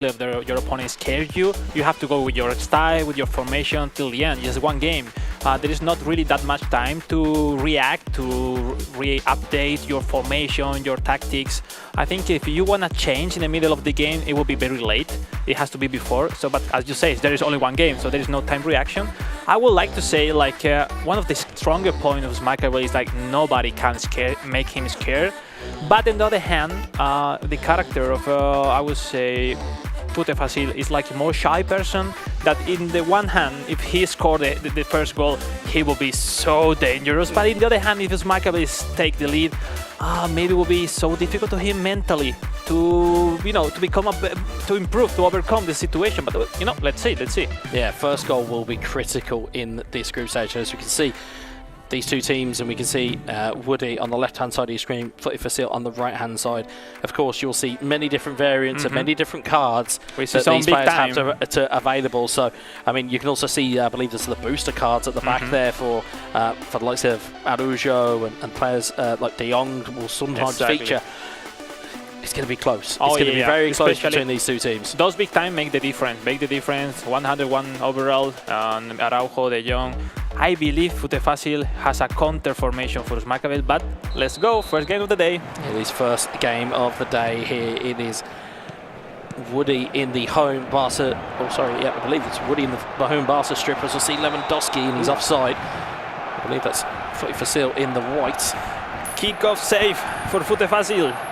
if your opponent scares you, you have to go with your style, with your formation till the end. Just one game. There is not really that much time to react, to re-update your formation, your tactics. I think if you want to change in the middle of the game, it will be very late. It has to be before. So, but as you say, there is only one game, so there is no time reaction. I would like to say, like, one of the stronger points of Smackable is like nobody can make him scared. But on the other hand, the character of, I would say, FuteFacil is like a more shy person that in the one hand, if he scored the first goal, he will be so dangerous. But in the other hand, if Smackable take the lead, maybe it will be so difficult to him mentally to, to become to improve, to overcome the situation. But, let's see. Yeah, first goal will be critical in this group stage. As we can see, these two teams, and we can see Woody on the left-hand side of your screen, FuteFacil on the right-hand side. Of course, you'll see many different variants and many different cards that these players have to available. So, I mean, you can also see, I believe there's the booster cards at the back there for the likes of Araujo and players like De Jong will sometimes feature. It's going to be close. It's going to be very close between these two teams. Those big time make the difference. 101 overall on Araujo, De Jong. I believe FuteFacil has a counter formation for Smackable, but let's go. First game of the day. It is first game of the day here. It is Woody in the home Barca. Oh, sorry, yeah, I believe it's Woody in the home Barca strip. As we'll see Lewandowski, and he's offside. I believe that's FuteFacil in the white. Kick-off save for FuteFacil.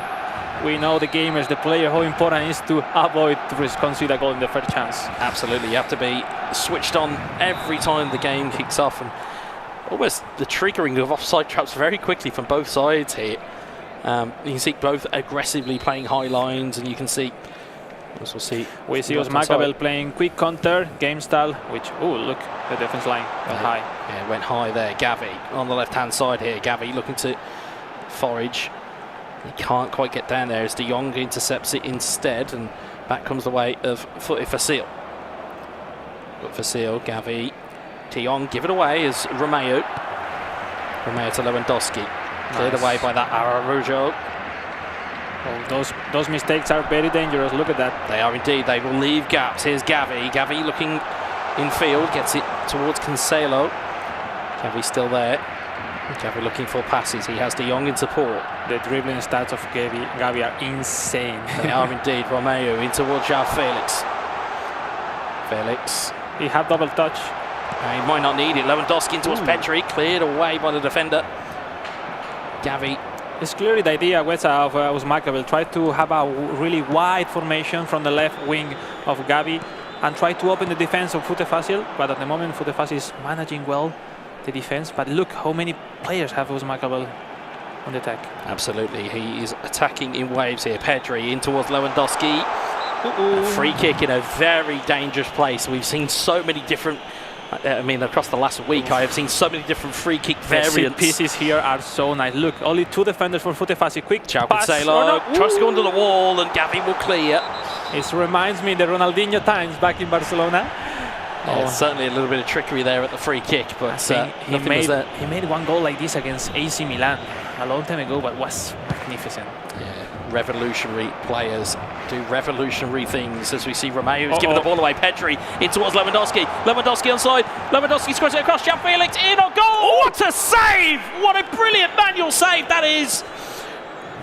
We know the gamers, the player, how important it is to avoid to concede a goal in the first chance. Absolutely, you have to be switched on every time the game kicks off, and almost the triggering of offside traps very quickly from both sides here. You can see both aggressively playing high lines, and you can see, as we'll see, we see Smackable playing quick counter, game style, which, oh, look, the defense line went high. Yeah, went high there. Gavi on the left-hand side here. Gavi looking to forage. He can't quite get down there as De Jong intercepts it instead, and back comes the way of FuteFacil. FuteFacil, Gavi, De Jong give it away as Romeo to Lewandowski. Cleared away by that Araujo. Oh, those mistakes are very dangerous. Look at that. They are indeed. They will leave gaps. Here's Gavi. Gavi looking in field, gets it towards Cancelo. Gavi still there. Gavi looking for passes. He has De Jong in support. The dribbling stats of Gavi are insane. They are indeed. Romeo in towards João Felix. Felix. He had double touch. He might not need it. Lewandowski in towards Pedri. Cleared away by the defender. Gavi. It's clearly the idea of Smackable. Try to have a really wide formation from the left wing of Gavi and try to open the defense of FuteFacil. But at the moment, FuteFacil is managing well the defense, but look how many players have Smackable on the attack. Absolutely, he is attacking in waves here. Pedri in towards Lewandowski. Free kick in a very dangerous place. We've seen so many different, I mean, across the last week, I have seen so many different free kick variants. Pieces here are so nice. Look, only two defenders for FuteFacil. Quick pass. Tries to go under the wall, and Gavi will clear. It reminds me the Ronaldinho times back in Barcelona. Yeah, certainly a little bit of trickery there at the free kick, but he made one goal like this against AC Milan a long time ago, but was magnificent. Yeah, revolutionary players do revolutionary things, as we see Romeo giving the ball away. Pedri in towards Lewandowski. Lewandowski onside. Lewandowski scores it across. João Felix in on goal. What a save! What a brilliant manual save that is.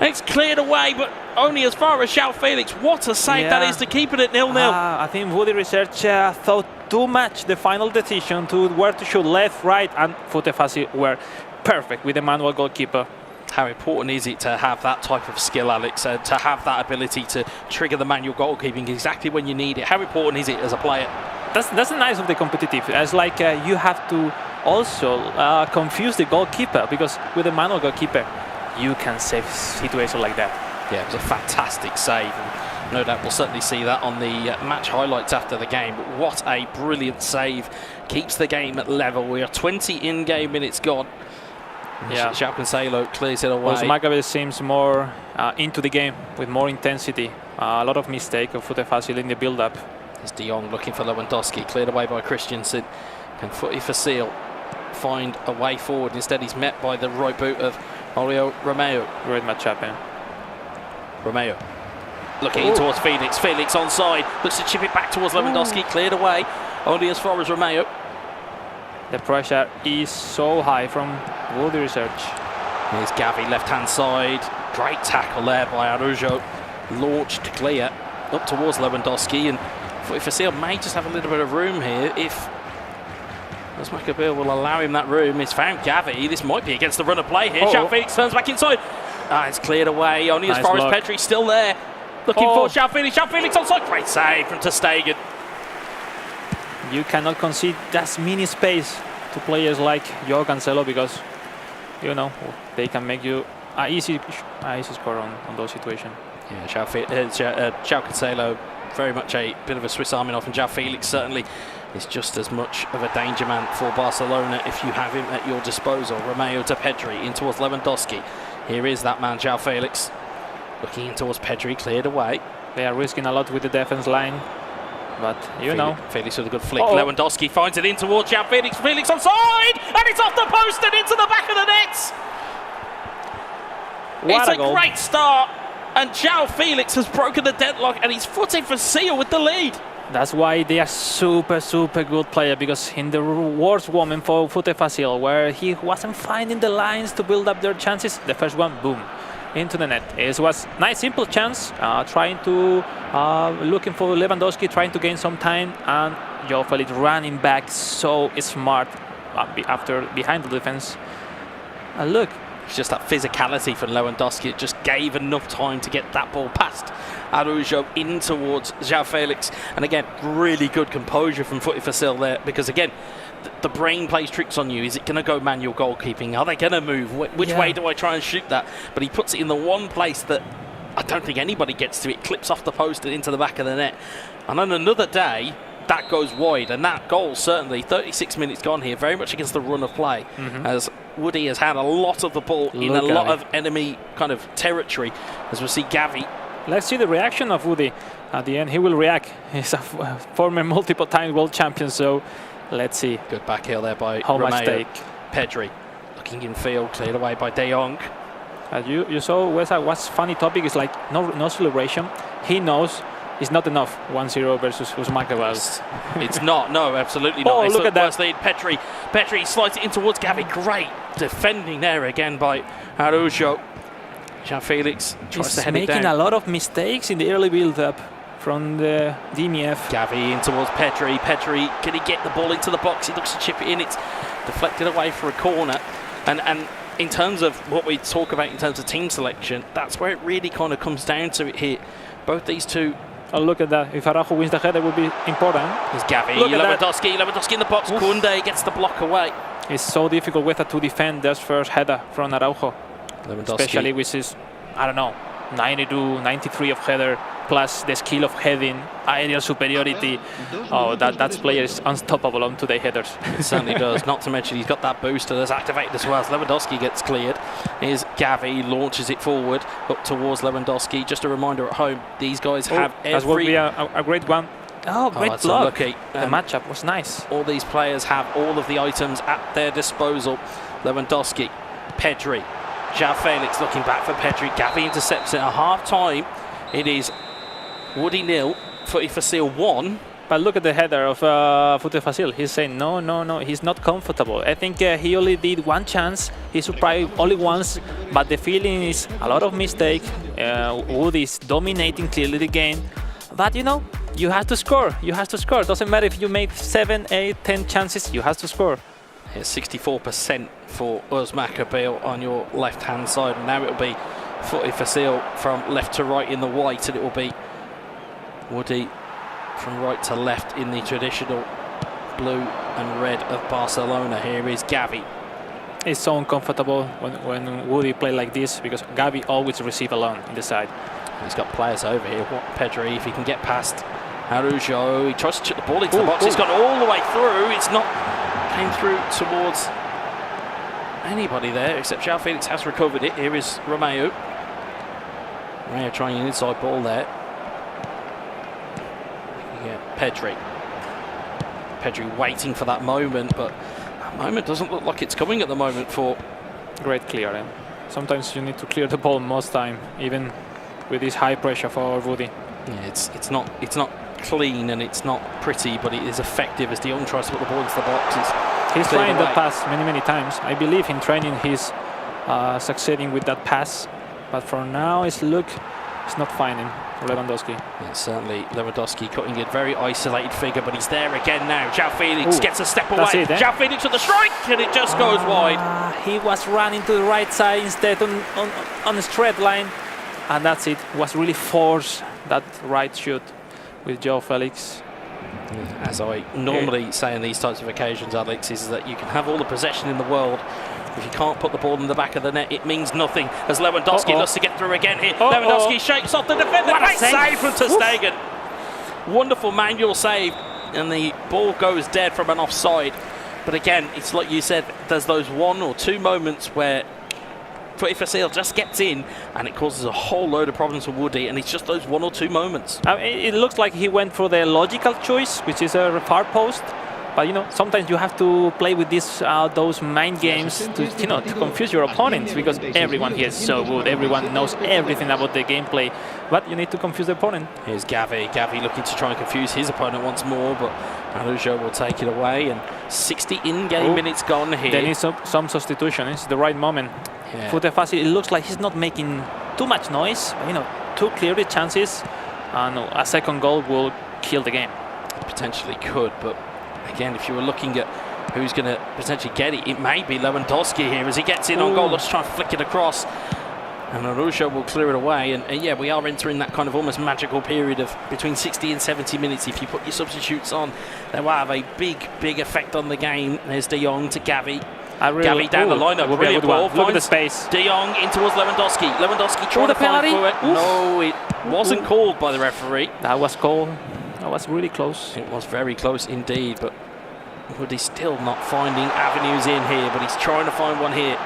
It's cleared away, but only as far as João Felix. What a save that is to keep it at 0-0. I think Woody Research thought too much the final decision to where to shoot, left, right, and FuteFacil were perfect with the manual goalkeeper. How important is it to have that type of skill, Alex, to have that ability to trigger the manual goalkeeping exactly when you need it? How important is it as a player? That's the nice of the competitive. It's like you have to also confuse the goalkeeper, because with the manual goalkeeper, you can save situations like that. Yeah, it was a fantastic save, and no doubt we'll certainly see that on the match highlights after the game. But what a brilliant save. Keeps the game at level. We are 20 in-game minutes gone. Yeah. João Cancelo clears it away. Well, Smackable seems more into the game with more intensity. A lot of mistake of FuteFacil in the build-up. There's De Jong looking for Lewandowski, cleared away by Christensen. Can FuteFacil find a way forward? Instead, he's met by the right boot of Romeo. Great matchup, Romeo Looking in towards Felix. Felix onside. Looks to chip it back towards Lewandowski. Cleared away. Only as far as Romeo. The pressure is so high from Woody Research. Here's Gavi, left-hand side. Great tackle there by Araujo. Launched clear up towards Lewandowski. And FuteFacil may just have a little bit of room here if Osmakabir will allow him that room. He's found Gavi. This might be against the run of play here. João Felix turns back inside. It's cleared away. Only as far as Pedri still there. Looking for João Felix. João Felix onside. Great save from ter Stegen. You cannot concede that mini space to players like João Cancelo because, you know, they can make you an easy score on those situations. Yeah, João Cancelo, very much a bit of a Swiss Army knife, and João Felix certainly is just as much of a danger man for Barcelona if you have him at your disposal. Romeo to Pedri, in towards Lewandowski. Here is that man, João Felix. Looking in towards Pedri, cleared away. They are risking a lot with the defense line, but you know. Felix with a good flick. Lewandowski finds it in towards João Felix. Felix onside, and it's off the post and into the back of the net. It's a great start, and João Felix has broken the deadlock, and he's FuteFacil with the lead. That's why they are super good player, because in the worst moment for FuteFacil, where he wasn't finding the lines to build up their chances, the first one, boom, into the net. It was nice, simple chance, trying to looking for Lewandowski, trying to gain some time, and João Felix running back so smart after behind the defense. Look. It's just that physicality from Lewandowski. It just gave enough time to get that ball past Araujo in towards João Felix. And again, really good composure from FuteFacil there, because again, the brain plays tricks on you. Is it going to go manual goalkeeping? Are they going to move? Which way do I try and shoot that? But he puts it in the one place that I don't think anybody gets to. It clips off the post and into the back of the net. And on another day, that goes wide, and that goal certainly 36 minutes gone here, very much against the run of play, as Woody has had a lot of the ball in a lot of enemy kind of territory, as we see Gavi. Let's see the reaction of Woody at the end. He will react. He's a former multiple time world champion, so let's see. Good back heel there by How Romeo. much stake? Pedri looking in field, cleared away by De Jong. As you saw, what's funny topic is like no celebration. He knows it's not enough. 1-0 versus Usmakabal. It's not. No, absolutely not. Look at that. Lead. Pedri slides it in towards Gavi. Great defending there again by Araujo. João Felix tries to head it down. Making a lot of mistakes in the early build-up from the DMF. Gavi in towards Pedri. Pedri, can he get the ball into the box? He looks to chip it in. It's deflected away for a corner. And in terms of what we talk about in terms of team selection, that's where it really kind of comes down to it here. Both these two. Oh, look at that. If Araujo wins the header, it would be important. There's Gavi, Lewandowski in the box. Koundé gets the block away. It's so difficult with to defend this first header from Araujo. Lewandowski. Especially with his, I don't know, 92, 93 of header, plus the skill of heading, aerial superiority. Oh, that player is unstoppable on today headers. It certainly does. Not to mention he's got that booster that's activated as well. As Lewandowski gets cleared, here's Gavi, launches it forward up towards Lewandowski. Just a reminder at home, these guys have every. That would be a great one. Oh, great block. The matchup was nice. All these players have all of the items at their disposal. Lewandowski, Pedri, João Felix looking back for Pedri. Gavi intercepts it at half-time. It is Woody 0, FuteFacil 1. But look at the header of FuteFacil. He's saying no. He's not comfortable. I think he only did one chance. He surprised only once. But the feeling is a lot of mistakes. Woody is dominating clearly the game. But you know, you have to score. You have to score. Doesn't matter if you make 7, 8, 10 chances. You have to score. Here's 64% for Usmakabir on your left-hand side. And now it'll be FuteFacil from left to right in the white, and it will be Woody from right to left in the traditional blue and red of Barcelona. Here is Gavi. It's so uncomfortable when Woody play like this, because Gavi always receive alone in the side. He's got players over here. Pedri, if he can get past Araujo, he tries to chip the ball into the box. He's gone all the way through. It's not came through towards anybody there, except João Felix has recovered it. Here is Romeo. Romeo trying an inside ball there. Yeah, Pedri. Pedri waiting for that moment, but that moment doesn't look like it's coming at the moment for... Great clear. Sometimes you need to clear the ball most time, even with this high pressure for Woody. Yeah, it's not clean and it's not pretty, but it is effective as De Jong tries to put the ball into the box. He's trying that pass many times. I believe in training he's succeeding with that pass, but for now it's not finding Lewandowski. Yeah, certainly Lewandowski cutting it, very isolated figure, but he's there again now. João Felix gets a step away. João Felix with the strike, and it just goes wide. He was running to the right side instead on the straight line, and that's it. Was really forced that right shoot with João Felix. As I normally say on these types of occasions, Alex, is that you can have all the possession in the world. If you can't put the ball in the back of the net, it means nothing. As Lewandowski looks to get through again here. Lewandowski shakes off the defender. Great save from ter Stegen. Wonderful manual save. And the ball goes dead from an offside. But again, it's like you said, there's those 1 or 2 moments where FuteFacil just gets in and it causes a whole load of problems for Woody, and it's just those 1 or 2 moments. It looks like he went for the logical choice, which is a far post. But sometimes you have to play with those mind games to confuse your opponents, because everyone here is so good. Everyone knows everything about the gameplay, but you need to confuse the opponent. Here's Gavi. Gavi looking to try and confuse his opponent once more, but Araujo will take it away. And 60 in-game minutes gone here. There needs some substitution. It's the right moment. Yeah. FuteFacil, it looks like he's not making too much noise. But, 2 clear chances, and a second goal will kill the game. Potentially could, but again, if you were looking at who's going to potentially get it, it may be Lewandowski here as he gets in on goal. Let's try and flick it across. And Araujo will clear it away. And yeah, we are entering that kind of almost magical period of between 60 and 70 minutes. If you put your substitutes on, they will have a big effect on the game. There's De Jong to Gavi. Gavi down the lineup. Brilliant ball. Look at the space. De Jong in towards Lewandowski. Lewandowski trying to find forward. No, it wasn't called by the referee. That was called. That was really close. It was very close indeed, but Woody's still not finding avenues in here, but he's trying to find one here.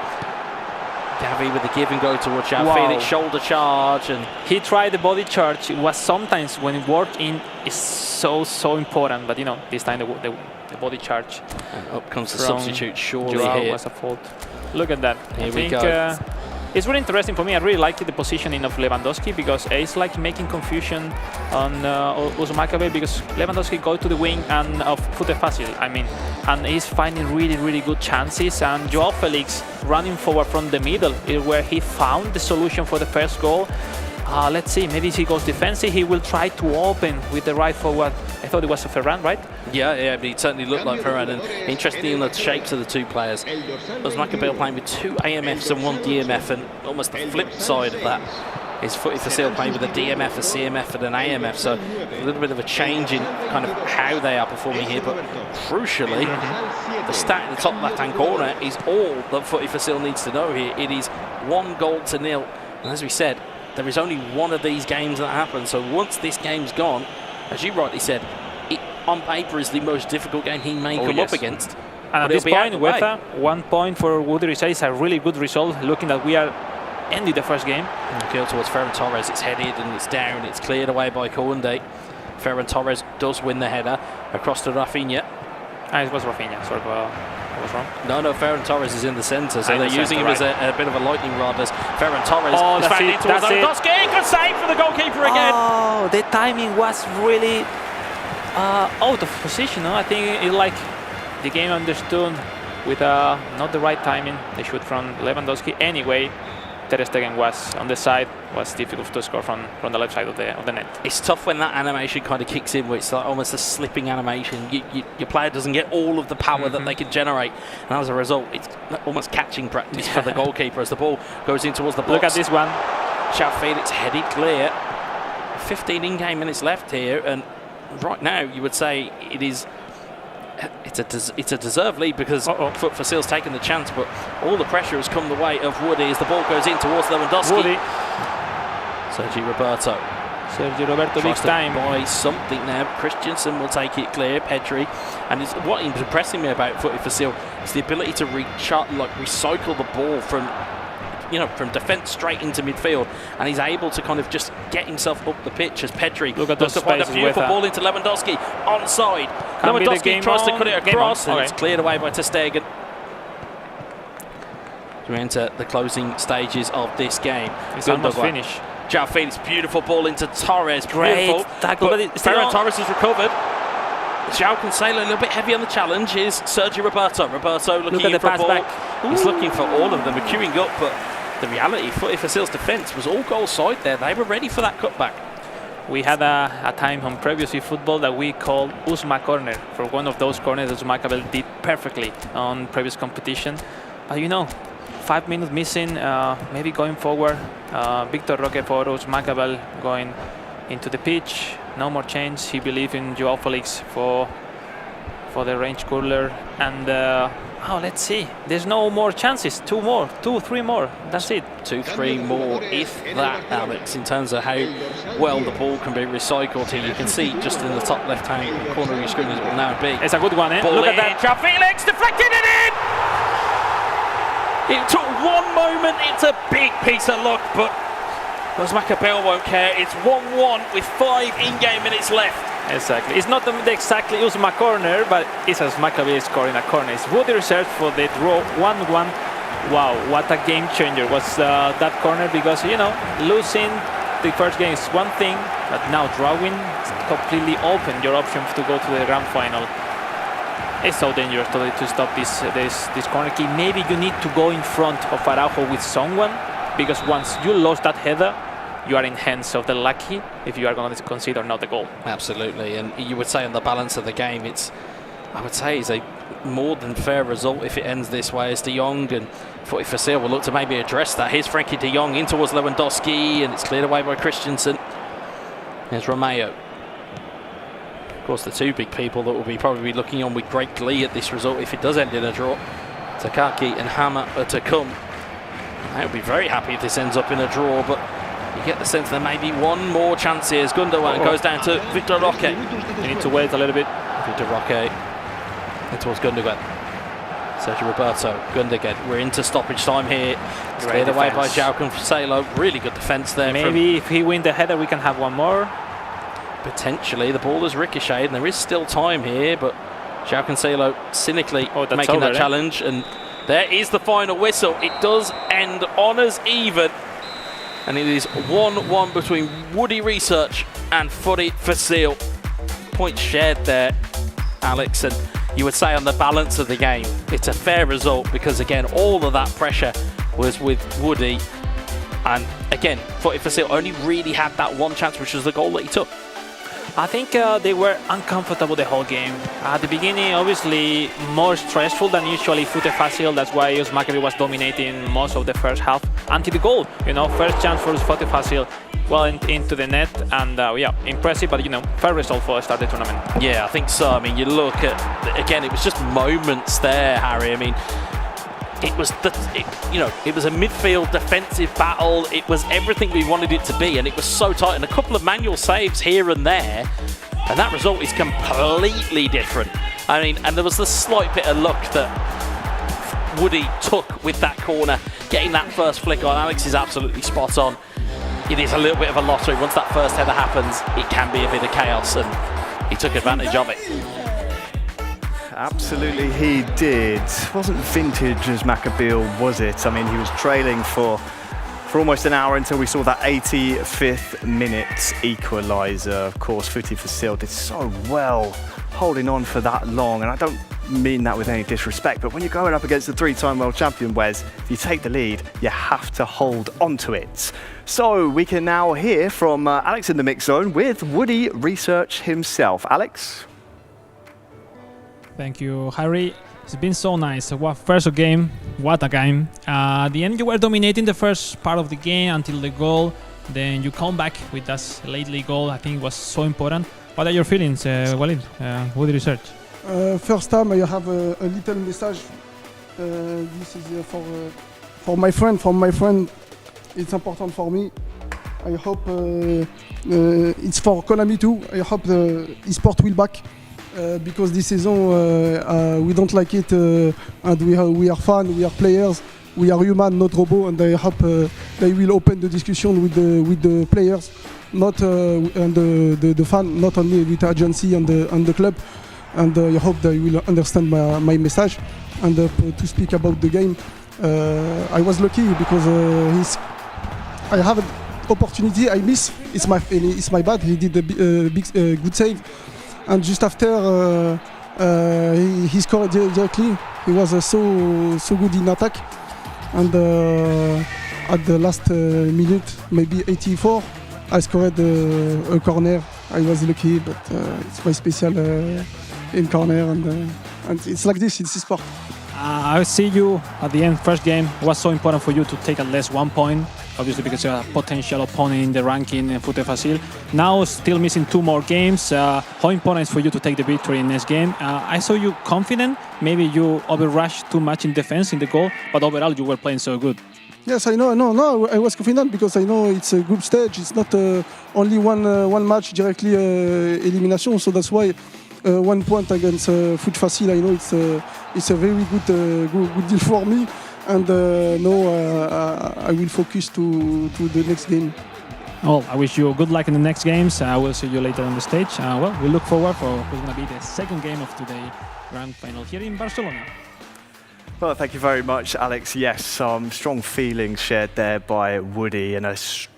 Gavi with the give and go towards João Felix, shoulder charge, and he tried the body charge. It was sometimes when it worked in is so important, but this time the body charge. And up comes the substitute. Surely here was a fault. Look at that. Here we go. It's really interesting for me. I really like the positioning of Lewandowski, because it's like making confusion on Uzumakabe, because Lewandowski goes to the wing and of FuteFacil, and he's finding really good chances, and João Felix running forward from the middle is where he found the solution for the first goal. Let's see, maybe if he goes defensive, he will try to open with the right forward. I thought it was a Ferran, right? Yeah, but it certainly looked like Ferran. And interesting in the shapes of the 2 players. Uzumakabe playing with 2 AMFs and 1 DMF, and almost the flip side of that is FuteFacil playing with a DMF, a CMF, and an AMF. So a little bit of a change in kind of how they are performing here. But crucially, the stat in the top left-hand corner is all that FuteFacil needs to know here. It is 1-0. And as we said, there is only one of these games that happens. So once this game's gone, as you rightly said, it on paper is the most difficult game he may come up against. And at this point, with 1 point for Woody is a really good result, looking that we are ending the first game. Kill towards Ferran Torres. It's headed and it's down. It's cleared away by Koundé. Ferran Torres does win the header across to Rafinha. It was Rafinha. Sorry, I was wrong. No, Ferran Torres is in the centre, so they're using him as a bit of a lightning rod as Ferran Torres is found in towards Lewandowski. Good save for the goalkeeper again. Oh, the timing was really out of position. I think it like the game understood with not the right timing. They shoot from Lewandowski anyway. Ter Stegen was on the side, was difficult to score from the left side of the net. It's tough when that animation kind of kicks in, where it's like almost a slipping animation. Your player doesn't get all of the power that they can generate, and as a result, it's almost catching practice for the goalkeeper as the ball goes in towards the box. Look at this one. João Felix headed clear. 15 in-game minutes left here, and right now you would say it's a deserved lead because FuteFacil's taken the chance, but all the pressure has come the way of Woody as the ball goes in towards Lewandowski. Sergi Roberto big time. By something now. Christensen will take it clear. Pedri, and what is impressing me about FuteFacil is the ability to recycle the ball from defence straight into midfield, and he's able to kind of just get himself up the pitch as Pedri looks to find a beautiful ball into Lewandowski onside. Lewandowski tries to cut it across, and it's cleared away by ter Stegen. We enter the closing stages of this game. It's almost finished. João Felix, beautiful ball into Torres. Great Beautiful. tackle, but Ferran Torres has recovered. João Cancelo a little bit heavy on the challenge. Is Sergio Roberto. Roberto looking in for a ball. Back. He's looking for all of them. We're queuing up, but the reality, FuteFacil's defence was all goal side there. They were ready for that cutback. We had a time on previous eFootball that we called Usma corner for one of those corners that Usmakabel did perfectly on previous competition. But you know, 5 minutes missing, maybe going forward. Victor Roque for Usmakabel going into the pitch. No more change. He believed in João Felix for the range cooler. And oh, let's see. There's no more chances. 2 more, 2, 3 more. That's it. 2, 3 more, if that, Alex, in terms of how well the ball can be recycled here. You can see just in the top left-hand corner of your screen as it will now be. It's a good one, eh? Ball Look in. at that. João Felix deflected it in! It took one moment. It's a big piece of luck, but Usmakabel won't care. It's 1-1 with 5 in-game minutes left. Exactly. It's not the exactly Usma corner, but it's Usmakabel scoring a corner. It's Woody research for the draw 1-1. Wow, what a game changer was that corner, because, you know, losing the first game is one thing, but now drawing completely open your option to go to the grand final. It's so dangerous to stop this corner kick. Maybe you need to go in front of Araujo with someone, because once you lost that header, you are in hands of the lucky if you are going to consider not the goal. Absolutely, and you would say on the balance of the game, I would say it's a more than fair result if it ends this way, as De Jong and FuteFacil will look to maybe address that. Here's Frankie De Jong in towards Lewandowski, and it's cleared away by Christensen. There's Romeo. Of course, the 2 big people that will be probably looking on with great glee at this result if it does end in a draw. Takaki and Hammer are to come. I would be very happy if this ends up in a draw, but you get the sense there may be one more chance here as Gundogan goes down to Victor Roque. You need to wait a little bit. Victor Roque in towards Gundogan. Sergio Roberto, Gundogan. We're into stoppage time here. It's cleared away by João Cancelo. Really good defence there. Maybe if he wins the header, we can have one more. Potentially. The ball is ricocheted, and there is still time here, but João Cancelo cynically making that challenge, and there is the final whistle. It does end honours even, and it is 1-1 between Woody Research and FuteFacil. Points shared there, Alex, and you would say on the balance of the game, it's a fair result, because again, all of that pressure was with Woody, and again, FuteFacil only really had that one chance, which was the goal that he took. I think they were uncomfortable the whole game. At the beginning, obviously, more stressful than usually FuteFacil. That's why Usmakabel was dominating most of the first half until the goal. You know, first chance for FuteFacil, well into the net, and yeah, impressive. But you know, fair result for start the tournament. Yeah, I think so. I mean, you look at again, it was just moments there, Harry. I mean, it was it was a midfield defensive battle. It was everything we wanted it to be, and it was so tight. And a couple of manual saves here and there, and that result is completely different. I mean, and there was the slight bit of luck that Woody took with that corner, getting that first flick on. Alex is absolutely spot on. It is a little bit of a lottery. Once that first header happens, it can be a bit of chaos, and he took advantage of it. Absolutely he did. Wasn't vintage Usmakabel, was it? I mean, he was trailing for almost an hour until we saw that 85th minute equalizer. Of course, FuteFacil did so well holding on for that long, and I don't mean that with any disrespect, but when you're going up against the 3-time world champion, Wes, if you take the lead, you have to hold onto it. So we can now hear from Alex in the mix zone with Woody Research himself. Alex? Thank you, Harry. It's been so nice. What first game? What a game! At the end, you were dominating the first part of the game until the goal. Then you come back with that lately goal. I think it was so important. What are your feelings, Walid? Woody Research. First time, I have a little message. This is for my friend. From my friend, it's important for me. I hope it's for Konami too. I hope the esport will back. Because this season we don't like it, and we are fans, we are players, we are human, not robot, and I hope they will open the discussion with the players, not and the fan, not only with the agency and the club, and I hope they will understand my message. And to speak about the game, I was lucky because I have opportunity I miss. It's my bad. He did a big good save, and just after he scored directly. He was so good in attack, and at the last minute, maybe 84, I scored a corner. I was lucky, but it's my special in corner, and it's like this. It's sport. I see you at the end, first game. It was so important for you to take at least 1 point, obviously because you're a potential opponent in the ranking in FuteFacil. Now still missing 2 more games. How important is for you to take the victory in next game? I saw you confident. Maybe you overrushed too much in defense in the goal, but overall you were playing so good. Yes, I know. No, I was confident because I know it's a group stage. It's not only one match directly elimination. So that's why 1 point against FuteFacil. I know it's a very good deal for me. And I will focus to the next game. Well, I wish you good luck in the next games. I will see you later on the stage. We look forward for who's going to be the second game of today's grand final here in Barcelona. Well, thank you very much, Alex. Yes, some strong feelings shared there by Woody and a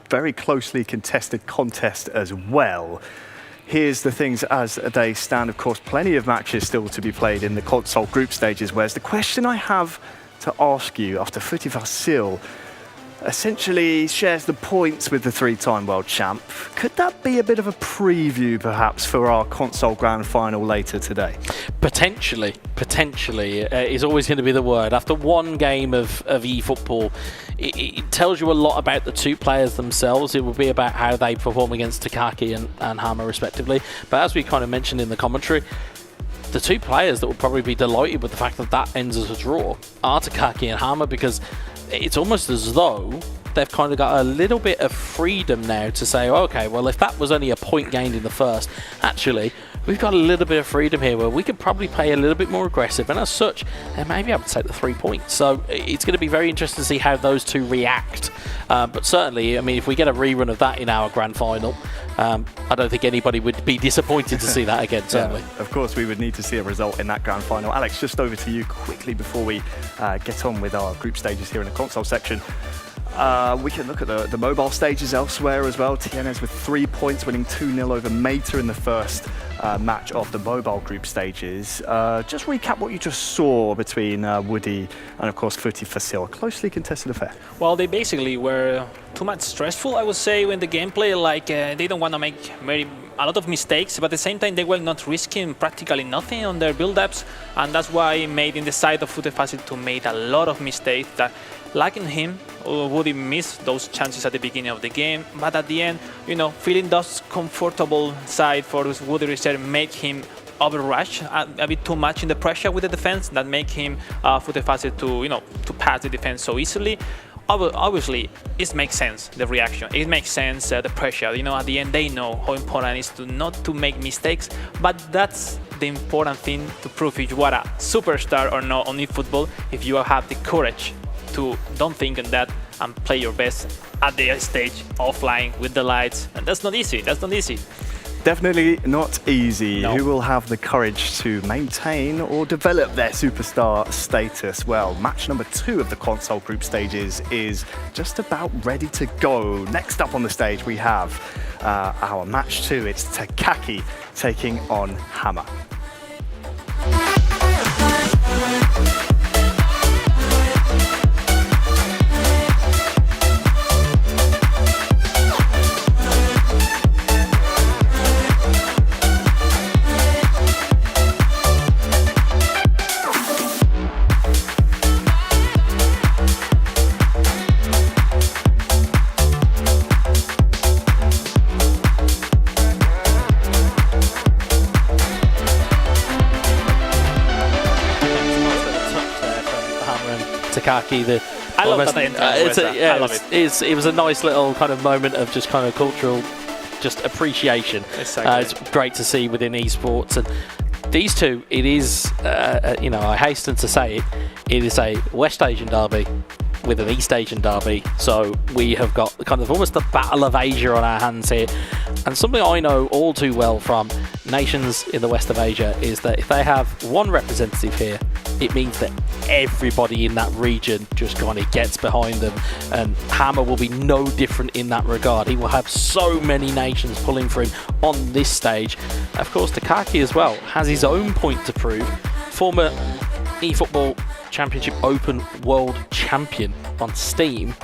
very closely contested contest as well. Here's the things as they stand. Of course, plenty of matches still to be played in the console group stages. Whereas the question I have to ask you after FuteFacil essentially shares the points with the 3-time world champ. Could that be a bit of a preview, perhaps, for our console grand final later today? Potentially is always going to be the word. After one game of eFootball, it tells you a lot about the two players themselves. It will be about how they perform against Takaki and Hammer, respectively. But as we kind of mentioned in the commentary, the two players that will probably be delighted with the fact that that ends as a draw are Takaki and Hammer, because it's almost as though they've kind of got a little bit of freedom now to say, okay, well, if that was only a point gained in the first, actually, we've got a little bit of freedom here where we could probably play a little bit more aggressive, and as such, they may be able to take the 3 points. So it's going to be very interesting to see how those two react. But certainly, I mean, if we get a rerun of that in our grand final, I don't think anybody would be disappointed to see that again, certainly. Yeah, of course, we would need to see a result in that grand final. Alex, just over to you quickly before we get on with our group stages here in the console section. We can look at the mobile stages elsewhere as well. Tienes with 3 points, winning 2-0 over Meta in the first match of the mobile group stages. Just recap what you just saw between Woody and, of course, FuteFacil. A closely contested affair. Well, they basically were too much stressful, I would say, in the gameplay. Like, they don't want to make a lot of mistakes, but at the same time, they were not risking practically nothing on their build-ups, and that's why it made in the side of FuteFacil to make a lot of mistakes that, lacking him, Woody missed those chances at the beginning of the game, but at the end, you know, feeling those comfortable side for Woody reserve make him overrush a bit too much in the pressure with the defense that make him FuteFacil to pass the defense so easily. Obviously, it makes sense, the reaction. It makes sense, the pressure. You know, at the end, they know how important it is to not to make mistakes, but that's the important thing to prove if you are a superstar or not on eFootball, if you have the courage to don't think on that and play your best at the stage, offline, with the lights. And that's not easy. That's not easy. Definitely not easy. No. Who will have the courage to maintain or develop their superstar status? Well, match number 2 of the console group stages is just about ready to go. Next up on the stage, we have our match 2. It's Takaki taking on Hammer. Takaki, I love that entrance. I love it. It was a nice little kind of moment of just kind of cultural just appreciation. Exactly. It's great to see within esports, and these two, it is, I hasten to say it is a West Asian derby with an East Asian derby, so we have got kind of almost the Battle of Asia on our hands here. And something I know all too well from nations in the west of Asia is that if they have one representative here, it means that everybody in that region just kind of gets behind them, and Hammer will be no different in that regard. He will have so many nations pulling for him on this stage. Of course, Takaki as well has his own point to prove. Former eFootball Championship Open World Champion on Steam.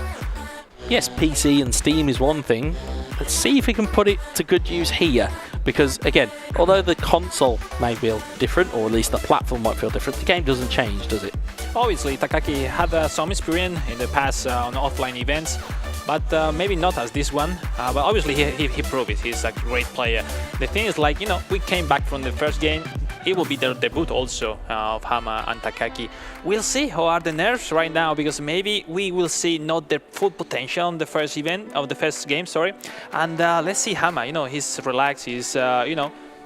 Yes, PC and Steam is one thing. Let's see if he can put it to good use here. Because, again, although the console may feel different, or at least the platform might feel different, the game doesn't change, does it? Obviously, Takaki had some experience in the past on offline events, but maybe not as this one. But obviously, he proved it. He's a great player. The thing is, like, we came back from the first game. It will be their debut also of Hama and Takaki. We'll see how are the nerves right now, because maybe we will see not their full potential on the first event of the first game, sorry. And let's see Hama. He's relaxed. He's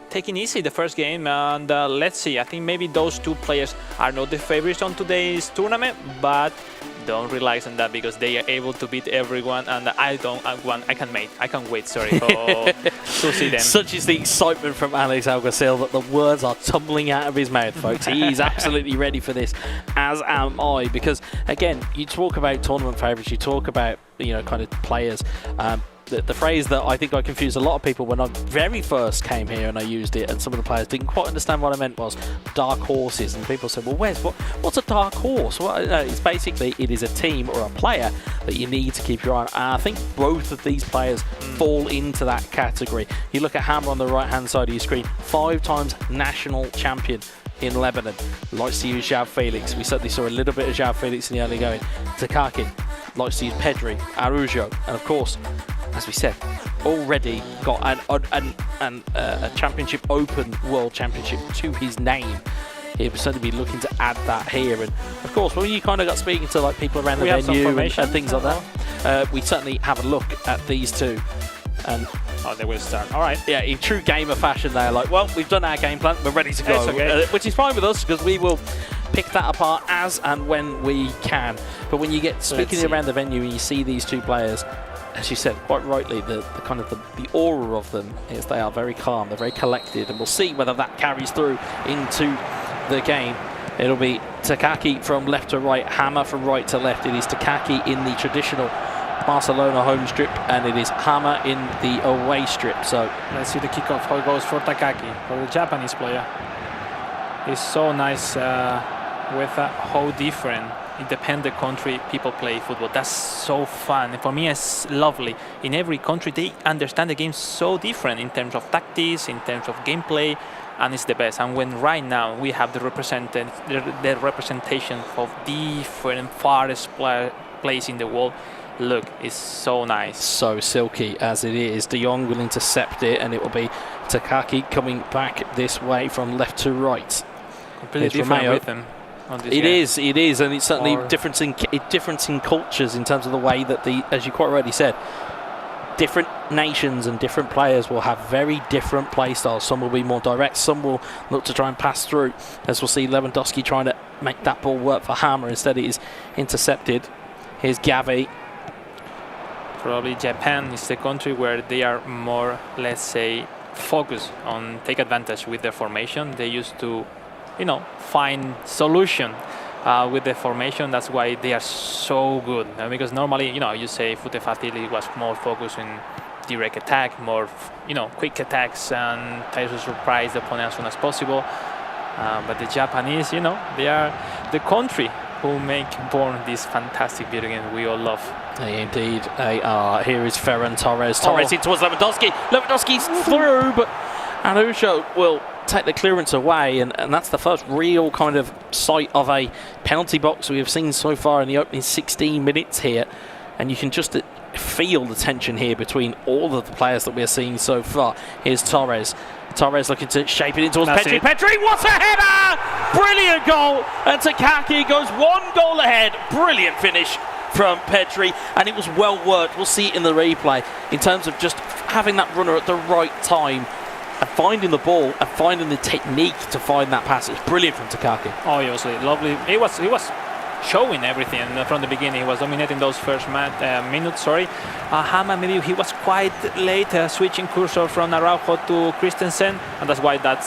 taking easy the first game, and let's see. I think maybe those two players are not the favorites on today's tournament, but don't relax on that, because they are able to beat everyone, and I can't wait, sorry, to see them. Such is the excitement from Alex Alguacil that the words are tumbling out of his mouth, folks. He is absolutely ready for this, as am I, because again, you talk about tournament favourites, you talk about kind of players. The phrase that I think I confused a lot of people when I very first came here and I used it, and some of the players didn't quite understand what I meant, was dark horses. And people said, well, what's a dark horse? Well, it's basically, it is a team or a player that you need to keep your eye on. And I think both of these players fall into that category. You look at Hammer on the right-hand side of your screen, 5 times national champion in Lebanon. Likes to use João Felix. We certainly saw a little bit of João Felix in the early going. Takaki likes to use Pedri, Araujo, and of course, as we said, already got a Championship Open World Championship to his name. He'll certainly be looking to add that here. And of course, when you kind of got speaking to like people around the venue and things like that, we certainly have a look at these two. And they will start. All right. Yeah, in true gamer fashion, they're like, well, we've done our game plan, we're ready to go. Okay. Which is fine with us, because we will pick that apart as and when we can. But when you get speaking around the venue and you see these two players, as you said quite rightly, the kind of the aura of them is they are very calm, they're very collected, and we'll see whether that carries through into the game. It'll be Takaki from left to right, Hammer from right to left. It is Takaki in the traditional Barcelona home strip, and it is Hammer in the away strip. So let's see the kickoff, how it goes for Takaki, for the Japanese player. It's so nice with how different it depends the country people play football. That's so fun. And for me, it's lovely. In every country, they understand the game so different in terms of tactics, in terms of gameplay, and it's the best. And when right now we have the representation of different farthest place in the world, look, it's so nice. So silky as it is. De Jong will intercept it, and it will be Takaki coming back this way from left to right. Completely different rhythm. It is, and it's certainly difference in cultures in terms of the way that as you quite rightly said, different nations and different players will have very different play styles. Some will be more direct, some will look to try and pass through, as we'll see Lewandowski trying to make that ball work for Hammer. Instead it is intercepted. Here's Gavi. Probably Japan is the country where they are more, let's say, focused on take advantage with their formation. They used to find solution with the formation. That's why they are so good. Because normally, you say FuteFacil was more focused in direct attack, more, quick attacks, and try to surprise the opponent as soon as possible. But the Japanese, they are the country who make born this fantastic video game we all love. Indeed, they are. Here is Ferran Torres. Torres in towards Lewandowski. Lewandowski's through, but Araujo will take the clearance away, and that's the first real kind of sight of a penalty box we have seen so far in the opening 16 minutes here, and you can just feel the tension here between all of the players that we're seeing so far. Here's Torres. Torres looking to shape it in towards Pedri. Pedri, what a header! Brilliant goal, and Takaki goes 1 goal ahead. Brilliant finish from Pedri, and it was well worked. We'll see it in the replay in terms of just having that runner at the right time and finding the ball and finding the technique to find that pass. It's brilliant from Takaki. Oh, it was lovely. He was showing everything from the beginning. He was dominating those first minutes. Hama, maybe he was quite late switching cursor from Araujo to Christensen, and that's why that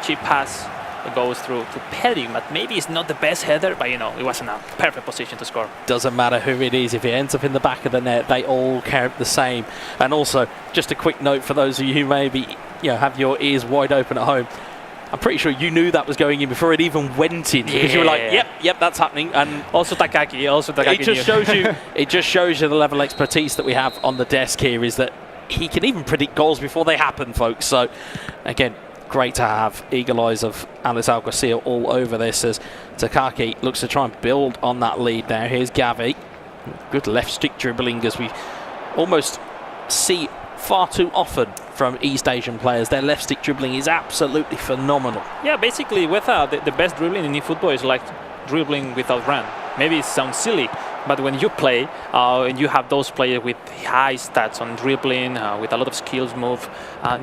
cheap pass goes through to Pedri, but maybe it's not the best header, but you know, it was in a perfect position to score. Doesn't matter who it is, if it ends up in the back of the net, they all count the same. And also, just a quick note for those of you who maybe have your ears wide open at home. I'm pretty sure you knew that was going in before it even went in, because you were like, yep, that's happening. And also Takaki. It just shows you the level of expertise that we have on the desk here, is that he can even predict goals before they happen, folks. So, again, great to have eagle eyes of Alex Alguacil all over this as Takaki looks to try and build on that lead now. Here's Gavi. Good left stick dribbling, as we almost see far too often from East Asian players. Their left stick dribbling is absolutely phenomenal. Yeah, basically the best dribbling in eFootball is like dribbling without run. Maybe it sounds silly, but when you play and you have those players with high stats on dribbling, with a lot of skills move,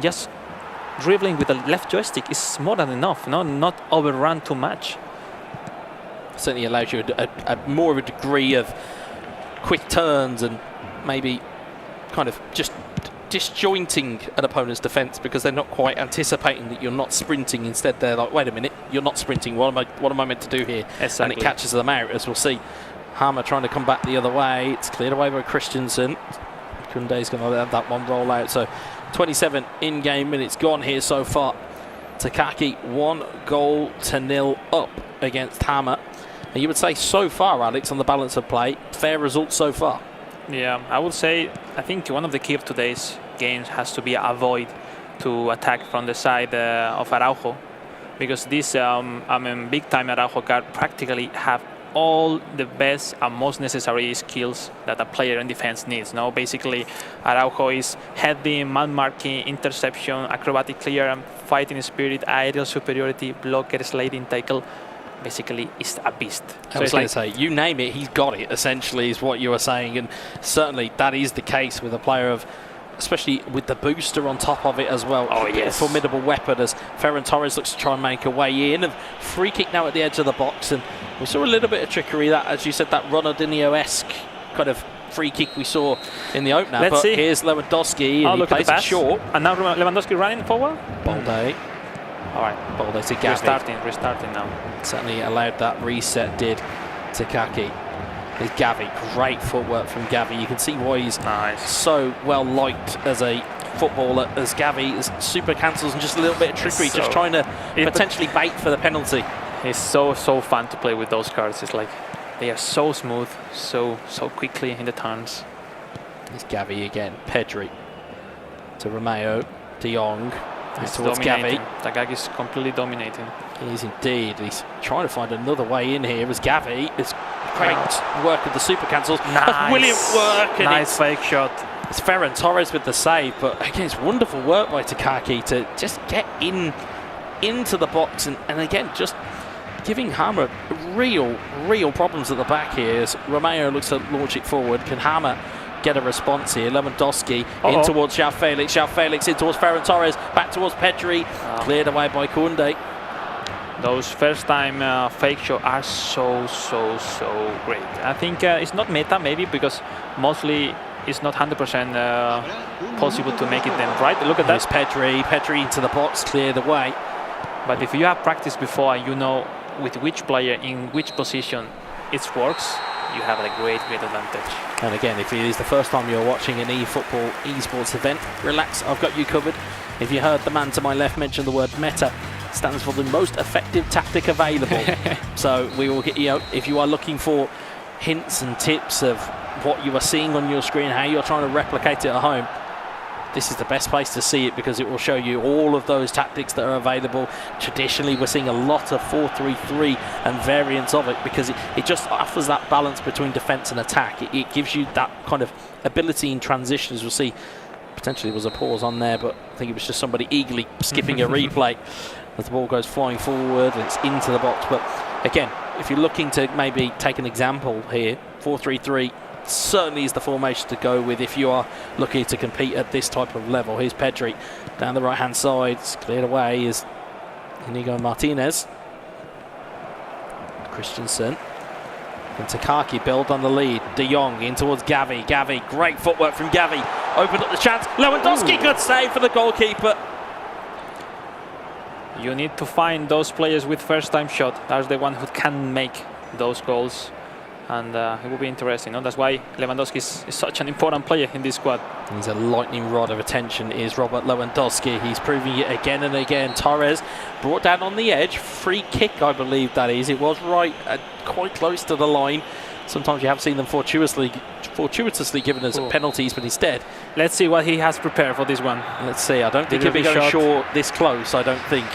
just dribbling with the left joystick is more than enough, not overrun too much. Certainly allows you a more of a degree of quick turns and maybe kind of just disjointing an opponent's defence, because they're not quite anticipating that you're not sprinting. Instead, they're like, wait a minute, you're not sprinting. What am I meant to do here? Exactly. And it catches them out, as we'll see. Hammer trying to come back the other way. It's cleared away by Christensen. Kunde's going to let that one roll out. So 27 in-game minutes gone here so far. Takaki 1-0 up against Hammer. And you would say so far, Alex, on the balance of play, fair result so far. Yeah, I would say, I think one of the key of today's games has to be avoid to attack from the side of Araujo, because this big time Araujo card practically have all the best and most necessary skills that a player in defense needs. Now, basically, Araujo is heading, man marking, interception, acrobatic clear, fighting spirit, aerial superiority, blocker, sliding tackle. Basically, is a beast. I was going to say, you name it, he's got it, essentially, is what you were saying. And certainly that is the case with a player of, especially with the booster on top of it as well. Oh, yes. A formidable weapon as Ferran Torres looks to try and make a way in. And free kick now at the edge of the box. And we saw a little bit of trickery, that, as you said, that Ronaldinho-esque kind of free kick we saw in the opener. Let's see. Here's Lewandowski, and he plays it short. And now Lewandowski running forward. Bolde. All right. Bolde to Gavi. Restarting now. Certainly allowed that reset, did Takaki. There's Gavi, great footwork from Gavi. You can see why he's so well liked as a footballer, as Gavi is super cancels and just a little bit of trickery, just trying to potentially bait for the penalty. It's so fun to play with those cards. It's like they are so smooth, so quickly in the turns. There's Gavi again, Pedri to Romeo, De Jong. He's towards dominating. Gavi. Takagi is completely dominating. He is indeed. He's trying to find another way in here as Gavi. It's great work of the super cancels. Nice. Brilliant work. And nice fake shot. It's Ferran Torres with the save, but again, it's wonderful work by Takaki to just get into the box and again, just giving Hammer real problems at the back here as Romeo looks to launch it forward. Can Hammer get a response here? Lewandowski in towards João Felix. João Felix in towards Ferran Torres. Back towards Pedri. Cleared away by Kunde. Those first time fake shots are so great. I think it's not meta maybe because mostly it's not 100% possible to make it then right. Look at that. Pedri into the box, cleared away. But if you have practiced before and you know with which player in which position it works, you have a great advantage. And again, if it is the first time you're watching an eFootball esports event, relax, I've got you covered. If you heard the man to my left mention the word meta, it stands for the most effective tactic available. So we will get you, if you are looking for hints and tips of what you are seeing on your screen, how you're trying to replicate it at home, this is the best place to see it because it will show you all of those tactics that are available. Traditionally, we're seeing a lot of 4-3-3 and variants of it because it just offers that balance between defence and attack. It gives you that kind of ability in transition, as we'll see. Potentially was a pause on there, but I think it was just somebody eagerly skipping a replay as the ball goes flying forward and it's into the box. But again, if you're looking to maybe take an example here, 4-3-3 certainly is the formation to go with if you are looking to compete at this type of level. Here's Pedri down the right hand side. It's cleared away is Inigo Martinez. Christensen and Takaki build on the lead. De Jong in towards Gavi. Gavi, great footwork from Gavi. Opened up the chance. Lewandowski, good save for the goalkeeper. You need to find those players with first-time shot. That's the one who can make those goals. And it will be interesting. That's why Lewandowski is such an important player in this squad. He's a lightning rod of attention, is Robert Lewandowski. He's proving it again and again. Torres brought down on the edge. Free kick, I believe that is. It was right, quite close to the line. Sometimes you have seen them fortuitously given as penalties, but instead... Let's see what he has prepared for this one. Let's see. I don't think he'll be going short this close, I don't think.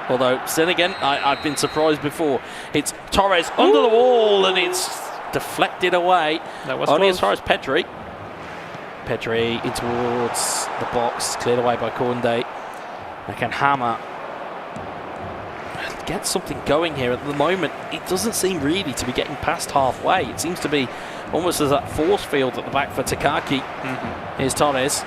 Although, then again, I've been surprised before. It's Torres under the wall, and it's deflected away. That was only close. As far as Pedri. Pedri in towards the box, cleared away by Koundé. Again, Hammer get something going here. At the moment, it doesn't seem really to be getting past halfway. It seems to be almost as that force field at the back for Takaki. Here's Torres.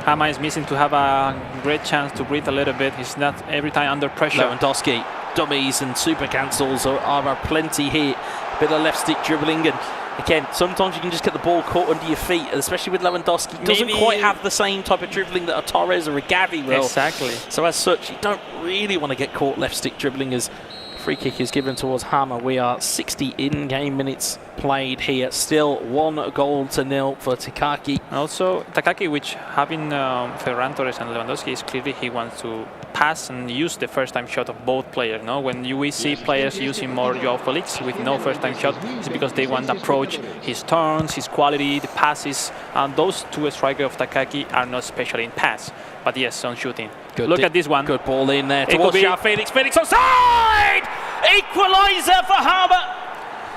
Hammer is missing to have a great chance to breathe a little bit. He's not every time under pressure. Lewandowski, dummies and super cancels are plenty here. Bit of left stick dribbling, and again, sometimes you can just get the ball caught under your feet, especially with Lewandowski. He doesn't quite have the same type of dribbling that a Torres or a Gavi will. Exactly. So as such, you don't really want to get caught left stick dribbling as free kick is given towards Hammer. We are 60 in-game minutes played here. Still 1-0 for Takaki. Also, Takaki, which having Ferran Torres and Lewandowski, is clearly he wants to pass and use the first-time shot of both players. No, when we see players using more Joao Felix with no first-time shot, it's because they want to approach his turns, his quality, the passes, and those two strikers of Takaki are not special in pass, but yes, on shooting. Look at this one. Good ball in there towards Joao Felix. Felix offside! Equalizer for Hammer.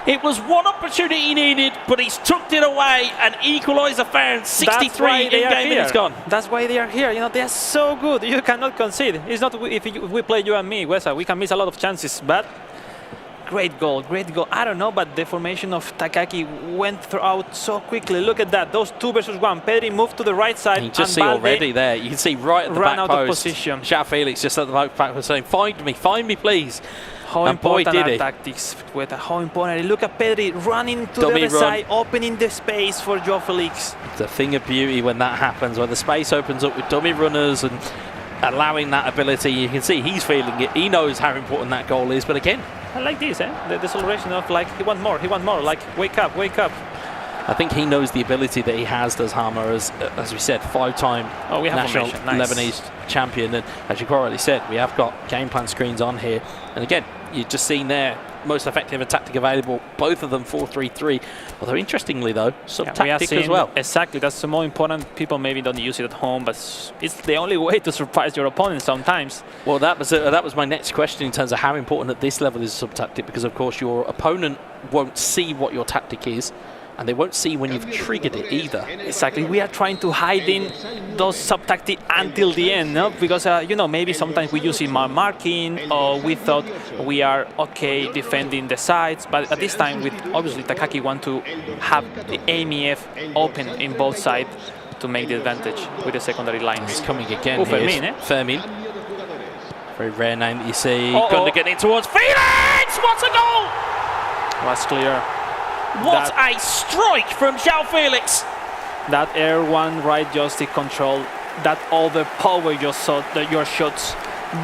It was one opportunity he needed, but he's tucked it away. An equalizer found. 63 in-game minutes gone. That's why they are here. They are so good. You cannot concede. It's not if we play you and me, Wesa, we can miss a lot of chances, but great goal, great goal. I don't know, but the formation of Takaki went out so quickly. Look at that. Those 2 versus 1. Pedri moved to the right side. You just see already there. You can see right at the back out post. Of position. Joao Felix just at the back post was saying, find me, please. How and important boy, are did tactics, Weta. How important. Look at Pedri running to the other side, opening the space for Joao Felix. It's a thing of beauty when that happens, where the space opens up with dummy runners and allowing that ability. You can see he's feeling it. He knows how important that goal is. But again, I like this, the celebration of like he want more, like wake up. I think he knows the ability that he has, does Hammer, as we said, 5-time national Lebanese champion. And as you already said, we have got game plan screens on here. And again, you've just seen there, most effective and tactic available, both of them 4-3-3. Although interestingly though, some tactic as well. Exactly, that's the more important. People maybe don't use it at home, but it's the only way to surprise your opponent sometimes. Well, that was my next question in terms of how important at this level is sub-tactic, because of course your opponent won't see what your tactic is, and they won't see when you've triggered it either. Exactly. We are trying to hide in those sub-tactics until the end, no? Because, maybe sometimes we use it more marking, or we thought we are okay defending the sides, but at this time, obviously Takaki want to have the AMF open in both sides to make the advantage with the secondary lines. He's coming again. Fermin, Fermin. Very rare name that you see. Gundogan in towards Felix! What a goal! Was clear. What a strike from Joao Felix! That Air 1 right joystick control, that overpower your shots.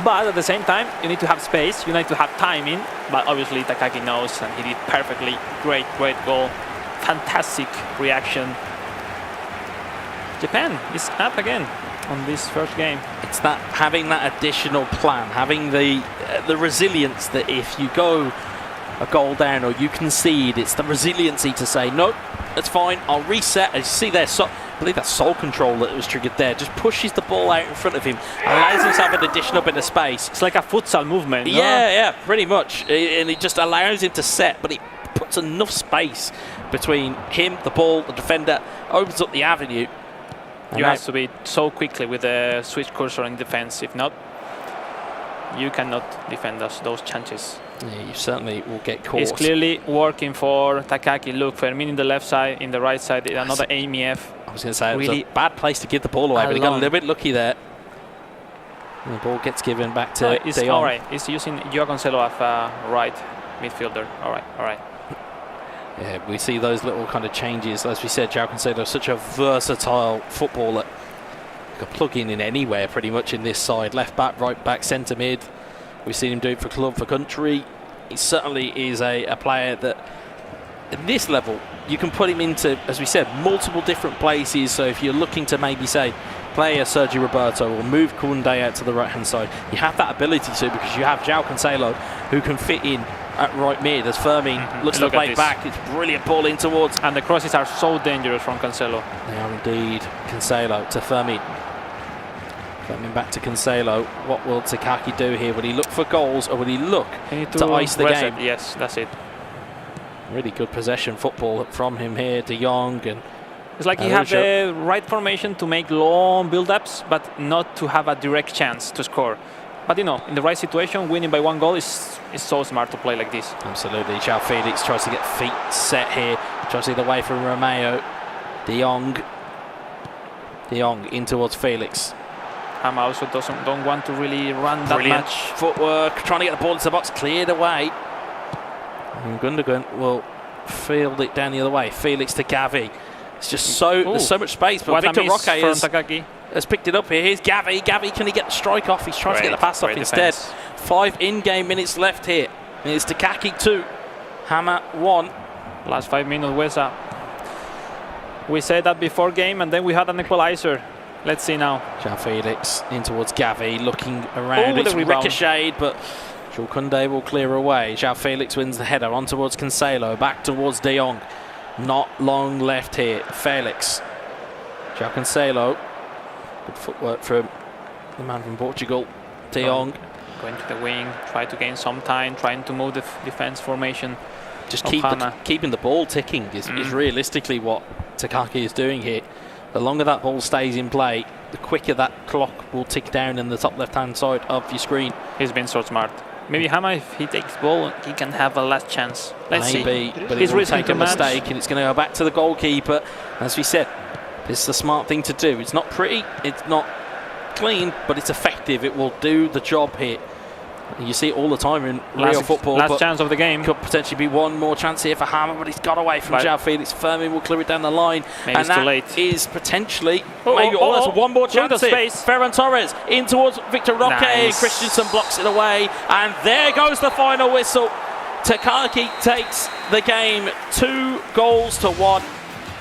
But at the same time, you need to have space, you need to have timing. But obviously Takaki knows, and he did perfectly. Great goal. Fantastic reaction. Japan is up again on this first game. It's that having that additional plan, having the resilience that if you go a goal down or you concede, it's the resiliency to say, no, that's fine, I'll reset. As you see there, I believe that's soul control that was triggered there, just pushes the ball out in front of him, allows him to have an additional bit of space. It's like a futsal movement, no? Yeah, pretty much. And it just allows him to set, but it puts enough space between him, the ball, the defender, opens up the avenue. You have to be so quickly with the switch cursor in defense. If not, you cannot defend those chances. Yeah, you certainly will get caught. It's clearly working for Takaki. Look, Fermin in the left side, in the right side, another AMF. I was going to say, really, it was a bad place to give the ball away, but he got a little bit lucky there. And the ball gets given back to De Jong. All right, he's using Joao Cancelo as a right midfielder. All right. Yeah, we see those little kind of changes. As we said, Joao Cancelo is such a versatile footballer. You can plug in anywhere pretty much in this side. Left back, right back, centre mid. We've seen him do it for club, for country. He certainly is a player that, at this level, you can put him into, as we said, multiple different places. So if you're looking to maybe say, play a Sergio Roberto or move Koundé out to the right-hand side, you have that ability to, because you have João Cancelo who can fit in at right mid as Fermin looks to play back. It's brilliant ball in towards. And the crosses are so dangerous from Cancelo. They are indeed. Cancelo to Fermin. Fermin back to Cancelo. What will Takaki do here? Will he look for goals or will he look to ice the game? Yes, that's it. Really good possession football from him here, De Jong. And it's like he has the right formation to make long build-ups, but not to have a direct chance to score. But you know, in the right situation, winning by 1 goal is so smart to play like this. Absolutely. João Felix tries to get feet set here. Tries to get away from Romeo. De Jong in towards Felix. Hama also don't want to really run that Brilliant much. Footwork, trying to get the ball into the box, cleared away. And Gundogan will field it down the other way. Felix to Gavi. It's just there's so much space, but Victor Roque has picked it up here. Here's Gavi. Gavi, can he get the strike off? He's trying to get the pass off instead. 5 in-game minutes left here. And it's Takaki 2, Hama 1. Last 5 minutes, Wesa. We said that before game, and then we had an equalizer. Let's see now. João Felix in towards Gavi, looking around. It's ricocheted, but Jules Koundé will clear away. João Felix wins the header on towards Cancelo, back towards De Jong. Not long left here. Felix. João Cancelo. Good footwork from the man from Portugal. De Jong. Going to the wing, try to gain some time, trying to move the defense formation. Just keeping the ball ticking is realistically what Takaki is doing here. The longer that ball stays in play, the quicker that clock will tick down in the top left-hand side of your screen. He's been so smart. Maybe Hama, if he takes ball, he can have a last chance. Let's see. But he's risking a mistake, and it's going to go back to the goalkeeper. As we said, this is the smart thing to do. It's not pretty, it's not clean, but it's effective. It will do the job here. You see it all the time in real football. Last chance of the game. Could potentially be one more chance here for Hama, but he's got away from João Felix. Fermin will clear it down the line. Maybe it's too late. Is potentially that's one more chance here. Ferran Torres in towards Victor Roque. Nice. Christensen blocks it away. And there goes the final whistle. Takaki takes the game 2-1.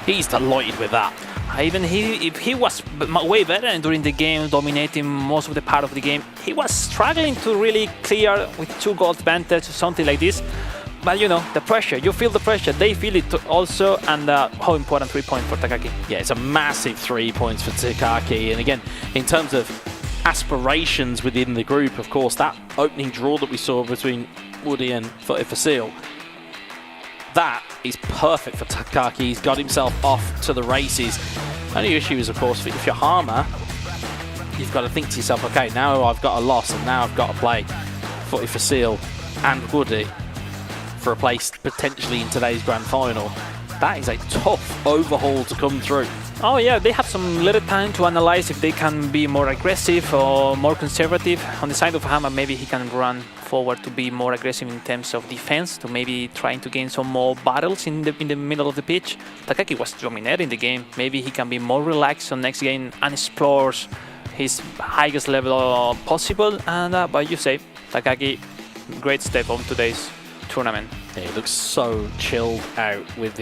He's delighted with that. Even he was way better during the game, dominating most of the part of the game. He was struggling to really clear with 2 goals advantage, something like this. But you know, the pressure, you feel the pressure, they feel it also, and how important 3 points for Takaki. Yeah, it's a massive 3 points for Takaki. And again, in terms of aspirations within the group, of course, that opening draw that we saw between Woody and FuteFacil, that is perfect for Takaki. He's got himself off to the races. Only issue is, of course, if you're Hama, you've got to think to yourself, okay, now I've got a loss and now I've got to play FuteFacil and Woody for a place potentially in today's grand final. That is a tough overhaul to come through. Oh yeah, they have some little time to analyze if they can be more aggressive or more conservative. On the side of Hama, maybe he can run forward to be more aggressive in terms of defense, to maybe trying to gain some more battles in the middle of the pitch. Takaki was dominating the game. Maybe he can be more relaxed on next game and explores his highest level possible. And but you say, Takaki, great step on today's tournament. Yeah, he looks so chilled out with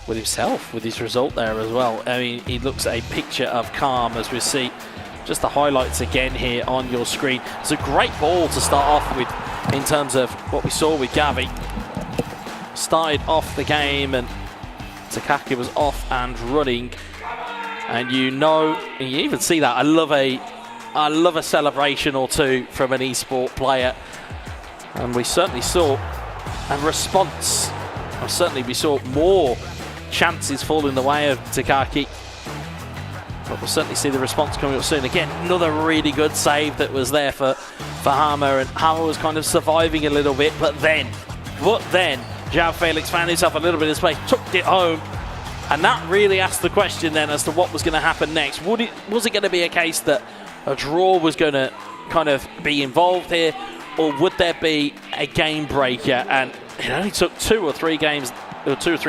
himself, with his result there as well. I mean, he looks a picture of calm, as we see just the highlights again here on your screen. It's a great ball to start off with in terms of what we saw with Gavi. Started off the game and Takaki was off and running. And you even see that. I love a celebration or two from an esport player. And we certainly saw a response. Certainly we saw more chances fall in the way of Takaki. But we'll certainly see the response coming up soon. Again, another really good save that was there for Hama, and Hama was kind of surviving a little bit, but then João Felix found himself a little bit of space, took it home, and that really asked the question then as to what was going to happen next. Was it going to be a case that a draw was going to kind of be involved here, or would there be a game breaker? And it only took 2 or 3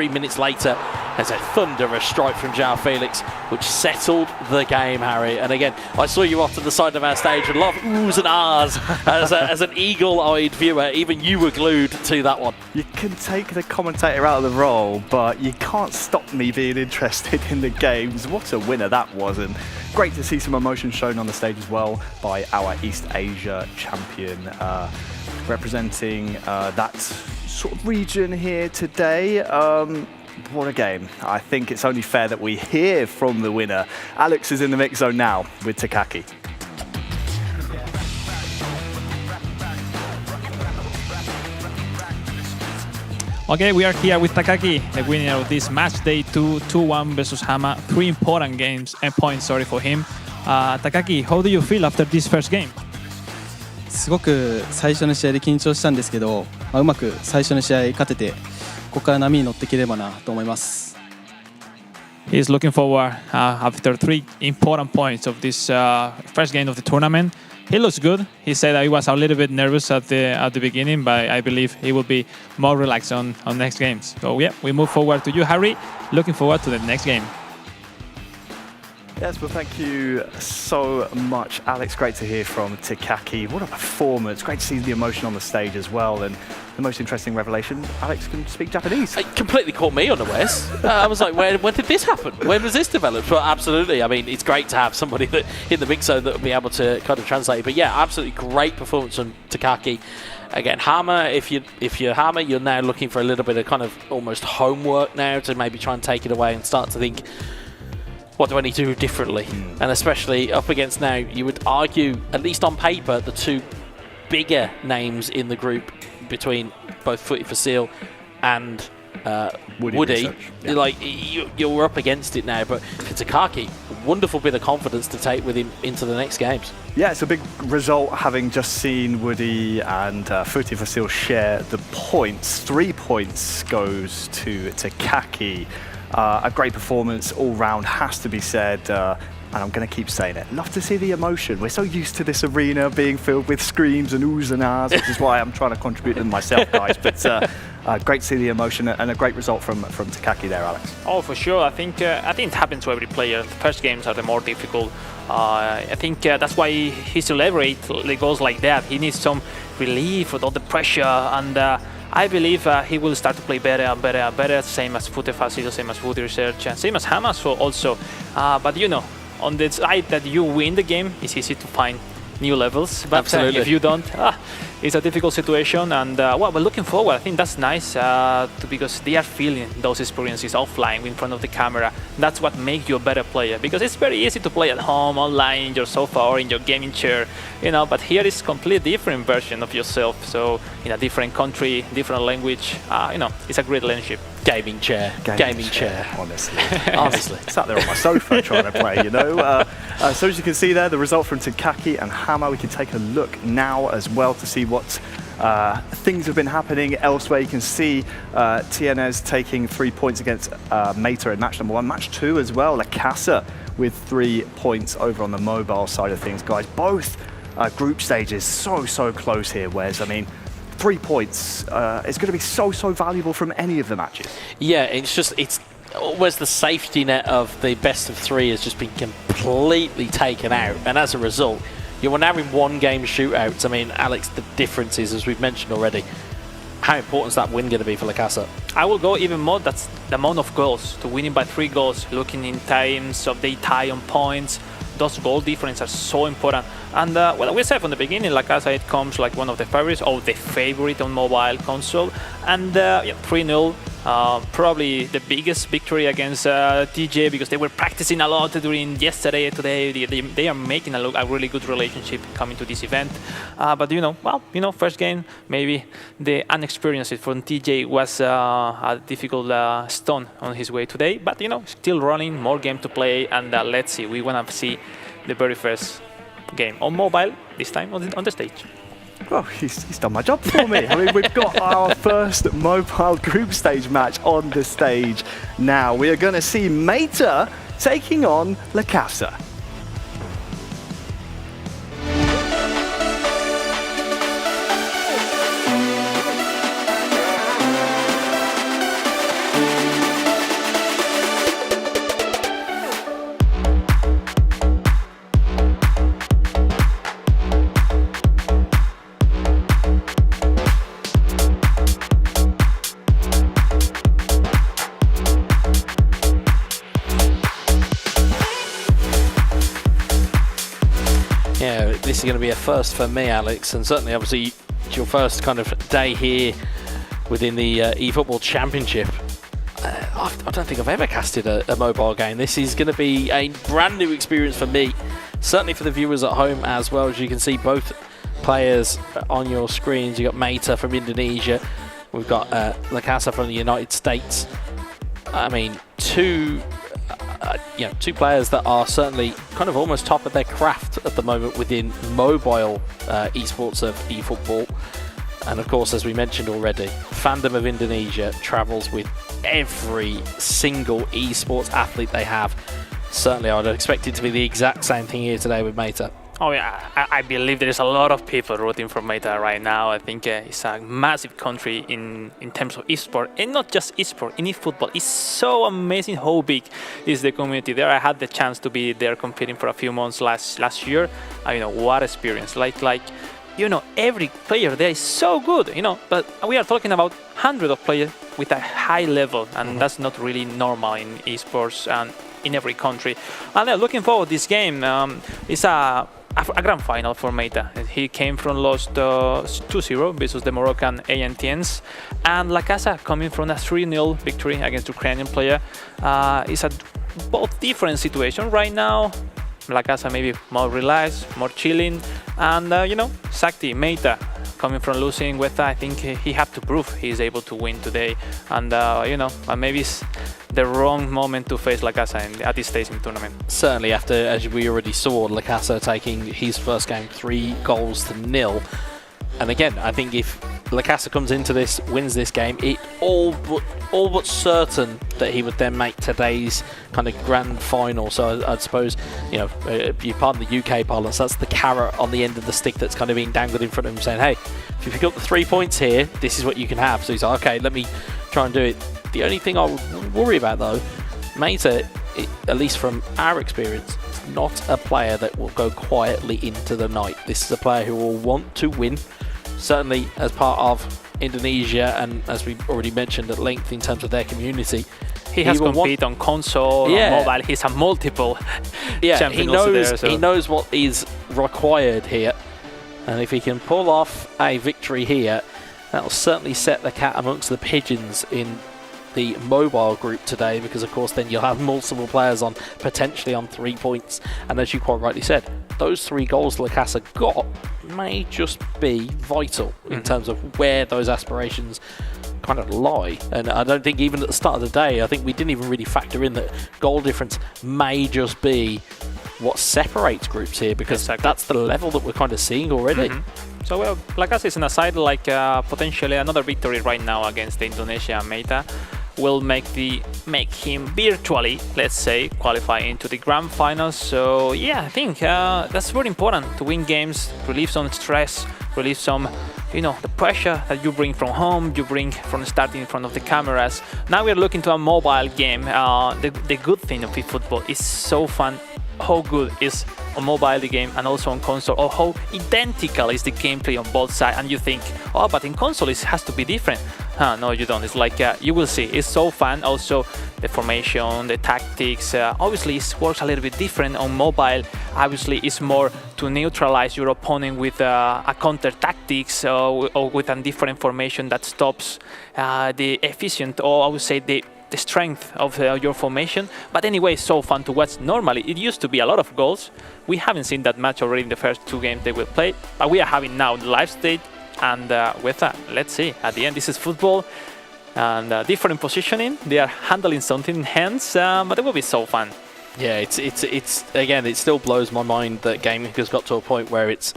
minutes later, There's a thunderous strike from João Felix, which settled the game, Harry. And again, I saw you off to the side of our stage and a lot of oohs and ahs as an eagle-eyed viewer. Even you were glued to that one. You can take the commentator out of the role, but you can't stop me being interested in the games. What a winner that was, and great to see some emotion shown on the stage as well by our East Asia champion, representing that sort of region here today. What a game. I think it's only fair that we hear from the winner. Alex is in the mix zone now with Takaki. Okay, we are here with Takaki, the winner of this match day 2-1 versus Hama. 3 important points for him. Takaki, how do you feel after this first game? すごく最初の試合で緊張したんですけど、うまく最初の試合勝てて、ここから波に乗っていければなと思います。He's looking forward after 3 important points of this first game of the tournament. He looks good. He said that he was a little bit nervous at the beginning, but I believe he will be more relaxed on next games. So yeah, we move forward to you, Harry. Looking forward to the next game. Yes, well, thank you so much, Alex. Great to hear from Takaki. What a performance. Great to see the emotion on the stage as well. And the most interesting revelation, Alex can speak Japanese. It completely caught me unawares. I was like, when did this happen? When was this developed? But absolutely, I mean, it's great to have somebody that in the mix zone that will be able to kind of translate it. But yeah, absolutely great performance from Takaki. Again, Hama, if you're Hama, you're now looking for a little bit of kind of almost homework now to maybe try and take it away and start to think, what do I need to do differently? And especially up against now, you would argue, at least on paper, the 2 bigger names in the group between both FuteFacil and Woody. Yeah. Like, you're up against it now, but for Takaki, wonderful bit of confidence to take with him into the next games. Yeah, it's a big result having just seen Woody and FuteFacil share the points. 3 points goes to Takaki. A great performance all round, has to be said, and I'm going to keep saying it. Love to see the emotion. We're so used to this arena being filled with screams and oohs and ahs, which is why I'm trying to contribute to myself, guys. But great to see the emotion and a great result from Takaki there, Alex. Oh, for sure. I think it happens to every player. The first games are the more difficult. I think that's why he celebrates the goals like that. He needs some relief with all the pressure, and I believe he will start to play better and better and better, same as FuteFacil, same as Foot Research, and same as Hama also. But you know, on the side that you win the game, it's easy to find new levels. But if you don't, it's a difficult situation. And well, we're looking forward. I think that's nice because they are feeling those experiences offline in front of the camera. That's what makes you a better player, because it's very easy to play at home, online, in your sofa or in your gaming chair, you know. But here is a completely different version of yourself. So in a different country, different language, you know, it's a great leadership. Gaming chair. Honestly. Sat there on my sofa trying to play, you know. So as you can see there, the result from Takaki and Hama. We can take a look now as well to see what things have been happening elsewhere. You can see Tienes taking 3 points against Meta in match number 1. Match 2 as well, Lacassa with 3 points over on the mobile side of things, guys. Both group stages so close here, Wes. I mean, 3 points is going to be so valuable from any of the matches. Yeah, it's always the safety net of the best of 3 has just been completely taken out, and as a result, you're now in 1 game shootouts. I mean, Alex, the difference is, as we've mentioned already, how important is that win going to be for Lacassa? I will go even more. That's the amount of goals, to winning by 3 goals, looking in times of they tie on points. Those goal differences are so important. And well, we said from the beginning, Lacassa, it comes like one of the favorites, or the favorite on mobile console. And yeah, 3-0, probably the biggest victory against TJ, because they were practicing a lot during yesterday, today. They are making a really good relationship coming to this event. But you know, well, you know, first game, maybe the inexperience from TJ was a difficult stone on his way today. But you know, still running, more game to play, and let's see. We want to see the very first game on mobile, this time on the stage. Well, he's done my job for me. I mean, we've got our first mobile group stage match on the stage now. We are going to see Meta taking on Lacassa. this is going to be a first for me, Alex, and certainly, obviously, it's your first kind of day here within the eFootball Championship. I don't think I've ever casted a mobile game. This is going to be a brand new experience for me, certainly for the viewers at home as well. As you can see, both players on your screens. You've got Meta from Indonesia. We've got Lacassa from the United States. I mean, two players that are certainly kind of almost top of their craft at the moment within mobile esports of eFootball. And of course, as we mentioned already, Fandom of Indonesia travels with every single esports athlete they have. Certainly, I would expect it to be the exact same thing here today with Meta. Oh yeah, I believe there is a lot of people rooting for Meta right now. I think it's a massive country in terms of esport, and not just esport, in eFootball. It's so amazing how big is the community there. I had the chance to be there competing for a few months last year. What experience! Every player there is so good. But we are talking about hundreds of players with a high level, and that's not really normal in esports and in every country. And looking forward to this game. It's a grand final for Meta. He came from lost 2-0 versus the Moroccan Tienes, and Lacassa coming from a 3-0 victory against Ukrainian player. It's a both different situation right now. Lacassa maybe more relaxed, more chilling, and Sakti Meta coming from losing with, I think he had to prove he is able to win today, and maybe it's the wrong moment to face Lacassa at this stage in the tournament. Certainly, after, as we already saw, Lacassa taking his first game 3-0. And again, I think if Lacassa comes into this, wins this game, it all but certain that he would then make today's kind of grand final. So I'd suppose, if you pardon the UK parlance, that's the carrot on the end of the stick that's kind of being dangled in front of him, saying, hey, if you pick up the 3 points here, this is what you can have. So he's like, okay, let me try and do it. The only thing I would worry about, though, Meta, at least from our experience, is not a player that will go quietly into the night. This is a player who will want to win, certainly as part of Indonesia, and as we already mentioned at length in terms of their community. He has competed on console, on mobile. He's a multiple champion. He knows what is required here, and if he can pull off a victory here, that will certainly set the cat amongst the pigeons in the mobile group today, because of course then you'll have multiple players on potentially on 3 points, and as you quite rightly said, those 3 goals Lacassa got may just be vital in terms of where those aspirations kind of lie. And I don't think even at the start of the day, I think we didn't even really factor in that goal difference may just be what separates groups here, because that's the level that we're kind of seeing already. So well, Lacassa is on a side like potentially another victory right now against the Indonesia Meta will make him virtually, let's say, qualify into the grand finals. So yeah, I think that's very important to win games, relieve some stress, relieve some, the pressure that you bring from home, you bring from starting in front of the cameras. Now we're looking to a mobile game. The good thing of eFootball is so fun. How good is on mobile the game and also on console, or how identical is the gameplay on both sides, and you think, oh, but in console it has to be different. No, you don't. It's like, you will see, it's so fun. Also the formation, the tactics, obviously it works a little bit different on mobile. Obviously it's more to neutralize your opponent with a counter tactics or with a different formation that stops the efficient, or I would say the strength of your formation. But anyway, it's so fun to watch. Normally it used to be a lot of goals. We haven't seen that much already in the first 2 games they will play, but we are having now the live stage, and with that, let's see, at the end this is football and different positioning. They are handling something in hands, but it will be so fun. Yeah, it's again, it still blows my mind that gaming has got to a point where it's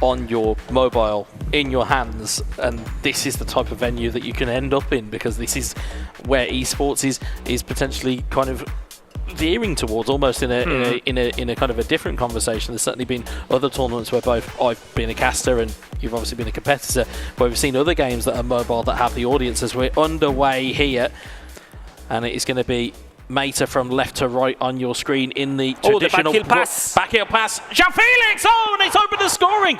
on your mobile, in your hands, and this is the type of venue that you can end up in, because this is where esports is potentially kind of veering towards, almost in a kind of a different conversation. There's certainly been other tournaments where both I've been a caster and you've obviously been a competitor, where we've seen other games that are mobile that have the audience. As we're underway here, and it is going to be Meta from left to right on your screen in the traditional backheel pass. Jean-Felix! Oh, and it's open to scoring.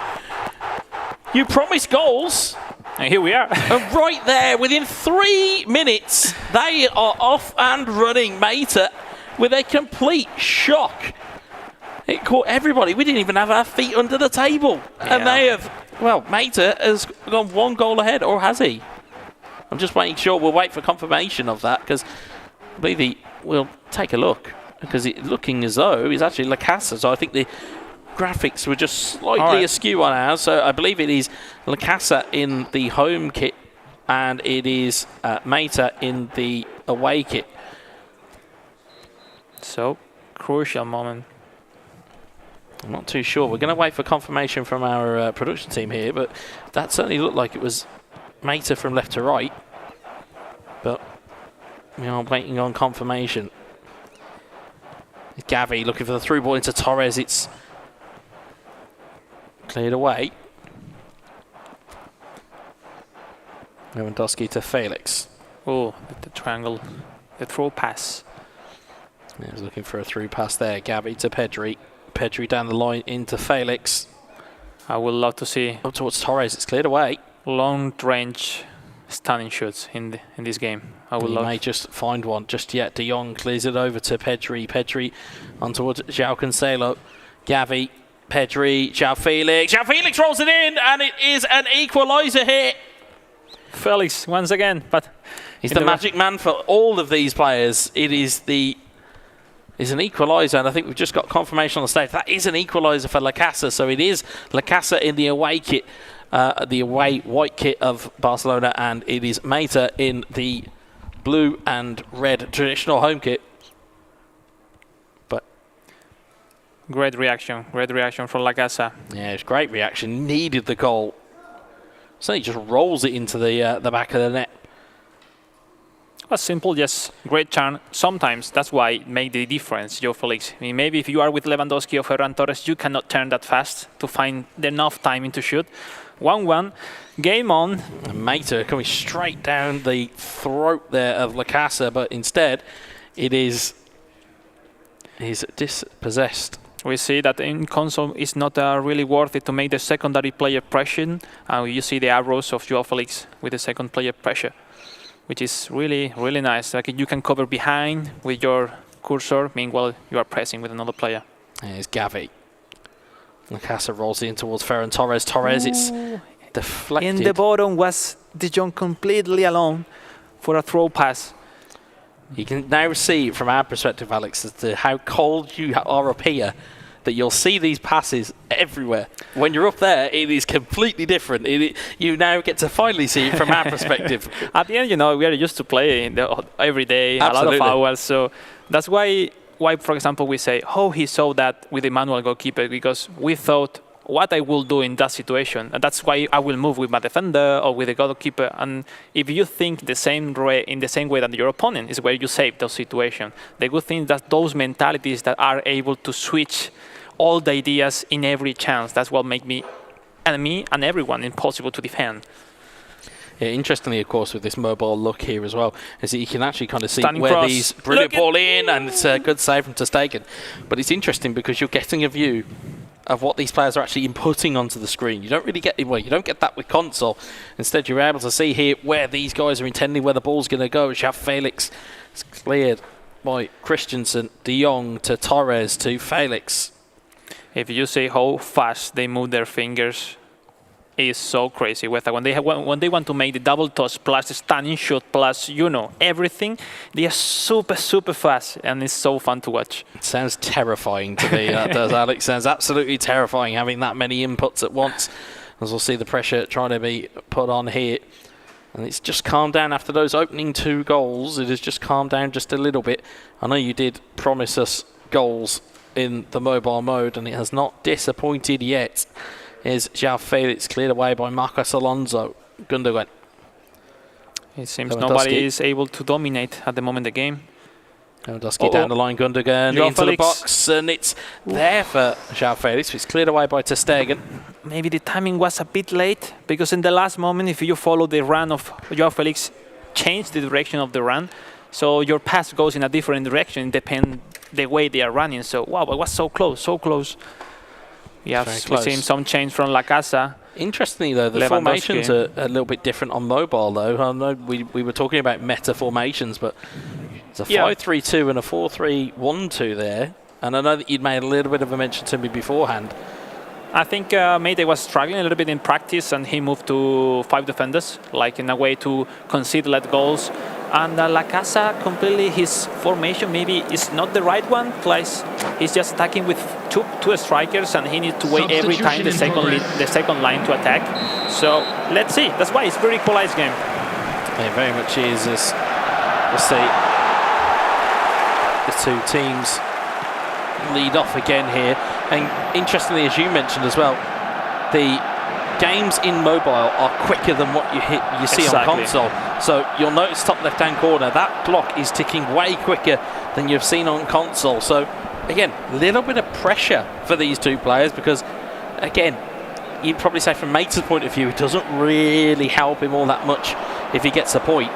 You promised goals. And here we are. And right there, within 3 minutes, they are off and running. Meta with a complete shock It caught everybody. We didn't even have our feet under the table. Yeah. And they have, well, Mata has gone 1 goal ahead, or has he? I'm just making sure. We'll wait for confirmation of that, because I believe we'll take a look, because it's looking as though it's actually Lacassa. So I think the graphics were just slightly askew on ours. So I believe it is Lacassa in the home kit, and it is Mata in the away kit. So, crucial moment. I'm not too sure. We're going to wait for confirmation from our production team here, but that certainly looked like it was Mata from left to right. But we are waiting on confirmation. Gavi looking for the through ball into Torres. It's cleared away. Lewandowski to Felix. Oh, the triangle, the throw pass. Yeah, he's looking for a through pass there. Gavi to Pedri. Pedri down the line into Felix. I would love to see Up towards Torres. It's cleared away. long range stunning shoots in this game. I would love. May just find one just yet. De Jong clears it over to Pedri. Pedri on towards João Cancelo. Gavi, Pedri, João Felix. João Felix rolls it in, and it is an equalizer hit. Felix once again, but he's the magic man for all of these players. It is an equaliser, and I think we've just got confirmation on the stage. That is an equaliser for Lacassa, so it is Lacassa in the away kit, the away white kit of Barcelona, and it is Mata in the blue and red traditional home kit. But great reaction from Lacassa. yeah, it's great reaction. Needed the goal. So he just rolls it into the back of the net. A simple, yes, great chance. Sometimes that's why it made the difference, João Felix. I mean, maybe if you are with Lewandowski or Ferran Torres, you cannot turn that fast to find enough timing to shoot. 1-1, game on. And Mata coming straight down the throat there of Lacassa, but instead he's dispossessed. We see that in console it's not really worth it to make the secondary player pressure. You see the arrows of João Felix with the second player pressure, which is really, really nice. Like you can cover behind with your cursor, meanwhile you are pressing with another player. Here's Gavi. Lacassa rolls it in towards Ferran Torres. Torres, it's deflected. In the bottom was De Jong completely alone for a throw pass. You can now see from our perspective, Alex, as to how cold you are up here, that you'll see these passes everywhere. When you're up there, it is completely different. You now get to finally see it from our perspective. At the end, we are used to play every day, Absolutely. a lot of hours. So that's why, for example, we say, oh, he saw that with the manual goalkeeper, because we thought what I will do in that situation. And that's why I will move with my defender or with the goalkeeper. And if you think in the same way that your opponent is where you save those situations, the good thing is that those mentalities that are able to switch all the ideas in every chance, that's what make me and everyone impossible to defend. Yeah, interestingly, of course, with this mobile look here as well, is that you can actually kind of see Stunning where cross. these brilliant ball in, and it's a good save from ter Stegen. But it's interesting because you're getting a view of what these players are actually inputting onto the screen. You don't really get you don't get that with console. Instead, you're able to see here where these guys are intending where the ball's going to go. João Felix is cleared by Christensen, De Jong to Torres to Felix. If you see how fast they move their fingers, it's so crazy. When they want to make the double toss plus the stunning shot plus everything, they are super fast, and it's so fun to watch. It sounds terrifying to me. That does, Alex. Sounds absolutely terrifying having that many inputs at once. As we'll see the pressure trying to be put on here. And it's just calmed down after those opening 2 goals. It has just calmed down just a little bit. I know you did promise us goals in the mobile mode, and it has not disappointed yet. Here's João Felix cleared away by Marcos Alonso. Gundogan. It seems nobody is able to dominate at the moment the game. Lewandowski down the line, Gundogan João into Felix. the box, and it's there for João Felix. It's cleared away by ter Stegen. Maybe the timing was a bit late, because in the last moment, if you follow the run of João Felix, change the direction of the run, so your pass goes in a different direction, depend the way they are running. So wow, it was so close, so close. Yeah, we've seen some change from Lacassa. Interestingly, though, the formations are a little bit different on mobile, though. I know we were talking about meta formations, but it's a 5-3-2 and a 4-3-1-2 there. And I know that you'd made a little bit of a mention to me beforehand. I think Meite was struggling a little bit in practice, and he moved to 5 defenders, like in a way to concede late goals. And Lacassa, completely his formation maybe is not the right one. Plus, he's just attacking with two strikers, and he needs to wait every time the second line to attack. So let's see. That's why it's a very equalized game. It very much is. We'll see the two teams lead off again here. And interestingly, as you mentioned as well, the games in mobile are quicker than what you see on console. So you'll notice top left-hand corner, that clock is ticking way quicker than you've seen on console. So again, a little bit of pressure for these two players because, again, you'd probably say from Mate's point of view, it doesn't really help him all that much if he gets a point.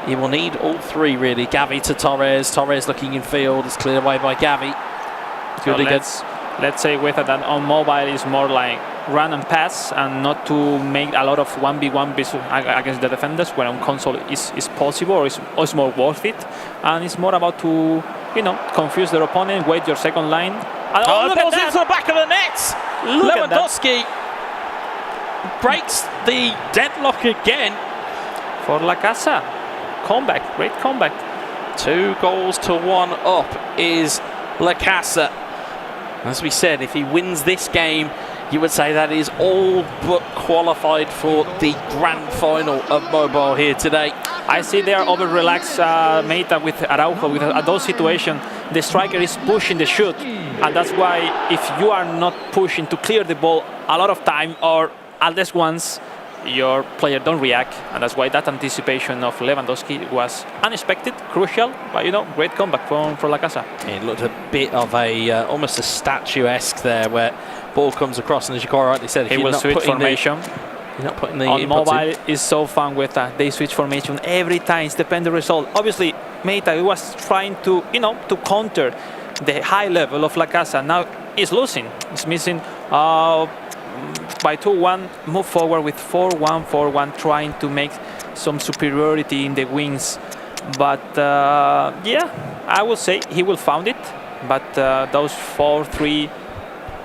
He will need all three, really. Gavi to Torres. Torres looking in field. It's cleared away by Gavi. So let's say with that on mobile is more like run and pass and not to make a lot of 1v1 against the defenders, where on console is possible or is more worth it. And it's more about to, confuse their opponent, wait your second line. And the ball's into the back of the net. Lewandowski breaks the deadlock again. For Lacassa. Comeback, great comeback. 2-1 up is Lacassa. As we said, if he wins this game, you would say that is all but qualified for the grand final of mobile here today. I see they are over-relaxed, Meita with Araujo. With those situations, the striker is pushing the shoot. And that's why if you are not pushing to clear the ball a lot of time or at least once, your player don't react. And that's why that anticipation of Lewandowski was unexpected, crucial, but great comeback from Lacassa. It looked a bit of almost a statuesque there, where ball comes across, and as you quite rightly said, if he will switch formation. You're not putting the on mobile is so fun with that. They switch formation every time. It depends the result. Obviously, Meita was trying to to counter the high level of Lacassa. Now he's losing. He's missing. By 2-1, move forward with 4-1, 4-1, trying to make some superiority in the wings. But yeah, I will say he will found it. But those 4-3,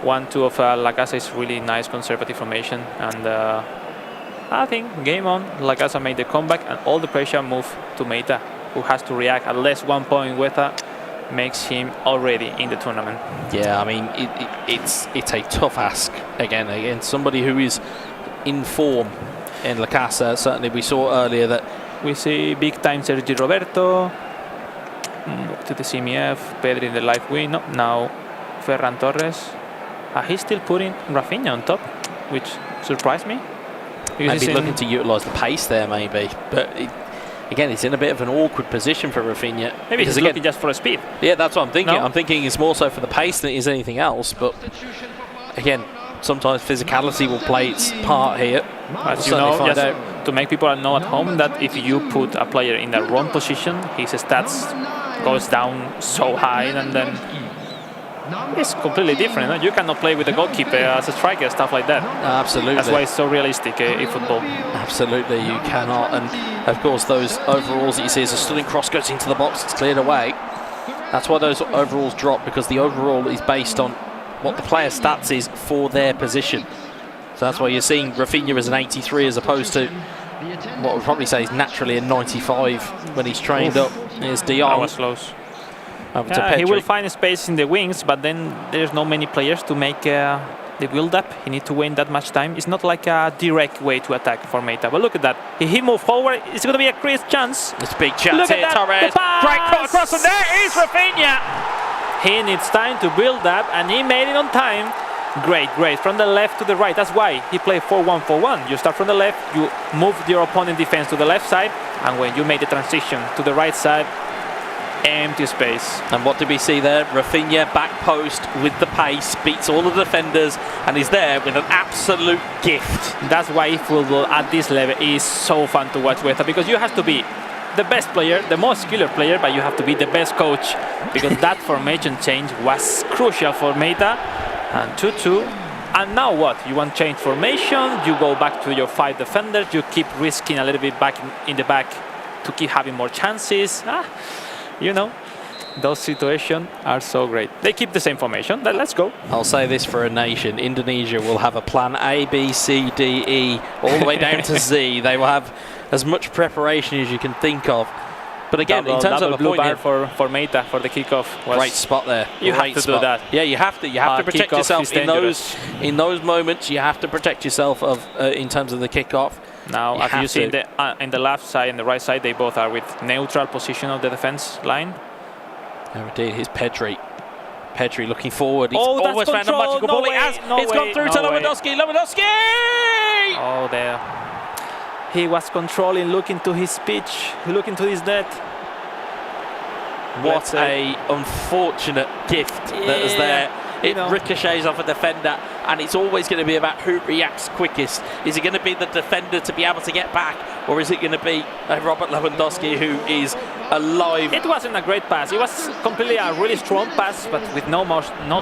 1-2 of Lacassa is really nice conservative formation. And I think game on. Lacassa made the comeback, and all the pressure moved to Meita, who has to react. At least 1 point with makes him already in the tournament. Yeah, I mean, it's a tough ask again. Somebody who is in form in Lacassa. Certainly, we saw earlier that we see big time Sergi Roberto to the CMF, Pedri in the live win. No, now Ferran Torres. He's still putting Rafinha on top, which surprised me. Maybe looking to utilise the pace there, maybe, but. Again, he's in a bit of an awkward position for Rafinha. Maybe he's looking just for a speed. Yeah, that's what I'm thinking. No? I'm thinking it's more so for the pace than it is anything else. But again, sometimes physicality will play its part here. As you know, just to make people know at home that if you put a player in the wrong position, his stats goes down so high, and then it's completely different. No? You cannot play with the goalkeeper as a striker, stuff like that. Absolutely. That's why it's so realistic in football. Absolutely, you cannot. And of course, those overalls that you see as a stunning cross goes into the box, it's cleared away. That's why those overalls drop, because the overall is based on what the player's stats is for their position. So that's why you're seeing Rafinha as an 83 as opposed to what we'd probably say is naturally a 95 when he's trained up. Here's De Jong. That was close. He will find space in the wings, but then there's not many players to make the build-up. He needs to win that much time. It's not like a direct way to attack for Meita. But look at that. If he moves forward, it's going to be a crazy chance. It's a big chance here, Torres. Great cut across the net. Here's Rafinha. He needs time to build up, and he made it on time. Great. From the left to the right. That's why he played 4-1-4-1. You start from the left, you move your opponent defense to the left side, and when you make the transition to the right side, empty space. And what did we see there? Rafinha back post with the pace, beats all the defenders, and is there with an absolute gift. That's why football at this level is so fun to watch with, because you have to be the best player, the most skilled player, but you have to be the best coach, because that formation change was crucial for Meita. And 2-2. And now what? You want to change formation, you go back to your 5 defenders, you keep risking a little bit back in the back to keep having more chances. Those situations are so great. They keep the same formation. Let's go. I'll say this for a nation. Indonesia will have a plan A, B, C, D, E, all the way down to Z. They will have as much preparation as you can think of. But again, in terms of a blue point bar for Meita for the kickoff. Great spot there. You have to do that. Yeah, you have to. You have to protect yourself in those moments. You have to protect yourself in terms of the kickoff. Now, as you see in the left side and the right side, they both are with neutral position of the defense line. Oh, indeed, here's Pedri. Pedri looking forward. He's that's almost found a magical ball. It's gone through to Lewandowski. Lewandowski! Oh, there. He was controlling, looking to his pitch, looking to his net. What a unfortunate gift that is there. It ricochets off a defender, and it's always going to be about who reacts quickest. Is it going to be the defender to be able to get back, or is it going to be Robert Lewandowski who is alive? It wasn't a great pass. It was completely a really strong pass, but with no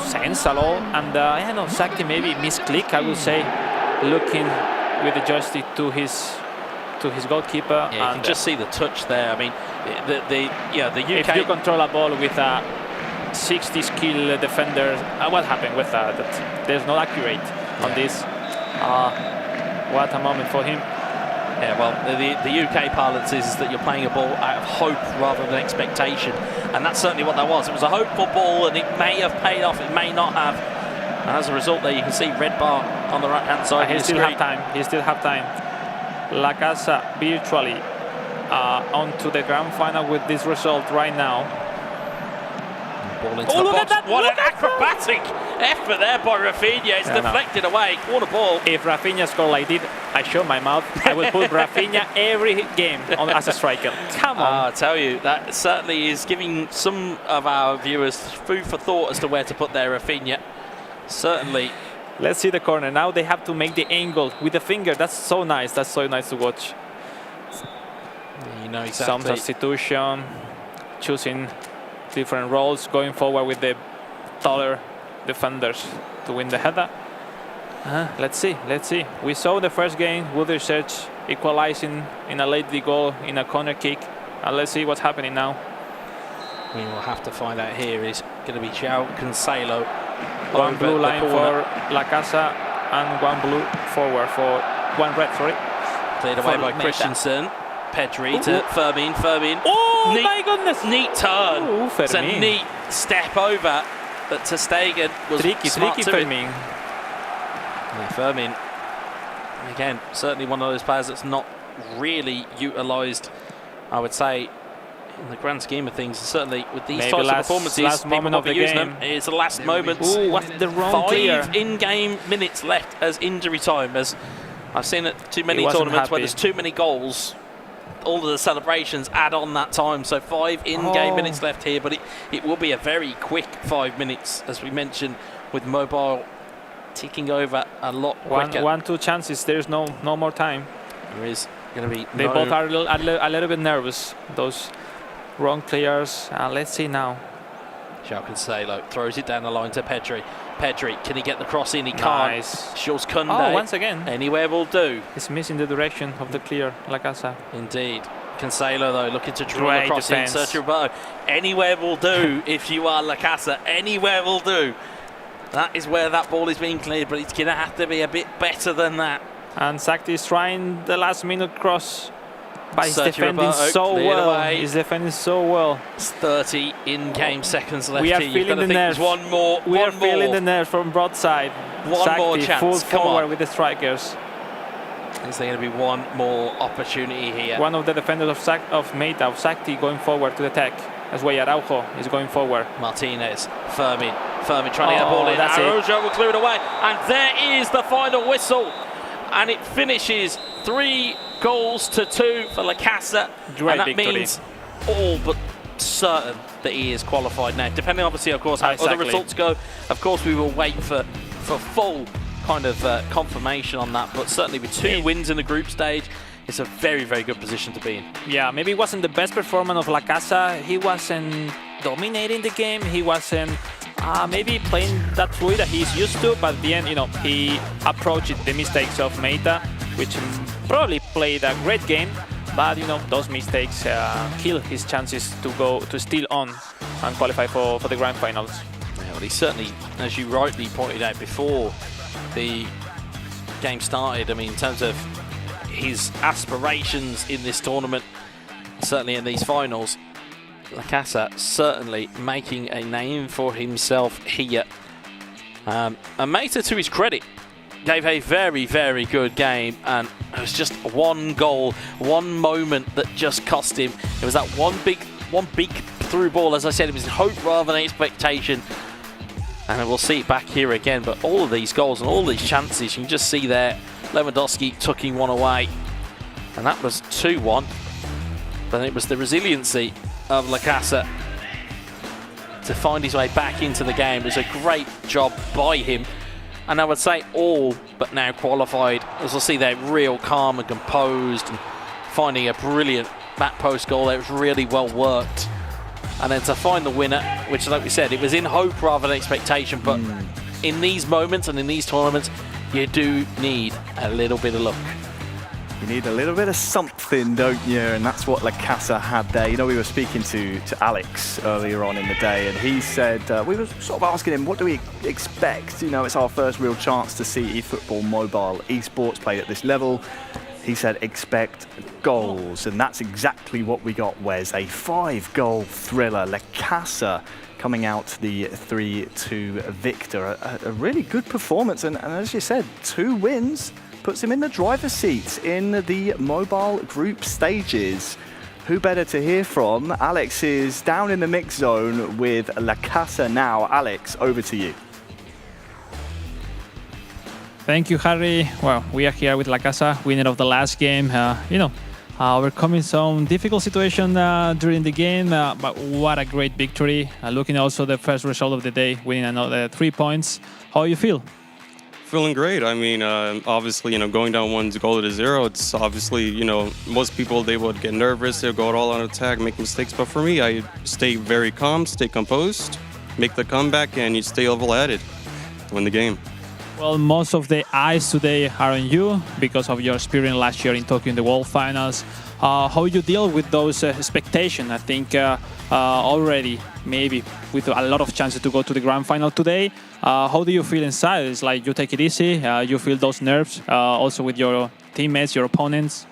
sense at all. And I know Sakti maybe misclick, I would say, looking with the joystick to his goalkeeper. Yeah, you can just see the touch there. I mean, the UK. If you control a ball with a 60 skill defender, what happened with that? There's no accurate on this. What a moment for him. Yeah, well, the UK parlance is that you're playing a ball out of hope rather than expectation, and that's certainly what that was. It was a hopeful ball, and it may have paid off, it may not have. And as a result, there you can see red bar on the right-hand side. He still have time. He still have time. Lacassa virtually onto the grand final with this result right now. Ball into the box. What an acrobatic effort there by Rafinha. It's deflected away. Corner ball. If Rafinha scored like this, I show my mouth. I will put Rafinha every game as a striker. Come on. I tell you, that certainly is giving some of our viewers food for thought as to where to put their Rafinha. Certainly. Let's see the corner. Now they have to make the angle with the finger. That's so nice. That's so nice to watch. You know exactly. Some substitution, choosing different roles, going forward with the taller defenders to win the header. Let's see. We saw the first game, Wood Research equalizing in a late goal in a corner kick. And let's see what's happening now. We will have to find out here. Is going to be João Cancelo. One blue line for Lacassa and one blue forward for one red, sorry. Played away by Christensen. Pedri to Fermin. Oh, my goodness! Neat turn. Ooh, it's a neat step over, but Ter Stegen was smart tricky to Fermin. Yeah, Fermin, again, certainly one of those players that's not really utilised, I would say, in the grand scheme of things. Certainly with these types of performances, last moment of the using game. them. It's the last moment. Ooh, what's the wrong clear? 5 in-game minutes left as injury time. As I've seen it too many tournaments where there's too many goals. All of the celebrations add on that time, so 5 in-game minutes left here, but it will be a very quick 5 minutes, as we mentioned, with mobile ticking over a lot quicker. 1-2 chances. There's no more time. There is going to be. They both are a little bit nervous. Those wrong players. Let's see now. João Cancelo throws it down the line to Pedri. Pedri, can he get the cross in? He can't. Nice. Jules Koundé. Oh, once again. Anywhere will do. He's missing the direction of the clear, Lacassa. Indeed. Cancelo, though, looking to draw Great the cross defense. in. Sergio Roberto. Anywhere will do if you are Lacassa. Anywhere will do. That is where that ball is being cleared, but it's going to have to be a bit better than that. And Sakti is trying the last minute cross. But he's Sergio defending Roberto so well. away. He's defending so well. It's 30 in-game seconds left. We are here. feeling the nerves. One more. We are feeling the nerves from broadside. One more chance. Full Come forward on. with the strikers. Is there going to be one more opportunity here? One of the defenders of Meita, of Sakti, going forward to the attack. As well, Araujo is going forward. Martinez, Fermin trying to get the ball in. Araujo will clear it away. And there is the final whistle. And it finishes 3-2 for Lacassa. Great and that victory. means all but certain that he is qualified now. Depending, obviously, of course, how other results go. Of course, we will wait for full kind of confirmation on that. But certainly with 2 wins in the group stage, it's a very, very good position to be in. Yeah, maybe it wasn't the best performance of Lacassa. He wasn't dominating the game. He wasn't maybe playing that fluid that he's used to. But at the end, he approached the mistakes of Meita, which probably played a great game. but you know, those mistakes kill his chances to still on and qualify for the grand finals. Yeah, well, he certainly, as you rightly pointed out before the game started, I mean, in terms of his aspirations in this tournament, certainly in these finals, Lacassa certainly making a name for himself here. And Mata, to his credit, gave a very, very good game, and it was just one goal, one moment that just cost him. It was that one big through ball. As I said, it was hope rather than expectation, and we'll see it back here again. But all of these goals and all these chances, you can just see there, Lewandowski tucking one away, and that was 2-1. But it was the resiliency of Lacassa to find his way back into the game. It was a great job by him, and I would say all but now qualified. As we'll see there, real calm and composed, and finding a brilliant back post goal that was really well worked. And then to find the winner, which, like we said, it was in hope rather than expectation, but in these moments and in these tournaments, you do need a little bit of luck. You need a little bit of something, don't you? And that's what Lacassa had there. You know, we were speaking to Alex earlier on in the day, and he said, we were sort of asking him, what do we expect? You know, it's our first real chance to see eFootball mobile esports played at this level. He said, expect goals, and that's exactly what we got, Wes. A 5-goal thriller. Lacassa coming out the 3-2 victor. A really good performance, and as you said, 2 wins. Puts him in the driver's seat in the mobile group stages. Who better to hear from? Alex is down in the mix zone with Lacassa now. Alex, over to you. Thank you, Harry. Well, we are here with Lacassa, winner of the last game. Overcoming some difficult situation during the game, but what a great victory. Looking also the first result of the day, winning another 3 points. How you feel? Feeling great. I mean, obviously, going down 1-0, it's obviously, most people, they would get nervous, they'll go all out attack, make mistakes. But for me, I stay very calm, stay composed, make the comeback, and you stay level-headed, win the game. Well, most of the eyes today are on you because of your experience last year in Tokyo in the World Finals. How you deal with those expectations? I think already maybe with a lot of chances to go to the grand final today. How do you feel inside? It's like you take it easy. You feel those nerves also with your teammates, your opponents.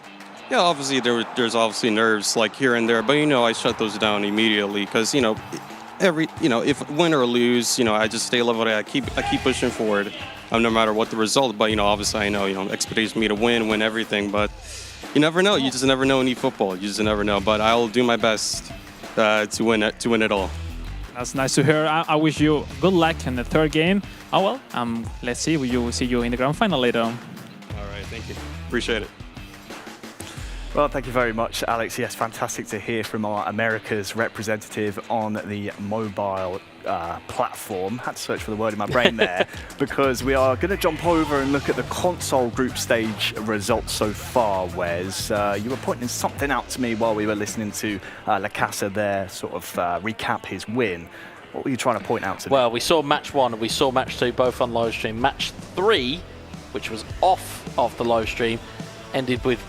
Yeah, obviously there's obviously nerves like here and there, but I shut those down immediately because if win or lose, I just stay level-headed. I keep pushing forward. No matter what the result, but obviously I know expectation me to win everything, but you never know. You just never know in eFootball. You just never know. But I'll do my best to win it all. That's nice to hear. I wish you good luck in the third game. Let's see. We will see you in the grand final later on. All right, thank you. Appreciate it. Well, thank you very much, Alex. Yes, fantastic to hear from our America's representative on the mobile platform. Had to search for the word in my brain there because we are going to jump over and look at the console group stage results so far, Wes. You were pointing something out to me while we were listening to Lacassa there sort of recap his win. What were you trying to point out to me? Well, we saw match 1 and we saw match 2 both on live stream. Match 3, which was off of the live stream, ended with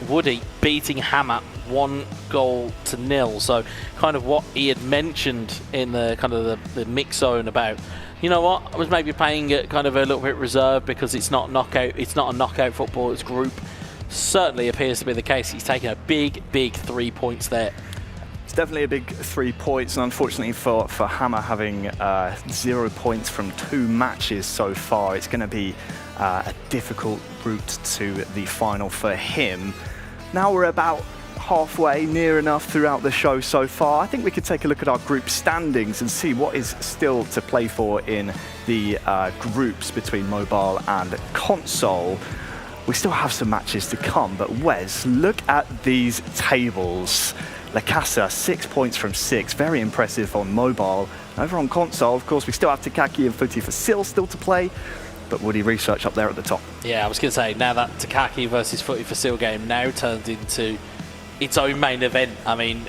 Woody beating Hammer 1-0. So kind of what he had mentioned in the kind of the mix zone about, I was maybe playing it kind of a little bit reserved because it's not knockout. It's not a knockout football. It's group. Certainly appears to be the case. He's taken a big 3 points there. It's definitely a big 3 points, and unfortunately for Hammer having 0 points from 2 matches so far, it's going to be a difficult route to the final for him. Now we're about halfway, near enough throughout the show so far. I think we could take a look at our group standings and see what is still to play for in the groups between mobile and console. We still have some matches to come, but Wes, look at these tables. Lacassa, 6 points from 6, very impressive on mobile. Over on console, of course, we still have Takaki and FuteFacil still to play, but Woody Research up there at the top. Yeah, I was going to say, now that Takaki versus FuteFacil game now turned into its own main event, I mean,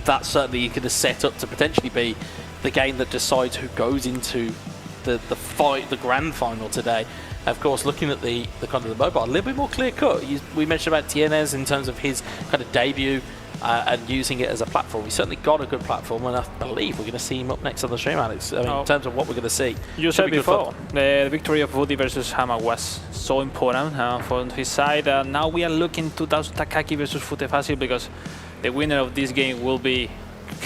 that certainly going to set up to potentially be the game that decides who goes into the grand final today. Of course, looking at the kind of the mobile, a little bit more clear cut. We mentioned about Tienes in terms of his kind of debut and using it as a platform. He's certainly got a good platform, and I believe we're going to see him up next on the stream, Alex. I mean, in terms of what we're going to see. You said before, the victory of Woody versus Hama was so important for his side. Now we are looking to Takaki versus FuteFacil, because the winner of this game will be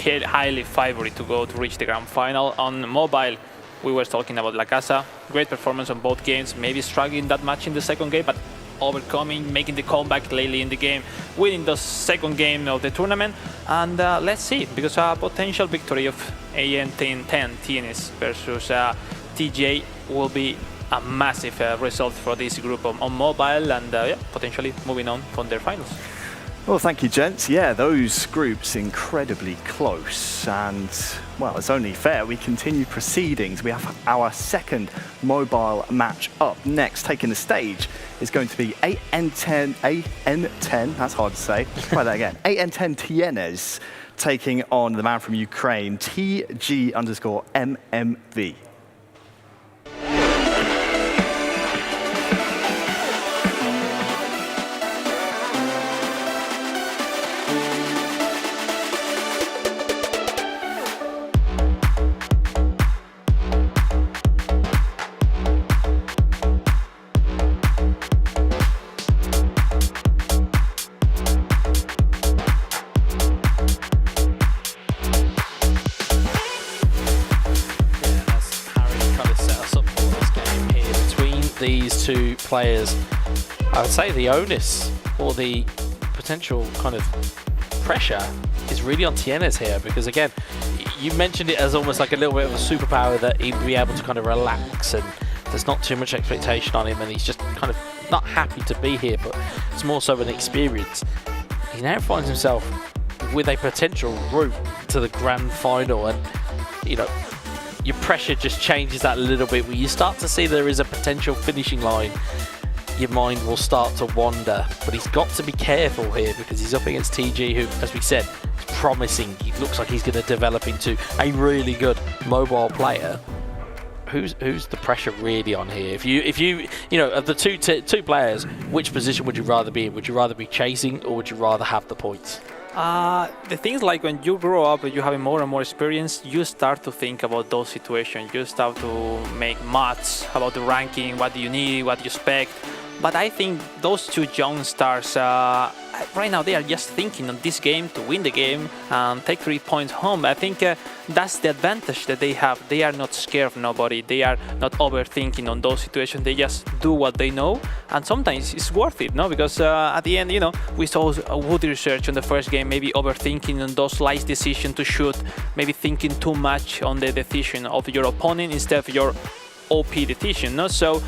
highly favored to go to reach the grand final. On mobile, we were talking about Lacassa. Great performance on both games, maybe struggling that much in the second game, but overcoming, making the comeback lately in the game, winning the second game of the tournament. And let's see, because a potential victory of AN10 Tienes versus TJ will be a massive result for this group on mobile, and potentially moving on from their finals. Well, thank you, gents. Yeah, those groups incredibly close, and well, it's only fair we continue proceedings. We have our second mobile match up next. Taking the stage is going to be AN10, that's hard to say. Try that again. AN10 Tienes taking on the man from Ukraine, TG_MMV. Two players, I would say the onus or the potential kind of pressure is really on Tienes here, because again, you mentioned it as almost like a little bit of a superpower that he'd be able to kind of relax, and there's not too much expectation on him, and he's just kind of not happy to be here, but it's more so an experience. He now finds himself with a potential route to the grand final, and you know, your pressure just changes that a little bit. When you start to see there is a potential finishing line, your mind will start to wander. But he's got to be careful here, because he's up against TG, who, as we said, is promising. He looks like he's going to develop into a really good mobile player. Who's the pressure really on here? If you know, of the two players, which position would you rather be in? Would you rather be chasing, or would you rather have the points? The things like when you grow up, you have more and more experience, you start to think about those situations. You start to make maths about the ranking, what do you need, what you expect. But I think those two young stars, right now they are just thinking on this game to win the game and take 3 points home. I think that's the advantage that they have. They are not scared of nobody. They are not overthinking on those situations. They just do what they know, and sometimes it's worth it, no? Because at the end, you know, we saw Woody research on the first game, maybe overthinking on those last decisions to shoot, maybe thinking too much on the decision of your opponent instead of your OP decision, no? So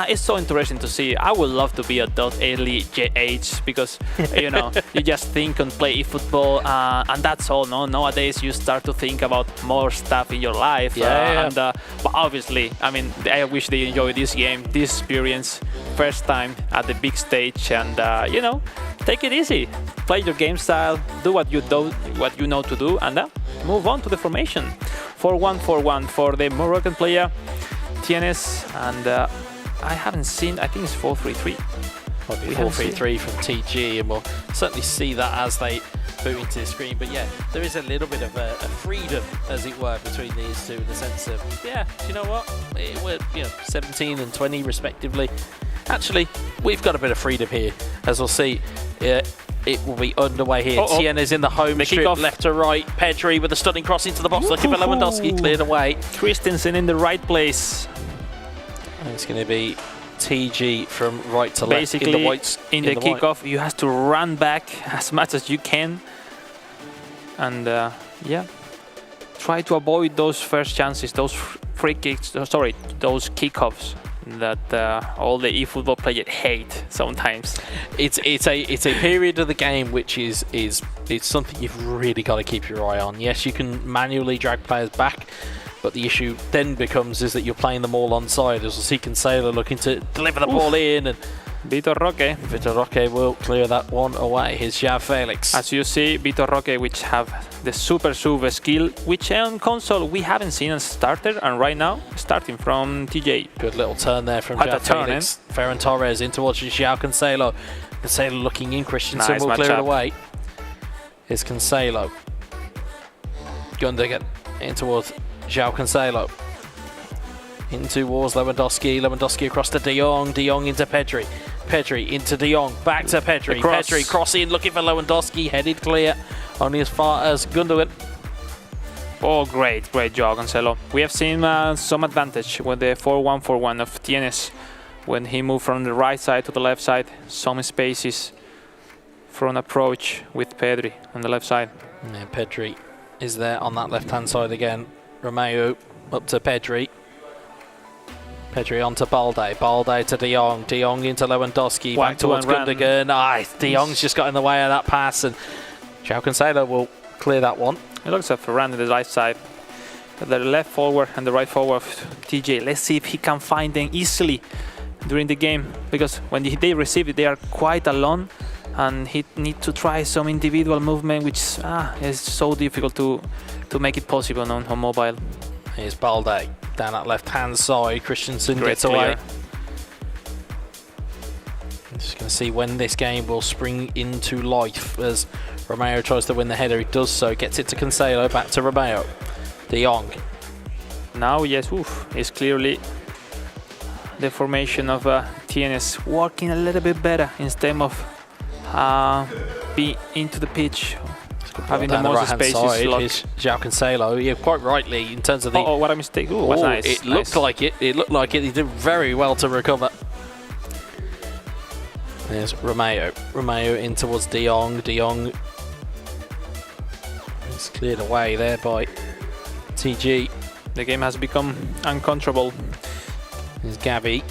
it's so interesting to see. I would love to be at that early age, because you know, you just think and play eFootball, and that's all. No, nowadays you start to think about more stuff in your life. But obviously, I mean, I wish they enjoy this game, this experience, first time at the big stage, and you know, take it easy, play your game style, do what you know to do, and move on to the formation. 4-1-4-1 for the Moroccan player Tienes, and I haven't seen, I think it's 4-3-3. 4-3-3 from TG, and we'll certainly see that as they boot into the screen. But yeah, there is a little bit of a freedom, as it were, between these two, in the sense of, yeah, do you know what? We're 17 and 20 respectively. Actually, we've got a bit of freedom here, as we'll see. It will be underway here. Tienes in the home strip, left to right. Pedri with a stunning cross into the box, looking for Lewandowski, cleared away. Christensen in the right place. And it's going to be TG from right to left. Basically, in the kickoff, you have to run back as much as you can. And yeah, try to avoid those first chances, those free kicks, those kickoffs that all the eFootball players hate sometimes. It's a period of the game which is something you've really got to keep your eye on. Yes, you can manually drag players back, but the issue then becomes is that you're playing them all onside. As we'll see Cancelo looking to deliver the ball in, and Vitor Roque. Vitor Roque will clear that one away. Here's João Felix. As you see, Vitor Roque, which have the super skill, which on console we haven't seen as starter, and right now starting from TJ. Good little turn there from Had João a turn, Felix. Ferran Torres in towards João Cancelo. Cancelo looking in. Christensen will clear it away. Here's Cancelo. Gundogan in towards João Cancelo. In towards Lewandowski. Lewandowski across to De Jong. De Jong into Pedri. Pedri into De Jong. Back to Pedri. Pedri crossing, looking for Lewandowski. Headed clear. Only as far as Gundogan. Oh, great job, Cancelo. We have seen some advantage with the 4-1-4-1 of Tienes when he moved from the right side to the left side. Some spaces for an approach with Pedri on the left side. Yeah, Pedri is there on that left-hand side again. Romeo up to Pedri. Pedri on to Balde. Balde to De Jong. De Jong into Lewandowski. Back towards Gundogan. De Jong's just got in the way of that pass, and João Cancelo will clear that one. It looks like Ferran on the right side. The left forward and the right forward of TJ. Let's see if he can find them easily during the game, because when they receive it, they are quite alone, and he needs to try some individual movement, which is so difficult to make it possible on mobile. Here's Balde down that left-hand side. Christensen gets clear. away. I'm just going to see when this game will spring into life as Romeo tries to win the header. He does so, gets it to Cancelo, back to Romeo. De Jong. Now, yes, it's clearly the formation of Tienes working a little bit better instead of being into the pitch, having the most spaces locked. João Cancelo, yeah, quite rightly in terms of the. Oh, what a mistake! Oh, was nice. It looked like it. It looked like it. He did very well to recover. There's Romeo. Romeo in towards De Jong. De Jong is cleared away there by TG. The game has become uncontrollable. There's Gavi.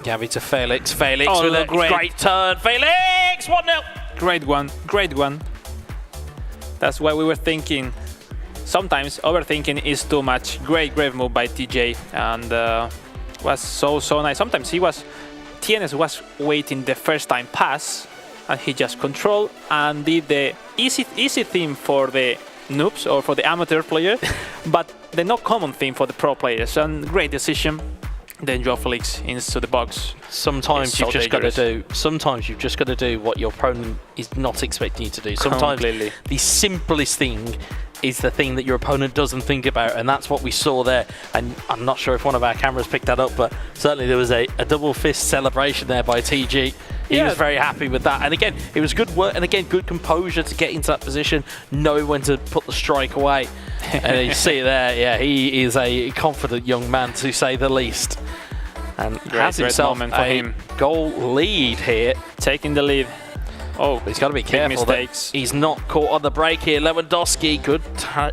Gavi to Felix. Felix with a great turn. Felix! 1-0! Great one. That's what we were thinking. Sometimes overthinking is too much. Great move by TJ, and was so nice. Sometimes Tienes was waiting the first time pass, and he just controlled and did the easy thing for the noobs or for the amateur players, but the not common thing for the pro players. And great decision. Then João Felix into the box. Sometimes you've just got to do what your opponent is not expecting you to do. Sometimes the simplest thing is the thing that your opponent doesn't think about, and that's what we saw there. And I'm not sure if one of our cameras picked that up, but certainly there was a double fist celebration there by TG. He was very happy with that, and again, it was good work, and again, good composure to get into that position, know when to put the strike away. And you see there, yeah, he is a confident young man, to say the least, and has himself a goal lead here. Taking the lead. Oh, he's got to be careful that he's not caught on the break here. Lewandowski, good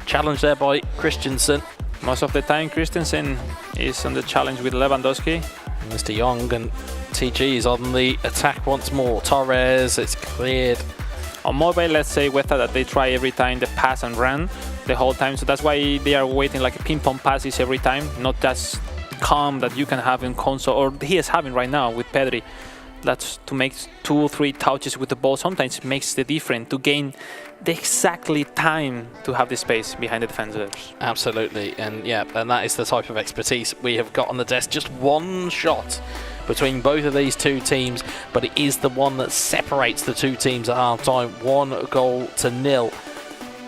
challenge there by Christensen. Most of the time, Christensen is on the challenge with Lewandowski. Mr. Young and TG is on the attack once more. Torres, it's cleared. On mobile, let's say Weta that they try every time the pass and run the whole time. So that's why they are waiting like a ping-pong passes every time, not that calm that you can have in console, or he is having right now with Pedri. That's to make 2 or 3 touches with the ball. Sometimes it makes the difference to gain the exactly time to have the space behind the defenders. Absolutely, and yeah, and that is the type of expertise we have got on the desk. Just one shot between both of these two teams, but it is the one that separates the two teams at half-time. 1-0.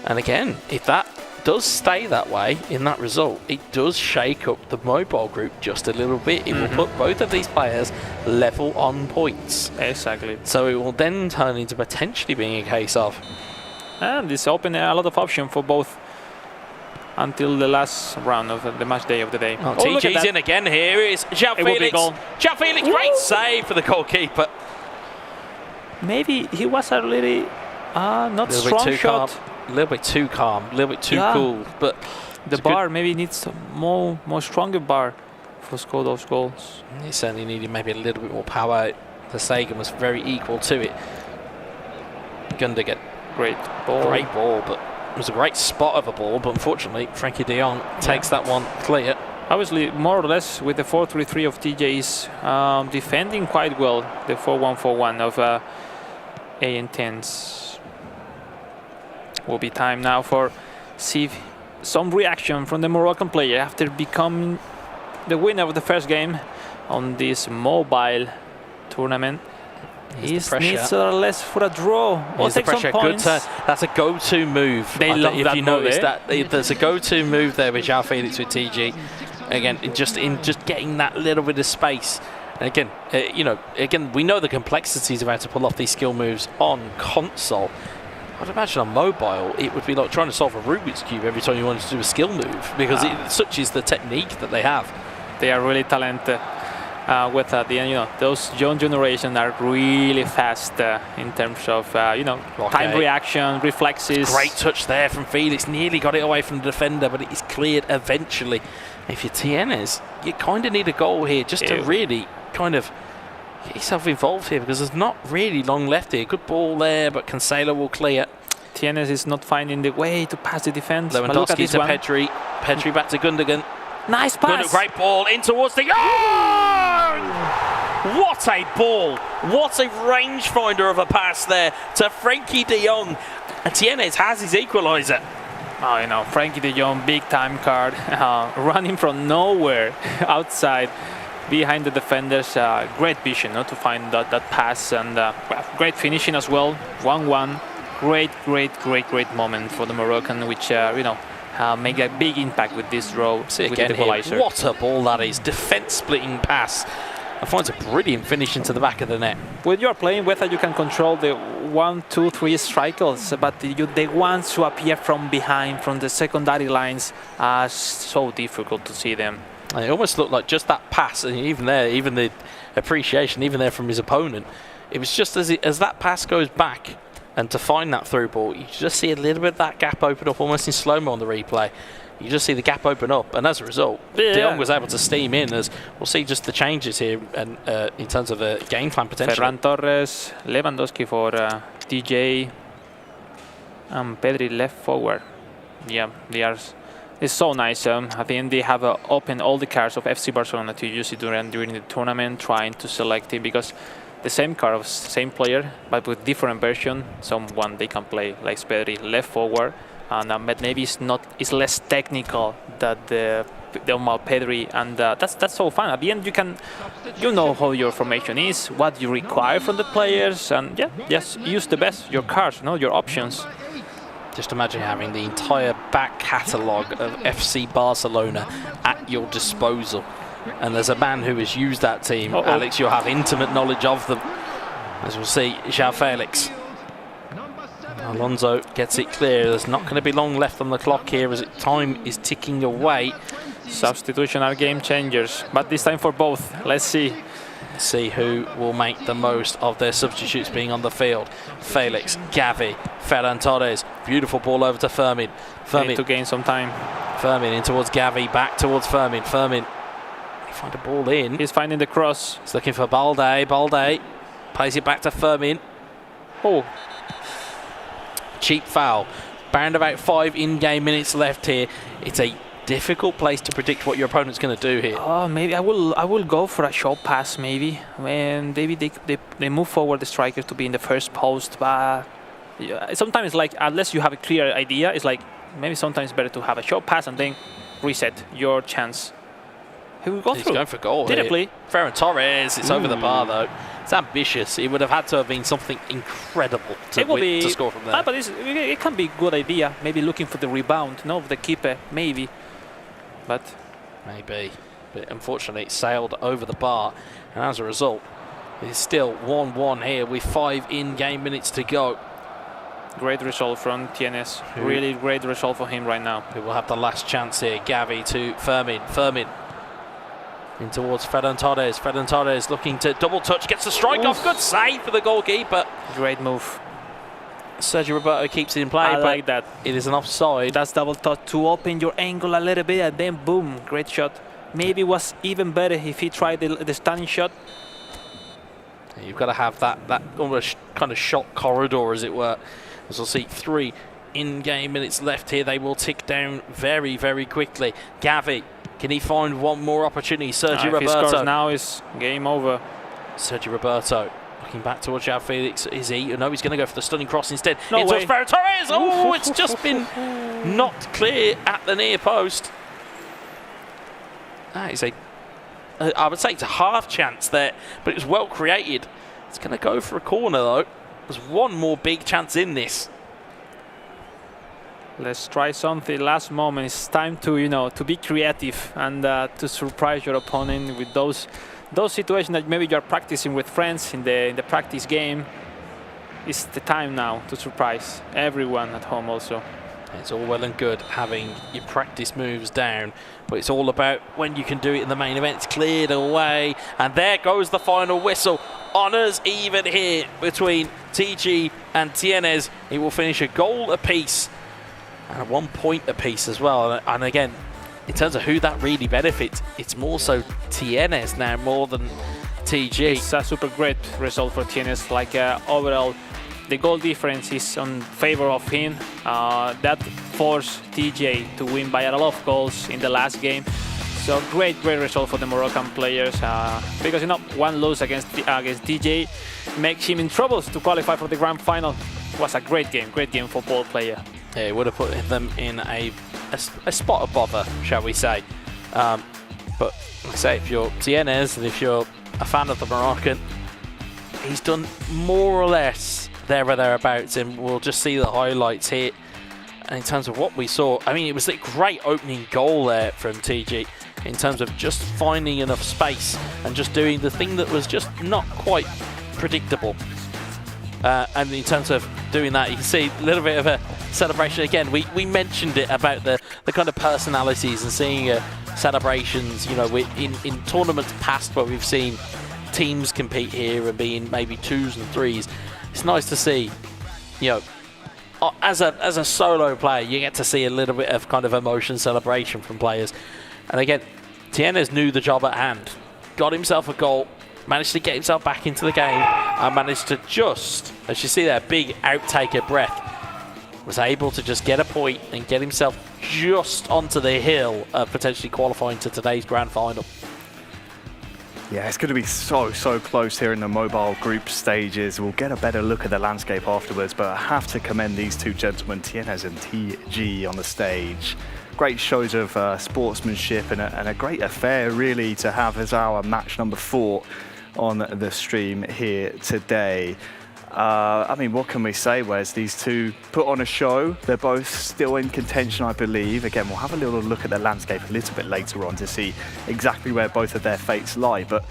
And again, if that does stay that way in that result, it does shake up the mobile group just a little bit. It will put both of these players level on points. Exactly. So it will then turn into potentially being a case of... And this opened a lot of options for both until the last round of the match day of the day. Oh, TG's in again here. Is João Felix. João Felix, great save for the goalkeeper. Maybe he was a little not strong shot. A little bit too calm, a little bit too cool. But the bar maybe needs more stronger bar for score those goals. He certainly needed maybe a little bit more power. The Sagan was very equal to it. Gundogan. Great ball, but it was a great spot of a ball, but unfortunately Frankie de Jong takes that one clear. Obviously, more or less with the 4-3-3 of TJ's defending quite well the 4-1-4-1 of A&Tens. Will be time now for see some reaction from the Moroccan player after becoming the winner of the first game on this mobile tournament. He needs less for a draw or take some points. That's a go-to move. They love if that you move, notice that there's a go-to move there with João Felix with TG. Again, just getting that little bit of space. And again, again, we know the complexities of how to pull off these skill moves on console. I'd imagine on mobile, it would be like trying to solve a Rubik's Cube every time you wanted to do a skill move, because such is the technique that they have. They are really talented. With those young generation are really fast in terms of time reaction, reflexes. Great touch there from Felix, nearly got it away from the defender, but it is cleared eventually. If you're Tienes, you kind of need a goal here just to really kind of get yourself involved here, because there's not really long left here. Good ball there, but Cancelo will clear. Tienes is not finding the way to pass the defense. Lewandowski to Pedri. Pedri back to Gundogan. Nice pass. Great ball in towards the... Oh! What a ball. What a rangefinder of a pass there to Frankie de Jong. And Tienes has his equalizer. Oh, Frankie de Jong, big time card, running from nowhere outside behind the defenders. Great vision to find that pass, and great finishing as well. 1-1. Great moment for the Moroccan, which make a big impact with this draw. See again here, what a ball that is. Defense splitting pass. And finds a brilliant finish into the back of the net. When you're playing, whether you can control the 1, 2, 3 strikers, but the ones who appear from behind, from the secondary lines, are so difficult to see them. And it almost looked like just that pass, and even there, even the appreciation, even there from his opponent, it was just as that pass goes back, and to find that through ball, you just see a little bit of that gap open up almost in slow-mo on the replay. You just see the gap open up, and as a result, De Jong was able to steam in. As we'll see just the changes here, and in terms of a game plan potential. Ferran Torres, Lewandowski for DJ, and Pedri left forward. Yeah, they are. It's so nice. I think they have opened all the cards of FC Barcelona to use it during the tournament, trying to select it, because the same card of same player, but with different version. Someone they can play like Pedri left forward. But maybe it's less technical than the normal Pedri, and that's so fun. At the end, you know how your formation is, what you require from the players, and just use the best your cards, your options. Just imagine having the entire back catalogue of FC Barcelona at your disposal, and there's a man who has used that team. Alex, you'll have intimate knowledge of them, as we'll see. João Felix. Alonso gets it clear. There's not going to be long left on the clock here as time is ticking away. Substitution are game changers, but this time for both. Let's see. See who will make the most of their substitutes being on the field. Felix, Gavi, Ferran Torres. Beautiful ball over to Fermin. Fermin to gain some time. Fermin in towards Gavi, back towards Fermin. Fermin, he find a ball in. He's finding the cross. He's looking for Balde. Balde plays it back to Fermin. Oh. Cheap foul. Around about 5 in-game minutes left here. It's a difficult place to predict what your opponent's going to do here. Oh, maybe I will go for a short pass. Maybe when maybe they move forward the strikers to be in the first post. But sometimes, like, unless you have a clear idea, it's like maybe sometimes better to have a short pass and then reset your chance. He will go through. He's going for goal. Did it play? Ferran Torres. It's over the bar though. It's ambitious. It would have had to have been something incredible to score from there. But it can be a good idea. Maybe looking for the rebound, of the keeper, maybe. But maybe. But unfortunately, it sailed over the bar, and as a result, it's still 1-1 here with 5 in-game minutes to go. Great result from Tienes. Really great result for him right now. Who will have the last chance here? Gavi to Fermin. Fermin in towards Ferran Torres. Ferran Torres looking to double touch, gets the strike off. Good save for the goalkeeper. Great move. Sergio Roberto keeps it in play. I like that. It is an offside. That's double touch to open your angle a little bit, and then boom, great shot. Maybe it was even better if he tried the stunning shot. You've got to have that almost kind of shot corridor, as it were. As we'll see, 3 in-game minutes left here. They will tick down very, very quickly. Gavi Can he find one more opportunity? Sergio If he scores Roberto. now, is game over. Sergio Roberto looking back towards João Felix. Is he? No, he's going to go for the stunning cross instead. No Into way. Ferran Torres. Oh, it's just been not clear at the near post. That is I would say it's a half chance there, but it was well created. It's going to go for a corner though. There's one more big chance in this. Let's try something last moment. It's time to to be creative and to surprise your opponent with those situations that maybe you're practicing with friends in the practice game. It's the time now to surprise everyone at home also. It's all well and good having your practice moves down, but it's all about when you can do it in the main event. It's cleared away, and there goes the final whistle. Honours even here between TG and Tienes. It will finish a goal apiece and 1 point apiece as well. And again, in terms of who that really benefits, it's more so Tienes now more than TG. It's a super great result for Tienes. Like overall, the goal difference is in favor of him. That forced TJ to win by a lot of goals in the last game. So great result for the Moroccan players. Because one loss against TJ makes him in troubles to qualify for the grand final. It was a great game for both players. Yeah, it would have put them in a spot of bother, shall we say. But like I say, if you're Tienes and if you're a fan of the Moroccan, he's done more or less there or thereabouts, and we'll just see the highlights here. And in terms of what we saw, I mean, it was a great opening goal there from TG in terms of just finding enough space and just doing the thing that was just not quite predictable. And in terms of doing that, you can see a little bit of a celebration. Again, we mentioned it about the kind of personalities and seeing celebrations, in tournaments past where we've seen teams compete here and being maybe 2s and 3s. It's nice to see, as a solo player, you get to see a little bit of kind of emotion celebration from players. And again, Tienes knew the job at hand, got himself a goal, managed to get himself back into the game, and managed to just, as you see there, big outtake of breath, was able to just get a point and get himself just onto the hill of potentially qualifying to today's grand final. Yeah, it's going to be so close here in the mobile group stages. We'll get a better look at the landscape afterwards, but I have to commend these two gentlemen, Tienes and TG, on the stage. Great shows of sportsmanship and a great affair, really, to have as our match number 4 on the stream here today. I mean, what can we say, Wes? These two put on a show. They're both still in contention, I believe. Again, we'll have a little look at the landscape a little bit later on to see exactly where both of their fates lie. But,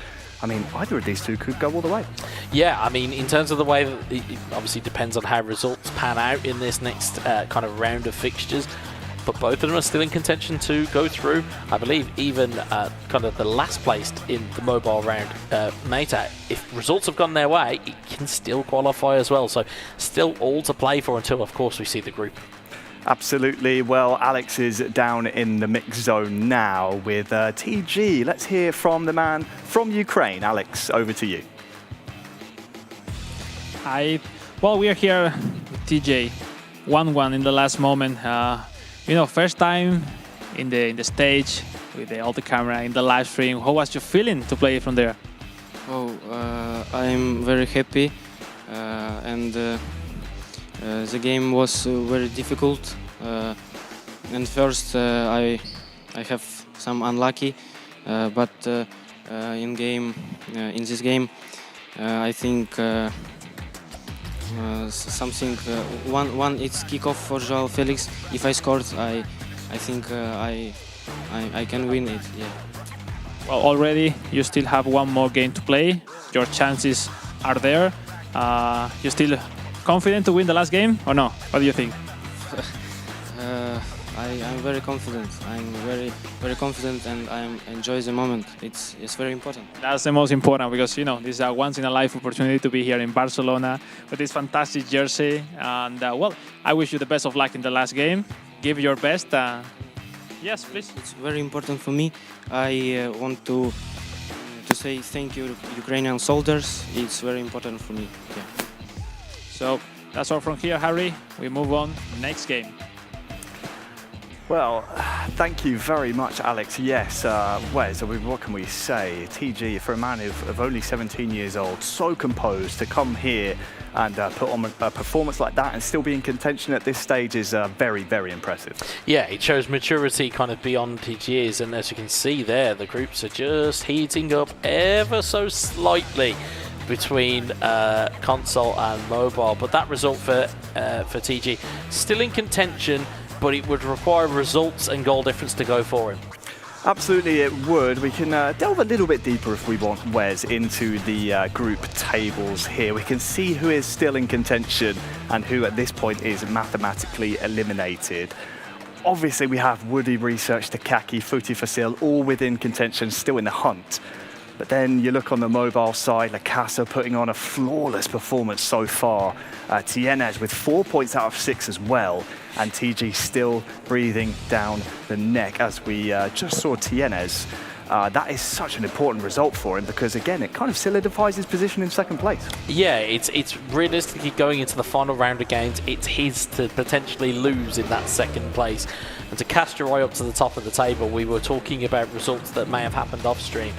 I mean, either of these two could go all the way. Yeah, I mean, in terms of the way that it obviously depends on how results pan out in this next kind of round of fixtures. But both of them are still in contention to go through. I believe even kind of the last placed in the mobile round, Meta, if results have gone their way, it can still qualify as well. So still all to play for until, of course, we see the group. Absolutely. Well, Alex is down in the mix zone now with TG. Let's hear from the man from Ukraine. Alex, over to you. Well, we are here with TJ. 1-1 in the last moment. First time in the stage with all the camera in the live stream. How was your feeling to play from there? I'm very happy, and the game was very difficult. And first, I have some unlucky, but in this game, I think something. One it's kickoff for João Felix. If I scored, I think I can win it. Yeah. Well, already you still have one more game to play. Your chances are there. You still confident to win the last game or no? What do you think? I'm very confident. I'm very confident, and I enjoy the moment. It's very important. That's the most important because this is a once-in-a-life opportunity to be here in Barcelona with this fantastic jersey. And well, I wish you the best of luck in the last game. Give your best. Yes, please. It's very important for me. I want to say thank you, Ukrainian soldiers. It's very important for me. Yeah. So that's all from here, Harry. We move on. Next game. Well, thank you very much, Alex. Yes, Wes, what can we say? TG, for a man of only 17 years old, so composed, to come here and put on a performance like that and still be in contention at this stage is very, very impressive. Yeah, it shows maturity kind of beyond his years, and as you can see there, the groups are just heating up ever so slightly between console and mobile. But that result for TG, still in contention, but it would require results and goal difference to go for him. Absolutely, it would. We can delve a little bit deeper if we want, Wes, into the group tables here. We can see who is still in contention and who at this point is mathematically eliminated. Obviously, we have Woody Research, Takaki, FuteFacil, all within contention, still in the hunt. But then you look on the mobile side, Lacassa putting on a flawless performance so far. Tienes with 4 points out of 6 as well. And TG still breathing down the neck as we just saw Tienes. That is such an important result for him because, again, it kind of solidifies his position in second place. Yeah, it's realistically going into the final round of games, it's his to potentially lose in that second place. And to cast your eye up to the top of the table, we were talking about results that may have happened off stream.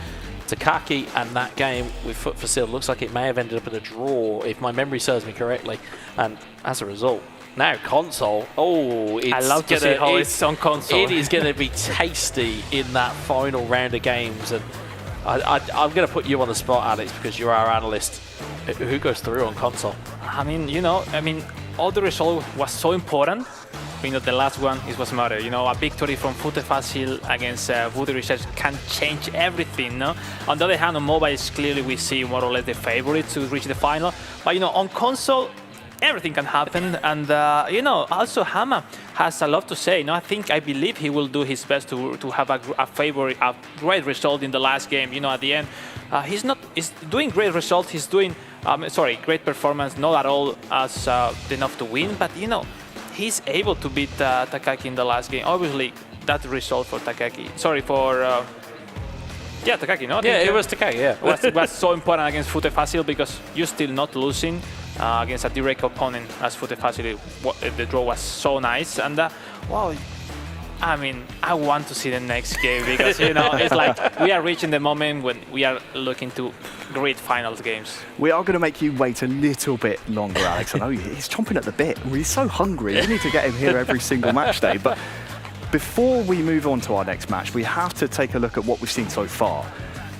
Takaki and that game with FuteFacil looks like it may have ended up in a draw, if my memory serves me correctly. And as a result, now console, I love to see how it's on console. It is going to be tasty in that final round of games. And I'm going to put you on the spot, Alex, because you're our analyst. Who goes through on console? I mean, all the result was so important. The last one is what's matter. A victory from FuteFacil against Woody Research can change everything. No? On the other hand, on mobile, clearly we see more or less the favorite to reach the final. But on console, everything can happen. And also Hama has a lot to say. I believe he will do his best to have a great result in the last game. At the end, he's doing great result. He's doing great performance. Not at all as enough to win, but he's able to beat Takaki in the last game. Obviously, that result for Takaki. Takaki, no? Yeah, it was Takaki, yeah. was so important against FuteFacil because you're still not losing against a direct opponent as FuteFacil. The draw was so nice. And, I want to see the next game because, it's like we are reaching the moment when we are looking to great finals games. We are going to make you wait a little bit longer, Alex. I know he's chomping at the bit. He's so hungry. We need to get him here every single match day. But before we move on to our next match, we have to take a look at what we've seen so far.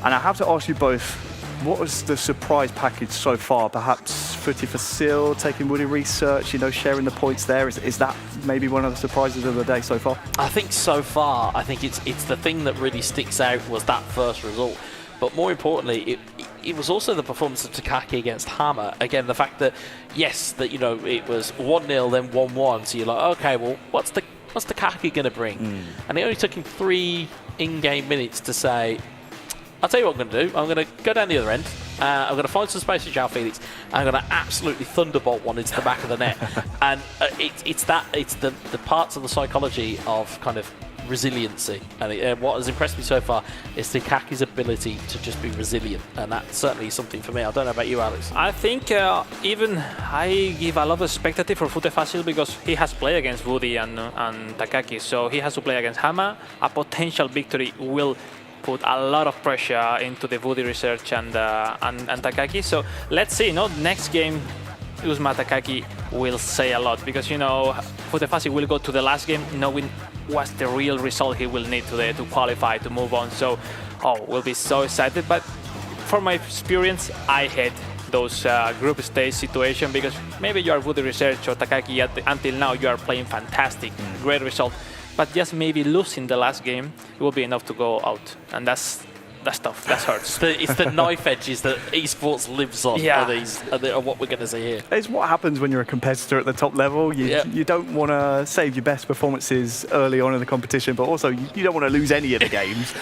And I have to ask you both, what was the surprise package so far? Perhaps FuteFacil taking Woody Research, sharing the points there. Is that maybe one of the surprises of the day so far? I think so far, it's the thing that really sticks out was that first result. But more importantly, it was also the performance of Takaki against Hama. Again, the fact that, yes, that it was 1-0, then 1-1. So you're like, okay, well, what's Takaki going to bring? And it only took him 3 in-game minutes to say, I'll tell you what I'm going to do. I'm going to go down the other end. I'm going to find some space for João Felix. I'm going to absolutely thunderbolt one into the back of the net. And it's the parts of the psychology of kind of resiliency. And what has impressed me so far is Takaki's ability to just be resilient. And that's certainly something for me. I don't know about you, Alex. I think I give a lot of expectative for FuteFacil because he has played against Woody and Takaki. So he has to play against Hama. A potential victory will put a lot of pressure into the Woody Research and Takaki. So let's see. Next game, Uzma Takaki will say a lot because FuteFacil will go to the last game knowing what's the real result he will need today to qualify to move on. So, we'll be so excited. But from my experience, I hate those group stage situation because maybe you are Woody Research or Takaki until now you are playing fantastic, great result. But just maybe losing the last game will be enough to go out, and that's tough. That hurts. It's the knife edges that esports lives on. Yeah. Are what we're going to see here. It's what happens when you're a competitor at the top level. You don't want to save your best performances early on in the competition, but also you don't want to lose any of the games.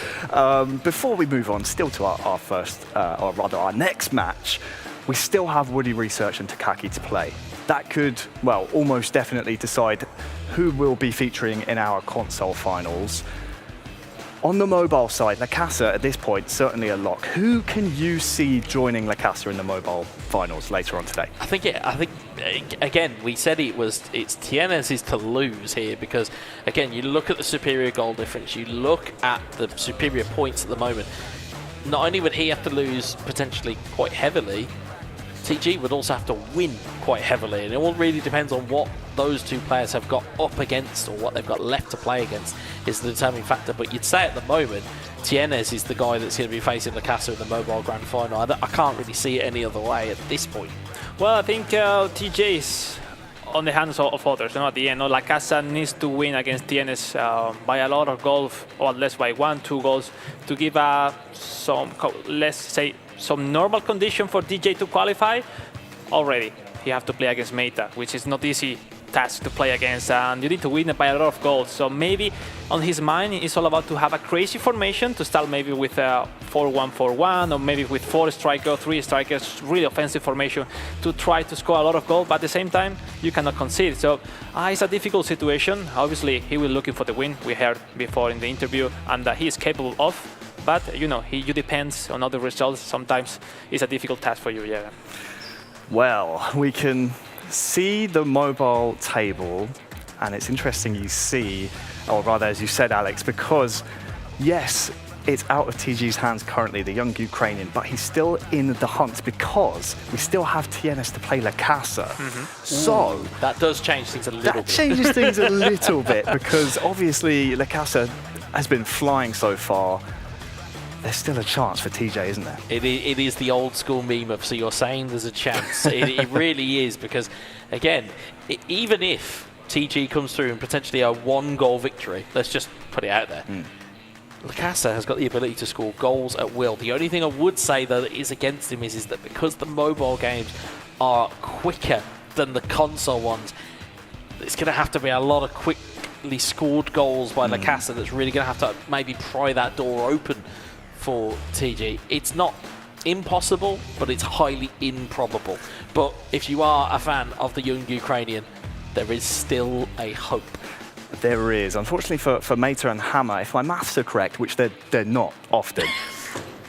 Before we move on, still to our first, or rather our next match, we still have Woody Research and Takaki to play. That could, almost definitely decide who will be featuring in our console finals. On the mobile side, Lacassa at this point, certainly a lock. Who can you see joining Lacassa in the mobile finals later on today? I think again, we said it's Tienes is to lose here because, again, you look at the superior goal difference, you look at the superior points at the moment. Not only would he have to lose potentially quite heavily, TG would also have to win quite heavily, and it all really depends on what those two players have got up against or what they've got left to play against is the determining factor. But you'd say at the moment, Tienes is the guy that's going to be facing Lacassa in the mobile grand final. I can't really see it any other way at this point. Well, I think TJ is on the hands of others. At the end, Lacassa needs to win against Tienes by a lot of goals, or at least by 1-2 goals, to give let's say, some normal condition for DJ to qualify. Already, you have to play against Meta, which is not easy task to play against, and you need to win by a lot of goals. So maybe on his mind, it's all about to have a crazy formation to start maybe with a 4-1-4-1, or maybe with 4 strikers, 3 strikers, really offensive formation to try to score a lot of goals. But at the same time, you cannot concede. So it's a difficult situation. Obviously, he will looking for the win. We heard before in the interview, and he is capable of. But you depends on other results. Sometimes it's a difficult task for you. Yeah. Well, we can see the mobile table, and it's interesting you see, or rather, as you said, Alex, because yes, it's out of TG's hands currently, the young Ukrainian, but he's still in the hunt because we still have Tienes to play Lacassa. So that does change things a little bit. That changes things a little bit because obviously Lacassa has been flying so far. There's still a chance for TJ, isn't there? It is the old school meme of, so you're saying there's a chance. it really is, because, again, even if TG comes through and potentially a 1-goal victory, let's just put it out there, Lacassa has got the ability to score goals at will. The only thing I would say, though, that is against him is that because the mobile games are quicker than the console ones, it's going to have to be a lot of quickly scored goals by Lacassa that's really going to have to maybe pry that door open for TG. It's not impossible, but it's highly improbable. But if you are a fan of the young Ukrainian, there is still a hope. There is. Unfortunately for Meta and Hammer, if my maths are correct, which they're not often,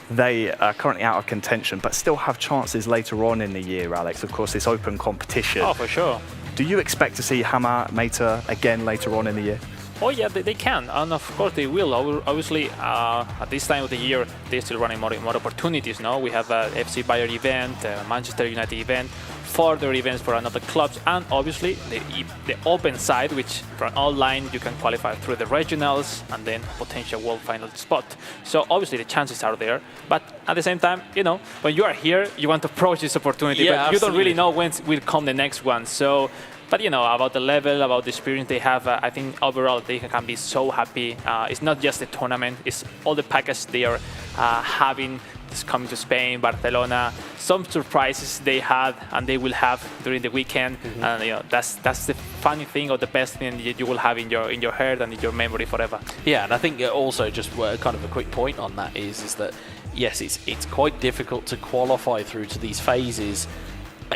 they are currently out of contention, but still have chances later on in the year, Alex. Of course, it's open competition. Oh, for sure. Do you expect to see Hammer, Meta again later on in the year? Oh yeah, they can, and of course they will. Obviously, at this time of the year, they're still running more opportunities. No, we have a FC Bayern event, Manchester United event, further events for another clubs, and obviously the open side, which from online you can qualify through the regionals and then potential world final spot. So obviously the chances are there, but at the same time, when you are here, you want to approach this opportunity, yeah, but you don't really know when will come the next one. So. But about the level, about the experience they have, I think overall they can be so happy. It's not just the tournament; it's all the package they are having. It's coming to Spain, Barcelona. Some surprises they had and they will have during the weekend, and that's the funny thing or the best thing you will have in your head and in your memory forever. Yeah, and I think also just kind of a quick point on that is that yes, it's quite difficult to qualify through to these phases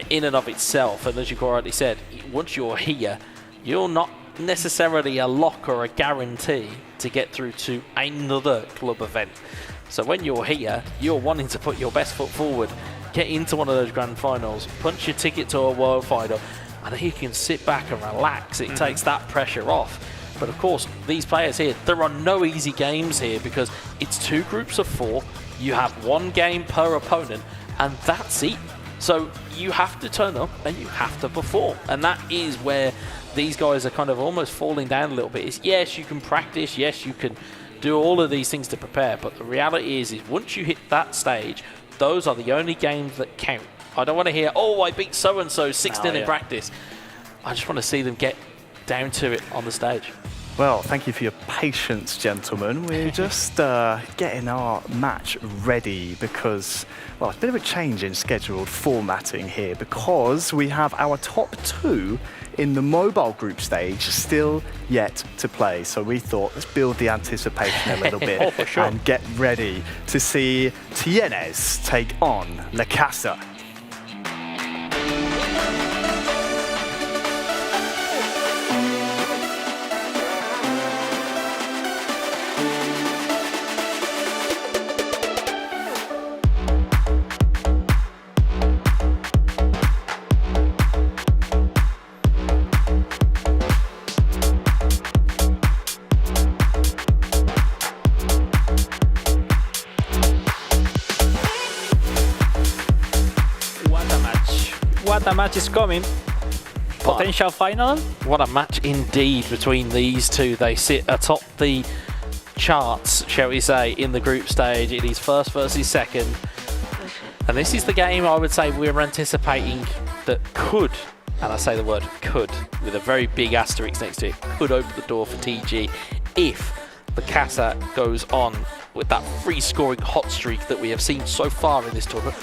in and of itself, and as you already said, once you're here, you're not necessarily a lock or a guarantee to get through to another club event. So when you're here, you're wanting to put your best foot forward, get into one of those grand finals, punch your ticket to a world final, and then you can sit back and relax. It takes that pressure off. But of course, these players here, there are no easy games here because it's 2 groups of 4, you have 1 game per opponent, and that's it. So you have to turn up and you have to perform. And that is where these guys are kind of almost falling down a little bit. It's, yes, you can practice. Yes, you can do all of these things to prepare. But the reality is once you hit that stage, those are the only games that count. I don't want to hear, oh, I beat so-and-so 6-0 in practice. I just want to see them get down to it on the stage. Well, thank you for your patience, gentlemen. We're just getting our match ready because, well, it's a bit of a change in scheduled formatting here because we have our top 2 in the mobile group stage still yet to play. So we thought, let's build the anticipation a little bit for sure. And get ready to see Tienes take on Lacassa. what a match is coming. Potential final. What a match indeed between these two. They sit atop the charts, shall we say, in the group stage. It is first versus second. And this is the game I would say we're anticipating that could, and I say the word could, with a very big asterisk next to it, could open the door for TG if Lacassa goes on with that free scoring hot streak that we have seen so far in this tournament.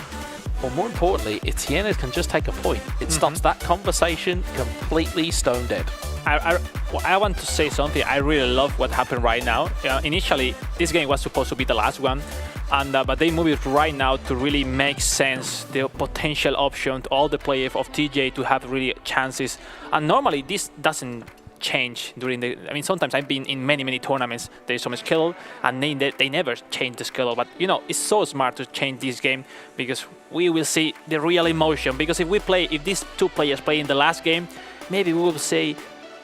Or more importantly, if Tienes can just take a point, it stops that conversation completely stone dead. I want to say something. I really love what happened right now. Initially, this game was supposed to be the last one, and but they moved it right now to really make sense the potential option to all the players of TJ to have really chances. And normally this doesn't change during the. I mean, sometimes I've been in many tournaments. There is some skill, and they never change the skill. But you know, it's so smart to change this game because we will see the real emotion. Because if these two players play in the last game, maybe we will say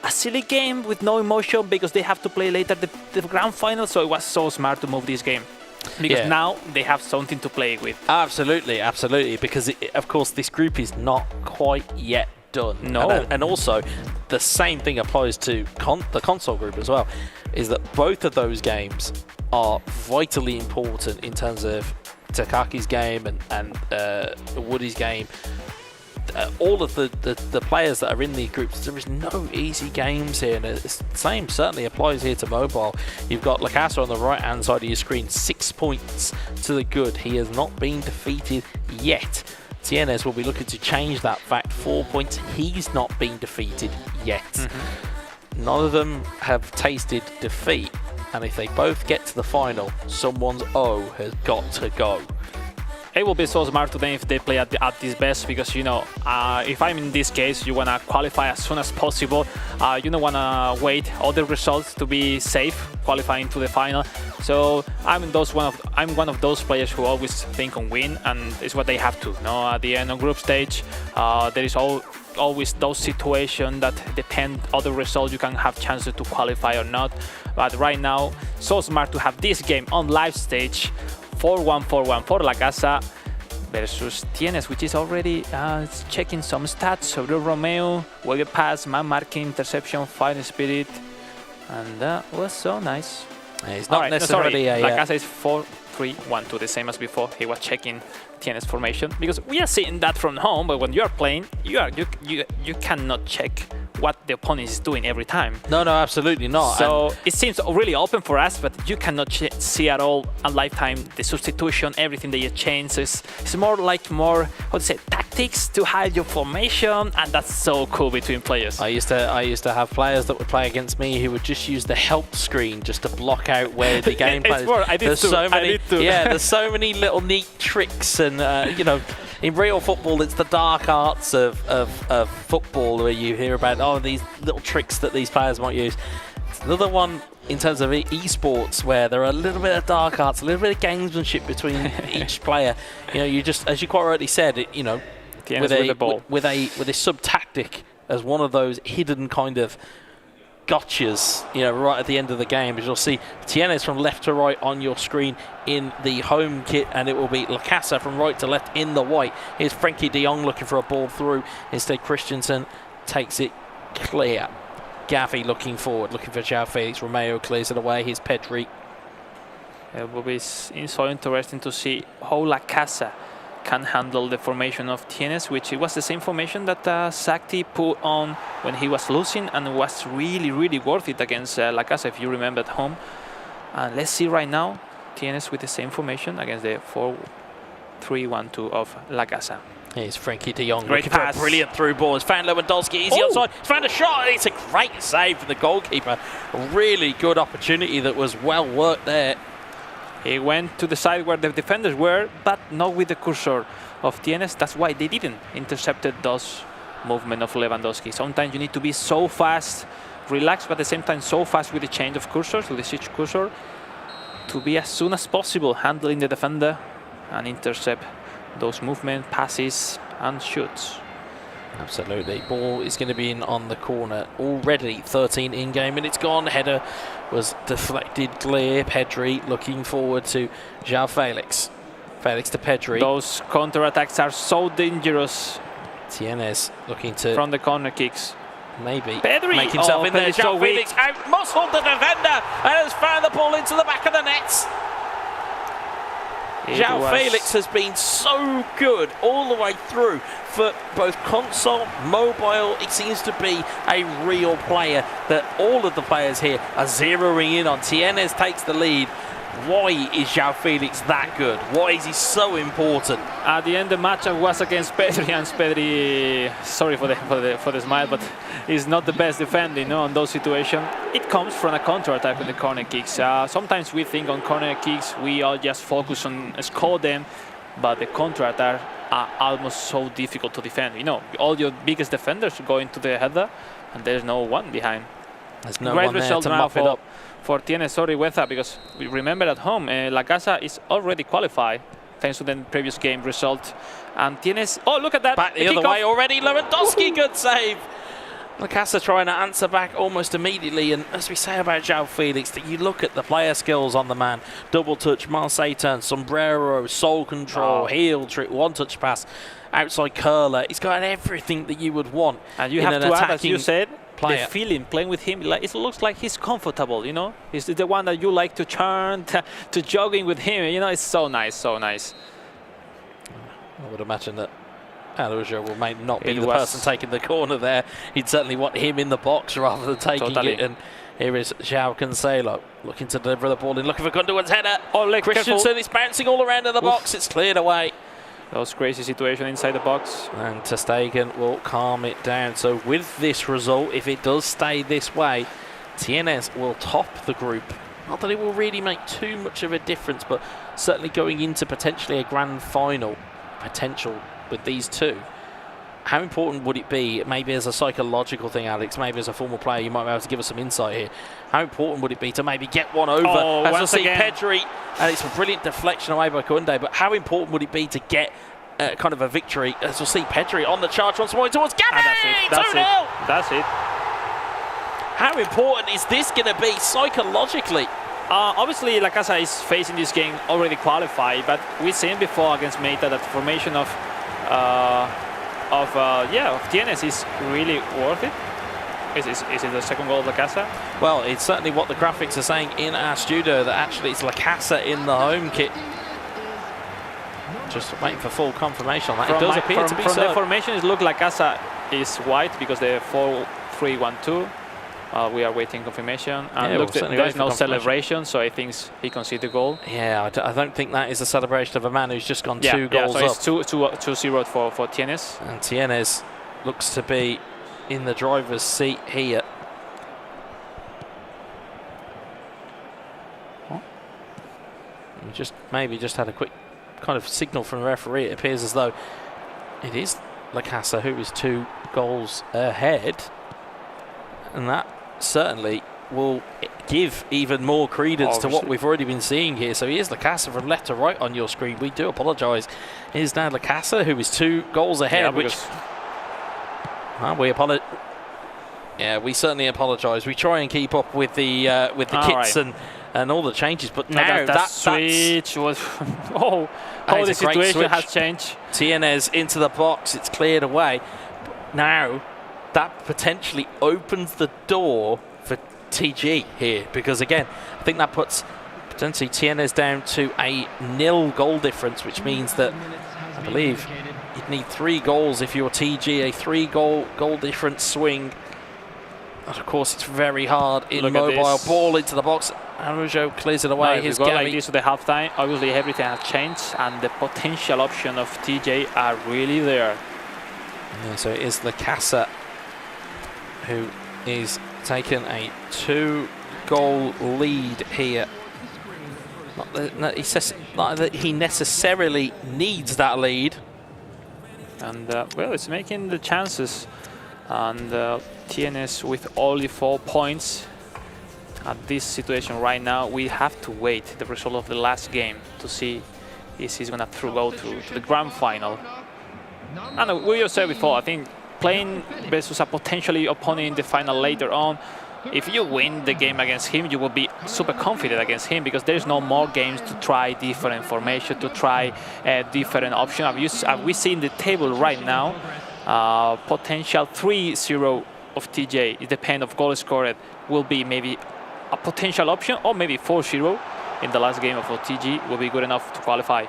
a silly game with no emotion because they have to play later the grand final. So it was so smart to move this game. Because now they have something to play with. Absolutely, absolutely. Because of course this group is not quite yet done. No. And also the same thing applies to the console group as well. Is that both of those games are vitally important in terms of Takaki's game and Woody's game. All of the players that are in the groups, there is no easy games here, and the same certainly applies here to mobile. You've got Lacassa on the right hand side of your screen, 6 points to the good. He has not been defeated yet. Tienes will be looking to change that fact. 4 points, he's not been defeated yet. None of them have tasted defeat, and if they both get to the final, someone's O has got to go. It will be so smart to them if they play at this best, because you know, if I'm in this case, you wanna qualify as soon as possible. You don't wanna wait other results to be safe qualifying to the final. So I'm one of those players who always think on win, and it's what they have to. No, at the end of group stage, there is always those situations that depend on the result. You can have chances to qualify or not. But right now, so smart to have this game on live stage. 4-1 for Lacassa versus Tienes, which is already checking some stats. So Romeo, wave pass, man marking, interception, fighting spirit, and that was so nice. It's not necessarily Lacassa is 4-3-1-2, the same as before. He was checking Tienes formation because we are seeing that from home, but when you are playing, you cannot check what the opponent is doing every time. No, absolutely not. So it seems really open for us, but you cannot see at all a lifetime the substitution, everything that you change. So it's more how to say, tactics to hide your formation, and that's so cool between players. I used to have players that would play against me who would just use the help screen just to block out where the game plays. There's so many little neat tricks, and you know, in real football, it's the dark arts of football where you hear about these little tricks that these players might use. It's another one in terms of esports where there are a little bit of dark arts, a little bit of gamesmanship between each player. You know, you just, as you quite rightly said, you know, with a sub tactic as one of those hidden kind of gotchas, you know, right at the end of the game. As you'll see, Tienes from left to right on your screen in the home kit, and it will be Lacassa from right to left in the white. Here's Frankie de Jong looking for a ball through. Instead, Christensen takes it clear. Gavi looking forward, looking for João Felix. Romeo clears it away. Here's Pedri. It will be so interesting to see how Lacassa can handle the formation of Tienes, which it was the same formation that Sakti put on when he was losing, and was really worth it against Lacassa, if you remember at home. Let's see right now, Tienes with the same formation against the 4-3-1-2 of Lacassa. Here's Frankie de Jong Great looking pass. for a brilliant through ball. He's found Lewandowski, easy outside. He's found a shot, and it's a great save from the goalkeeper. A really good opportunity that was well worked there. He went to the side where the defenders were, but not with the cursor of Tienes. That's why they didn't intercepted those movement of Lewandowski. Sometimes you need to be so fast, relaxed, but at the same time so fast with the change of cursors, with the switch cursor, to be as soon as possible handling the defender and intercept those movement, passes and shoots. Absolutely. Ball is going to be in on the corner. Already 13 in-game minutes gone. Header was deflected clear. Pedri looking forward to João Felix. Felix to Pedri. Those counter-attacks are so dangerous Tienes looking to From the corner kicks. maybe Pedri! make himself in there. Pedri's so João Felix out-muscled the defender and has found the ball into the back of the nets. João Felix has been so good all the way through for both console, mobile. It seems to be a real player that all of the players here are zeroing in on. Tienes takes the lead. Why is João Felix that good? Why is he so important? At the end, the matchup was against Pedri, and Pedri, sorry for the smile, but he's not the best defender, you know, in those situations. It comes from a counter-attack with the corner kicks. Sometimes we think on corner kicks we all just focus on score them, but the counter-attack are almost so difficult to defend. You know, all your biggest defenders go into the header, and there's no one behind. There's no Great one there result to now mop it up. for Tienes. Sorry, Weza, because we remember at home, Lacassa is already qualified thanks to the previous game result. And Tienes, oh, look at that. Back the other way already. Lewandowski, good save. Lacassa trying to answer back almost immediately. And as we say about João Felix, that you look at the player skills on the man. Double touch, Marseille turn, sombrero, soul control, heel trick, one touch pass, outside curler. He's got everything that you would want. And you in have an to add, as attacking you said, player. the feeling playing with him, like, it looks like he's comfortable, you know? He's the one that you like to turn, to jogging with him, you know? It's so nice, so nice. I would imagine that Araujo may not be It the was- person taking the corner there. He'd certainly want him in the box rather than taking Totally. it. And here is João Cancelo looking to deliver the ball in, looking for Gundogan's header. Oh, like, Christensen is bouncing all around in the box. It's cleared away. Those crazy situations inside the box. And Ter Stegen will calm it down. So with this result, if it does stay this way, Tienes will top the group. Not that it will really make too much of a difference, but certainly going into potentially a grand final potential with these two. How important would it be, maybe as a psychological thing, Alex, maybe as a former player, you might be able to give us some insight here. How important would it be to maybe get one over? Oh, as once I see again. Pedri, and it's a brilliant deflection away by Koundé, but how important would it be to get kind of a victory? As we'll see Pedri on the charge once more towards Gabby! And that's it. 2-0! That's it. How important is this going to be psychologically? Obviously, Lacassa is facing this game already qualified, but we've seen before against Meta that the formation of Tienes is really worth it. Is it the second goal of Lacassa? Well, it's certainly what the graphics are saying in our studio, that actually it's Lacassa in the home kit. Just waiting for full confirmation on that. It does appear to be from so. the formation, it looks like Lacassa is white because they're 4-3-1-2. We are waiting confirmation. And Yeah, look, we'll certainly there's wait for no confirmation. celebration, so I think he conceded the goal. Yeah, I don't think that is a celebration of a man who's just gone two goals so up. it's 2-0 for Tienes. And Tienes looks to be in the driver's seat here. We maybe just had a quick kind of signal from the referee. It appears as though it is Lacassa who is 2 goals ahead. And that certainly will give even more credence to what we've already been seeing here. So here's Lacassa from left to right on your screen. We do apologise. Here's now Lacassa who is 2 goals ahead, which we apologise. Yeah, we certainly apologise. We try and keep up with the kits right. and all the changes, but No, now that switch was the is a great situation switch. has changed. Tienes into the box. It's cleared away. Now that potentially opens the door for TG here, because again, I think that puts potentially Tienes down to a 0 goal difference, which means that I believe you'd need 3 goals if you're TG, a 3 goal difference swing. And of course, it's very hard in Look at mobile. this. Ball into the box. Araujo clears it away. If you Here's go like Gabby. this to the halftime, obviously everything has changed, and the potential option of TJ are really there. Yeah, so it is Lacassa who is taking a 2-goal lead here. Not that he necessarily needs that lead. And well, it's making the chances. And Tienes with only 4 points at this situation right now. We have to wait the result of the last game to see if he's gonna go to the grand final. And we just said before, I think playing versus a potentially opponent in the final later on, if you win the game against him, you will be super confident against him, because there's no more games to try different formation, to try different options. We've seen the table right now. potential 3-0 of TJ, it depends of goal scored, will be maybe a potential option, or maybe 4-0 in the last game of OTG will be good enough to qualify.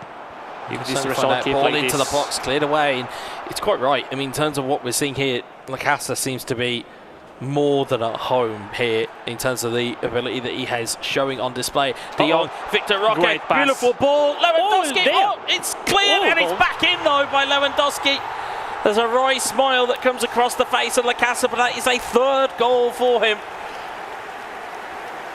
If this result keeps ball like into this. the box, cleared away, and it's quite right. I mean, in terms of what we're seeing here, Lacassa seems to be more than at home here in terms of the ability that he has showing on display. De Jong, Victor Roque, Great pass. beautiful ball. Lewandowski, Oh, it's cleared and it's back in though by Lewandowski. There's a wry smile that comes across the face of Lacassa, but that is a third goal for him.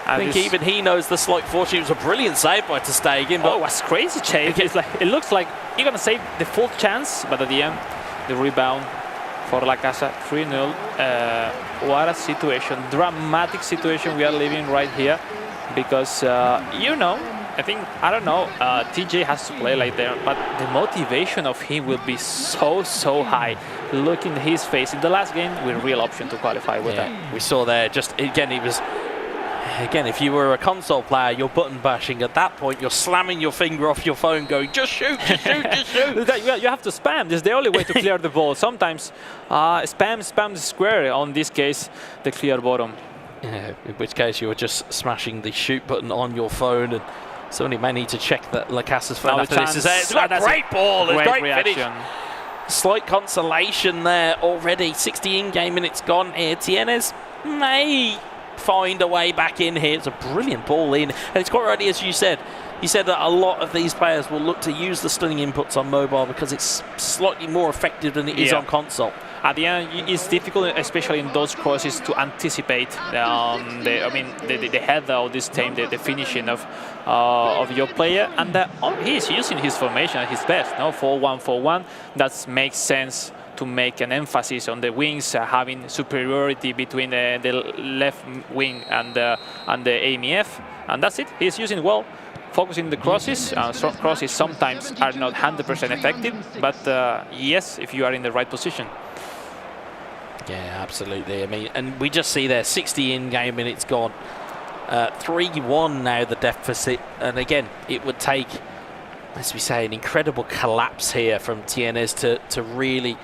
I think even he knows the slight fortune. It was a brilliant save by ter Stegen. But it was crazy chase. It's like, it looks like you're going to save the full chance, but at the end, the rebound for Lacassa, 3-0. What a situation, dramatic situation we are living right here. Because, you know, I don't know, TJ has to play like there, but the motivation of him will be so high. Look in his face in the last game with real option to qualify with that. We saw there, just again, he was... Again, if you were a console player, you're button bashing. At that point, you're slamming your finger off your phone going, just shoot, just shoot, just shoot. You have to spam. This is the only way to clear the ball. Sometimes spam the square. On this case, the clear bottom. Yeah, in which case you were just smashing the shoot button on your phone, and somebody may need to check that Lacassa's phone after this is there. It's a great ball, it's a great finish. Slight consolation there already. 60 in-game minutes gone here. Tienes may find a way back in here. It's a brilliant ball in, and it's quite right, as you said. You said that a lot of these players will look to use the stunning inputs on mobile because it's slightly more effective than it is on console. At the end, it's difficult, especially in those crosses, to anticipate the header of this team, the finishing of your player, and he's using his formation at his best. No, 4-1-4-1. That makes sense to make an emphasis on the wings having superiority between the left wing and the AMF, and that's it. He's using well. Focusing the crosses. Crosses sometimes are not 100% effective, but yes, if you are in the right position. Yeah, absolutely. I mean, and we just see there 60 in-game minutes gone. 3-1 now the deficit, and again, it would take, as we say, an incredible collapse here from Tienes to really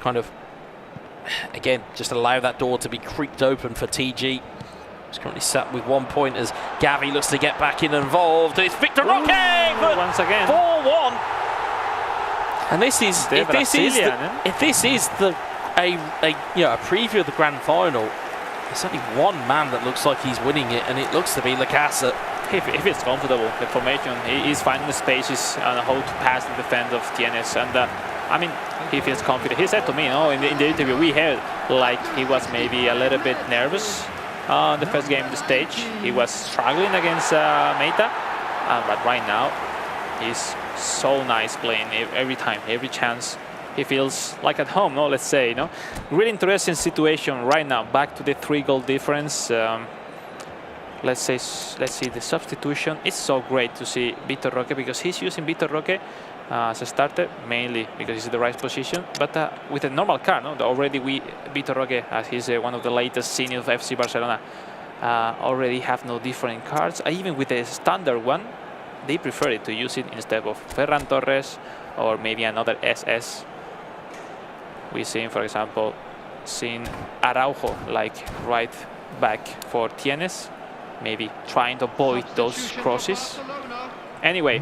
kind of, again, just allow that door to be creaked open for TG. He's currently sat with 1 point as Gavi looks to get back in involved. It's Victor Roque once again. 4-1. And this is if this is a preview of the grand final. There's only one man that looks like he's winning it, and it looks to be Lacassa. If it's comfortable, the formation, he is finding the spaces and how to pass the defense of Tienes, and I mean, he feels confident. He said to me, in the interview we heard, like he was maybe a little bit nervous. The first game of the stage, he was struggling against Meita, but right now he's so nice playing every time, every chance. He feels like at home, let's say, Really interesting situation right now. Back to the 3-goal difference. Let's see the substitution. It's so great to see Victor Roque, because he's using Victor Roque as a starter mainly because he's in the right position, but with a normal card. Already Victor Roque, as he's one of the latest seniors of FC Barcelona, already have no different cards. Even with the standard one, they prefer it to use it instead of Ferran Torres or maybe another SS. We see, for example, Araujo like right back for Tienes, maybe trying to avoid those crosses. Anyway,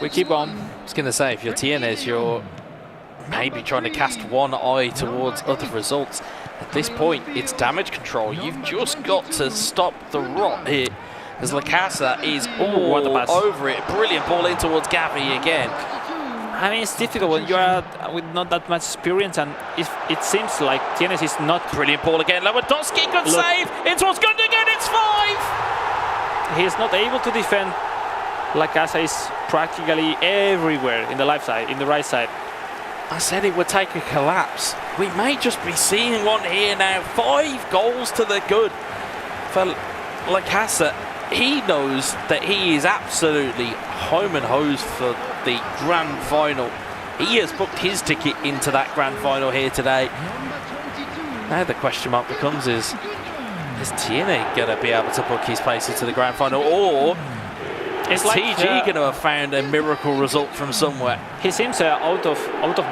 we keep on. I was going to say, if you're Tienes, you're maybe trying to cast one eye towards other results. At this point, it's damage control. You've just got to stop the rot here, as Lacassa is all over it. Brilliant ball in towards Gavi again. I mean, it's difficult when you are with not that much experience, and it seems like Tienes is not... Brilliant ball again. Lewandowski, good save. In towards Gundogan, it's 5. He is not able to defend. Lacassa is practically everywhere in the left side, in the right side. I said it would take a collapse. We may just be seeing one here now. 5 goals to the good for Lacassa. He knows that he is absolutely home and hosed for the grand final. He has booked his ticket into that grand final here today. Now the question mark becomes is Tienes going to be able to book his place into the grand final, or It's Is like, TG going to have found a miracle result from somewhere? he seems out of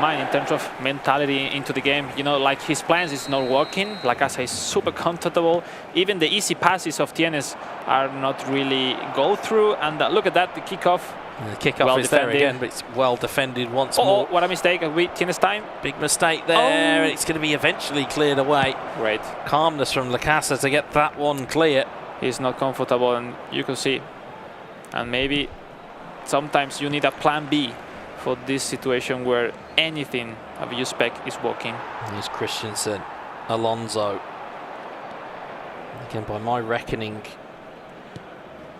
mind in terms of mentality into the game. You know, like his plans is not working. Lacassa is super comfortable. Even the easy passes of Tienes are not really go through. And look at that, the kickoff. The kickoff Well is there defended. again, but it's well defended once Oh, more. what a mistake. Tienes time. Big mistake there, Oh. and it's going to be eventually cleared away. Great. Calmness from Lacassa to get that one clear. He's not comfortable, and you can see. And maybe sometimes you need a plan B for this situation where anything of you spec is working. Here's Christensen, Alonso. Again, by my reckoning,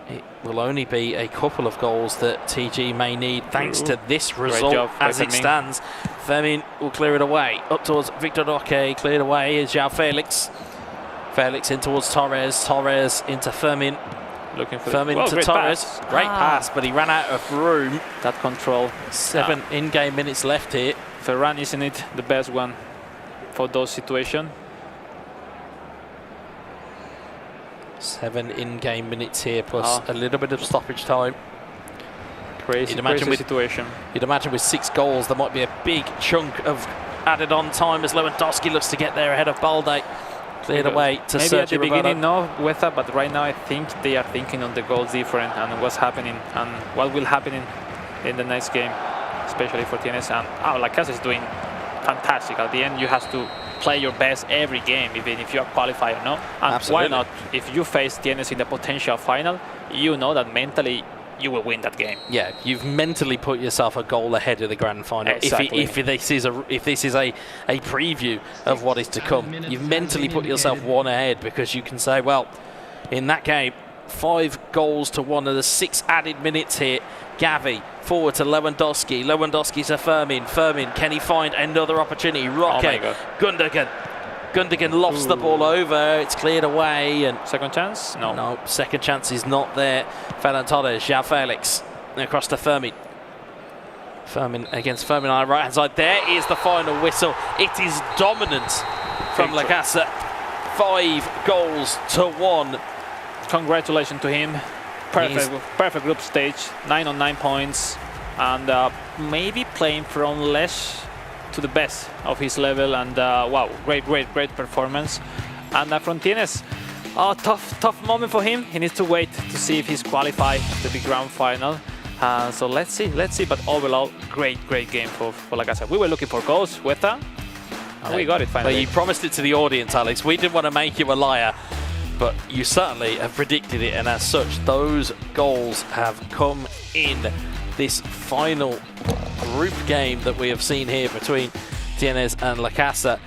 it will only be a couple of goals that TG may need thanks to this result job by as it Fermin. stands. Fermin will clear it away. Up towards Victor Roque, cleared away is João Felix. Felix in towards Torres. Torres into Fermin. Looking for Fermin Whoa, to great Torres. pass. Great pass, but he ran out of room. That control. 7 in-game minutes left here. Ferran isn't it the best one for those situations? 7 in-game minutes here, plus a little bit of stoppage time. Crazy, You'd imagine crazy with- situation. You'd imagine with 6 goals, there might be a big chunk of added on time as Lewandowski looks to get there ahead of Balde. Cleared away to Maybe at the Sergio beginning, Roberto. no, Weta, but right now I think they are thinking on the goals different and what's happening and what will happen in the next game, especially for Tienes. And Lacassa is doing fantastic. At the end, you have to play your best every game, even if you are qualified or not. And Absolutely. why not? If you face Tienes in the potential final, you know that mentally you will win that game. Yeah, you've mentally put yourself a goal ahead of the grand final. Exactly. If this is a preview of what is to come, you've mentally put yourself one ahead because you can say, well, in that game, 5 goals to 1 of the 6 added minutes here. Gavi forward to Lewandowski. Lewandowski to Fermin. Fermin, can he find another opportunity? Roque, Oh my God. Gundogan. Gundogan lofts the ball over. It's cleared away and Second chance? No. no, second chance is not there. Ferran Torres, João Felix, across to Fermin. Fermin against Fermin on the right hand side. There is the final whistle. It is dominant from Lacassa. 5 goals to 1. Congratulations to him. Perfect group stage. 9 on 9 points, and maybe playing from less to the best of his level. And wow, great performance. And from Tienes, tough moment for him. He needs to wait to see if he's qualified to the grand final. So let's see. But overall, great game for Lacassa. We were looking for goals, Weta. We got it finally. Well, you promised it to the audience, Alex. We didn't want to make you a liar, but you certainly have predicted it, and as such, those goals have come in this final group game that we have seen here between Tienes and Lacassa.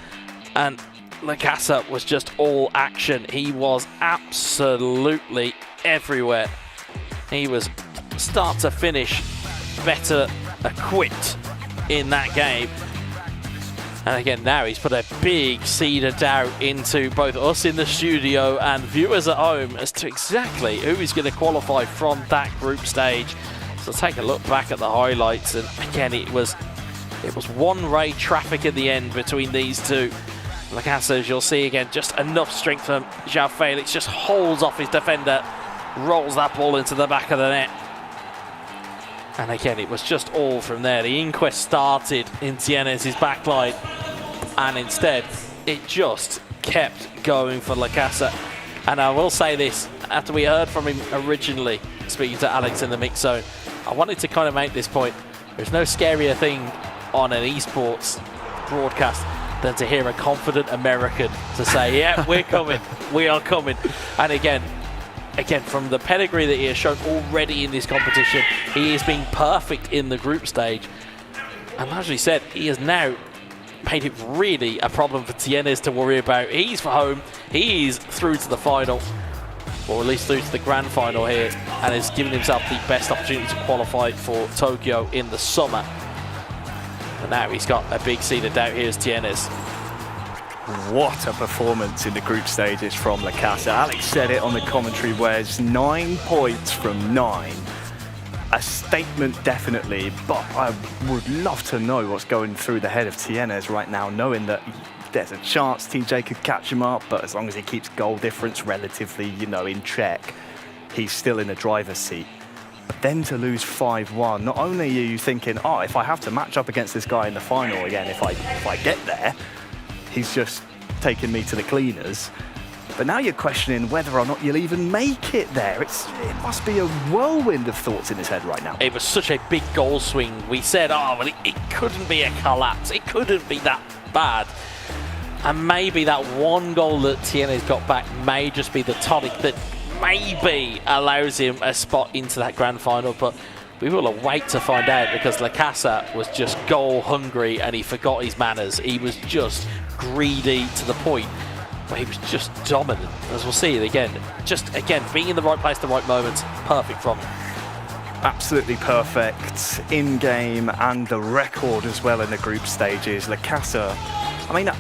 And Lacassa was just all action. He was absolutely everywhere. He was start to finish better equipped in that game. And again, now he's put a big seed of doubt into both us in the studio and viewers at home as to exactly who is going to qualify from that group stage. So take a look back at the highlights, and again, it was one-way traffic at the end between these two. Lacassa, as you'll see again, just enough strength from João Felix, just holds off his defender, rolls that ball into the back of the net. And again, it was just all from there. The inquest started in Tienes' backline, and instead, it just kept going for Lacassa. And I will say this, after we heard from him originally, speaking to Alex in the mix zone, I wanted to kind of make this point. There's no scarier thing on an esports broadcast than to hear a confident American to say, yeah, we're coming, we are coming. And again, from the pedigree that he has shown already in this competition, he is being perfect in the group stage. And as we said, he has now made it really a problem for Tienes to worry about. He's for home, he's through to the final, or at least through to the grand final here, and has given himself the best opportunity to qualify for Tokyo in the summer. And now he's got a big seed of doubt here as Tienes. What a performance in the group stages from Lacassa. Alex said it on the commentary, where it's 9 points from 9. A statement, definitely, but I would love to know what's going through the head of Tienes right now, knowing that there's a chance TJ could catch him up, but as long as he keeps goal difference relatively, in check, he's still in the driver's seat. But then to lose 5-1, not only are you thinking, oh, if I have to match up against this guy in the final again, if I get there, he's just taken me to the cleaners. But now you're questioning whether or not you'll even make it there. It must be a whirlwind of thoughts in his head right now. It was such a big goal swing. We said, oh, well, it couldn't be a collapse. It couldn't be that bad. And maybe that one goal that Tienes got back may just be the tonic that maybe allows him a spot into that grand final. But we will await to find out, because Lacassa was just goal hungry and he forgot his manners. He was just greedy to the point where he was just dominant. As we'll see it again, just again being in the right place, the right moments, perfect from him. Absolutely perfect in game, and the record as well in the group stages. Lacassa, I mean,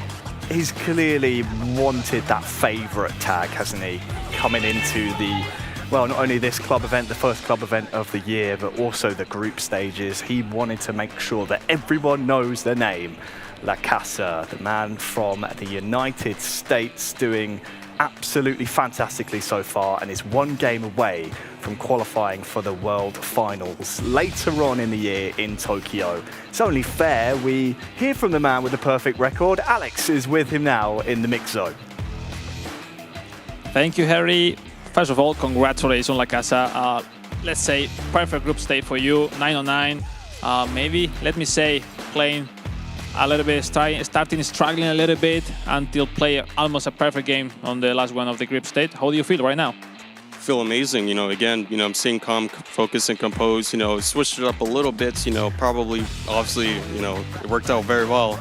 he's clearly wanted that favourite tag, hasn't he? Coming into the, well, not only this club event, the first club event of the year, but also the group stages. He wanted to make sure that everyone knows the name. Lacassa, the man from the United States, doing absolutely fantastically so far, and is one game away from qualifying for the World Finals later on in the year in Tokyo. It's only fair we hear from the man with the perfect record. Alex is with him now in the mix zone. Thank you, Harry. First of all, congratulations, Lacassa. Let's say perfect group stage for you, 9-9. Maybe, let me say, playing a little bit, starting struggling a little bit until play almost a perfect game on the last one of the group stage. How do you feel right now? Feel amazing, you know, again, you know, I'm seeing calm, focus, and compose, you know, switched it up a little bit, you know, probably, obviously, you know, it worked out very well.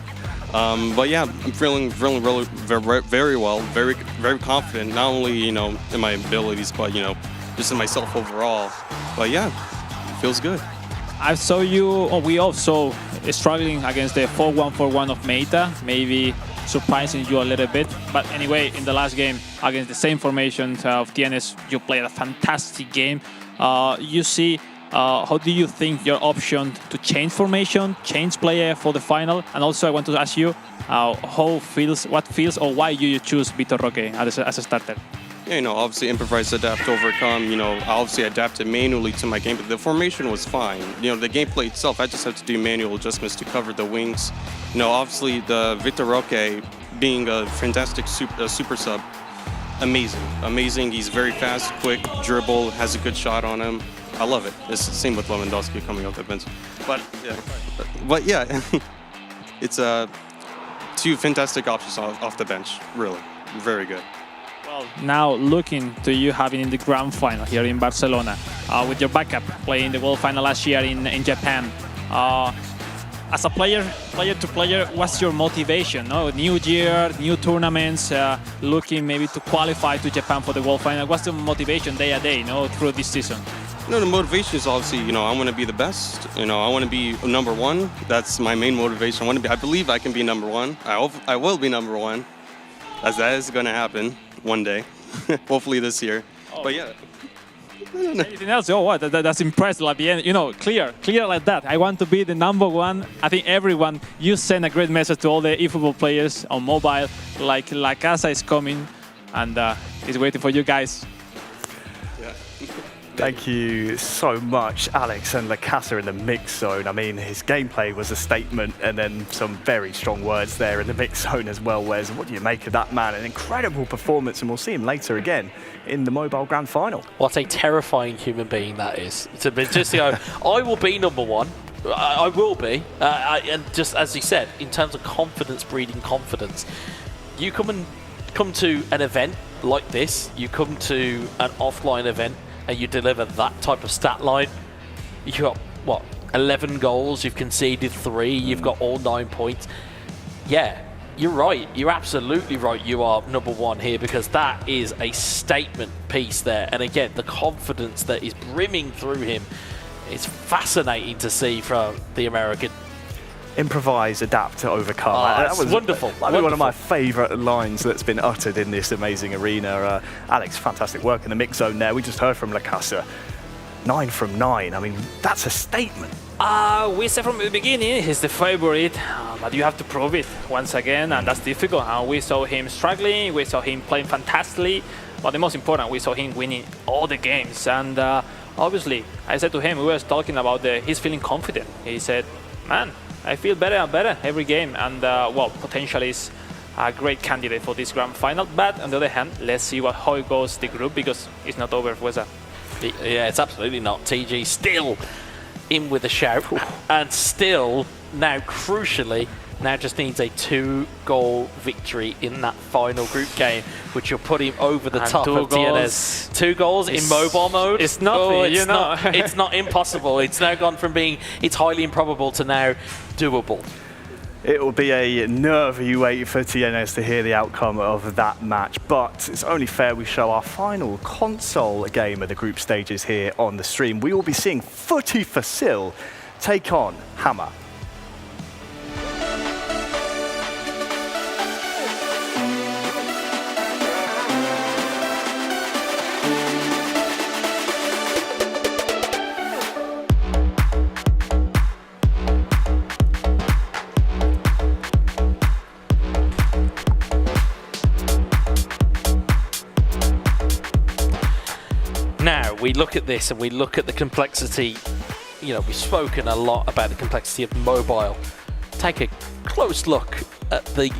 But yeah, I'm feeling really very well, very confident, not only, you know, in my abilities, but, you know, just in myself overall. But yeah, it feels good. I saw you, or we all saw, struggling against the 4-1-4-1 of Meita, maybe surprising you a little bit. But anyway, in the last game against the same formation of Tienes, you played a fantastic game. You see, how do you think your option to change formation, change player for the final? And also I want to ask you, what feels or why you choose Vitor Roque as a starter? Yeah, you know, obviously improvise, adapt, overcome. You know, I obviously adapted manually to my game, but the formation was fine. You know, the gameplay itself, I just had to do manual adjustments to cover the wings. You know, obviously the Vitor Roque being a fantastic super sub, amazing. He's very fast, quick, dribble, has a good shot on him. I love it. It's the same with Lewandowski coming off the bench. But yeah, it's two fantastic options off the bench. Really, very good. Well, now looking to you having in the grand final here in Barcelona, with your backup playing the World Final last year in Japan. As a player to player, what's your motivation? No? New year, new tournaments, looking maybe to qualify to Japan for the World Final. What's the motivation day to day, through this season? You know, the motivation is obviously, you know, I want to be the best. You know, I want to be number one. That's my main motivation. I believe I can be number one. I will be number one, as that is going to happen one day, hopefully this year. Oh. But yeah. Anything else? Oh, what? That's impressive at the end. You know, clear like that. I want to be the number one. I think everyone, you send a great message to all the eFootball players on mobile, like Lacassa is coming and is waiting for you guys. Thank you so much, Alex, and Lacassa in the mix zone. I mean, his gameplay was a statement, and then some very strong words there in the mix zone as well, Wes. What do you make of that man? An incredible performance, and we'll see him later again in the Mobile Grand Final. What a terrifying human being that is. To be just go, I will be number one. I will be. And just as he said, in terms of confidence breeding confidence, you come to an event like this, you come to an offline event, and you deliver that type of stat line. You've got, what, 11 goals, you've conceded 3, you've got all 9 points. Yeah, you're right. You're absolutely right. You are number one here, because that is a statement piece there. And again, the confidence that is brimming through him is fascinating to see from the American. Improvise, adapt, to overcome. That was wonderful. One of my favourite lines that's been uttered in this amazing arena. Alex, fantastic work in the mix zone there. We just heard from Lacassa. 9 from 9. I mean, that's a statement. We said from the beginning he's the favorite, but you have to prove it once again, and that's difficult. We saw him struggling, we saw him playing fantastically, but the most important, we saw him winning all the games. And obviously, I said to him, we were talking about he's feeling confident. He said, man, I feel better and better every game. And, well, potentially is a great candidate for this grand final. But on the other hand, let's see how it goes the group, because it's not over, Weza. Yeah, it's absolutely not. TG still in with a shout, and still, now crucially, now just needs a 2-goal victory in that final group game, which will put him over the top of Tienes. 2 goals in mobile mode. It's nothing, you know. It's not impossible. It's now gone from being it's highly improbable to now doable. It will be a nervy wait for Tienes to hear the outcome of that match, but it's only fair we show our final console game of the group stages here on the stream. We will be seeing FuteFacil take on Hammer. Now, we look at this and we look at the complexity. You know, we've spoken a lot about the complexity of mobile. Take a close look at the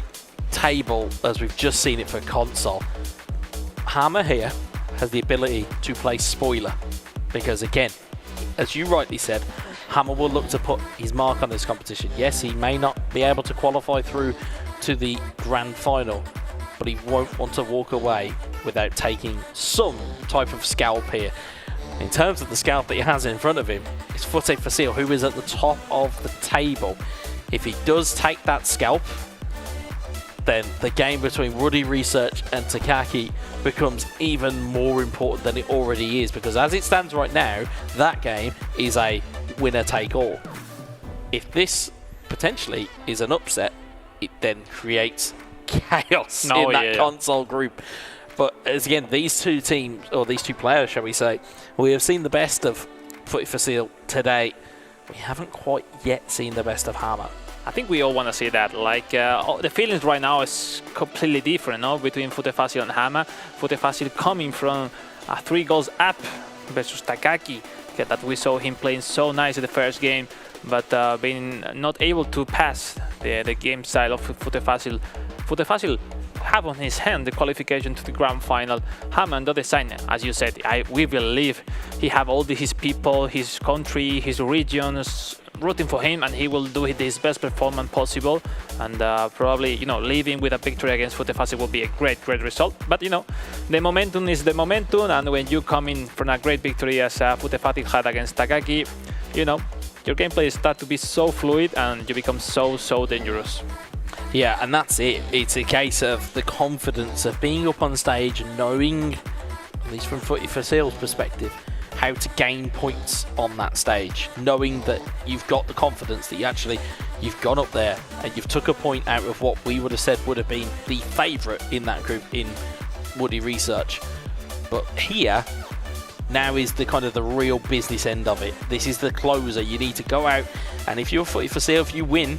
table as we've just seen it for console. Hammer here has the ability to play spoiler, because again, as you rightly said, Hammer will look to put his mark on this competition. Yes, he may not be able to qualify through to the grand final, but he won't want to walk away without taking some type of scalp here. In terms of the scalp that he has in front of him, it's FuteFacil, who is at the top of the table. If he does take that scalp, then the game between Woody Research and Takaki becomes even more important than it already is, because as it stands right now, that game is a winner-take-all. If this potentially is an upset, it then creates chaos in that console group. But as again, these two teams, or these two players, shall we say, we have seen the best of FuteFacil today. We haven't quite yet seen the best of Hammer. I think we all want to see that. Like, the feelings right now is completely different, no? Between FuteFacil and Hammer. FuteFacil coming from 3 goals up versus Takaki, that we saw him playing so nice in the first game, but being not able to pass the game style of FuteFacil. FuteFacil have on his hand the qualification to the grand final. Hammer on the other side, as you said, we believe he have all his people, his country, his regions rooting for him, and he will do his best performance possible, and probably, you know, leaving with a victory against FuteFacil will be a great result. But you know, the momentum is the momentum, and when you come in from a great victory as FuteFacil had against Takaki, you know, your gameplay starts to be so fluid and you become so dangerous. Yeah, and that's it. It's a case of the confidence of being up on stage and knowing, at least from FuteFacil's perspective, how to gain points on that stage. Knowing that you've got the confidence that you've gone up there and you've took a point out of what we would have said would have been the favourite in that group in Woody Research. But here, now is the kind of the real business end of it. This is the closer. You need to go out, and if you're FuteFacil, if you win,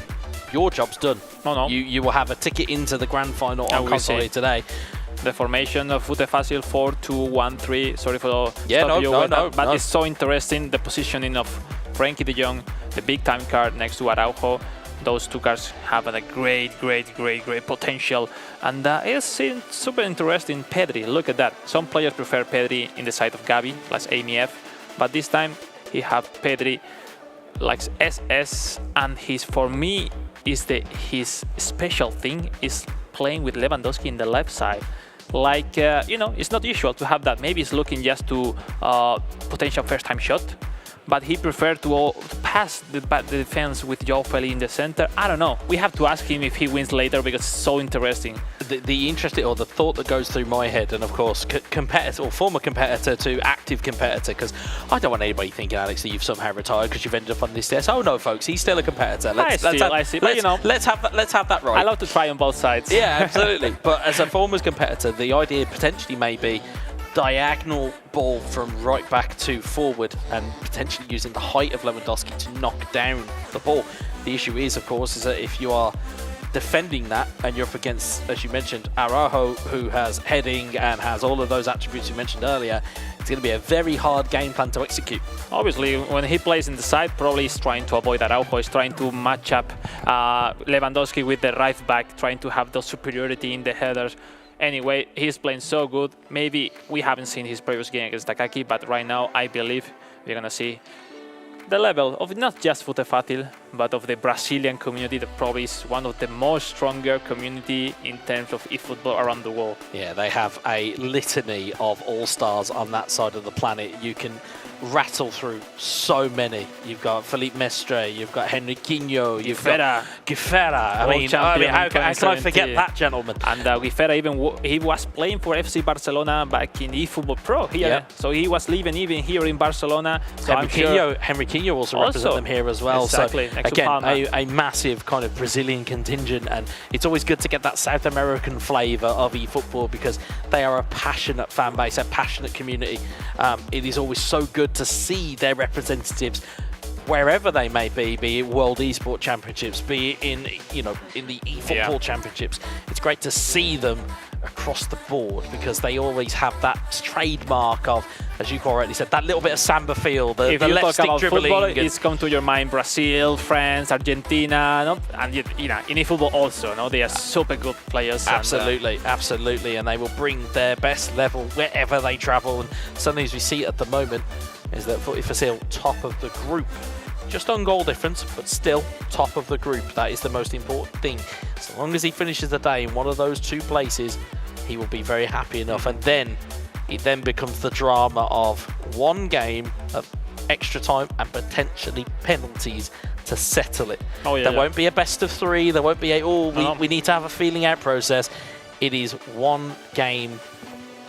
your job's done. No. You will have a ticket into the grand final on console today. The formation of FuteFacil 4-2-1-3. Sorry for but it's so interesting. The positioning of Frankie de Jong, the big time card next to Araujo. Those two cards have a great potential, and it's super interesting. Pedri, look at that. Some players prefer Pedri in the side of Gabi, like AMF, but this time he have Pedri like SS, and for me is his special thing is playing with Lewandowski in the left side. Like, you know, it's not usual to have that. Maybe it's looking just to potential first-time shot, but he preferred to pass the defense with Joao Feli in the center. I don't know. We have to ask him if he wins later, because it's so interesting. The interesting, or the thought that goes through my head, and of course, competitor or former competitor to active competitor, because I don't want anybody thinking, Alex, that you've somehow retired because you've ended up on this desk. Oh no, folks, he's still a competitor. Let's have that right. I love to try on both sides. Yeah, absolutely. But as a former competitor, the idea potentially may be diagonal ball from right back to forward, and potentially using the height of Lewandowski to knock down the ball. The issue is, of course, is that if you are defending that, and you're up against, as you mentioned, Araujo, who has heading and has all of those attributes you mentioned earlier. It's going to be a very hard game plan to execute. Obviously, when he plays in the side, probably he's trying to avoid Araujo. He's trying to match up Lewandowski with the right back, trying to have the superiority in the headers. Anyway, he's playing so good. Maybe we haven't seen his previous game against Takaki, but right now I believe we're going to see the level of not just FuteFacil, but of the Brazilian community that probably is one of the most stronger community in terms of eFootball around the world. Yeah, they have a litany of all-stars on that side of the planet. You can rattle through so many. You've got Felipe Mestre, you've got Henriquinho, you've got Guifera. I mean, how can I forget that gentleman? And Guifera he was playing for FC Barcelona back in eFootball Pro here. So he was living even here in Barcelona. So Henriquinho also represent them here as well. Exactly. So again, a massive kind of Brazilian contingent, and it's always good to get that South American flavour of eFootball because they are a passionate fan base, a passionate community. It is always so good to see their representatives wherever they may be it World Esports Championships, be it in the eFootball Championships. It's great to see them across the board because they always have that trademark of, as you already said, that little bit of samba feel, the if you left talk stick about dribbling. Football, it's come to your mind Brazil, France, Argentina, and in eFootball also. No, they are super good players. Absolutely, absolutely, and they will bring their best level wherever they travel. And something as we see at the moment is that FuteFacil top of the group. Just on goal difference, but still top of the group. That is the most important thing. As long as he finishes the day in one of those two places, he will be very happy enough. And then it then becomes the drama of one game of extra time and potentially penalties to settle it. There won't be a best of three. There won't be a, we need to have a feeling out process. It is one game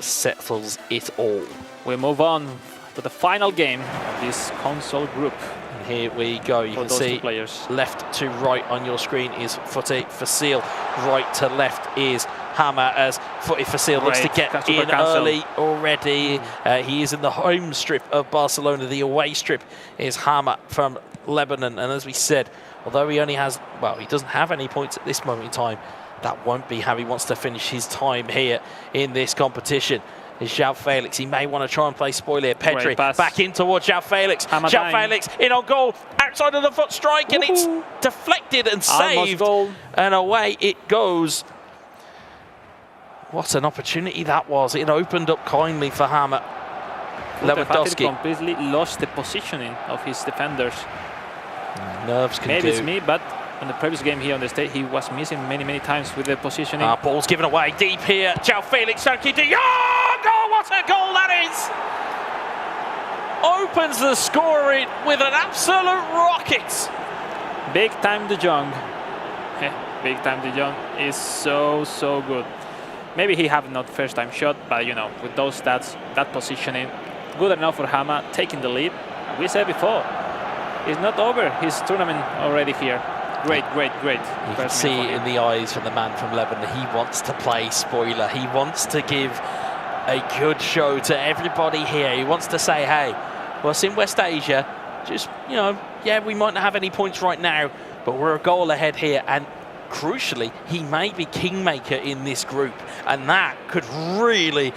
settles it all. We move on to the final game of this console group. Here we go. You can see left to right on your screen is FuteFacil. Right to left is Hammer as FuteFacil looks to get in early already. He is in the home strip of Barcelona. The away strip is Hammer from Lebanon. And as we said, although he only has, well, he doesn't have any points at this moment in time, that won't be how he wants to finish his time here in this competition. Is João Felix. He may want to try and play spoiler. Pedri back in towards João Felix. João Felix in on goal, outside of the foot strike, and it's deflected and saved. And away it goes. What an opportunity that was. It opened up kindly for Hammer. Lewandowski completely lost the positioning of his defenders. Nerves can Maybe it's me, but on the previous game here on the stage, he was missing many times with the positioning. Ball's given away deep here. João Felix, Takaki, goal! What a goal that is! Opens the scoring with an absolute rocket. Big time De Jong. Big time De Jong is so good. Maybe he have not first time shot, but with those stats, that positioning, good enough for Hama taking the lead. We said before, it's not over. His tournament already here. Great. You can see in the eyes from the man from Lebanon, he wants to play spoiler. He wants to give a good show to everybody here. He wants to say, hey, well, it's in West Asia. Just, we might not have any points right now, but we're a goal ahead here. And crucially, he may be kingmaker in this group. And that could really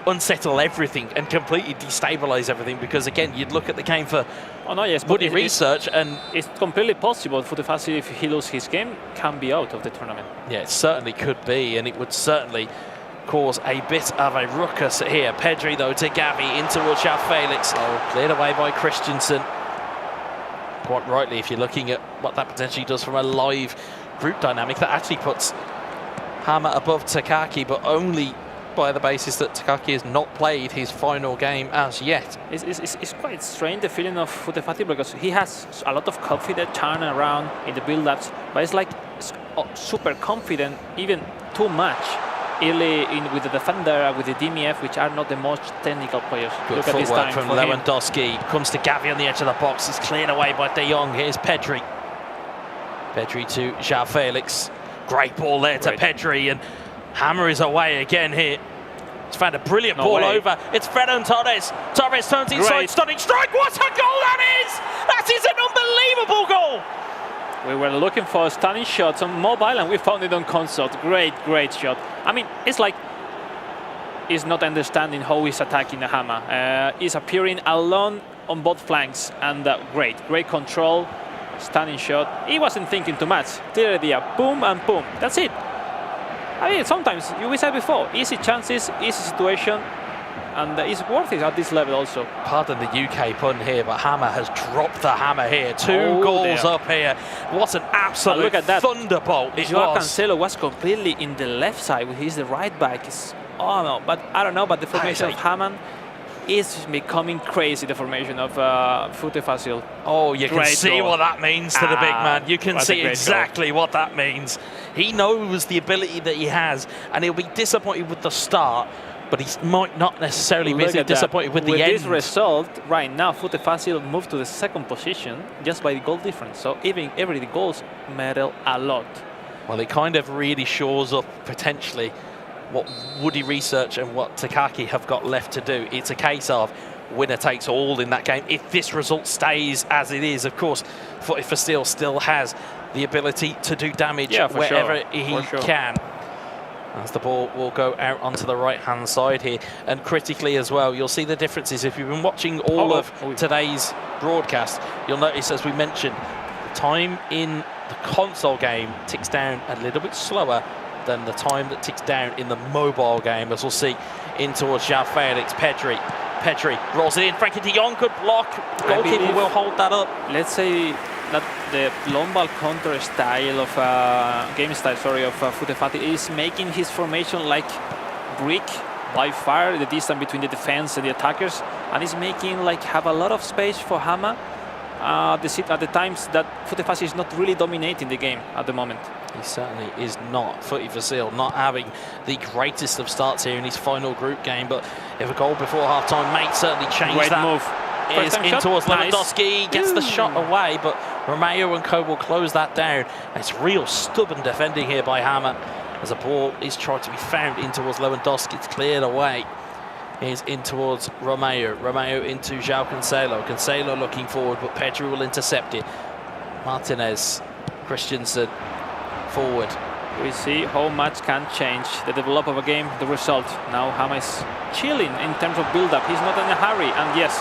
unsettle everything and completely destabilize everything, because again, you'd look at the game for Woody research, and it's completely possible for FuteFacil, if he loses his game, can be out of the tournament. Yeah, it certainly could be, and it would certainly cause a bit of a ruckus here. Pedri though to Gavi in towards João Felix, cleared away by Christensen. Quite rightly, if you're looking at what that potentially does from a live group dynamic, that actually puts Hammer above Takaki, but only by the basis that Takaki has not played his final game as yet. It's quite strange, the feeling of FuteFacil, because he has a lot of confidence turn around in the build-ups, but it's like super confident, even too much early with the defender, with the DMF, which are not the most technical players. Good footwork from Lewandowski. Comes to Gavi on the edge of the box. It's cleared away by De Jong. Here's Pedri. Pedri to João Felix. Great ball there to Pedri, and Hammer is away again here. He's found a brilliant ball over. It's Ferran Torres. Torres turns inside, stunning strike. What a goal that is! That is an unbelievable goal! We were looking for stunning shots on mobile and we found it on console. Great shot. I mean, it's like he's not understanding how he's attacking the Hama. He's appearing alone on both flanks and great control, stunning shot. He wasn't thinking too much. Clear idea, boom and boom. That's it. I mean, sometimes, we said before, easy chances, easy situation, and it's worth it at this level also. Pardon the UK pun here, but Hammer has dropped the hammer here. Two goals up here. What an absolute look at that. thunderbolt it Joao was. Cancelo was completely in the left side. He's the right back. Oh no, but I don't know, but the formation of Haman is becoming crazy, the formation of FuteFacil. Oh, you can see what that means to the big man. You can see exactly what that means. He knows the ability that he has, and he'll be disappointed with the start, but he might not necessarily be disappointed with the end. With this result, right now, FuteFacil moved to the second position just by the goal difference. So even every goals matter a lot. Well, it kind of really shores up potentially what Woody Research and what Takaki have got left to do. It's a case of winner takes all in that game. If this result stays as it is, of course, FuteFacil still has the ability to do damage wherever he can. As the ball will go out onto the right-hand side here. And critically as well, you'll see the differences. If you've been watching all of today's broadcast, you'll notice, as we mentioned, the time in the console game ticks down a little bit slower than the time that ticks down in the mobile game, as we'll see in towards João Felix. Pedri rolls it in. Frankie de Jong could block. Goalkeeper will hold that up. Let's say that the long ball counter style of game style, of FuteFacil is making his formation like brick by far, the distance between the defense and the attackers, and is making like have a lot of space for Hama. At the times that FuteFacil is not really dominating the game at the moment. He certainly is not. FuteFacil not having the greatest of starts here in his final group game, but if a goal before half-time may certainly change that. Move. Is in towards Lewandowski, gets the shot away, but Romeo and co will close that down. It's real stubborn defending here by Hammer as a ball is tried to be found in towards Lewandowski. It's cleared away. Is in towards Romeo. Romeo into João Cancelo. Cancelo looking forward, but Pedri will intercept it. Martinez, Christensen forward. We see how much can change the development of a game, the result. Now Hama is chilling in terms of build-up. He's not in a hurry, and yes,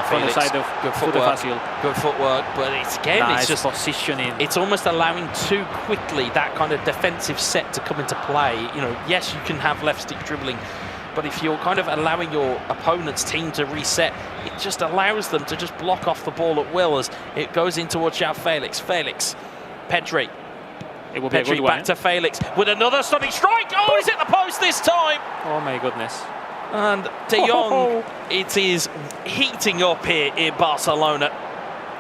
from the side of FuteFacil. Good footwork, but it's nice just positioning. It's almost allowing too quickly that kind of defensive set to come into play. You know, yes, you can have left stick dribbling, but if you're kind of allowing your opponent's team to reset, it just allows them to just block off the ball at will as it goes in towards João Felix. Pedri. It will be Pedri back to Felix with another stunning strike. Oh, he's hit the post this time. Oh my goodness. And de Jong, it is heating up here in Barcelona.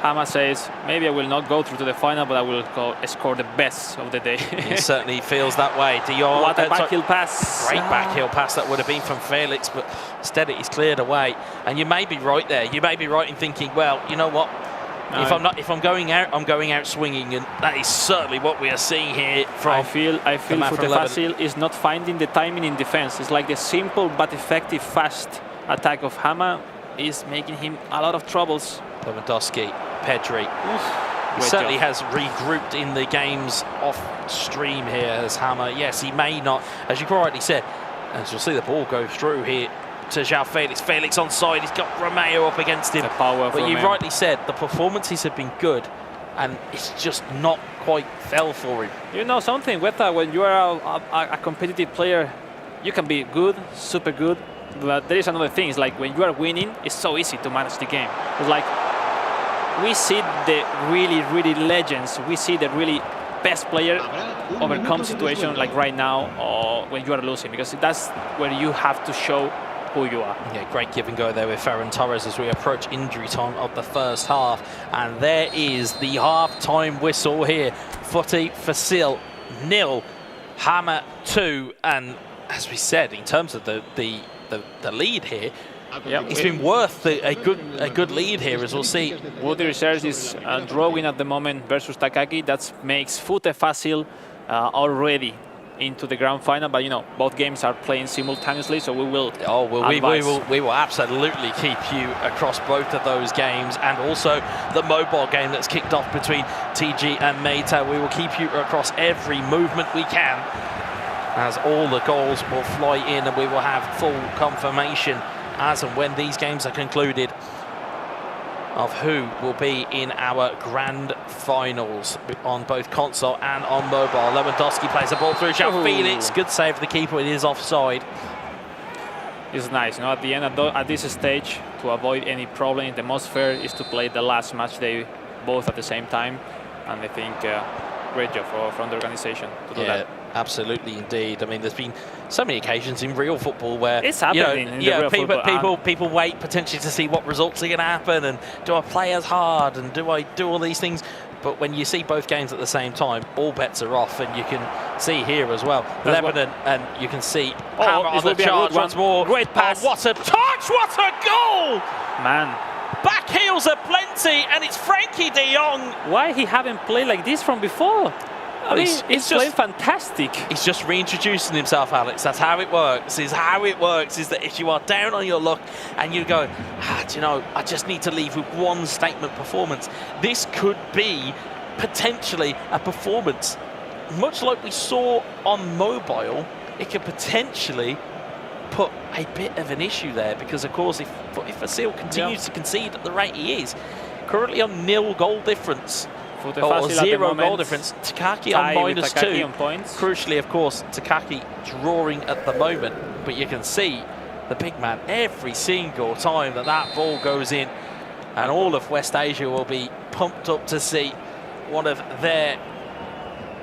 Hama says, maybe I will not go through to the final, but I will score the best of the day. He certainly feels that way. De Jong, what a backheel pass. Great backheel pass that would have been from Felix, but instead it is cleared away. And you may be right there. You may be right in thinking, well, you know what? If I'm going out, I'm going out swinging, and that is certainly what we are seeing here. I feel FuteFacil is not finding the timing in defense. It's like the simple but effective fast attack of Hama is making him a lot of troubles. Lewandowski, Pedri. He certainly has regrouped in the games off stream here as Hama. Yes, he may not, as you rightly said, as you'll see the ball go through here to João Felix. Felix onside. He's got Romeo up against him. But you rightly said the performances have been good, and it's just not quite fell for him. You know something, Weta, when you are a competitive player, you can be good, super good, but there is another thing. It's like when you are winning, it's so easy to manage the game. It's like we see the really legends. We see the really best player overcome situation like right now or when you are losing, because that's where you have to show who you are. Yeah, great give and go there with Ferran Torres as we approach injury time of the first half. And there is the half-time whistle here. FuteFacil 0, Hama 2. And as we said, in terms of the lead here, it's been worth a good lead here, as we'll see. Woody Research is drawing at the moment versus Takaki. That makes FuteFacil already into the grand final, but both games are playing simultaneously, so we will. Oh well, we will absolutely keep you across both of those games, and also the mobile game that's kicked off between TG and Meta. We will keep you across every movement we can, as all the goals will fly in, and we will have full confirmation as and when these games are concluded of who will be in our grand finals on both console and on mobile. Lewandowski plays the ball through. Felix, good save for the keeper. It is offside. It's nice. At the end, at this stage, to avoid any problem, the most fair is to play the last match day both at the same time. And I think great job from the organization to do that. Absolutely, indeed. I mean, there's been so many occasions in real football where it's happening. People wait potentially to see what results are going to happen, and do I play as hard, and do I do all these things? But when you see both games at the same time, all bets are off, and you can see here as well, Lebanon, and you can see Hammer on the charge once more. Great pass. Oh, what a touch! What a goal! Man. Back heels are plenty, and it's Frankie de Jong. Why he haven't played like this from before? I mean, he's playing fantastic. He's just reintroducing himself, Alex. That's how it works. Is that if you are down on your luck and you go, do you know, I just need to leave with one statement performance. This could be potentially a performance, much like we saw on mobile. It could potentially put a bit of an issue there, because of course if FuteFacil continues to concede at the rate he is, currently on 0 goal difference, or 0 goal difference, Takaki on -2. On points. Crucially, of course, Takaki drawing at the moment, but you can see the big man every single time that ball goes in, and all of West Asia will be pumped up to see one of their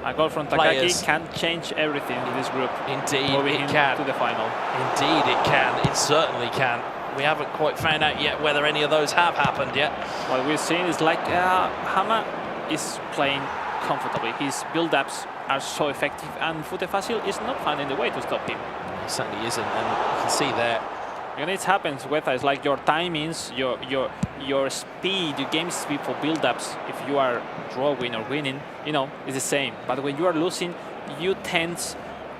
a goal from Takaki can change everything in this group. Indeed, it can. To the final. Indeed, it can. It certainly can. We haven't quite found out yet whether any of those have happened yet. What we're seeing is like Hama is playing comfortably. His build-ups are so effective, and FuteFacil is not finding the way to stop him. He certainly isn't, and you can see there. And it happens with it's like your timings, your speed, your game speed for build-ups. If you are drawing or winning, it's the same. But when you are losing, you tend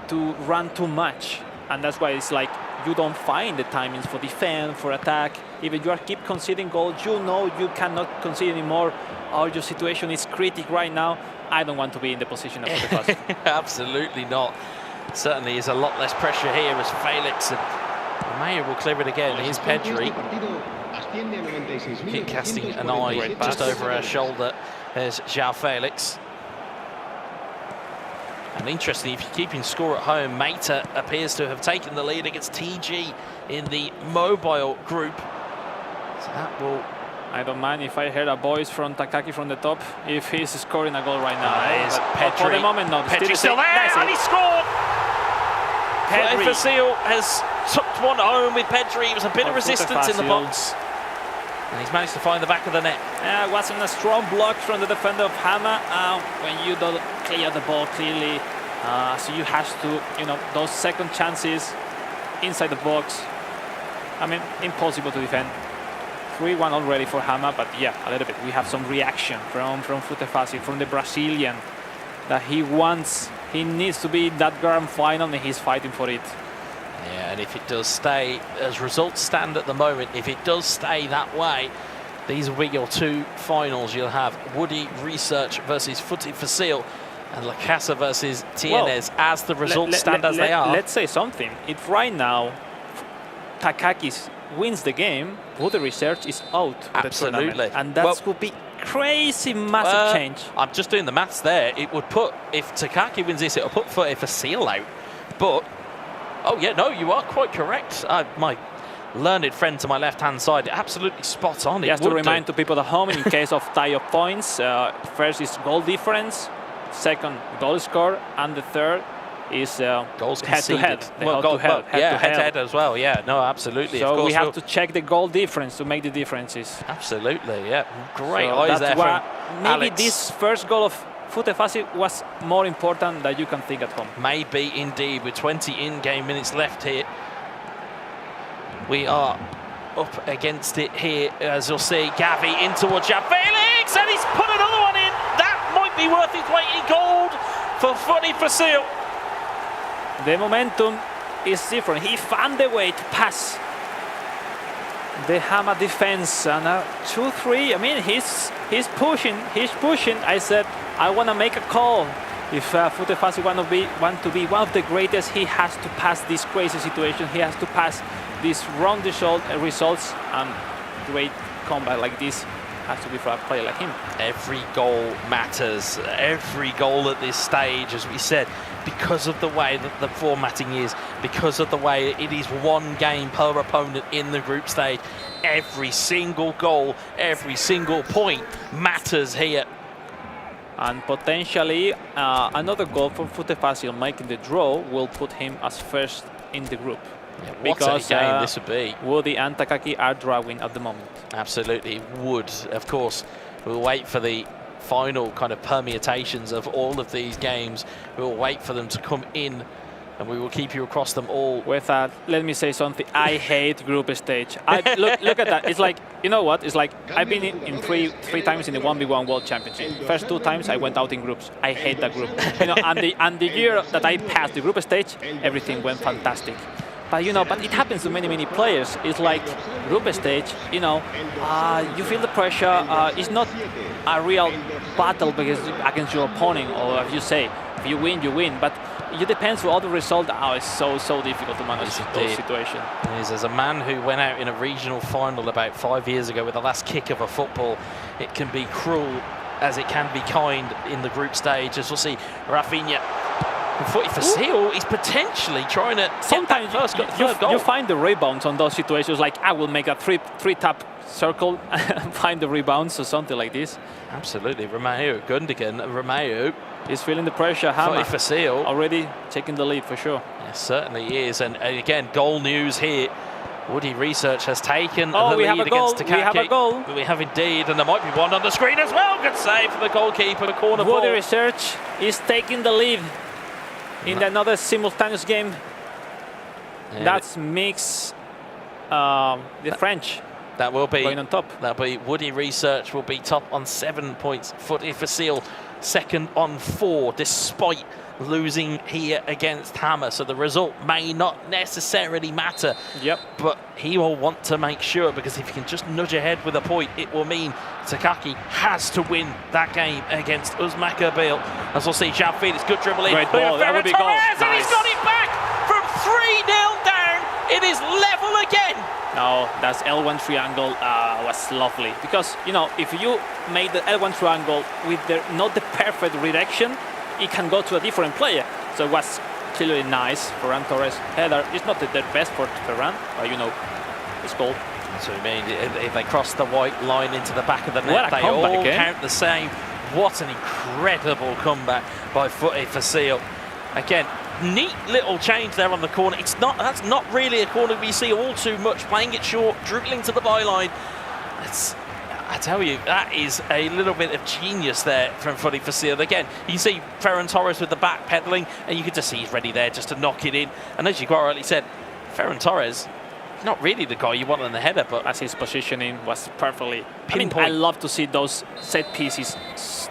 to run too much, and that's why it's like you don't find the timings for defense, for attack. If you keep conceding goals, you cannot concede anymore. Or your situation is critical right now. I don't want to be in the position of FuteFacil. Absolutely not. Certainly is a lot less pressure here as Felix and Mayer will clear it again. Here's Pedri. Keep casting an eye just over her shoulder. There's João Felix. And interestingly, if you're keeping score at home, Meta appears to have taken the lead against TG in the mobile group. So that will... I don't mind if I hear a voice from Takaki from the top if he's scoring a goal right now. Is Pedri. For the moment, no. Pedri's still there, and he scored! FuteFacil has tucked one home with Pedri. It was a bit of resistance in the box. And he's managed to find the back of the net. It wasn't a strong block from the defender of Hama. When you don't clear the ball clearly, so you have to, those second chances inside the box. I mean, impossible to defend. 3-1 already for Hama, but yeah, a little bit. We have some reaction from FuteFacil, from the Brazilian, that he needs to be in that grand final, and he's fighting for it. Yeah, and if it does stay, as results stand at the moment, if it does stay that way, these will be your 2 finals. You'll have Woody Research versus FuteFacil and Lacassa versus Tienes, as the results stand as they are. Let's say something. If right now Takaki wins the game, Woody Research is out of the tournament. And that could be crazy massive change. I'm just doing the maths there. It would put, if Takaki wins this, it'll put FuteFacil out. But oh yeah, no, you are quite correct. My learned friend to my left-hand side, absolutely spot on. Just to remind to people at home, in case of tie of points, first is goal difference, second goal score, and the third is goals head-to-head. Head-to-head as well. Yeah, no, absolutely. So of course we have to check the goal difference to make the differences. Absolutely, yeah. Great so eyes there from maybe Alex. This first goal of FuteFacil was more important than you can think at home. Maybe indeed, with 20 in-game minutes left here. We are up against it here, as you'll see. Gavi in towards Felix, and he's put another one in. That might be worth its weight in gold for FuteFacil. The momentum is different. He found the way to pass the Hama defense, and 2-3. I mean, he's pushing. I said, I want to make a call. If FuteFacil want to be one of the greatest, he has to pass this crazy situation. He has to pass these wrong results, and great combat like this has to be for a player like him. Every goal matters. Every goal at this stage, as we said, because of the way that the formatting is, because of the way it is one game per opponent in the group stage, every single goal, every single point matters here. And potentially another goal from FuteFacil making the draw will put him as first in the group. Yeah, what a game this would be. Woody and Takaki are drawing at the moment. Absolutely would. Of course, we'll wait for the final kind of permutations of all of these games. We'll wait for them to come in, and we will keep you across them all. With that, let me say something. I hate group stage. Look at that. It's like, you know what? It's like I've been in three times in the 1v1 World Championship. First 2 times I went out in groups. I hate that group. You know, and the year that I passed the group stage, everything went fantastic. But you know, but it happens to many players. It's like group stage. You know, you feel the pressure. It's not a real battle because against your opponent, or if you say, if you win, you win. But it depends on all the result. Oh, it's so difficult to manage those situations. As a man who went out in a regional final about 5 years ago with the last kick of a football, it can be cruel as it can be kind in the group stage. As we'll see, Rafinha. FuteFacil is potentially trying to sometimes you find the rebounds on those situations, like I will make a three tap circle and find the rebounds or something like this. Absolutely. Romeo is feeling the pressure. FuteFacil already taking the lead for sure. Yes, certainly is. And again, goal news here. Woody Research has taken the lead against Takaki. We have a goal. We have indeed, and there might be one on the screen as well. Good save for the goalkeeper. The corner ball. Woody Research is taking the lead in another simultaneous game. Yeah, that makes the French that will be going on top. That'll be Woody Research will be top on 7 points. FuteFacil second on 4, despite losing here against Hammer. So the result may not necessarily matter. Yep. But he will want to make sure, because if he can just nudge ahead with a point, it will mean Takaki has to win that game against Uzmakabil. As we'll see, João Felix, good dribble in. Great ball, that would be goal. And he's got it back from 3-0 down. It is level again. No, that's L1 triangle was lovely. Because, you know, if you made the L1 triangle with not the perfect direction, it can go to a different player. So it was clearly nice. Ferran Torres header. It's not the best for Ferran, but you know, it's goal. So I mean, if they cross the white line into the back of the net, they all count the same. What an incredible comeback by FuteFacil. Again, neat little change there on the corner. That's not really a corner we see all too much. Playing it short, dribbling to the byline. I tell you, that is a little bit of genius there from FuteFacil. Again, you see Ferran Torres with the back pedaling, and you can just see he's ready there just to knock it in. And as you quite rightly said, Ferran Torres, not really the guy you want on the header, but as his positioning was perfectly pinpoint. I love to see those set pieces,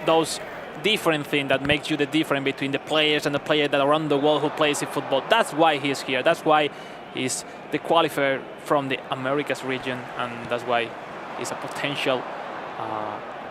those different things that makes you the difference between the players and the player that are on the wall who plays in football. That's why he's here. That's why he's the qualifier from the Americas region, and that's why he's a potential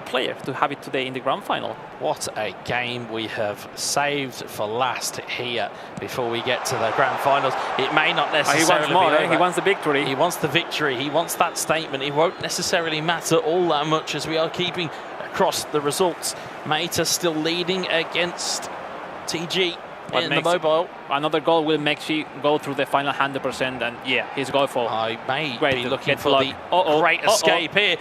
player to have it today in the grand final. What a game we have saved for last here before we get to the grand finals. It may not necessarily he wants more, be over. He wants the victory. He wants the victory. He wants that statement. It won't necessarily matter all that much as we are keeping across the results. Maita still leading against TG in the mobile. Another goal will make you go through the final 100%, and yeah, he's going for. I may be looking for the great escape here.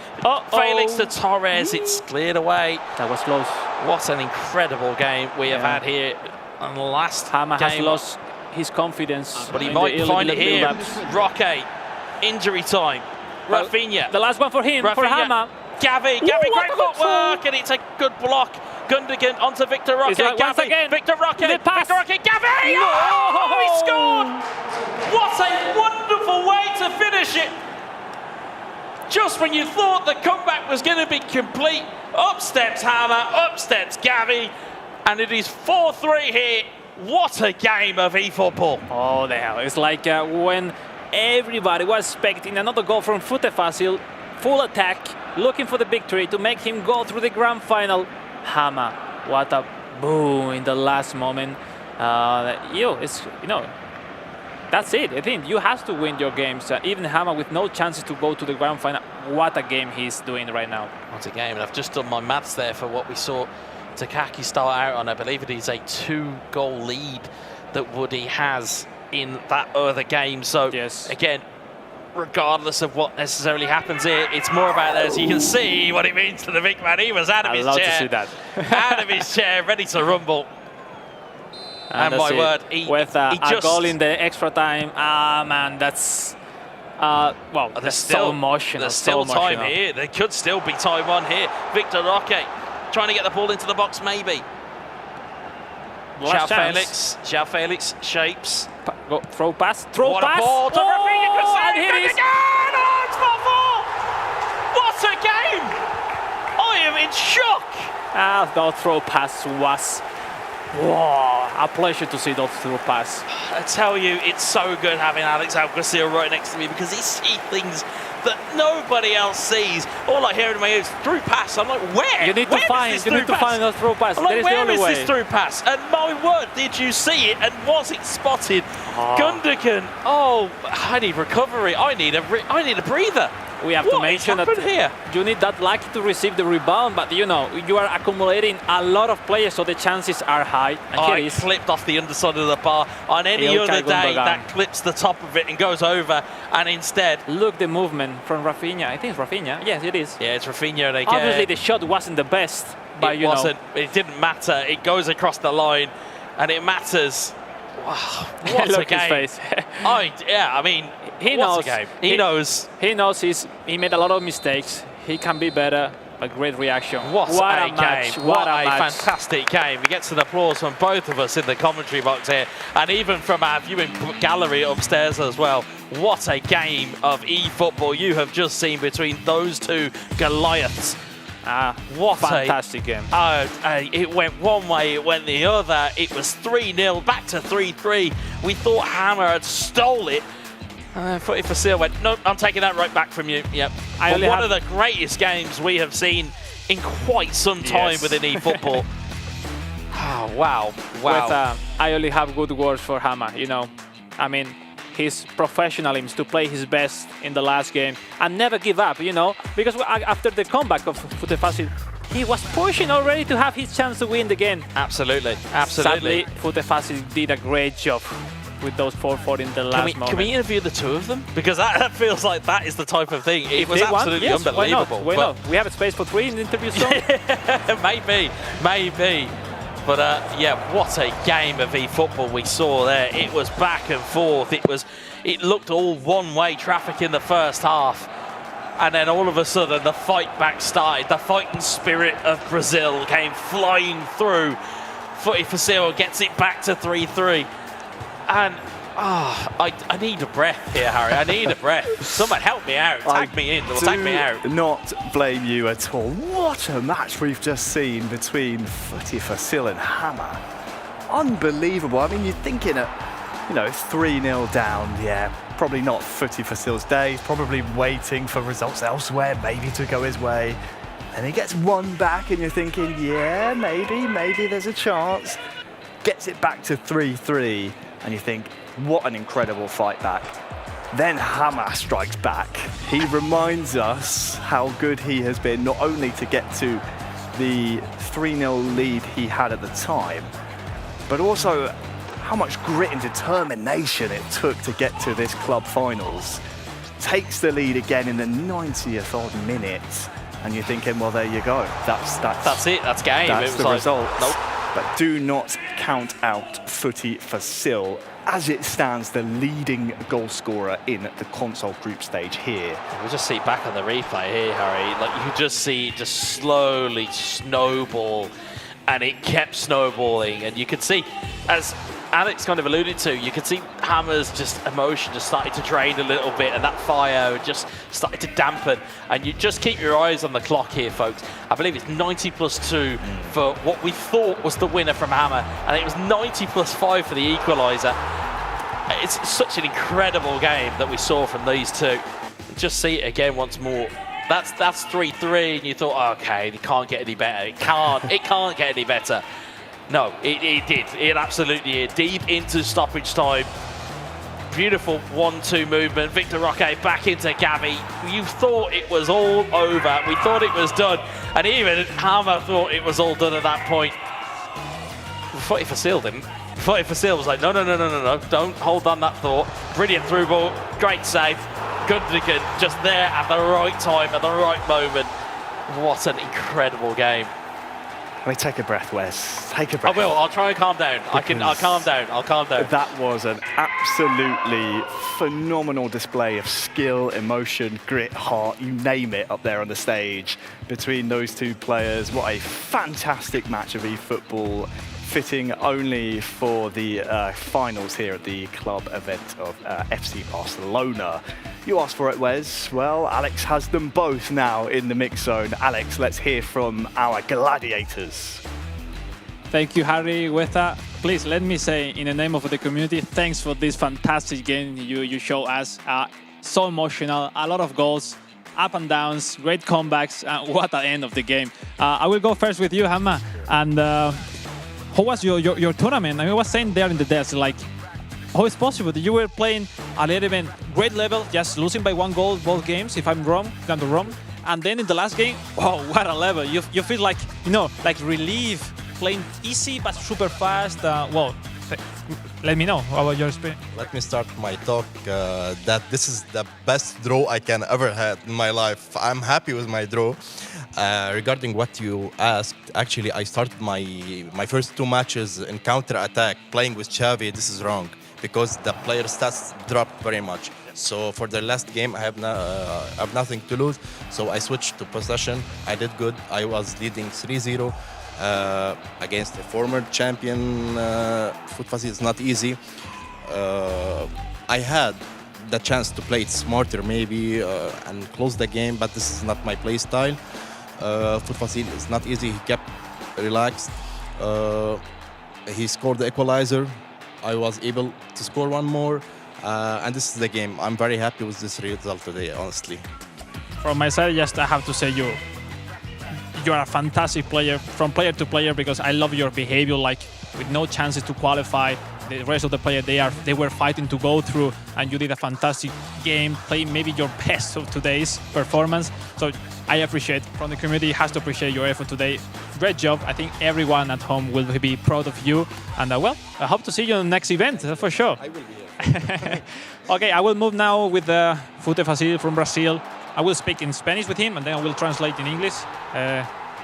Felix to Torres, it's cleared away. That was close. What an incredible game we have had here. And the last Hama game has lost his confidence, but he might find it here. Roque, injury time. Rafinha. The last one for him, for Hama. Gavi, great footwork, and it's a good block. Gundogan onto Victor Roque. Gavi, Victor Roque, Victor Roque, Gavi! No! Oh, he scored! What a wonderful way to finish it. Just when you thought the comeback was going to be complete, up steps Hama, up steps Gavi, and it is 4-3 here. What a game of eFootball. Oh, the hell. It's like when everybody was expecting another goal from FuteFacil, full attack, looking for the victory to make him go through the grand final. Hama, what a boom in the last moment. That's it. I think you have to win your games. Even Hama with no chances to go to the grand final. What a game he's doing right now. What a game. And I've just done my maths there for what we saw Takaki start out on. I believe it is a 2-goal lead that Woody has in that other game. So, yes, again, regardless of what necessarily happens here, it's more about, as you can see, what it means to the big man. He was out of his chair. I love to see that. Out of his chair, ready to rumble. And my word, he a goal in the extra time. Ah, man, that's that's so emotional. There's still time here. There could still be time on here. Victor Roque trying to get the ball into the box, maybe. João Felix shapes. Throw pass. What a ball to Rafinha. And here is again. Oh, it's 4-4. What a game! I am in shock. That throw pass was a pleasure to see that through pass. I tell you, it's so good having Alex Alguacil right next to me because he sees things that nobody else sees. All I hear in my ears, through pass. I'm like, where? You need to find that through pass. I'm like, where is this through pass? And my word, did you see it? And was it spotted? Gundogan. Oh, I need recovery. I need a breather. We have to mention that here? You need that lucky to receive the rebound, but you are accumulating a lot of players, so the chances are high. And I clipped off the underside of the bar. On any other day, that clips the top of it and goes over, and instead... Look the movement from Rafinha. I think it's Rafinha. Yes, it is. Yeah, it's Rafinha. Obviously, the shot wasn't the best, but it wasn't. It didn't matter. It goes across the line, and it matters. Wow, what a game. His face. I mean, he knows. He knows. He knows he made a lot of mistakes. He can be better. A great reaction. What a match. What a fantastic game. We get some applause from both of us in the commentary box here, and even from our viewing gallery upstairs as well. What a game of eFootball you have just seen between those two Goliaths. What fantastic game. It went one way, it went the other. It was 3-0, back to 3-3. We thought Hammer had stole it. FuteFacil went, nope, I'm taking that right back from you. Yep. One of the greatest games we have seen in quite some time within eFootball. Wow. I only have good words for Hammer, I mean, his professionalism to play his best in the last game and never give up, because after the comeback of FuteFacil, he was pushing already to have his chance to win the game. Absolutely. Sadly, FuteFacil did a great job with those 4-4 in the last moment. Can we interview the two of them? Because that feels like that is the type of thing. It was absolutely unbelievable. Why not? We have a space for 3 in the interview zone. Maybe. But what a game of eFootball we saw there. It was back and forth. It looked all one-way traffic in the first half. And then all of a sudden the fight back started. The fighting spirit of Brazil came flying through. FuteFacil gets it back to 3-3. And I need a breath here, Harry. I need a breath. Someone help me out. Tag me in. Or tag me out. Not blame you at all. What a match we've just seen between FuteFacil and Hammer. Unbelievable. I mean, you're thinking at 3-0 down. Yeah, probably not FuteFacil's day. He's probably waiting for results elsewhere, maybe to go his way. And he gets one back, and you're thinking, yeah, maybe there's a chance. Gets it back to 3-3. And you think, what an incredible fight back. Then Hammer strikes back. He reminds us how good he has been, not only to get to the 3-0 lead he had at the time, but also how much grit and determination it took to get to this club finals. Takes the lead again in the 90th odd minute, and you're thinking, well, there you go. That's it. That's game. That's the result. Nope. But do not count out FuteFacil. As it stands, the leading goal scorer in the console group stage here. We'll just see back on the replay here, Harry. Like, you just see it just slowly snowball, and it kept snowballing. And you could see as Alex kind of alluded to, you can see Hammer's just emotion just started to drain a little bit, and that fire just started to dampen. And you just keep your eyes on the clock here, folks. I believe it's 90+2 for what we thought was the winner from Hammer, and it was 90+5 for the equalizer. It's such an incredible game that we saw from these two. Just see it again once more. That's 3-3, and you thought, okay, it can't get any better. It can't get any better. No, it did. It absolutely did. Deep into stoppage time. Beautiful 1-2 movement. Victor Roque back into Gabby. You thought it was all over. We thought it was done. And even Hammer thought it was all done at that point. FuteFacil didn't. FuteFacil was like, no, don't hold on that thought. Brilliant through ball. Great save. Gundogan just there at the right time, at the right moment. What an incredible game. I mean, take a breath, Wes. Take a breath. I will. I'll try and calm down. I'll calm down. I'll calm down. That was an absolutely phenomenal display of skill, emotion, grit, heart, you name it, up there on the stage between those two players. What a fantastic match of eFootball, fitting only for the finals here at the club event of FC Barcelona. You asked for it, Wes. Well, Alex has them both now in the mix zone. Alex, let's hear from our gladiators. Thank you, Harry. With that, please let me say, in the name of the community, thanks for this fantastic game you show us. So emotional, a lot of goals, up and downs, great comebacks, what an end of the game. I will go first with you, Hamma. And how was your tournament? I was saying there in the desk, like, how is possible that you were playing a little bit great level, just losing by 1 goal both games, if I'm wrong, and then in the last game, wow, what a level. You feel like, like relief, playing easy but super fast. Well, let me know about your experience. Let me start my talk that this is the best draw I can ever had in my life. I'm happy with my draw. Regarding what you asked, actually I started my first 2 matches in counter-attack, playing with Xavi. This is wrong, because the player stats dropped very much. So for the last game, I have nothing to lose. So I switched to possession. I did good. I was leading 3-0 against a former champion. FuteFacil is not easy. I had the chance to play it smarter maybe and close the game, but this is not my play style. FuteFacil is not easy. He kept relaxed. He scored the equalizer. I was able to score 1 more, and this is the game. I'm very happy with this result today, honestly. From my side, just I have to say you are a fantastic player, from player to player, because I love your behavior, like with no chances to qualify. The rest of the players, they were fighting to go through, and you did a fantastic game, playing maybe your best of today's performance. So I appreciate, from the community, has to appreciate your effort today. Great job. I think everyone at home will be proud of you. And well, I hope to see you in the next event, for sure. I will be here. Okay, I will move now with FuteFacil from Brazil. I will speak in Spanish with him, and then I will translate in English.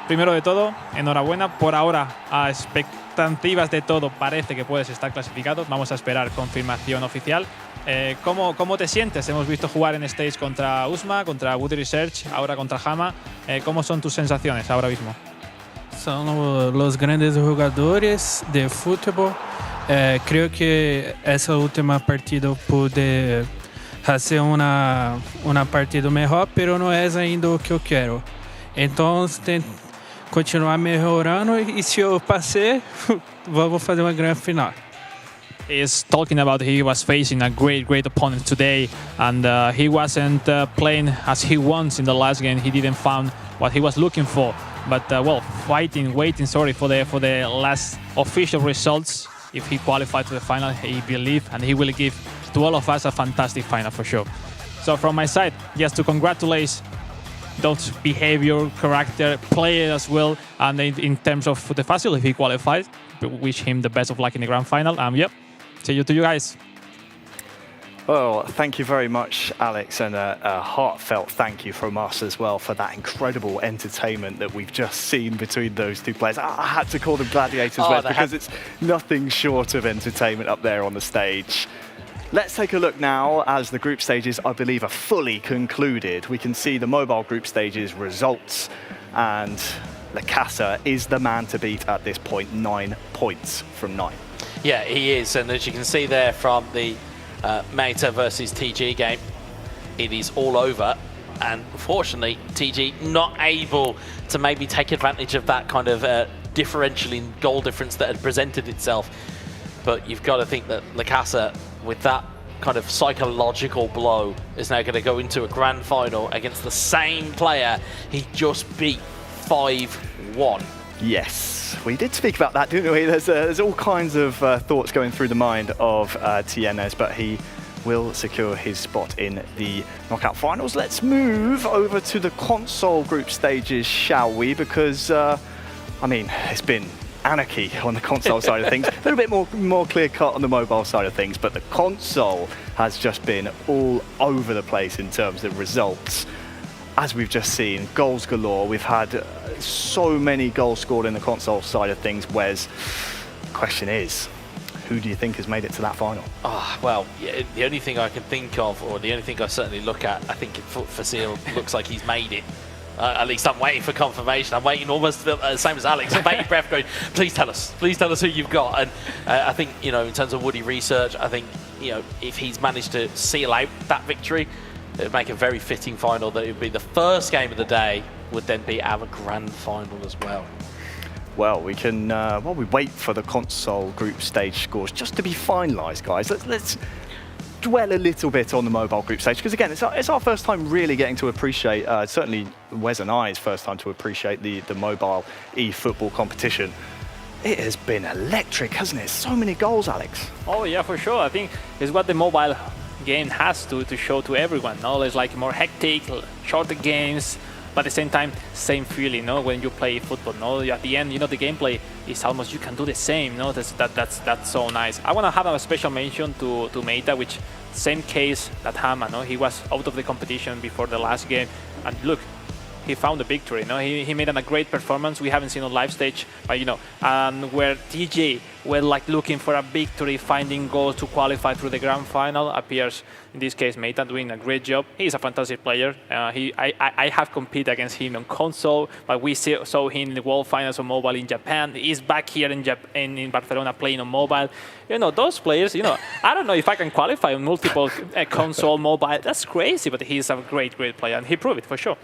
Primero de todo, enhorabuena. Por ahora, a expectativas de todo, parece que puedes estar clasificado. Vamos a esperar confirmación oficial. ¿Cómo te sientes? Hemos visto jugar en stage contra Usma, contra Woody Research, ahora contra Hama. ¿Cómo son tus sensaciones ahora mismo? Son los grandes jugadores de fútbol. Creo que esa última partida pude hacer una partida mejor, pero não é ainda o que eu quero. Então, continuar melhorando, e se eu passei, vamos fazer uma grande final. He's talking about he was facing a great opponent today, and he wasn't playing as he wants in the last game. He didn't find what he was looking for, but well, waiting for the last official results. If he qualified to the final, he believed, and he will give to all of us a fantastic final for sure. So from my side, just to congratulate those behavior, character, player as well, and in terms of FuteFacil, if he qualifies, wish him the best of luck in the grand final. Yep, see you to you guys. Well, thank you very much, Alex, and a heartfelt thank you from us as well for that incredible entertainment that we've just seen between those two players. I had to call them gladiators, Wes, because it's nothing short of entertainment up there on the stage. Let's take a look now as the group stages, I believe, are fully concluded. We can see the mobile group stages results, and Lacassa is the man to beat at this point, 9 points from 9. Yeah, he is, and as you can see there from the Meta versus TG game, it is all over, and unfortunately TG not able to maybe take advantage of that kind of differential in goal difference that had presented itself. But you've got to think that Lacassa, with that kind of psychological blow, is now going to go into a grand final against the same player he just beat 5-1. Yes, we did speak about that, didn't we? There's all kinds of thoughts going through the mind of Tienes, but he will secure his spot in the knockout finals. Let's move over to the console group stages, shall we? Because, I mean, it's been anarchy on the console side of things, a little bit more clear-cut on the mobile side of things, but the console has just been all over the place in terms of results. As we've just seen, goals galore. We've had so many goals scored in the console side of things. Wes, question is, who do you think has made it to that final? Oh, well, yeah, the only thing I can think of, or the only thing I certainly look at, I think FuteFacil looks like he's made it. At least I'm waiting for confirmation. I'm waiting almost the same as Alex. I'm bating breath going, please tell us who you've got. And I think, you know, in terms of Woody Research, I think, you know, if he's managed to seal out that victory, it would make a very fitting final that it would be the first game of the day, would then be our grand final as well. Well, we can, while we wait for the console group stage scores just to be finalised, guys, let's dwell a little bit on the mobile group stage, because again, it's our first time really getting to appreciate, certainly Wes and I's first time to appreciate the mobile eFootball competition. It has been electric, hasn't it? So many goals, Alex. Oh yeah, for sure. I think it's what the mobile game has to show to everyone. No, it's like more hectic, shorter games, but at the same time, same feeling. No, when you play football. No, at the end, you know, the gameplay is almost you can do the same. No, that's so nice. I want to have a special mention to Meta, which same case that Hama. No, he was out of the competition before the last game, and look, he found the victory. No, he made a great performance. We haven't seen on live stage, but you know, where TJ were like looking for a victory, finding goals to qualify through the grand final, appears in this case Meta doing a great job. He's a fantastic player. I have competed against him on console, but we saw him in the World Finals on mobile in Japan. He's back here in Barcelona playing on mobile. You know, those players, you know, I don't know if I can qualify on multiple console, mobile. That's crazy, but he's a great player, and he proved it for sure.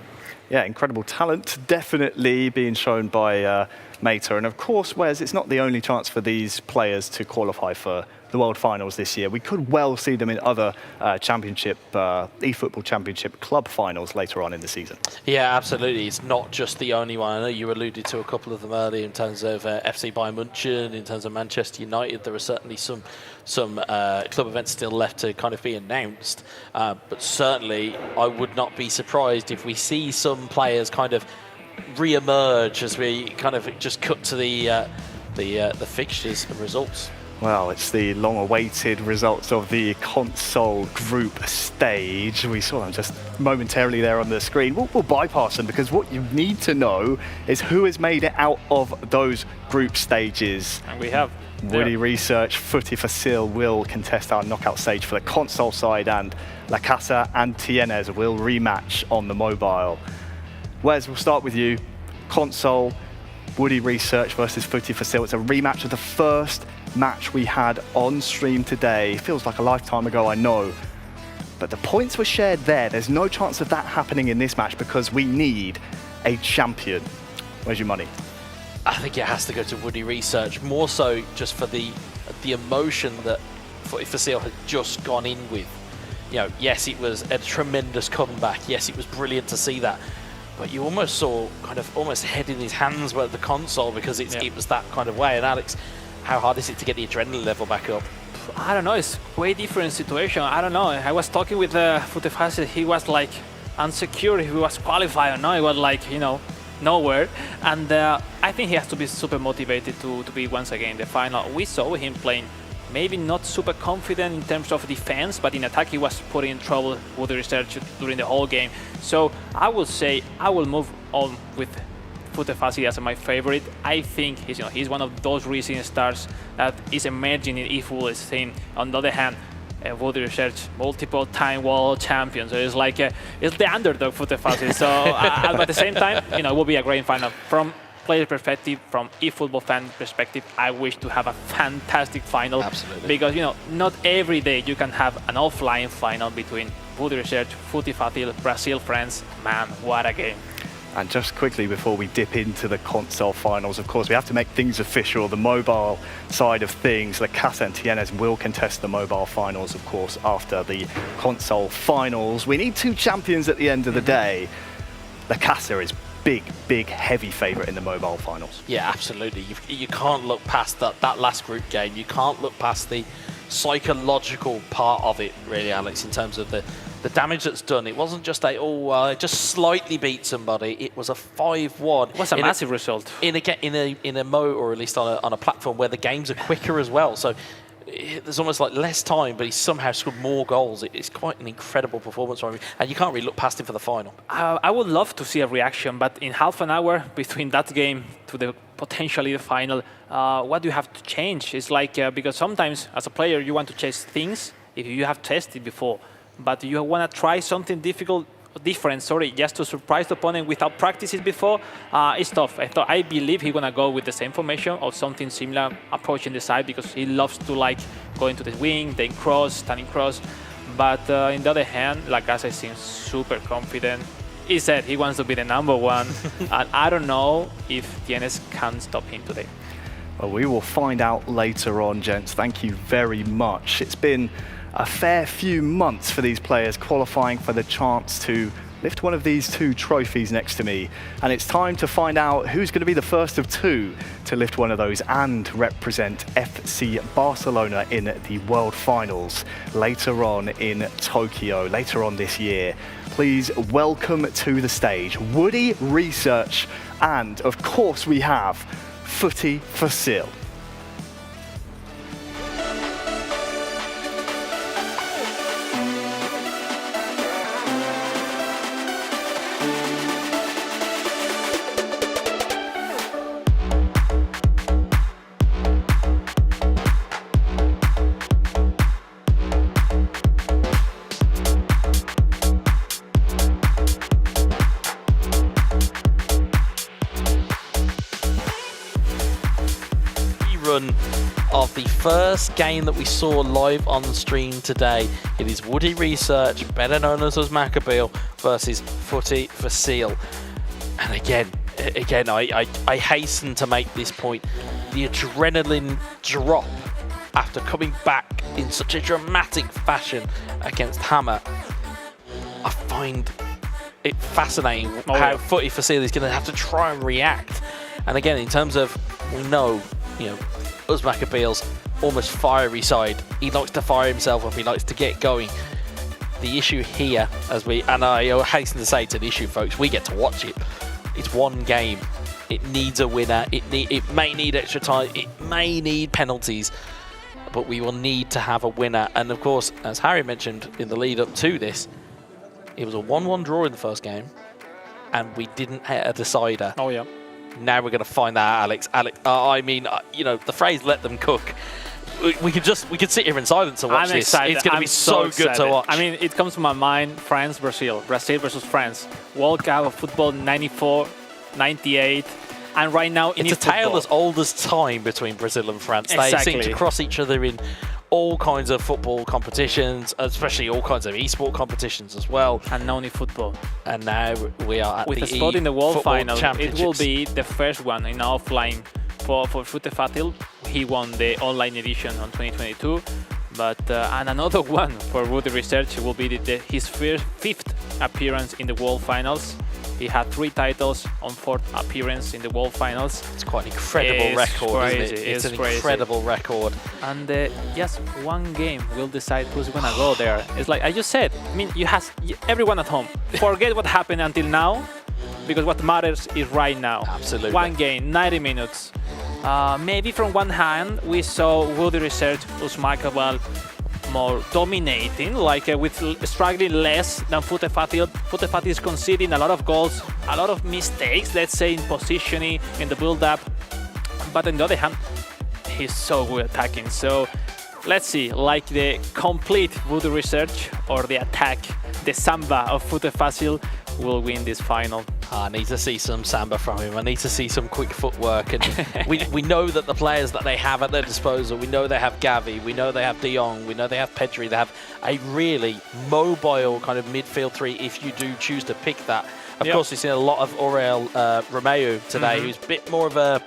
Yeah, incredible talent, definitely being shown by Meta. And of course, Wes, it's not the only chance for these players to qualify for the World Finals this year. We could well see them in other championship, eFootball Championship club finals later on in the season. Yeah, absolutely. It's not just the only one. I know you alluded to a couple of them earlier in terms of FC Bayern München, in terms of Manchester United. There are certainly some club events still left to kind of be announced. But certainly, I would not be surprised if we see some players kind of re-emerge as we kind of just cut to the fixtures and results. Well, it's the long-awaited results of the console group stage. We saw them just momentarily there on the screen. We'll bypass them because what you need to know is who has made it out of those group stages. And we have Woody Research, FuteFacil will contest our knockout stage for the console side, and Lacassa and Tienes will rematch on the mobile. Wes, we'll start with you. Console, Woody Research versus FuteFacil. It's a rematch of the first match we had on stream today. Feels like a lifetime ago, I know. But the points were shared there. There's no chance of that happening in this match because we need a champion. Where's your money? I think it has to go to Woody Research, more so just for the emotion that FuteFacil had just gone in with. You know, yes, it was a tremendous comeback. Yes, it was brilliant to see that. But you almost saw kind of almost head in his hands with the console because it was that kind of way. And Alex, how hard is it to get the adrenaline level back up? I don't know. It's way different situation. I don't know. I was talking with FuteFacil. He was like unsecure if he was qualified or not. He was like, you know, nowhere. And I think he has to be super motivated to be once again in the final. We saw him playing maybe not super confident in terms of defense, but in attack he was putting in trouble with the research during the whole game. So I will say I will move on with FuteFacil as my favorite. I think he's one of those rising stars that is emerging in eFootball scene. On the other hand, Woody Research, multiple-time world champion. So it's like it's the underdog FuteFacil. So, but at the same time, you know, it will be a great final. From player perspective, from eFootball fan perspective, I wish to have a fantastic final. Absolutely. Because, you know, not every day you can have an offline final between Woody Research, FuteFacil, Brazil, France. Man, what a game. And just quickly before we dip into the console finals, of course, we have to make things official. The mobile side of things, Lacassa and Tienes will contest the mobile finals, of course, after the console finals. We need two champions at the end of the day. Lacassa is big, heavy favourite in the mobile finals. Yeah, absolutely. You can't look past that last group game. You can't look past the psychological part of it, really, Alex, in terms of the damage that's done. It wasn't just just slightly beat somebody. It was a 5-1. It was a massive result. In a mode, or at least on a platform where the games are quicker as well. So there's almost like less time, but he somehow scored more goals. It's quite an incredible performance from him, and you can't really look past him for the final. I would love to see a reaction, but in half an hour between that game to the potentially the final, what do you have to change? It's like, because sometimes as a player you want to chase things if you have tested before, but you want to try something different, just to surprise the opponent without practices before. It's tough. I believe he's gonna go with the same formation or something similar, approaching the side, because he loves to like going to the wing, then cross, standing cross. But on the other hand, Lacassa seems super confident. He said he wants to be the #1, and I don't know if Tienes can stop him today. Well, we will find out later on, gents. Thank you very much. It's been a fair few months for these players qualifying for the chance to lift one of these two trophies next to me. And it's time to find out who's going to be the first of two to lift one of those and represent FC Barcelona in the World Finals later on in Tokyo, later on this year. Please welcome to the stage Woody Research, and of course we have FuteFacil. Of the first game that we saw live on the stream today. It is Woody Research, better known as Maccabeal, versus FuteFacil. And again, I hasten to make this point. The adrenaline drop after coming back in such a dramatic fashion against Hammer. I find it fascinating how FuteFacil is going to have to try and react. And again, in terms of, we know, you know, us Maccabeals, almost fiery side. He likes to fire himself up, he likes to get going. The issue here, and I hasten to say to the issue, folks, we get to watch it. It's one game. It needs a winner. It may need extra time. It may need penalties, but we will need to have a winner. And of course, as Harry mentioned in the lead up to this, it was a 1-1 draw in the first game, and we didn't hit a decider. Oh yeah. Now we're going to find that out, Alex. I mean, you know, the phrase "let them cook." We could sit here in silence and watch this. Excited. It's going to be so good to watch. I mean, it comes to my mind: France, Brazil versus France. World Cup of football '94, '98, and right now it's a tale as old as time between Brazil and France. Exactly. They seem to cross each other in all kinds of football competitions, especially all kinds of esport competitions as well. And now eFootball. And now we are at with the a spot in the World Final. Championships. It will be the first one in offline for FuteFacil. He won the online edition on 2022, but and another one for Woody Research will be his fifth appearance in the World Finals. He had 3 titles on 4th appearance in the World Finals. It's quite an incredible record, isn't it? It's an incredible record. And just one game will decide who's going to go there. It's like I just said, I mean, everyone at home, forget what happened until now, because what matters is right now. Absolutely. One game, 90 minutes. Maybe from one hand, we saw Woody Research, Usmakabal, more dominating, like with struggling less than FuteFacil. FuteFacil is conceding a lot of goals, a lot of mistakes, let's say, in positioning, in the build-up. But on the other hand, he's so good attacking. So let's see, like the complete Woody Research or the attack, the samba of FuteFacil, will win this final. I need to see some samba from him. I need to see some quick footwork. And we know that the players that they have at their disposal, we know they have Gavi, we know they have De Jong, we know they have Pedri. They have a really mobile kind of midfield three if you do choose to pick that. Of course, we've seen a lot of Aurel Romeu today, who's a bit more of a,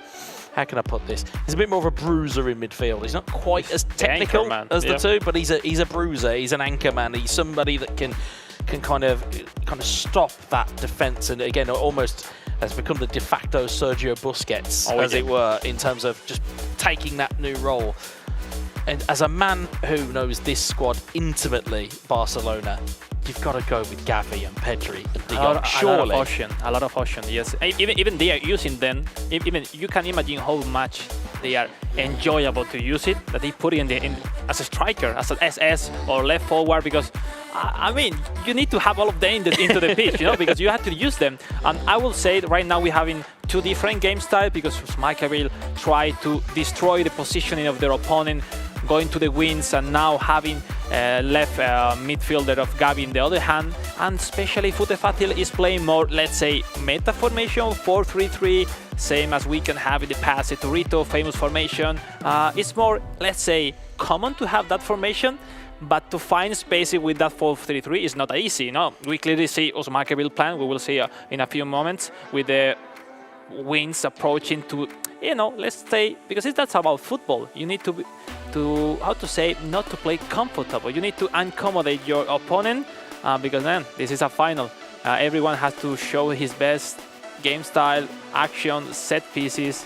how can I put this? He's a bit more of a bruiser in midfield. He's not quite as technical as the two, but he's a bruiser. He's an anchor man. He's somebody that can kind of stop that defense, and again almost has become the de facto Sergio Busquets, as it were, in terms of just taking that new role. And as a man who knows this squad intimately, Barcelona, you've got to go with Gavi and Pedri and De Jong, surely. A lot of option, yes. Even they are using them. Even you can imagine how much they are enjoyable to use it. That they put it in as a striker, as an SS or left forward, because I mean you need to have all of them into the pitch, you know, because you have to use them. And I will say that right now we're having two different game styles, because Michael tried to destroy the positioning of their opponent, going to the wings, and now having left midfielder of Gavi in the other hand. And especially FuteFacil is playing more, let's say, meta formation, 4-3-3, same as we can have in the past, the Torito famous formation. It's more, let's say, common to have that formation, but to find spaces with that 4-3-3 is not easy. No, we clearly see Osmakaville plan. We will see in a few moments with the wings approaching to, you know, let's say, because that's about football. You need to how to say, not to play comfortable. You need to accommodate your opponent, because then this is a final. Everyone has to show his best game style, action, set pieces.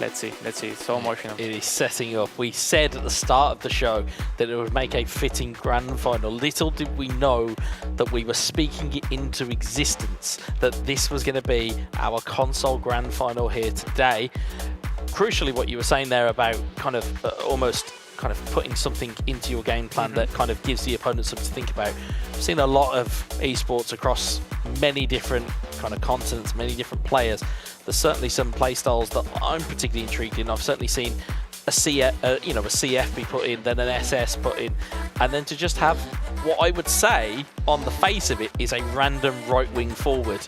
Let's see, it's so emotional. It is setting up. We said at the start of the show that it would make a fitting grand final. Little did we know that we were speaking it into existence, that this was going to be our console grand final here today. Crucially, what you were saying there about kind of almost kind of putting something into your game plan that kind of gives the opponent something to think about. I've seen a lot of esports across many different kind of continents, many different players. There's certainly some play styles that I'm particularly intrigued in. I've certainly seen a CF be put in, then an SS put in, and then to just have what I would say on the face of it is a random right wing forward.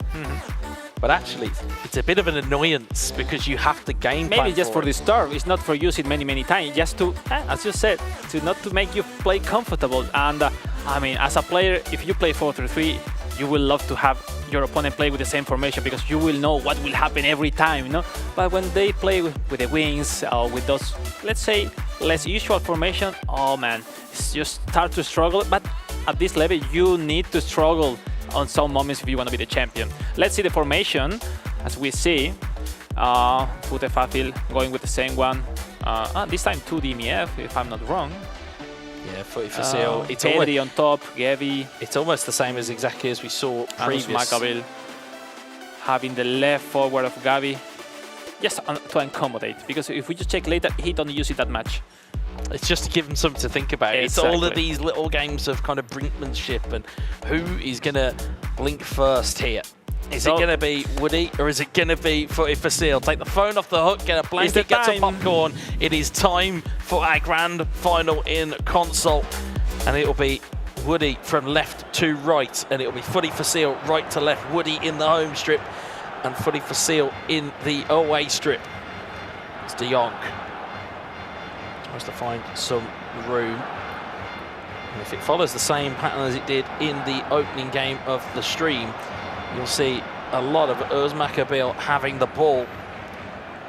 But actually, it's a bit of an annoyance because you have to game plan. Maybe just for the start. It's not for using many times. Just to, as you said, not to make you play comfortable. And I mean, as a player, if you play 4-3-3, you will love to have your opponent play with the same formation, because you will know what will happen every time, you know. But when they play with the wings or with those, let's say, less usual formation, oh man, it's just start to struggle. But at this level, you need to struggle on some moments if you want to be the champion. Let's see the formation. As we see, FuteFacil going with the same one. This time 2 DMF, if I'm not wrong. Yeah, FuteFacil. It's already on top, Gavi. It's almost the same as exactly as we saw previously. Having the left forward of Gavi, just to accommodate. Because if we just check later, he don't use it that much. It's just to give them something to think about. Exactly. It's all of these little games of kind of brinkmanship and who is going to blink first here. Is it going to be Woody or is it going to be FuteFacil? Take the phone off the hook, get a blanket, get some popcorn. It is time for our grand final in console. And it'll be Woody from left to right. And it'll be FuteFacil right to left. Woody in the home strip and FuteFacil in the away strip. It's De Jong. Tries to find some room. And if it follows the same pattern as it did in the opening game of the stream, you'll see a lot of Osmakaville having the ball.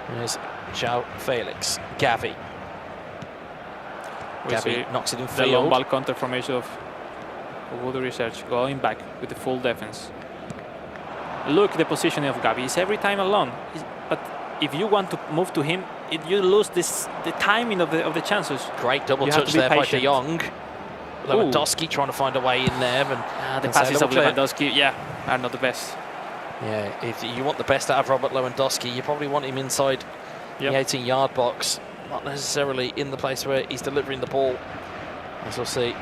There's João Felix, Gavi. Gavi knocks it in field. The long ball counter formation of Voodoo Research, going back with the full defense. Look at the positioning of Gavi. He's every time alone. But if you want to move to him, you lose the timing of the chances. Great double touch there by De Jong. Lewandowski trying to find a way in there. And the passes of Lewandowski, are not the best. Yeah, if you want the best out of Robert Lewandowski, you probably want him inside the 18-yard box, not necessarily in the place where he's delivering the ball. As we'll see,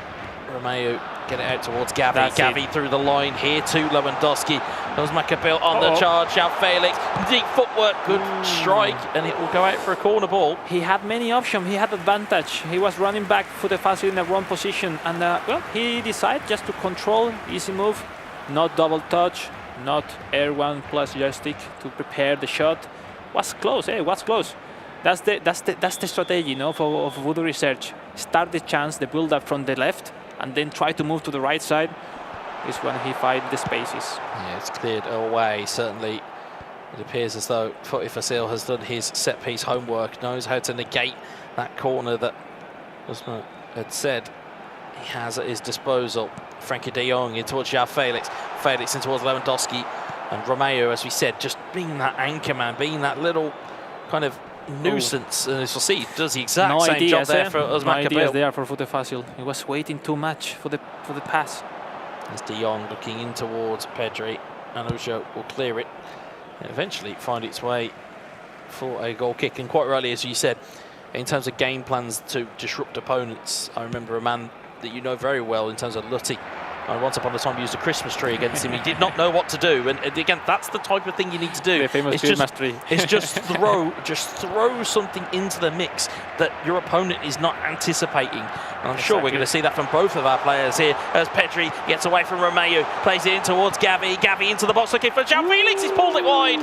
Romeu get it out towards Gavi. Gavi through the line here to Lewandowski. Osmakaville on the charge. João Felix, deep footwork, good strike, and it will go out for a corner ball. He had many options. He had advantage. He was running back FuteFacil in the wrong position, and well, he decided just to control, easy move, Not double touch, not R1 plus joystick to prepare the shot. Was close, was close. That's the strategy, of Voodoo Research. Start the chance, the build up from the left, and then try to move to the right side. Is when he finds the spaces. Yeah, it's cleared away. Certainly, it appears as though FuteFacil has done his set piece homework, knows how to negate that corner that Usman had said he has at his disposal. Frankie de Jong in towards João Felix. Felix in towards Lewandowski. And Romeo, as we said, just being that anchor man, being that little kind of nuisance. And as you'll see, does the exact same job there for Usman No Kabil. ideas there for FuteFacil. He was waiting too much for the pass. As de Jong looking in towards Pedri. Anujo will clear it and eventually find its way for a goal kick. And quite rightly, as you said, in terms of game plans to disrupt opponents, I remember a man that you know very well in terms of Lutti. Once upon a time used a Christmas tree against him. He did not know what to do, and again, that's the type of thing you need to do. The famous Christmas tree. It's just throw something into the mix that your opponent is not anticipating. And I'm sure we're going to see that from both of our players here. As Pedri gets away from Romeo, plays it in towards Gavi. Gavi into the box looking for João Felix. He's pulled it wide.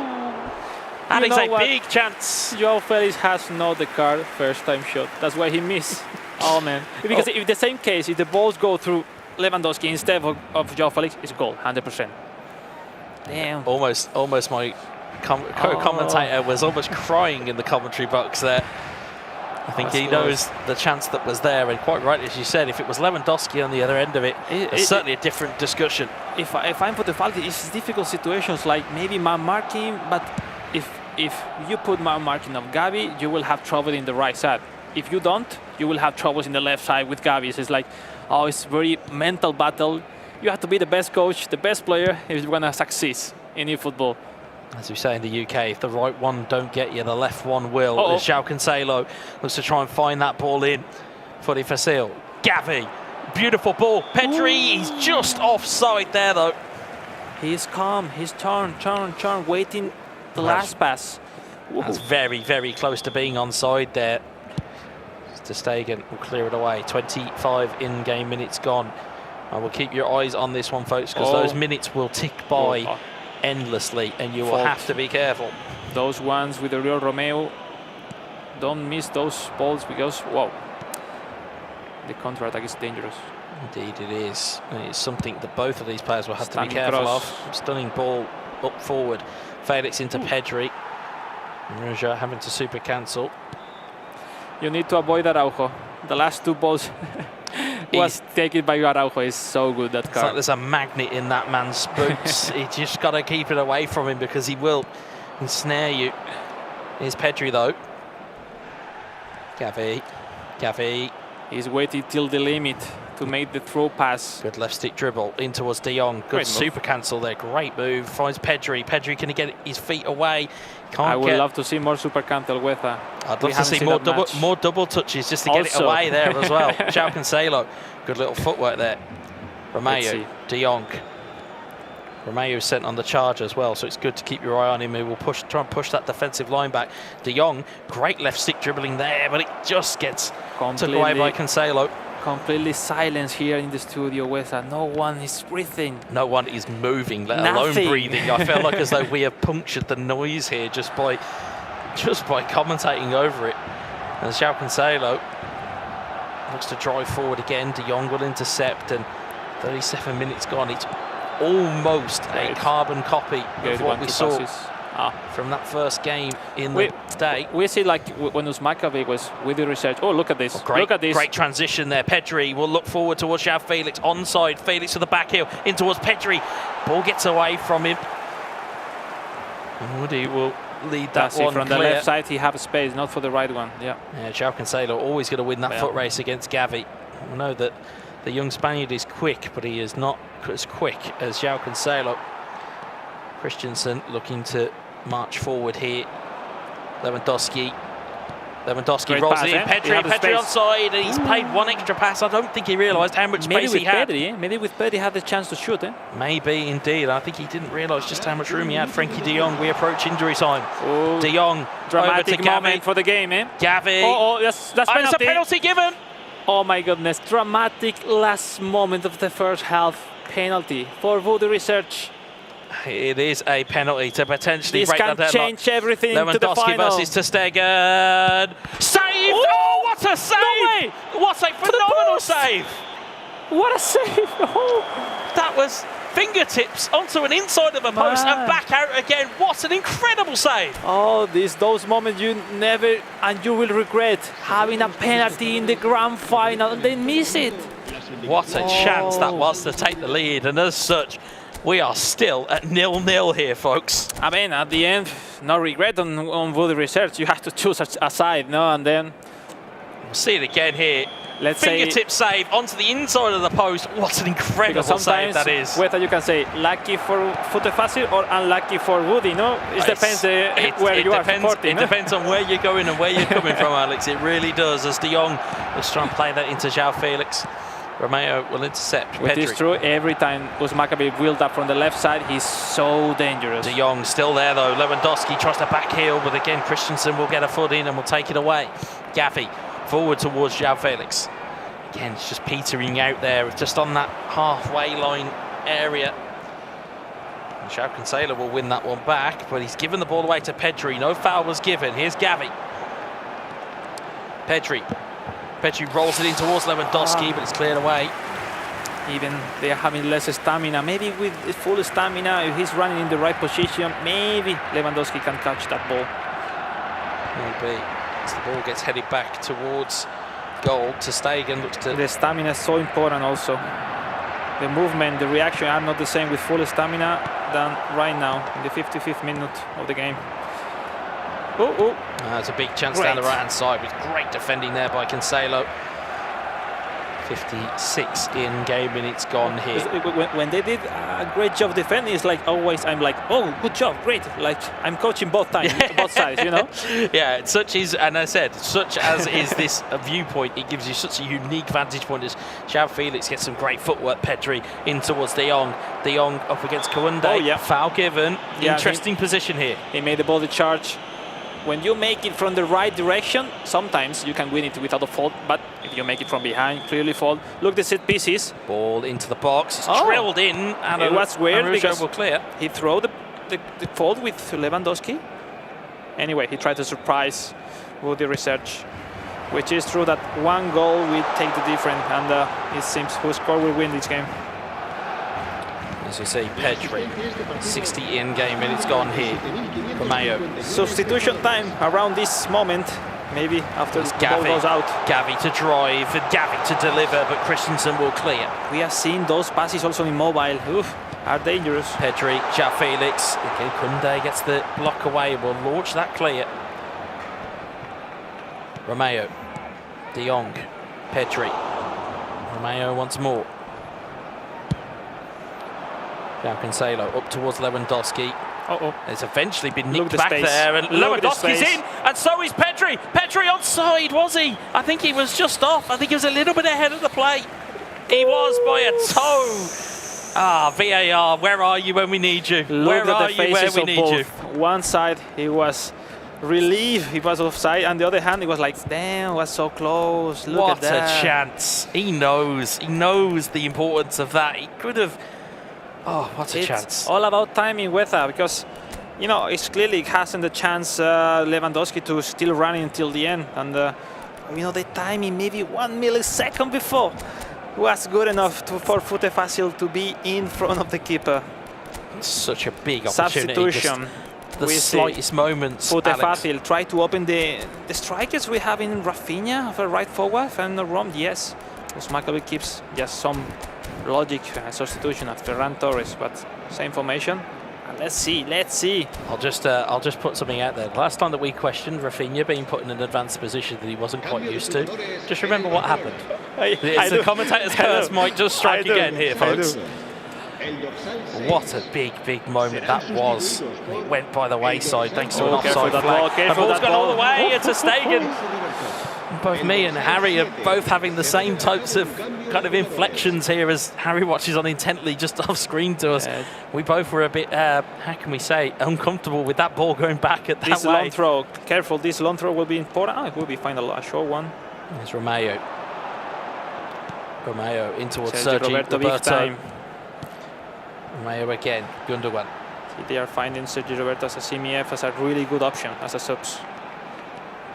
And it's a big chance. João Felix has not the card first time shot. That's why he missed. Oh man! Because if the same case, if the balls go through Lewandowski instead of João Felix, it's a goal, 100%. Damn. Almost my co-commentator was almost crying in the commentary box there. I think he knows the chance that was there, and quite right, as you said, if it was Lewandowski on the other end of it, it's certainly a different discussion. If I'm FuteFacil, it's difficult situations like maybe man marking, but if you put man marking of Gavi, you will have trouble in the right side. If you don't, you will have troubles in the left side with Gavi. So it's like, it's very mental battle. You have to be the best coach, the best player if you want to succeed in eFootball. As we say in the UK, if the right one don't get you, the left one will. As João Cancelo looks to try and find that ball in. FuteFacil. Gavi. Beautiful ball. Pedri, he's just offside there though. He's calm. He's turn, waiting the last pass. That's very, very close to being onside there. Ter Stegen will clear it away. 25 in-game minutes gone. I will keep your eyes on this one, folks, because those minutes will tick by endlessly, and you will have to be careful. Those ones with the real Romeo, don't miss those balls because, the counter-attack is dangerous. Indeed it is. It's something that both of these players will have to be careful of. Stunning ball up forward. Felix into Pedri. Ruja having to super cancel. You need to avoid Araujo. The last two balls was taken by Araujo. Is so good, that card. It's like there's a magnet in that man's boots. You just got to keep it away from him because he will ensnare you. Here's Pedri though. Gavi. He's waiting till the limit to make the throw pass. Good left stick dribble in towards de Jong. Good super cancel there. Great move. Finds Pedri. Pedri, can he get his feet away? I would love to see more super cancel with her. I'd love to see more double touches just to get it away there as well. João Cancelo. Good little footwork there. Romeo, de Jong. Romeo sent on the charge as well, so it's good to keep your eye on him. He will try and push that defensive line back. De Jong, great left stick dribbling there, but it just gets took away by Cancelo. Completely silence here in the studio, Wesa. No one is breathing. No one is moving, let alone breathing. I feel like as though we have punctured the noise here just by commentating over it. And João Cancelo looks to drive forward again. De Jong will intercept, and 37 minutes gone. It's almost a carbon copy of what we saw from that first game in the day. We see like when Uzmakavi was with the research. Oh, look at this. Look at this. Great transition there. Pedri will look forward towards João Felix. Onside. Felix to the back heel. In towards Pedri. Ball gets away from him. Woody will lead that one from the left side. He has space, not for the right one. Yeah, João Cancelo always going to win that foot race against Gavi. I know that the young Spaniard is quick, but he is not as quick as João Cancelo. Christensen looking to march forward here. Lewandowski rolls it in. Pedri onside, and he's played one extra pass. I don't think he realised how much space he had. Maybe with Pedri had the chance to shoot. Maybe indeed. I think he didn't realise just how much room he had. Frankie de Jong, we approach injury time. De Jong, dramatic over to moment for the game, Gavi. That's penalty. It's a penalty given. Oh my goodness, dramatic last moment of the first half. penalty for Voodoo Research. It is a penalty to potentially This break can that deadlock. change everything to the Lewandowski final. versus Ter Stegen. Saved! Oh, what a save! No way! What a phenomenal post! save! What a save! Oh. That was fingertips onto an inside of a post and back out again. What an incredible save! Oh, those moments you never and you will regret having a penalty in the grand final and then miss it. What a chance that was to take the lead, and as such, we are still at 0-0 here, folks. I mean, at the end, no regret on Voodoo Research. You have to choose a side, no? And then We'll see it again here. let's say, Fingertip save onto the inside of the post. What an incredible because save sometimes that is. whether you can say lucky for FuteFacil or unlustlucky for Woody, no? It depends where you are supporting. It depends on where you're going and where you're coming from, Alex. It really does. As De Jong is trying to play that into João Felix. Romeo will intercept. It is true, every time Maccabi build up from the left side, he's so dangerous. De Jong still there though. Lewandowski tries to back heel, but again Christensen will get a foot in and will take it away. Gavi forward towards João Felix. Again, it's just petering out there, just on that halfway line area. And João Cancelo will win that one back, but he's given the ball away to Pedri. No foul was given. Here's Gavi. Pedri rolls it in towards Lewandowski, but it's cleared away. Even they are having less stamina. Maybe with full stamina, if he's running in the right position, maybe Lewandowski can catch that ball. Maybe. As the ball gets headed back towards goal, Ter Stegen looks to... The stamina is so important also. The movement, the reaction are not the same with full stamina than right now, in the 55th minute of the game. It's a big chance down the right-hand side, with great defending there by Cancelo. 56 in-game minutes gone here. When they did a great job defending, it's like always I'm like, oh, good job, great. Like I'm coaching both sides, you know? Yeah, such as is this viewpoint, it gives you such a unique vantage point as João Felix gets some great footwork. Pedri in towards De Jong. De Jong up against Koundé. Oh, yeah. Foul given. Yeah, interesting position here. He made the body charge. When you make it from the right direction, sometimes you can win it without a fault, but if you make it from behind, clearly fault. Look, the set pieces. Ball into the box. It's drilled in. And it was weird because will clear. He threw the fault with Lewandowski. Anyway, he tried to surprise with the research, which is true that one goal will take the difference, and it seems who scored will win this game. As you see, Pedri, 60 in-game minutes gone here. Romeo. Substitution time around this moment, maybe after the ball goes out. Gavi to drive and Gavi to deliver, but Christensen will clear. We have seen those passes also in mobile. Oof, are dangerous. Pedri, João Felix. Again, Koundé gets the block away, will launch that clear. Romeo, De Jong, Pedri. Romeo once more. João Cancelo up towards Lewandowski. It's eventually been nicked back there, and Lewandowski's in, and so is Pedri. Pedri onside, was he? I think he was just off. I think he was a little bit ahead of the play. He was by a toe. VAR, where are you when we need you? Where are you where we need you? One side, he was relieved, he was offside, and the other hand, he was like, damn, it was so close. Look at that. What a chance. He knows the importance of that. He could have... Oh, what a chance. It's all about timing, Weta, because, you know, it's clearly hasn't the chance Lewandowski to still run until the end. And, you know, the timing, maybe 1 millisecond before, was good enough for FuteFacil to be in front of the keeper. Such a big opportunity. Substitution. The slightest moments, FuteFacil try to open the strikers we have in Rafinha for right forward, if I'm not wrong, yes. Maccabi keeps just some logic substitution at Ferran Torres, but same formation. And let's see. I'll just put something out there. Last time that we questioned Rafinha being put in an advanced position that he wasn't quite used to, just remember what happened. The commentator's curse might just strike again here, folks. What a big moment that was. It went by the wayside thanks to an offside flag. The ball's gone all the way. It's a Stegen. Both me and Harry are both having the same types of kind of inflections here as Harry watches on intently just off screen to us. We both were a bit, how can we say, uncomfortable with that ball going back at that this way. Long throw, careful, this long throw will be important. It will be final, a short one. There's Romeo in towards Sergio Roberto. Romeo again, Gundogan. They are finding Sergio Roberto as a CMF as a really good option as a subs.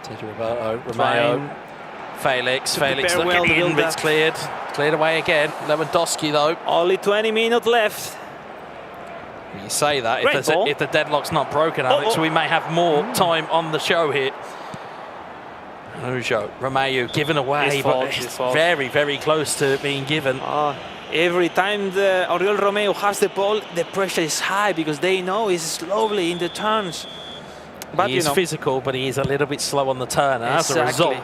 Sergio Roberto, Romeo, Felix looking well in, but it's cleared away again. Lewandowski though. Only 20 minutes left. You say that if the deadlock's not broken, Alex, we may have more time on the show here. Romeo given away, but it's very, very close to being given. Every time the Oriol Romeo has the ball, the pressure is high because they know he's slowly in the turns. But He is physical, but he is a little bit slow on the turn. And as a result,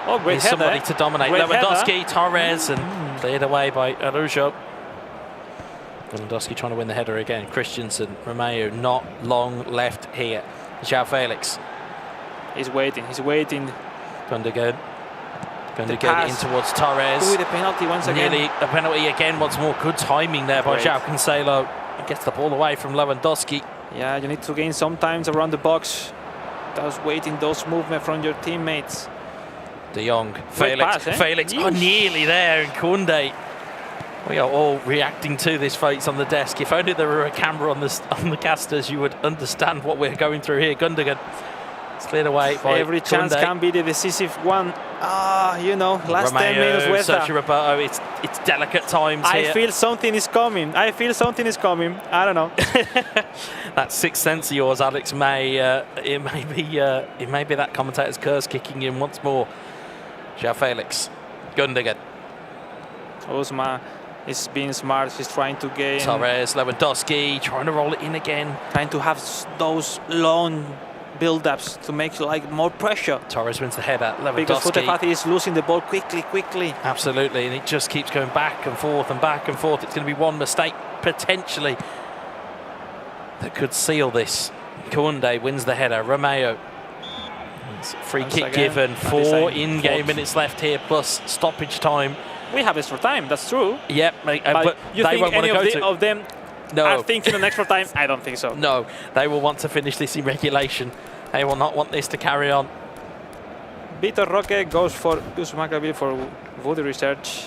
great there's somebody to dominate. Great Lewandowski, Torres, and cleared away by Araujo. Lewandowski trying to win the header again. Christensen, Romeo, not long left here. João Felix. He's waiting. Gundogan in towards Torres. The penalty once again. Nearly a penalty again once more. Good timing there by João Cancelo. He gets the ball away from Lewandowski. Yeah, you need to gain sometimes around the box. Just waiting those movements from your teammates. De Jong, Felix. Felix, nearly there, and Koundé. We are all reacting to this, folks, on the desk. If only there were a camera on the casters, you would understand what we're going through here. Gundogan. It's cleared away by every chance Koundé. can be the decisive one. Last Romeo, 10 minutes with Sergio Roberto, it's delicate times here. I feel something is coming. I don't know. That sixth sense of yours, Alex, it may be that commentator's curse kicking in once more. João Felix, Gundogan. Osma is being smart. He's trying to gain. Torres, Lewandowski, trying to roll it in again. Trying to have those long build-ups to make more pressure. Torres wins the header. Lewandowski. Because FuteFacil is losing the ball quickly. Absolutely, and it just keeps going back and forth and back and forth. It's going to be one mistake, potentially, that could seal this. Koundé wins the header. Romeo. Free kick given. 4 in-game minutes left here, plus stoppage time. We have extra time, that's true. Yep, but you they think won't want to any go of them are thinking an extra time? I don't think so. No, they will want to finish this in regulation. They will not want this to carry on. Vitor Roque goes for Maccabi for Voodoo Research.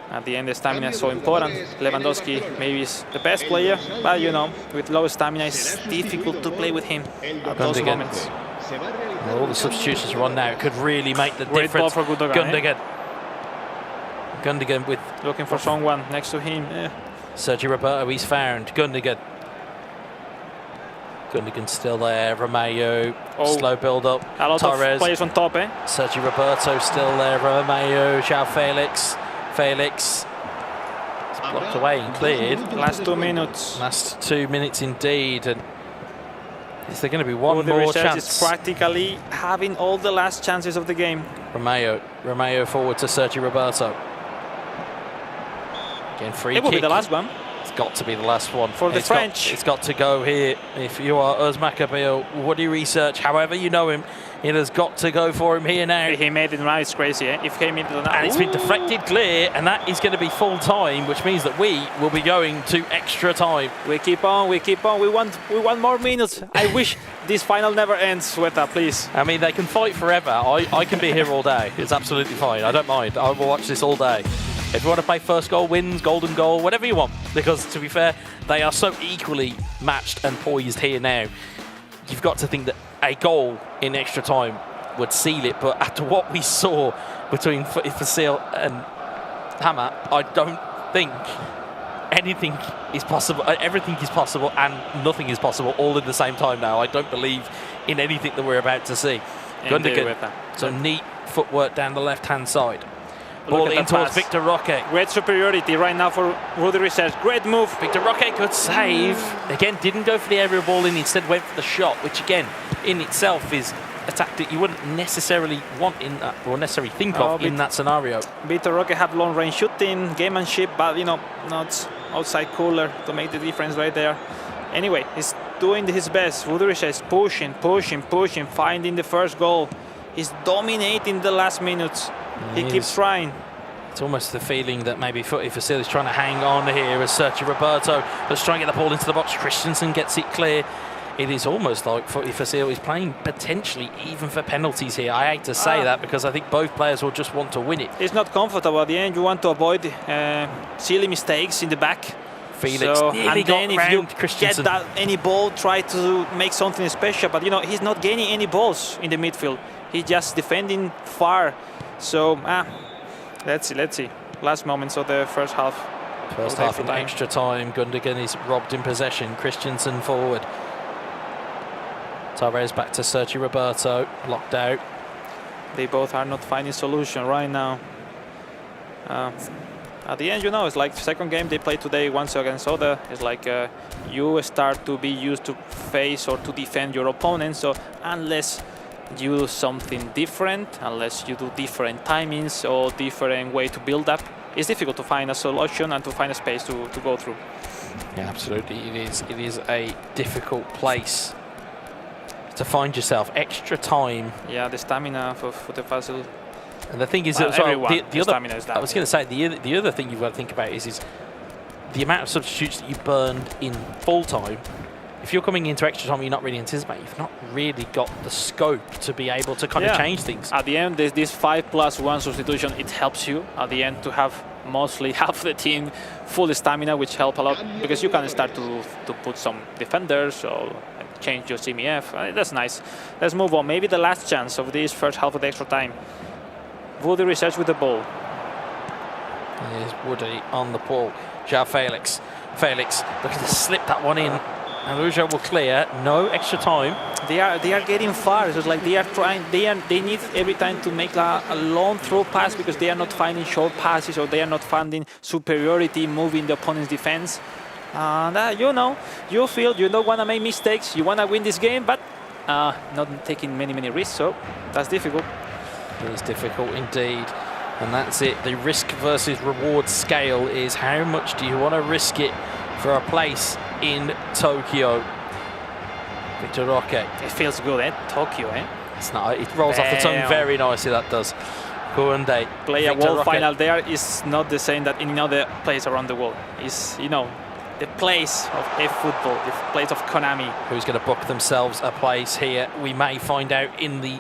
At the end, the stamina is so important. Lewandowski maybe is the best player, but with low stamina, it's difficult to play with him at those moments. Well, all the substitutions are on now. It could really make the difference. Ball for Gundogan. Gundogan with looking for someone next to him. Sergio Roberto, he's found. Gundogan still there. Romeo, slow build up. A lot Torres, of players on top. Sergio Roberto still there. Romeo, João Felix. It's blocked away and cleared. Last 2 minutes. Last 2 minutes indeed. And is there going to be one more chance? Is practically having all the last chances of the game. Romeo forward to Sergio Roberto. Again, free kick. It will be the last one. It's got to be the last one. For the French. It's got to go here. If you are Maccabi, Woody Research, however you know him, it has got to go for him here now. He made it now, it's crazy. If he made it now. And it's been deflected clear, and that is going to be full time, which means that we will be going to extra time. We keep on. We want more minutes. I wish this final never ends, Sweta, please. I mean, they can fight forever. I can be here all day. It's absolutely fine. I don't mind. I will watch this all day. If you want to play first goal wins, golden goal, whatever you want, because to be fair, they are so equally matched and poised here now. You've got to think that a goal in extra time would seal it, but after what we saw between FuteFacil and Hammer, I don't think anything is possible. Everything is possible and nothing is possible all at the same time now. I don't believe in anything that we're about to see. Gundogan, so neat footwork down the left-hand side. Ball in towards Vitor Roque. Great superiority right now for Rudy Research. Great move. Vitor Roque, good save. Again, didn't go for the aerial ball in, instead went for the shot, which again, in itself is a tactic you wouldn't necessarily want in that, or necessarily think of in that scenario. Vitor Roque have long range shooting, gamemanship, but not outside cooler to make the difference right there. Anyway, he's doing his best. Rudy Research pushing, finding the first goal. He's dominating the last minutes. He keeps trying. It's almost the feeling that maybe FuteFacil is trying to hang on here as Sergio Roberto. Let's try and get the ball into the box. Christensen gets it clear it is almost like FuteFacil is playing potentially even for penalties here. I hate to say that because I think both players will just want to win it. It's not comfortable at the end. You want to avoid silly mistakes in the back. Felix nearly got round Christensen. Get any ball, try to make something special. But you know, he's not gaining any balls in the midfield. He's just defending far. So let's see. Last moments of the first half. First half in extra time. Gundogan is robbed in possession. Christensen forward. Torres back to Sergio Roberto. Blocked out. They both are not finding solution right now. At the end, you know, it's like second game they play today once against other. It's like you start to be used to face or to defend your opponent. So unless you do something different, unless you do different timings or different way to build up, it's difficult to find a solution and to find a space to go through. Yeah, absolutely. It is a difficult place to find yourself. Extra time. Yeah, the stamina for FuteFacil. And the thing is, well, as well, the other, is I was going to say, the other thing you've got to think about is the amount of substitutes that you burned in full time. If you're coming into extra time, you're not really anticipating. You've not really got the scope to be able to kind of change things. At the end, there's this 5+1 substitution. It helps you at the end to have mostly half the team full stamina, which help a lot because you can start to put some defenders or change your CMF. That's nice. Let's move on. Maybe the last chance of this first half of the extra time. Woody research with the ball. Here's Woody on the ball. João Felix. Felix looking to slip that one in. And Ujo will clear. No extra time. They are getting far. It's like they are trying. They need every time to make a long throw pass because they are not finding short passes or they are not finding superiority moving the opponent's defense. And you know, you feel you don't want to make mistakes. You want to win this game, but not taking many risks. So that's difficult. It is difficult indeed. And that's it. The risk versus reward scale is how much do you want to risk it for a place in Tokyo. Victor Roque. It feels good, eh? Tokyo, eh? It's not. It rolls off the tongue very nicely, that does. Koundé. Play a world final there is not the same that in another place around the world. It's, you know, the place of eFootball, the place of Konami. Who's going to book themselves a place here? We may find out in the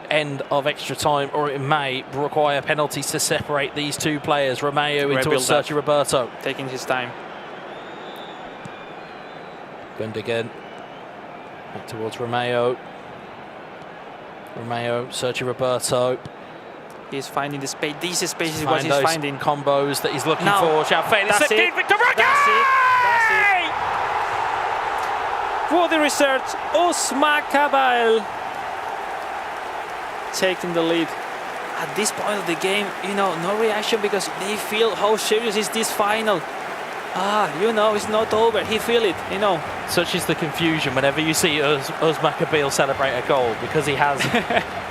end of extra time, or it may require penalties to separate these two players. Romeo into Sergio Roberto. Taking his time. Gundogan back towards Romeo. Romeo, Sergio Roberto. He's finding the space. This space is what he's finding. Combos that he's looking for. João Felix. That's it. Victor Roque! That's it. For the research, Osma Cabal taking the lead. At this point of the game, you know, no reaction because they feel how serious is this final. You know, it's not over. He feel it, you know. Such is the confusion whenever you see Osma Cabal celebrate a goal because he has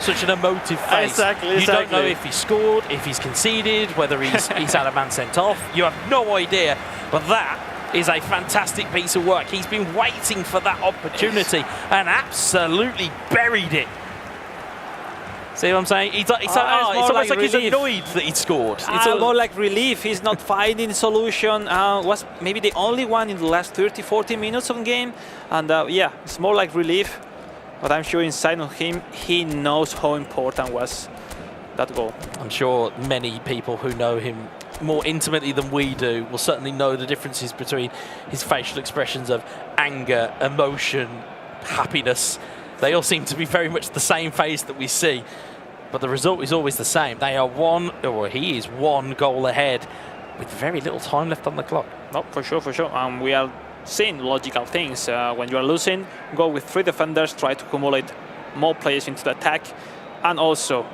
such an emotive face. Exactly. You don't know if he scored, if he's conceded, whether he's had a man sent off. You have no idea. But that is a fantastic piece of work. He's been waiting for that opportunity and absolutely buried it. See what I'm saying? It's almost like he's annoyed that he'd scored. It's more like relief. He's not finding the solution. Was maybe the only one in the last 30-40 minutes of the game. And yeah, it's more like relief. But I'm sure inside of him, he knows how important was that goal. I'm sure many people who know him more intimately than we do will certainly know the differences between his facial expressions of anger, emotion, happiness. They all seem to be very much the same face that we see, but the result is always the same. They are he is one goal ahead with very little time left on the clock. No, for sure. We are seeing logical things. When you are losing, go with 3 defenders, try to accumulate more players into the attack, and also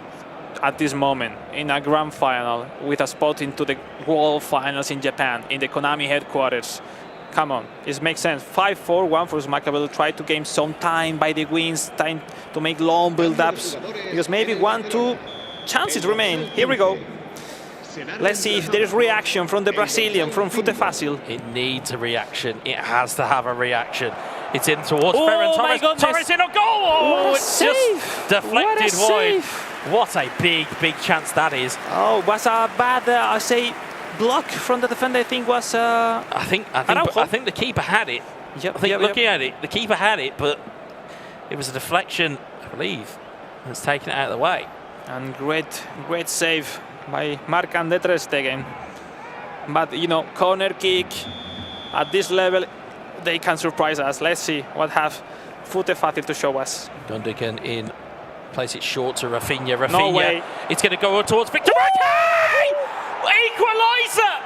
at this moment in a grand final with a spot into the World Finals in Japan, in the Konami headquarters. Come on, it makes sense. 5-4-1 for Osma. Try to gain some time by the wings, time to make long build-ups, because maybe 1-2 chances remain. Here we go. Let's see if there is reaction from the Brazilian, from FuteFacil. It needs a reaction. It has to have a reaction. It's in towards Oh Ferran my Torres. goodness. Torres in a goal! Oh, it's save. just deflected wide. What a big chance that is. Oh, was a bad, I say, block from the defender. I think was. I think the keeper had it. I think looking at it, the keeper had it, but it was a deflection, I believe, that's taken it out of the way. And great save by Marc-André ter Stegen. But, you know, corner kick at this level, they can surprise us. Let's see what have FuteFacil to show us. Gundogan in, plays it short to Rafinha. Rafinha, No way. It's going to go towards Victor Roque! Equalizer!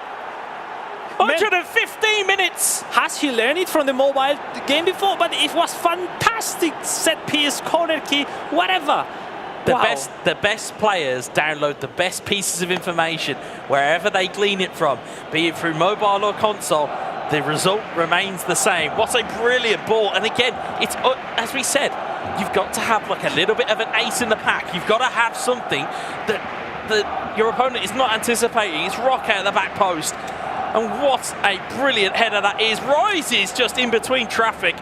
115 minutes! Has he learned it from the mobile game before? But it was fantastic set piece, corner kick, whatever. The best players download the best pieces of information wherever they glean it from, be it through mobile or console. The result remains the same. What a brilliant ball! And again, it's as we said, you've got to have like a little bit of an ace in the pack. You've got to have something that your opponent is not anticipating. It's Roque at the back post, and what a brilliant header that is! Rises just in between traffic.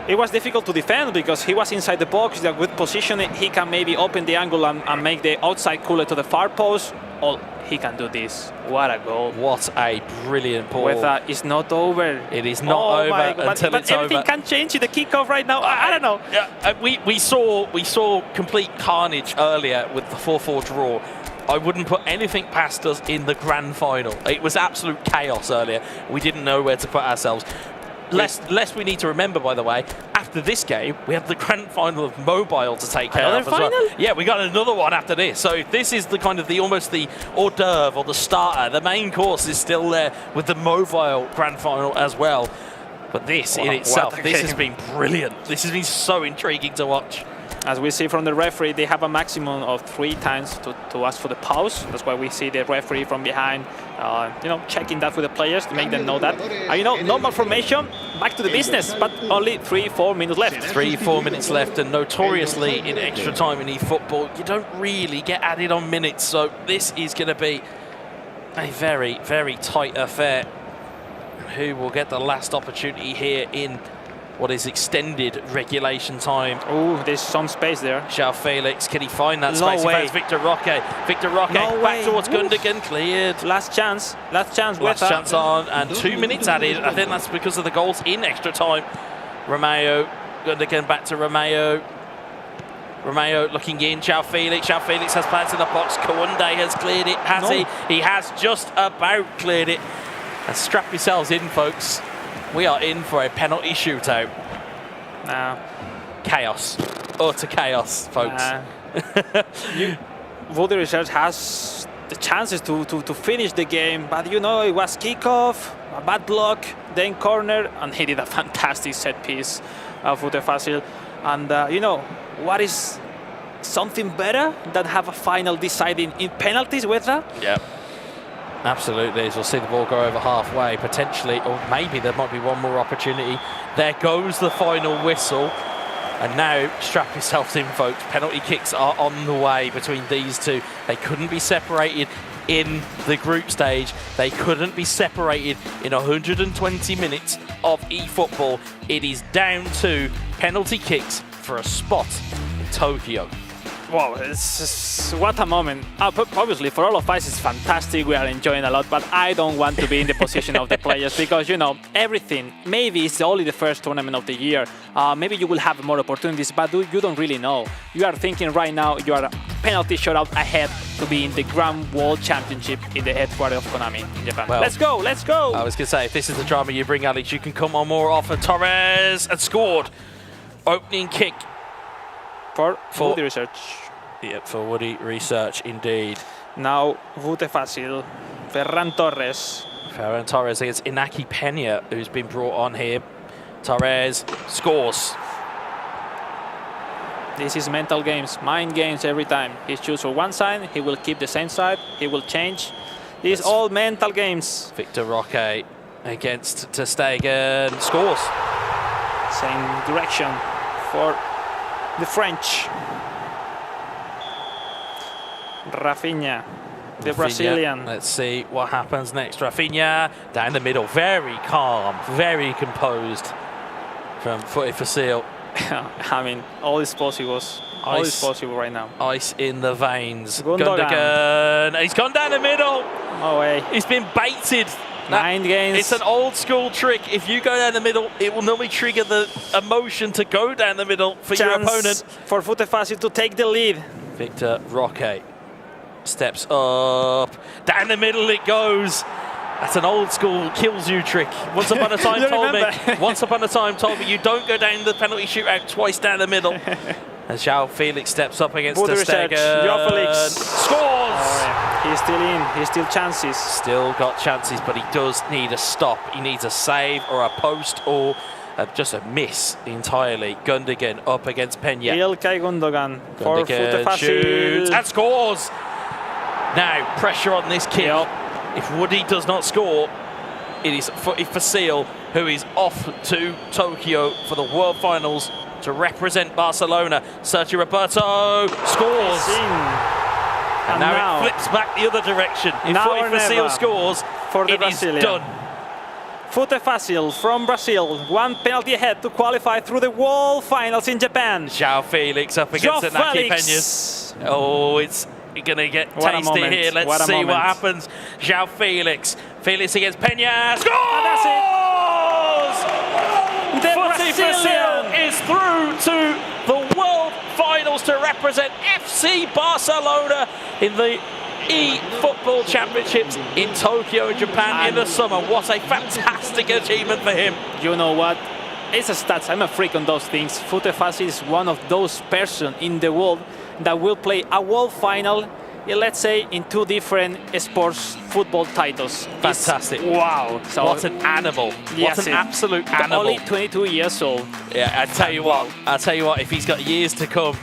It was difficult to defend because he was inside the box. In a good position, he can maybe open the angle and make the outside cooler to the far post. Or he can do this. What a goal! What a brilliant ball! It's not over. It is not over until but it's everything over. can change in the kickoff right now. I don't know. Yeah, we saw complete carnage earlier with the 4-4 draw. I wouldn't put anything past us in the grand final. It was absolute chaos earlier. We didn't know where to put ourselves. Lest we need to remember, by the way, after this game, we have the grand final of mobile to take care of as well. Yeah, we got another one after this. So this is the kind of almost the hors d'oeuvre or the starter. The main course is still there with the mobile grand final as well. But this in itself, this has been brilliant. This has been so intriguing to watch. As we see from the referee, they have a maximum of 3 times to ask for the pause. That's why we see the referee from behind, checking that with the players to make them know that. Normal formation, back to the business, but only 3-4 minutes left. 3-4 minutes left, and notoriously in extra time in eFootball, you don't really get added on minutes. So this is going to be a very, very tight affair. Who will get the last opportunity here in what is extended regulation time? Oh, there's some space there. João Felix, can he find that space? Way. Victor Roque. Victor Roque back towards Gundogan, cleared. Last chance. Last chance on, and 2 minutes added. I think that's because of the goals in extra time. Romeo, Gundogan back to Romeo. Romeo looking in, João Felix. João Felix has plans in the box. Kounde has cleared it, has he? He has just about cleared it. And strap yourselves in, folks. We are in for a penalty shootout. Chaos. Utter chaos, folks. Voodoo Research has the chances to finish the game, but it was kickoff, a bad block, then corner, and he did a fantastic set piece of FuteFacil. And what is something better than have a final deciding in penalties with that? Yeah. Absolutely, as we'll see the ball go over halfway, potentially, or maybe there might be one more opportunity. There goes the final whistle. And now, strap yourselves in, folks. Penalty kicks are on the way between these two. They couldn't be separated in the group stage. They couldn't be separated in 120 minutes of eFootball. It is down to penalty kicks for a spot in Tokyo. Wow, what a moment. Obviously, for all of us, it's fantastic. We are enjoying a lot, but I don't want to be in the position of the players because, everything, maybe it's only the first tournament of the year. Maybe you will have more opportunities, but you don't really know. You are thinking right now you are a penalty shootout ahead to be in the Grand World Championship in the headquarters of Konami in Japan. Well, let's go, let's go. I was going to say, if this is the drama you bring, Alex, you can come on more often. Torres and scored. Opening kick. For Woody Research. Yep, for Woody Research, indeed. Now, FuteFacil, Ferran Torres. Ferran Torres against Inaki Peña, who's been brought on here. Torres scores. This is mental games, mind games every time. He shoots for one side, he will keep the same side, he will change. These all mental games. Victor Roque against ter Stegen, scores. Same direction for the French. Rafinha, the Brazilian. Let's see what happens next. Rafinha down the middle, very calm, very composed from FuteFacil. I mean, all is possible. All is possible right now. Ice in the veins. Gundogan. He's gone down the middle. No way. He's been baited 9 games. It's an old school trick. If you go down the middle, it will normally trigger the emotion to go down the middle for your opponent. For FuteFacil to take the lead. Victor Roque steps up. Down the middle it goes. That's an old school kills you trick. Once upon a time told me you don't go down the penalty shootout twice down the middle. As João Felix steps up against the Stegen. João Felix scores! Oh, yeah. He's still in. He's still chances. Still got chances, but he does need a stop. He needs a save or a post or just a miss entirely. Gundogan up against Peña. Ilkay Gundogan for FuteFacil. Shoots and scores! Now, pressure on this kid. If Woody does not score, it is FuteFacil who is off to Tokyo for the World Finals to represent Barcelona. Sergio Roberto scores. And now it flips back the other direction. If FuteFacil scores, for the it Brazilian. is done. FuteFacil from Brazil, 1 penalty ahead to qualify through the World Finals in Japan. João Felix up against Takaki Peñas. Oh, it's going to get tasty here. Let's see what happens. João Felix. Felix against Peña. Scores! FuteFacil is through to the World Finals to represent FC Barcelona in the eFootball Championships in Tokyo, in Japan in the summer. What a fantastic achievement for him. You know what? It's a stats. I'm a freak on those things. FuteFacil is one of those persons in the world that will play a world final, let's say, in 2 different sports football titles. Fantastic. Wow. So what an animal. Yes, what an absolute animal. Only 22 years old. Yeah, I tell you what, if he's got years to come,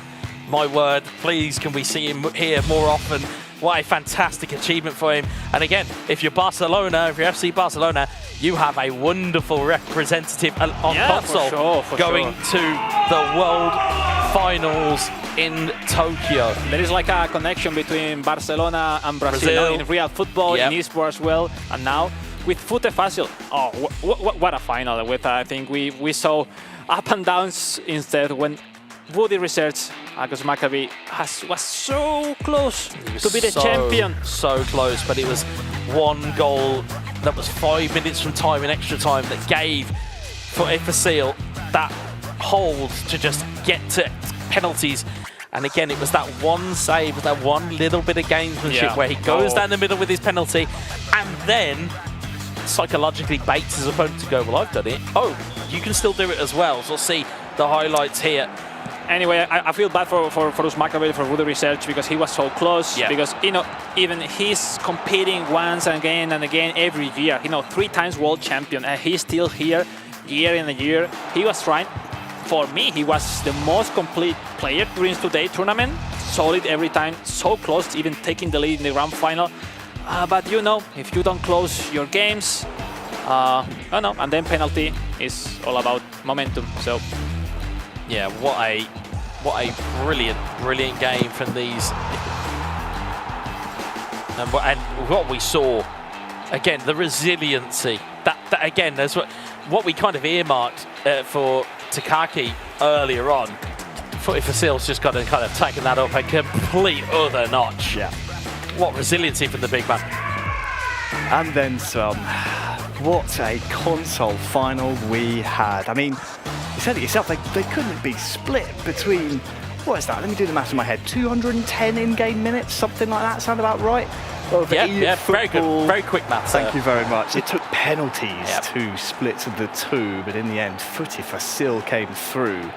my word, please can we see him here more often. What a fantastic achievement for him. And again, if you're Barcelona, if you're FC Barcelona, you have a wonderful representative on console going to the World Finals in Tokyo. There is like a connection between Barcelona and Brazil in real football, in esports as well, and now with FuteFacil. Oh, what a final! With I think we saw up and downs instead when Woody Research, Agus Maccabi, was so close to be the champion. So close, but it was 1 goal that was 5 minutes from time in extra time that gave FuteFacil that hold to just get to penalties. And again, it was that one save, that one little bit of gamesmanship where he goes down the middle with his penalty and then psychologically baits his opponent to go, well, I've done it. Oh, you can still do it as well. So we'll see the highlights here. Anyway, I feel bad for Usmakabel, for Woody Research, because he was so close. Because, you know, even he's competing once and again every year. You know, 3 times world champion, and he's still here year in a year. He was trying. For me, he was the most complete player during today's tournament. Solid every time, so close to even taking the lead in the grand final. But you know, if you don't close your games, and then penalty is all about momentum. So, yeah, what a brilliant game from these. And what we saw, again, the resiliency. That again, there's what we kind of earmarked for Takaki earlier on. FuteFacil's just got to kind of taken that up a complete other notch. Yeah. What resiliency from the big man. And then some. What a console final we had. I mean, you said it yourself, they couldn't be split between, what is that? Let me do the math in my head. 210 in-game minutes, something like that. Sound about right? Well, yeah, very good. Very quick math. Thank you very much. It took penalties to split the 2, but in the end, FuteFacil came through.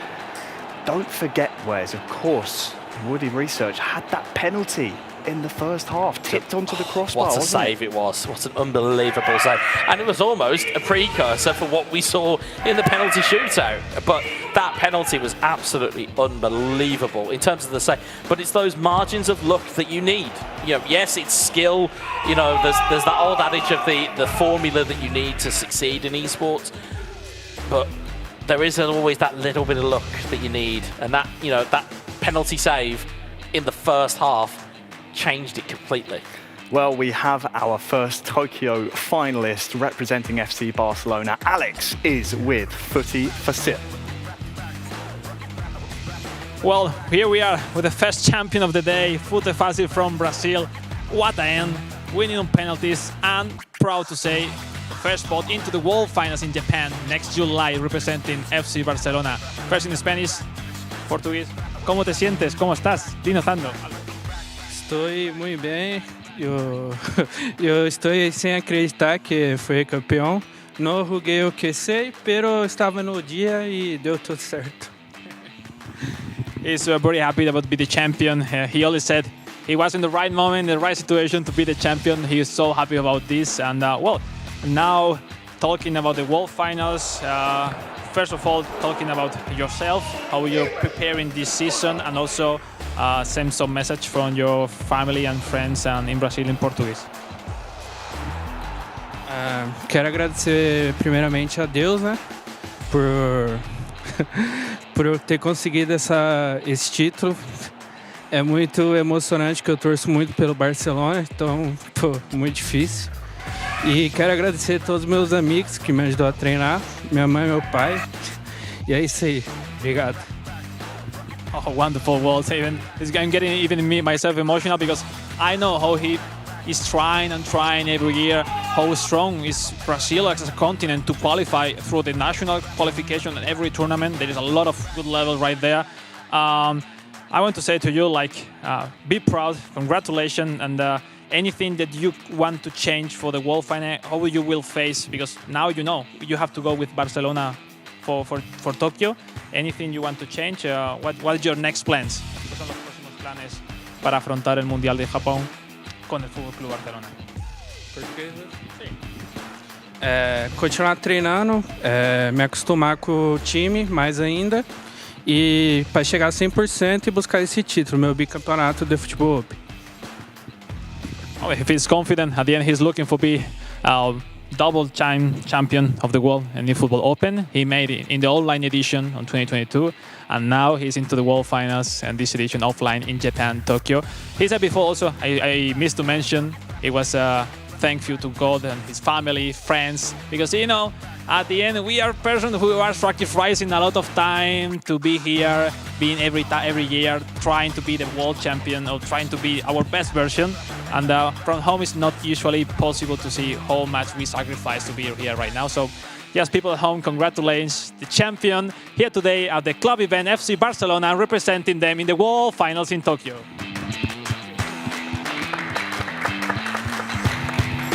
Don't forget, Wes, of course, Woody Research had that penalty in the first half, tipped onto the crossbar. What a save it was. What an unbelievable save. And it was almost a precursor for what we saw in the penalty shootout. But that penalty was absolutely unbelievable in terms of the save. But it's those margins of luck that you need. You know, yes, it's skill. You know, there's that old adage of the formula that you need to succeed in esports. But there is always that little bit of luck that you need. And that, you know, that penalty save in the first half changed it completely. Well, we have our first Tokyo finalist representing FC Barcelona. Alex is with FuteFacil. Well, here we are with the first champion of the day, FuteFacil from Brazil. What a end, winning on penalties, and proud to say first spot into the World Finals in Japan next July, representing FC Barcelona. First in Spanish, Portuguese. ¿Cómo te sientes? ¿Cómo estás? Dinos, Ando. Estoy muy bem. Eu estou sem acreditar que fui campeão. Não joguei o que sei, pero estava no dia e deu tudo certo. He's very happy about being the champion. He always said he was in the right moment, in the right situation to be the champion. He is so happy about this. And well, now talking about the World Finals, first of all, talking about yourself, how you're preparing this season, and also send some message from your family and friends and in Brazil in Portuguese. Quero agradecer primeiramente a Deus, né, por eu ter conseguido esse título. É muito emocionante, que eu torço muito pelo Barcelona, então, pô, muito difícil. E quero agradecer a todos os meus amigos que me ajudou a treinar, minha mãe e meu pai. E é isso aí. Obrigado. Oh, wonderful words. I'm getting even myself emotional because I know how he is trying and trying every year. How strong is Brazil as a continent to qualify through the national qualification at every tournament. There is a lot of good level right there. I want to say to you, like, be proud, congratulations, and anything that you want to change for the World Final, how you will face, because now you know you have to go with Barcelona for Tokyo. Anything you want to change? What are your next plans? ¿Cuáles son los próximos planes para afrontar el Mundial de Japón con el Fútbol Club Barcelona? Continuar treinando, me acostumar com o time mais ainda e para chegar a 100% e buscar esse título, meu bicampeonato de futebol open. Oh, he feels confident. At the end, he's looking for be double-time champion of the world in the eFootball Open. He made it in the online edition on 2022, and now he's into the World Finals and this edition offline in Japan, Tokyo. He said before also, I missed to mention, it was thank you to God and his family, friends, because, you know, at the end, we are persons who are sacrificing a lot of time to be here, being every year, trying to be the world champion or trying to be our best version. And from home, it's not usually possible to see how much we sacrifice to be here right now. So, yes, people at home, congratulations. The champion here today at the club event, FC Barcelona, representing them in the World Finals in Tokyo.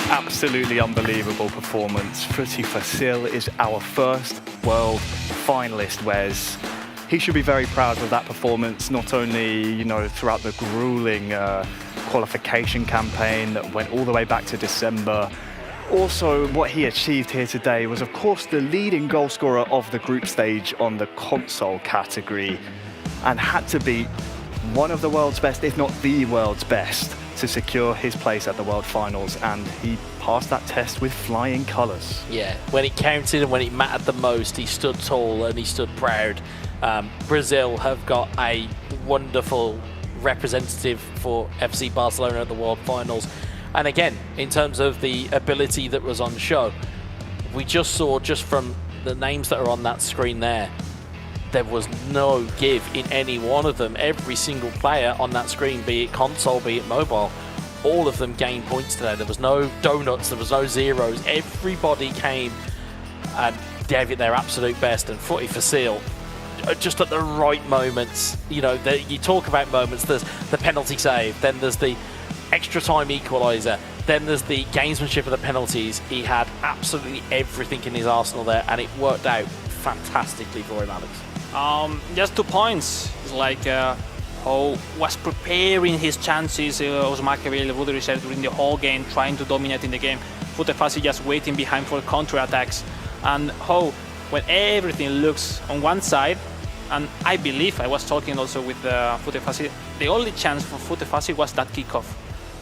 Absolutely unbelievable performance. FuteFacil is our first world finalist, Wes. He should be very proud of that performance, not only, you know, throughout the grueling qualification campaign that went all the way back to December. Also, what he achieved here today was, of course, the leading goal scorer of the group stage on the console category, and had to beat one of the world's best, if not the world's best, to secure his place at the World Finals, and he passed that test with flying colours. Yeah, when it counted and when it mattered the most, he stood tall and he stood proud. Brazil have got a wonderful representative for FC Barcelona at the World Finals. And again, in terms of the ability that was on show, we just saw, just from the names that are on that screen there was no give in any one of them. Every single player on that screen, be it console, be it mobile, all of them gained points today. There was no donuts, there was no zeros. Everybody came and gave it their absolute best, and FuteFacil just at the right moments. You know, you talk about moments, there's the penalty save, then there's the extra time equalizer, then there's the gamesmanship of the penalties. He had absolutely everything in his arsenal there, and it worked out fantastically for him, Alex. Just 2 points. It's like how was preparing his chances. Osmakaville would reserve during the whole game, trying to dominate in the game. FuteFacil just waiting behind for counter-attacks. And how, when everything looks on one side, and I believe I was talking also with FuteFacil, the only chance for FuteFacil was that kickoff.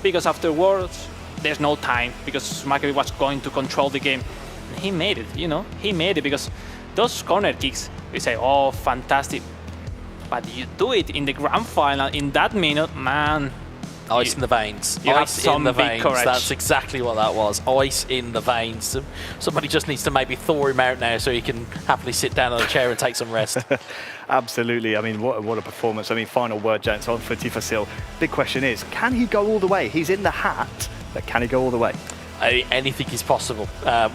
Because afterwards, there's no time, because Osmakaville was going to control the game. And he made it, you know, he made it, because those corner kicks, we say, oh, fantastic. But you do it in the grand final, in that minute, man. Ice in the veins. Ice in the veins. That's exactly what that was. Ice in the veins. Somebody just needs to maybe thaw him out now so he can happily sit down on a chair and take some rest. Absolutely. I mean, what a performance. I mean, final word, gents, on FuteFacil. Big question is, can he go all the way? He's in the hat, but can he go all the way? anything is possible.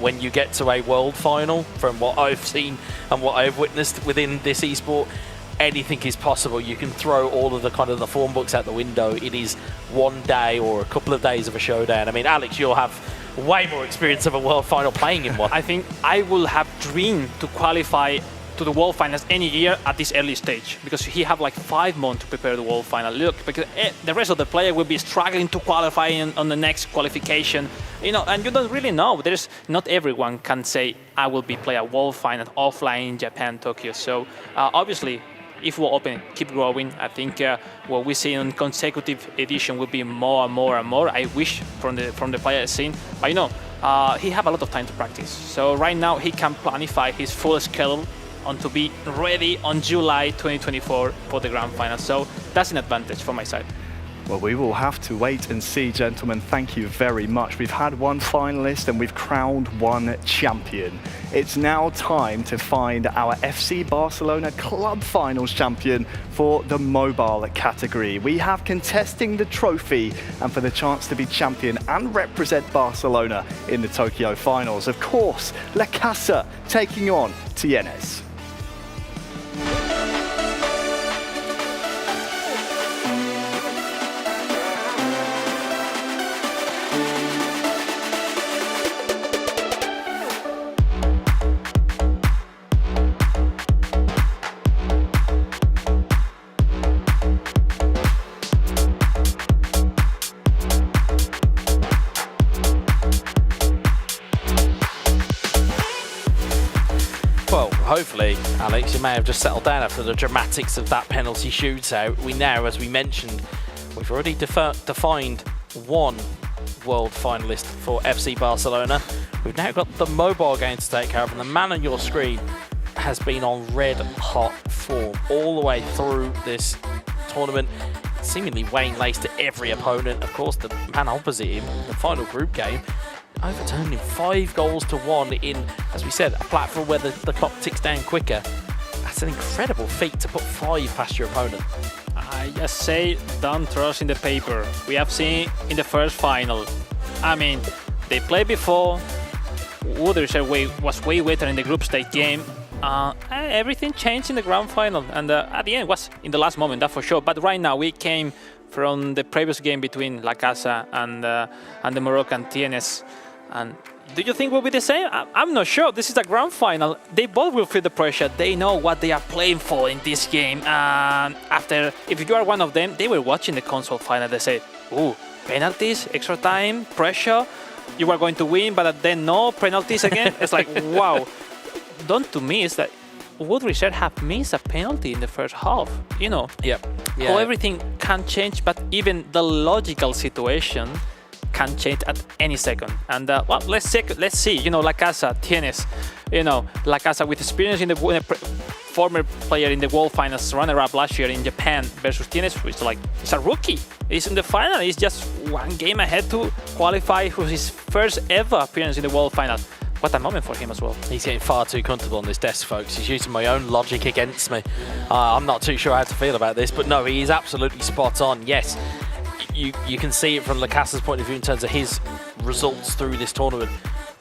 When you get to a world final, from what I've seen and what I've witnessed within this esport, anything is possible. You can throw all of the kind of the form books out the window. It is one day or a couple of days of a showdown. I mean, Alex, you'll have way more experience of a world final playing in one. I think I will have dreamed to qualify to the world finals any year at this early stage, because he have like 5 months to prepare the world final. Look, because the rest of the player will be struggling to qualify on the next qualification, you know, and you don't really know. There's not everyone can say I will be play a world final offline in Japan, Tokyo. So obviously, if we're open, keep growing. I think what we see in consecutive edition will be more and more and more. I wish from the player scene, but you know, he have a lot of time to practice. So right now he can planify his full schedule on to be ready on July 2024 for the grand final. So that's an advantage for my side. Well, we will have to wait and see, gentlemen. Thank you very much. We've had one finalist and we've crowned one champion. It's now time to find our FC Barcelona Club Finals champion for the mobile category. We have contesting the trophy and for the chance to be champion and represent Barcelona in the Tokyo Finals. Of course, Lacassa taking on Tienes. Hopefully, Alex, you may have just settled down after the dramatics of that penalty shootout. We now, as we mentioned, we've already defined one world finalist for FC Barcelona. We've now got the mobile game to take care of, and the man on your screen has been on red-hot form all the way through this tournament, seemingly weighing lace to every opponent. Of course, the man opposite him, the final group game, overturning 5-1 in, as we said, a platform where the clock ticks down quicker. That's an incredible feat to put 5 past your opponent. I just say, don't trust in the paper. We have seen in the first final. I mean, they played before. Woodridge was way better in the group stage game. Everything changed in the grand final, and at the end was in the last moment, that for sure. But right now we came from the previous game between Lacassa and the Moroccan Tienes. And do you think will be the same? I'm not sure. This is a grand final. They both will feel the pressure. They know what they are playing for in this game. After, if you are one of them, they were watching the console final. They say, "Ooh, penalties, extra time, pressure. You are going to win, but then no penalties again." It's like, wow. Don't to me is that Woodridge have missed a penalty in the first half. You know. Yeah. How everything can change, but even the logical situation can change at any second. And well, let's see. You know, Lacassa, Tienes. You know, Lacassa with experience in the former player in the World Finals, runner-up last year in Japan versus Tienes, which is like it's a rookie. He's in the final. He's just one game ahead to qualify for his first ever appearance in the World Final. What a moment for him as well. He's getting far too comfortable on this desk, folks. He's using my own logic against me. I'm not too sure how to feel about this, but no, he is absolutely spot on. Yes, you can see it from Lacassa's point of view in terms of his results through this tournament.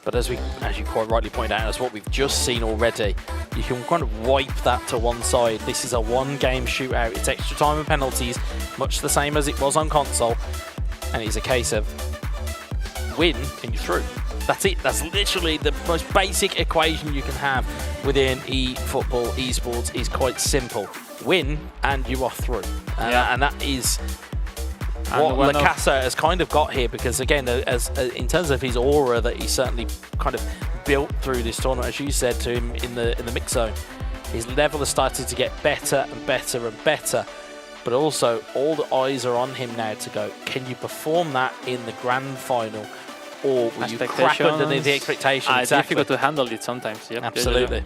But as you quite rightly pointed out, as what we've just seen already, you can kind of wipe that to one side. This is a one-game shootout. It's extra time and penalties, much the same as it was on console. And it's a case of win and you're through. That's it. That's literally the most basic equation you can have within eFootball, esports is quite simple. Win and you are through. And that is what Lacassa has kind of got here, because again, as in terms of his aura that he's certainly kind of built through this tournament, as you said to him in the mix zone, his level has started to get better and better and better. But also, all the eyes are on him now to go, can you perform that in the grand final? Or will you crack underneath the expectations? It's difficult to handle it sometimes. Yep. Absolutely.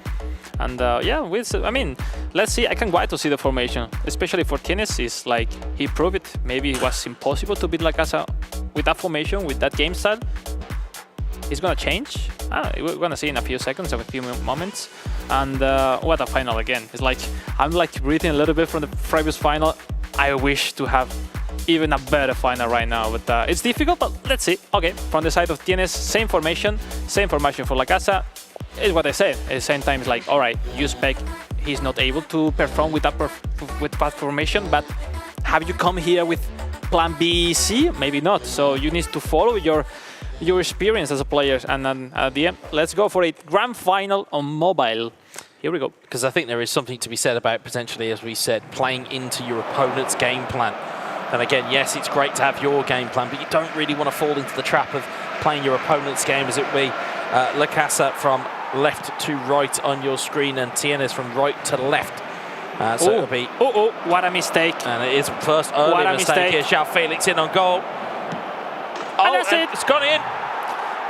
And I mean, let's see. I can't wait to see the formation, especially for Tienes. It's like he proved it. Maybe it was impossible to beat Lacassa with that formation, with that game style. It's gonna change. We're gonna see in a few seconds, a few moments. And what a final again! It's like I'm like breathing a little bit from the previous final. I wish to have even a better final right now. But it's difficult, but let's see. Okay, from the side of Tienes, same formation for Lacassa. It's what I said. At the same time, it's like, all right, you expect he's not able to perform with that formation, but have you come here with plan B, C? Maybe not. So you need to follow your experience as a player. And then at the end, let's go for it. Grand final on mobile. Here we go. Because I think there is something to be said about potentially, as we said, playing into your opponent's game plan. And again, yes, it's great to have your game plan, but you don't really want to fall into the trap of playing your opponent's game, as it be. Lacassa from left to right on your screen, and Tienes from right to left. So it'll be... what a mistake. And it is first early mistake here. João Felix in on goal. And that's it. It's gone in.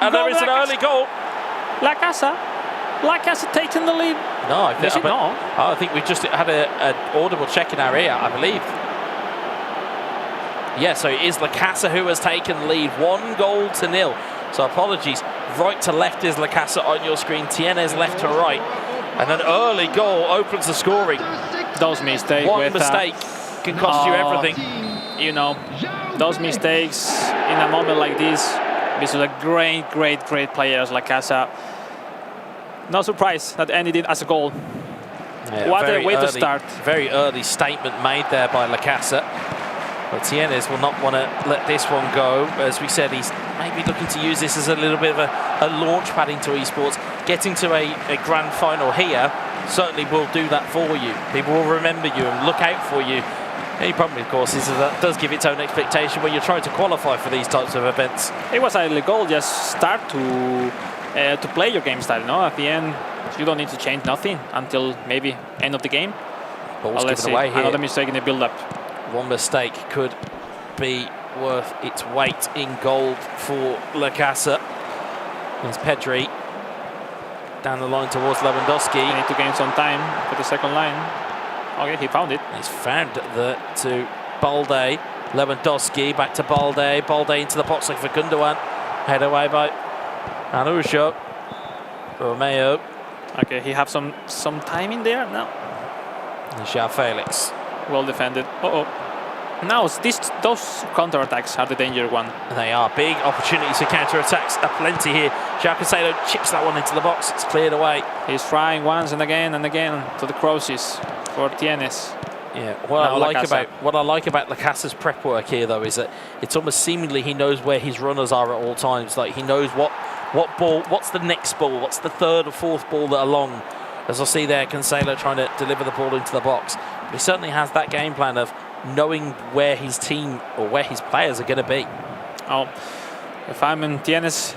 And there is an early goal. Lacassa taking the lead. No, I think we just had an audible check in our ear, I believe. Yeah, so it is Lacassa who has taken the lead, 1-0. So apologies. Right to left is Lacassa on your screen. Tienes left to right. And an early goal opens the scoring. Those mistakes. One mistake can cost you everything. You know, those mistakes in a moment like this. This is a great player as Lacassa. No surprise that ended it as a goal. Yeah, what a way to start. Very early statement made there by Lacassa. But Tienes will not want to let this one go. As we said, he's maybe looking to use this as a little bit of a launch pad into esports. Getting to a grand final here certainly will do that for you. People will remember you and look out for you. The only problem, of course, is that does give its own expectation when you're trying to qualify for these types of events. It was a goal. Just start to play your game style. No, at the end, you don't need to change nothing until maybe end of the game. Ball's given away here. Another mistake in the build-up. One mistake could be worth its weight in gold for Lacassa. There's Pedri down the line towards Lewandowski. They need to gain some time for the second line. Okay, he found it. He's found to Balde. Lewandowski back to Balde. Balde into the box like for Gundogan. Head away by Araujo. Romeo. Okay, he have some time in there now. And João Felix. Well defended. Now those counter-attacks are the danger one. They are big opportunities for counter-attacks. Plenty here. João Cancelo chips that one into the box. It's cleared away. He's trying once and again to the crosses for Tienes. Yeah. What I like about Lacassa's prep work here, though, is that it's almost seemingly he knows where his runners are at all times. Like he knows what ball, what's the next ball, what's the third or fourth ball that are long. As I see there, Cancelo trying to deliver the ball into the box. But he certainly has that game plan of knowing where his team or where his players are going to be. Oh, if I'm in Tienes,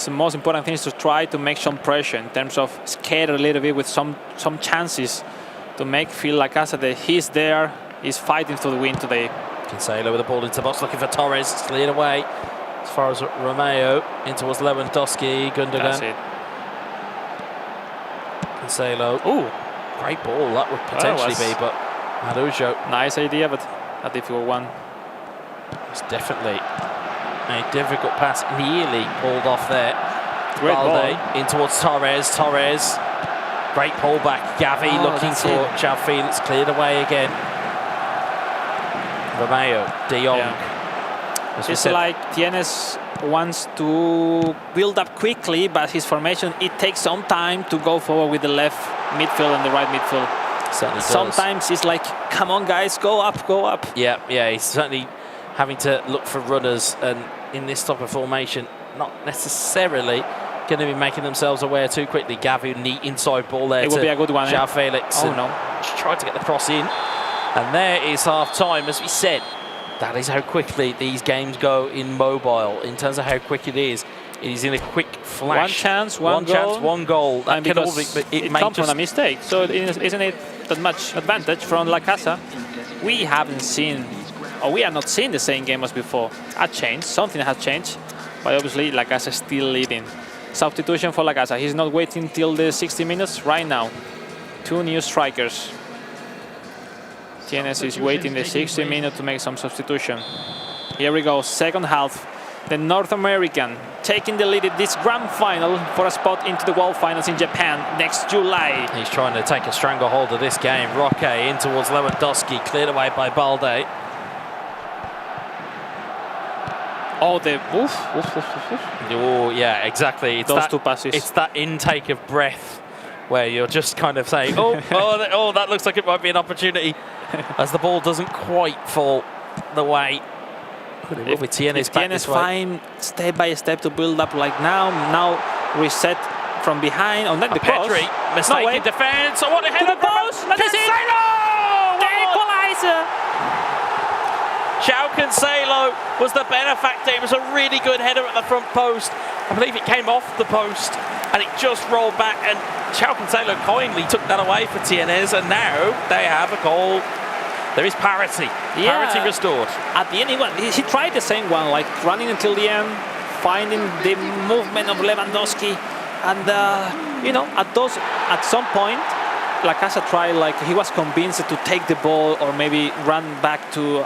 the most important thing is to try to make some pressure in terms of scare a little bit with some chances to make feel Lacassa that he's there, he's fighting to the win today. Cancelo with the ball into the box, looking for Torres, it's cleared away. As far as Romeo, in towards Lewandowski, Gundogan. That's it. Cancelo. Ooh, great ball that would potentially be, but Araujo. Nice idea, but a difficult one. It's definitely a difficult pass, nearly pulled off there. Great Balde ball. in towards Torres. Great pull back. Gavi looking for João Felix, cleared away again. Romeo, De Jong. Yeah. It's like Tienes wants to build up quickly, but his formation, it takes some time to go forward with the left midfield and the right midfield. Certainly does. Sometimes it's like, come on guys, go up, go up. Yeah, he's certainly having to look for runners, and in this type of formation, not necessarily going to be making themselves aware too quickly. Gavi, neat inside ball there. It will be a good one. João Felix. Oh no. Just tried to get the cross in. And there is half time. As we said, that is how quickly these games go in mobile. In terms of how quick it is in a quick flash. One chance, one goal. That and because it comes from a mistake. So isn't it that much advantage from Lacassa? We haven't seen, or we are not seeing the same game as before. A change, something has changed. But obviously Lacassa is still leading. Substitution for Lacassa. He's not waiting till the 60 minutes right now. Two new strikers. Tienes is waiting the 60 minutes to make some substitution. Here we go, second half. The North American taking the lead in this grand final for a spot into the World Finals in Japan next July. He's trying to take a stranglehold of this game. Roque in towards Lewandowski, cleared away by Balde. Oh, the Oh, yeah, exactly. It's those that, two passes. It's that intake of breath where you're just kind of saying, that looks like it might be an opportunity, as the ball doesn't quite fall the way. If Tienes back this way. fine step by step to build up like now reset from behind. Oh, not the cross. Pedri, mistake in defence. Oh, what a header! To the post. That's it. The equalizer. João Cancelo was the benefactor. It was a really good header at the front post. I believe it came off the post and it just rolled back, and João Cancelo kindly took that away for Tienes, and now they have a goal. There is parity. Parity restored. At the end, he tried the same one, like running until the end, finding the movement of Lewandowski, and at some point, Lacassa tried, like he was convinced to take the ball or maybe run back to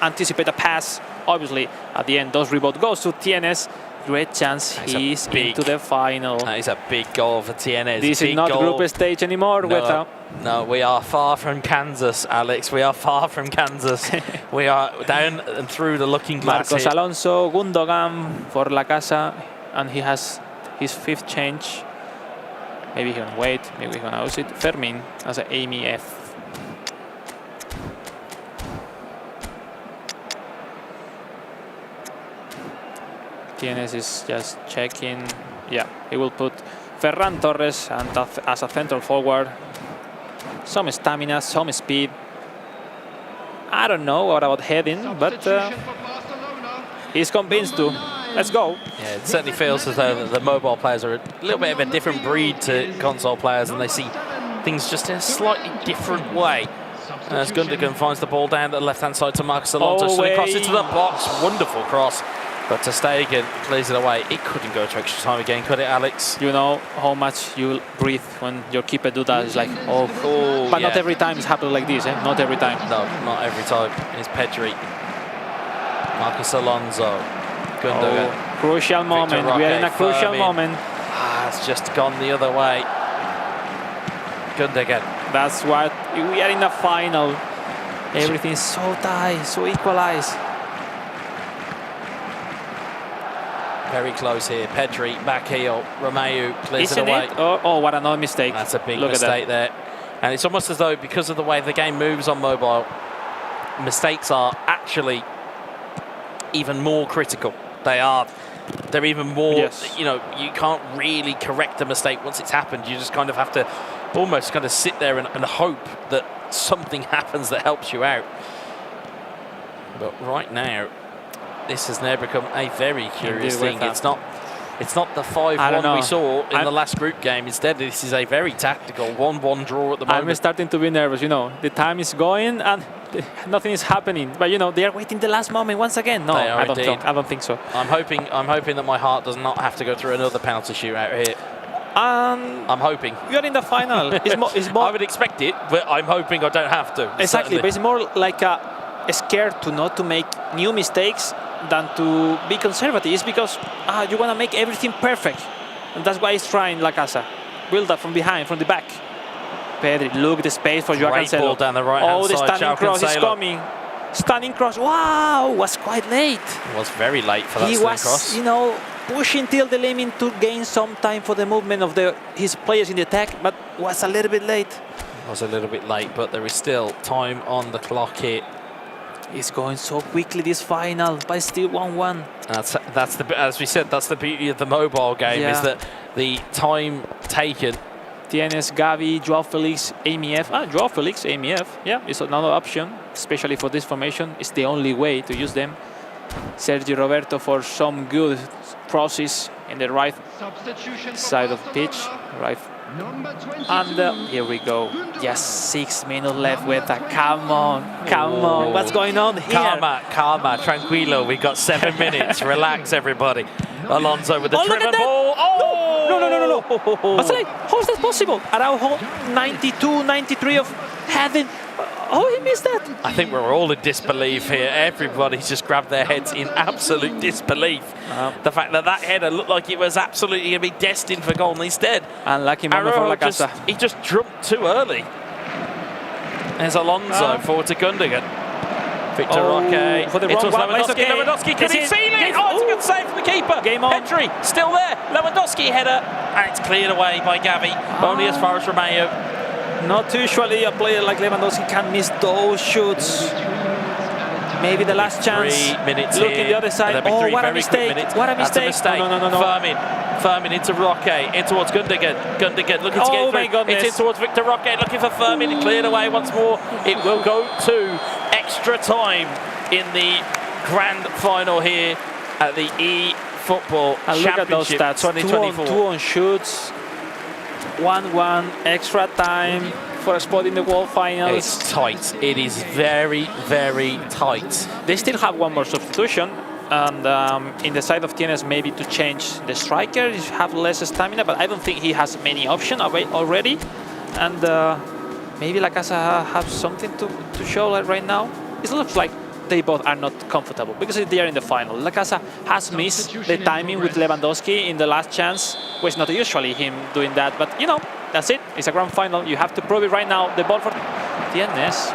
anticipate a pass. Obviously, at the end, those rebound goes to Tienes. Great chance. He's into the final. That is a big goal for Tienes. This is not group stage anymore. No, we are far from Kansas, Alex. We are far from Kansas. We are down and through the looking glass. Marcos Alonso, Gundogan for Lacassa, and he has his 5th change. Maybe he can wait. Maybe he can use it. Fermin as an Amy F. Tienes is just checking. Yeah, he will put Ferran Torres and as a central forward. Some stamina, some speed. I don't know what about heading, but he's convinced to. Let's go. Yeah, it certainly feels as though the mobile players are a little bit of a different breed to console players, and they see things just in a slightly different way. As Gundogan finds the ball down the left-hand side to Marcos Alonso, swinging across into the box. Wonderful cross. But Ter Stegen clears it away. It couldn't go to extra time again, could it, Alex? You know how much you breathe when your keeper do that. It's like, but not every time it's happening like this, eh? Not every time. No, not every time. It's Pedri. Marcos Alonso. Gundogan. Crucial moment. We are in a crucial moment. It's just gone the other way. Gundogan. That's what we are in the final. Everything's so tight, so equalized. Very close here. Pedri, back heel. Romeu clears it away. Oh, what another mistake. That's a big mistake there. And it's almost as though, because of the way the game moves on mobile, mistakes are actually even more critical. They're even more, you can't really correct a mistake once it's happened. You just kind of have to almost kind of sit there and hope that something happens that helps you out. But right now, this has now become a very curious thing. It's not the 5-1 we saw in the last group game. Instead, this is a very tactical 1-1 draw at the moment. I'm starting to be nervous, The time is going and nothing is happening. But, they are waiting the last moment once again. No, I don't think so. I'm hoping that my heart does not have to go through another penalty shootout here. I'm hoping. You're in the final. It's more I would expect it, but I'm hoping I don't have to. Exactly, certainly. but it's more like scared to not to make new mistakes than to be conservative. It's because you want to make everything perfect. And that's why he's trying Lacassa. Build up from behind, from the back. Pedri, look the space for João Cancelo. Ball down the right-hand the side. standing cross is coming. Standing cross. Wow, was quite late. It was very late for that standing cross. He was, pushing till the limit to gain some time for the movement of his players in the attack, but was a little bit late. It was a little bit late, but there is still time on the clock here. It's going so quickly, this final, but it's still 1-1. That's as we said, that's the beauty of the mobile game, is that the time taken. Tienes, Gavi, João Felix, AMF. João Felix, AMF. Yeah, it's another option, especially for this formation. It's the only way to use them. Sergio Roberto for some good crosses in the right side of the pitch. Right. And here we go. Just 6 minutes left with a come on. What's going on here? Calma, tranquilo. We got 7 minutes. Relax, everybody. Alonso with the driven ball. No. How is that possible? Araujo, 92, 93 of heading. Oh, he missed that. I think we're all in disbelief here. Everybody's just grabbed their heads in absolute disbelief. The fact that header looked like it was absolutely going to be destined for goal, and instead, unlucky moment for Lacassa. He just jumped too early. There's Alonso forward to Gundogan. Victor Roque. For the It wrong was one. It's Lewandowski. okay. Lewandowski, could he Yes, seal it? Oh, it's a good save from the keeper. Game on. Petri, still there. Lewandowski header, and it's cleared away by Gavi. Only as far as Romeo. Not usually a player like Lewandowski can miss those shoots. Maybe the last chance. 3 minutes Look here. in the other side. There'll be Oh, three what a very quick mistake. minutes. What a That's mistake. No. Firmin into Roque, in towards Gundogan. Gundogan looking to Oh get my through. goodness. It's in towards Victor Roque, looking for Firmin. It cleared away once more. It will go to extra time in the grand final here at the eFootball And look at those Championship stats. 2024. 2 on shoots. 1-1 extra time for a spot in the World Finals. It's tight. It is very, very tight. They still have one more substitution. And in the side of Tienes, maybe to change the striker, you have less stamina, but I don't think he has many options already. And maybe Lacassa have something to show right now. It looks like they both are not comfortable because they are in the final. Lacassa has missed the timing with Lewandowski in the last chance, which not usually him doing that. But you know, that's it. It's a grand final. You have to prove it right now. The ball for Tienes.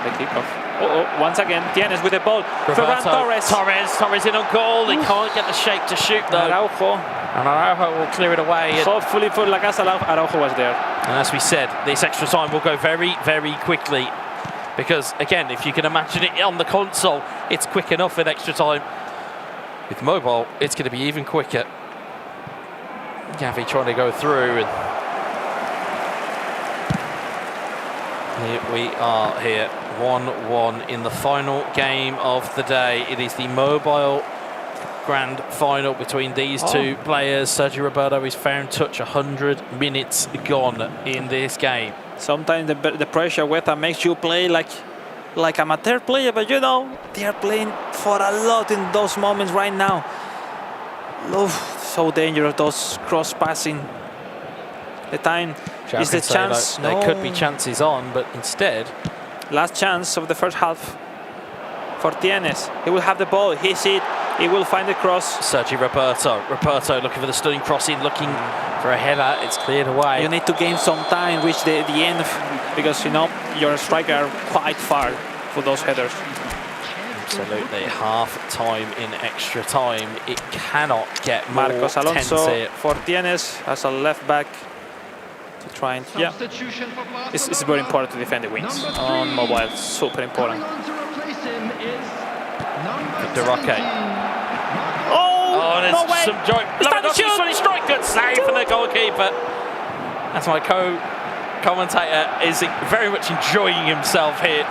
The kickoff. Once again, Tienes with the ball. Ferran Torres. Torres in on goal. He can't get the shape to shoot though. Araujo. And Araujo will clear it away. Hopefully for Lacassa, Araujo was there. And as we said, this extra time will go very, very quickly. Because, again, if you can imagine it on the console, it's quick enough with extra time. With mobile, it's going to be even quicker. Gavi trying to go through. And here we are here. 1-1 in the final game of the day. It is the mobile grand final between these two players. Sergio Roberto is found touch 100 minutes gone in this game. Sometimes the pressure weather makes you play like amateur player, but you know, they are playing for a lot in those moments right now. So dangerous, those cross passing. The time is the chance. There could be chances on, but instead... Last chance of the first half for Tienes. He will have the ball, he sees it, he will find the cross. Sergio Roberto looking for the stunning crossing, looking for a header. It's cleared away. You need to gain some time, reach the end, because you know your striker are quite far for those headers. Absolutely, half time in extra time. It cannot get more Marcos tense Alonso here. for Tienes as a left back to try and it's very important to defend the wings on mobile. Super important. Victor Roque. Oh, there's no way! some joy. Lewandowski's funny strike, good save from the goalkeeper. That's my co-commentator is very much enjoying himself here,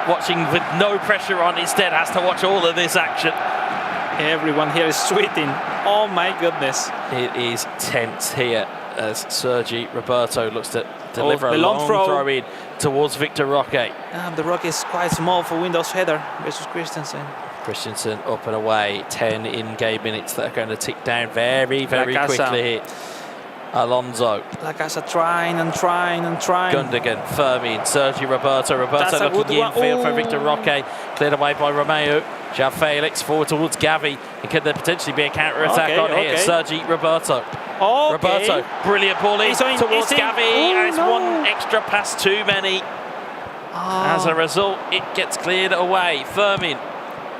watching with no pressure on. Instead, has to watch all of this action. Everyone here is sweating. Oh my goodness! It is tense here as Sergi Roberto looks to deliver a long throw in towards Victor Roque. The Roque is quite small for Windows header versus Christensen. Christensen up and away. 10 in-game minutes that are going to tick down very, very Lacassa. quickly here. Alonso. Lacassa trying. Gundogan, Firmin, Sergio Roberto. That's a looking good one. infield for Victor Roque. Cleared away by Romeo. João Felix forward towards Gavi. And could there potentially be a counter-attack on here? Sergi Roberto. Roberto, brilliant ball in towards Gavi. And it's one extra pass too many. As a result, it gets cleared away. Firmin.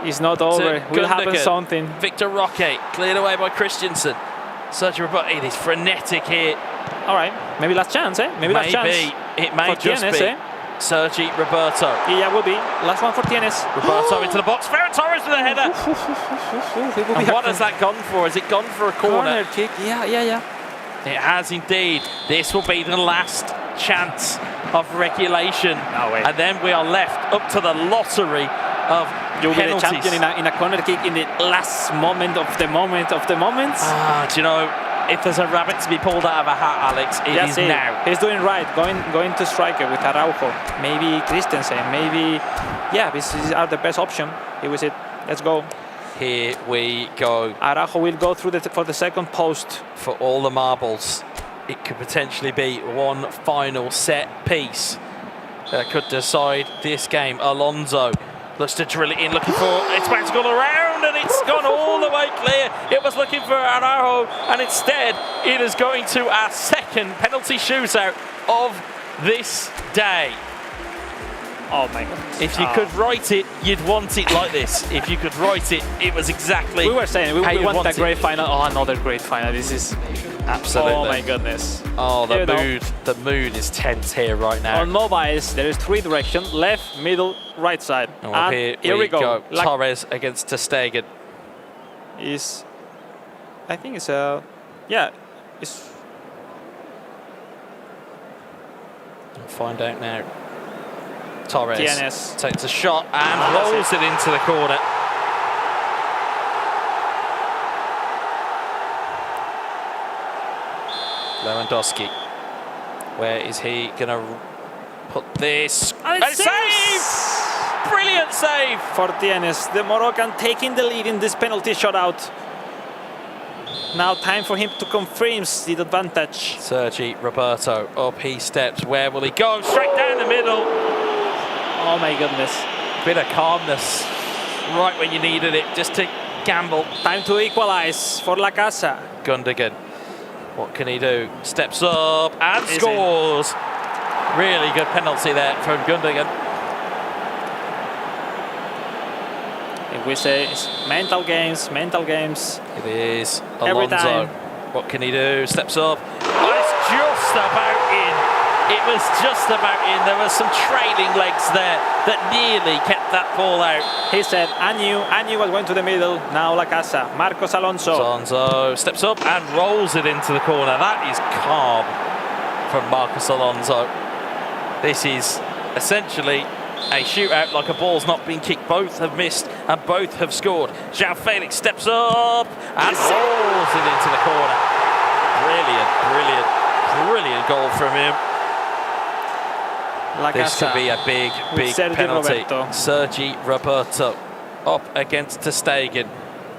It's not over. Will happen something. Victor Roque cleared away by Christensen. Sergio Roberto. It is frenetic here. All right, maybe last chance, eh? Maybe last chance. It may for just Tienes, be. eh? Sergi Roberto. Yeah, will be last one for Tienes. Roberto into the box. Ferran Torres with a header. And what has that gone for? Has it gone for a corner? Kick. Yeah. It has indeed. This will be the last chance of regulation. No way. And then we are left up to the lottery of You'll be the penalties. champion in a corner kick in the last moment of the moments. Do you know, if there's a rabbit to be pulled out of a hat, Alex, it is now. He's doing right, going to striker with Araujo. Maybe Christensen, maybe... Yeah, these are the best option. Here was it. Let's go. Here we go. Araujo will go through for the second post. For all the marbles, it could potentially be one final set piece that could decide this game. Alonso looks to drill it in, looking for... It's about to go around, and it's gone all the way clear. It was looking for Araujo, and instead it is going to our second penalty shootout of this day. Oh my god. If you could write it, you'd want it like this. If you could write it, it was exactly. We were saying we how want a it. great final. Oh, another great final. This is Absolutely. Oh my goodness. Oh, You know. the mood is tense here right now. On mobiles, there is 3 directions: left, middle, right side. And here we go. Like, Torres against ter Stegen. I think it's it's. We'll find out now. Torres Tienes. takes a shot and rolls it into the corner. Lewandowski. Where is he going to put this? And it's save! Brilliant save! For Tienes, the Moroccan taking the lead in this penalty shootout. Now time for him to confirm the advantage. Sergi Roberto, up he steps. Where will he go? Straight down the middle. Oh my goodness. Bit of calmness right when you needed it, just to gamble. Time to equalize for Lacassa. Gundogan, what can he do? Steps up and Easy. scores. Really good penalty there from Gundogan. If we say it's mental games. It is Every Alonso. time. What can he do? Steps up. Oh, it's just about in. It was just about in. There were some trailing legs there that nearly kept that ball out. He said, I knew was going to the middle. Now Lacassa. Marcos Alonso. Alonso steps up and rolls it into the corner. That is calm from Marcos Alonso. This is essentially a shootout like a ball's not been kicked. Both have missed and both have scored. João Felix steps up and rolls it into the corner. Brilliant goal from him. Lacassa. This could be a big Sergi penalty. Roberto. Sergi Roberto up against ter Stegen.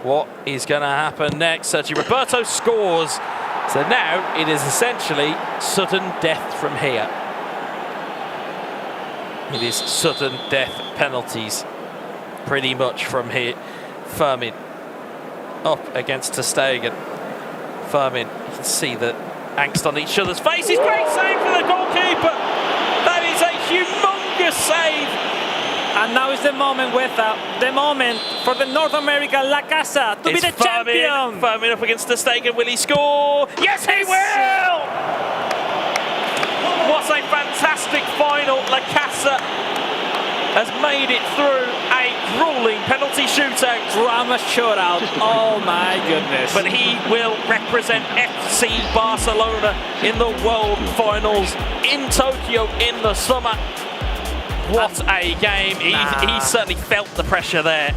What is going to happen next? Sergi Roberto scores. So now it is essentially sudden death from here. It is sudden death penalties pretty much from here. Firmin up against ter Stegen. Firmin, you can see the angst on each other's faces. Great save for the goalkeeper. That is a humongous save. And now is the moment for the North American Lacassa to be the champion. Firmin up against ter Stegen. Will he score? Yes, he will! What a fantastic final. Lacassa has made it through a grueling penalty shootout. Drama shootout. Oh my goodness. But he will represent FC Barcelona in the World Finals in Tokyo in the summer. What a game. He certainly felt the pressure there.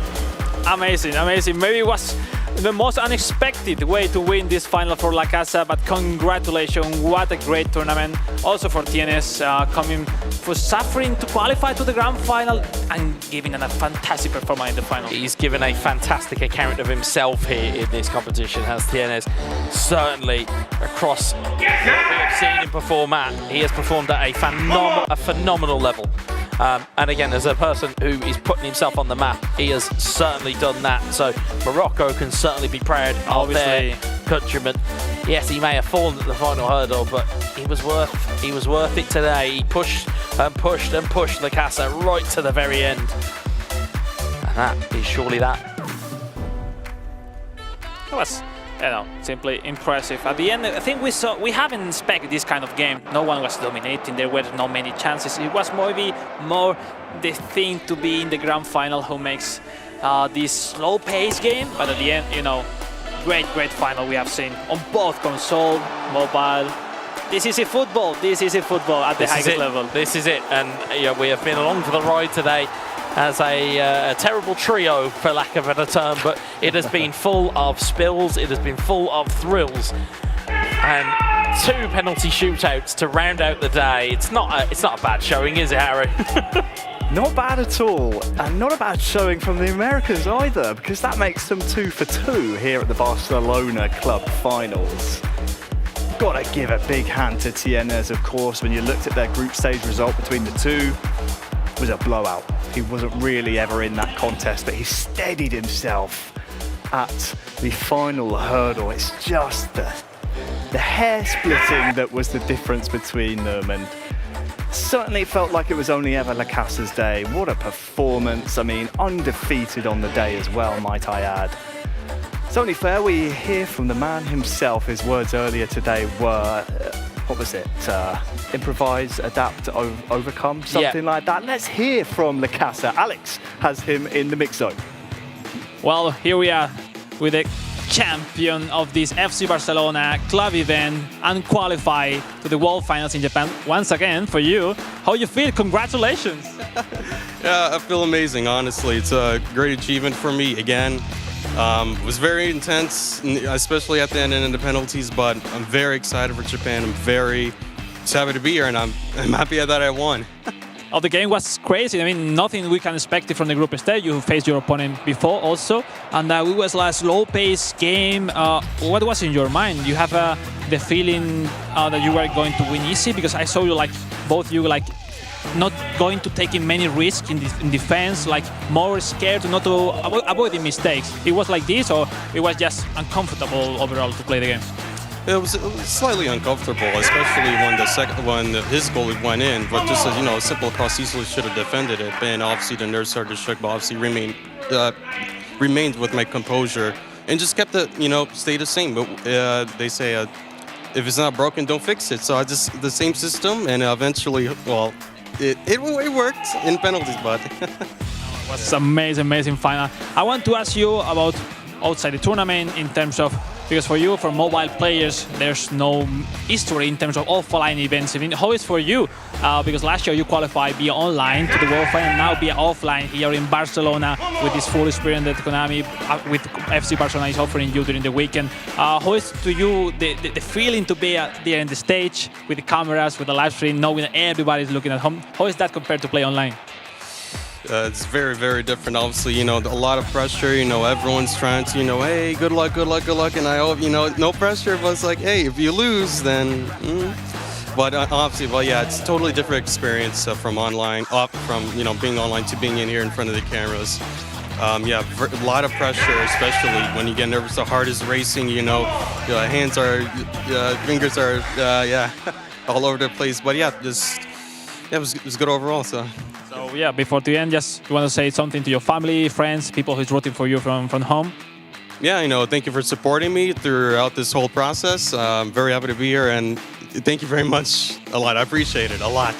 Amazing. Maybe it was the most unexpected way to win this final for Lacassa, but congratulations, what a great tournament. Also for Tienes, coming for suffering to qualify to the grand final and giving a fantastic performance in the final. He's given a fantastic account of himself here in this competition, has Tienes. Certainly across what we have seen him perform at, he has performed at a phenomenal level. And again, as a person who is putting himself on the map, he has certainly done that. So Morocco can certainly be proud of their countrymen. Yes, he may have fallen at the final hurdle, but he was worth it today. He pushed and pushed and pushed Lacassa right to the very end. And that is surely that. It was, simply impressive. At the end, I think we haven't expected this kind of game. No one was dominating. There were not many chances. It was maybe more the thing to be in the grand final who makes this slow-paced game. But at the end, great final we have seen on both console, mobile. This is eFootball. This is eFootball at the highest level. This is it. And we have been along for the ride today as a terrible trio, for lack of a better term, but it has been full of spills, it has been full of thrills, and 2 penalty shootouts to round out the day. It's not a bad showing, is it, Harry? Not bad at all, and not a bad showing from the Americans either, because that makes them 2 for 2 here at the Barcelona Club Finals. Got to give a big hand to Tienes, of course. When you looked at their group stage result between the two, it was a blowout. He wasn't really ever in that contest, but he steadied himself at the final hurdle. It's just the hair splitting that was the difference between them, and Certainly felt like it was only ever Lacassa's day. What a performance. I mean, undefeated on the day as well, might I add. It's only fair we hear from the man himself. His words earlier today were, what was it? Improvise, adapt, overcome, something like that. Let's hear from Lacassa. Alex has him in the mix zone. Well, here we are with the champion of this FC Barcelona club event and qualify to the World Finals in Japan. Once again, for you, how you feel? Congratulations. Yeah, I feel amazing, honestly. It's a great achievement for me again. It was very intense, especially at the end and in the penalties, but I'm very excited for Japan. I'm very happy to be here, and I'm happy that I won. Oh, the game was crazy. I mean, nothing we can expect from the group stage. You faced your opponent before also, and it was a slow-paced game. What was in your mind? You have the feeling that you were going to win easy, because I saw you both you not going to take in many risks in defense, more scared not to avoid the mistakes. It was like this, or it was just uncomfortable overall to play the game? It was slightly uncomfortable, especially when his goal went in. But just as a simple cross, easily should have defended it. And obviously the nerves started to shook, but obviously remained with my composure and just kept it, stay the same. But they say if it's not broken, don't fix it. So I just the same system, and eventually, well, it worked in penalties, but. It was amazing final. I want to ask you about outside the tournament in terms of, because for you, for mobile players, there's no history in terms of offline events. I mean, how is for you? Because last year you qualified via online to the World Final, now via offline here in Barcelona with this full experience that Konami with FC Barcelona is offering you during the weekend. How is to you the feeling to be there in the stage with the cameras, with the live stream, knowing that everybody's looking at home? How is that compared to play online? It's very, very different. Obviously, a lot of pressure. Everyone's trying to, hey, good luck. And I hope, no pressure. But it's like, hey, if you lose, then. But obviously, well, yeah, it's a totally different experience from online, from being online to being in here in front of the cameras. Yeah, a lot of pressure, especially when you get nervous. The heart is racing. Your hands are, fingers are, yeah, all over the place. But yeah, it was good overall. So yeah, before the end, just you want to say something to your family, friends, people who's rooting for you from home? Yeah, thank you for supporting me throughout this whole process. I'm very happy to be here, and thank you very much a lot. I appreciate it a lot.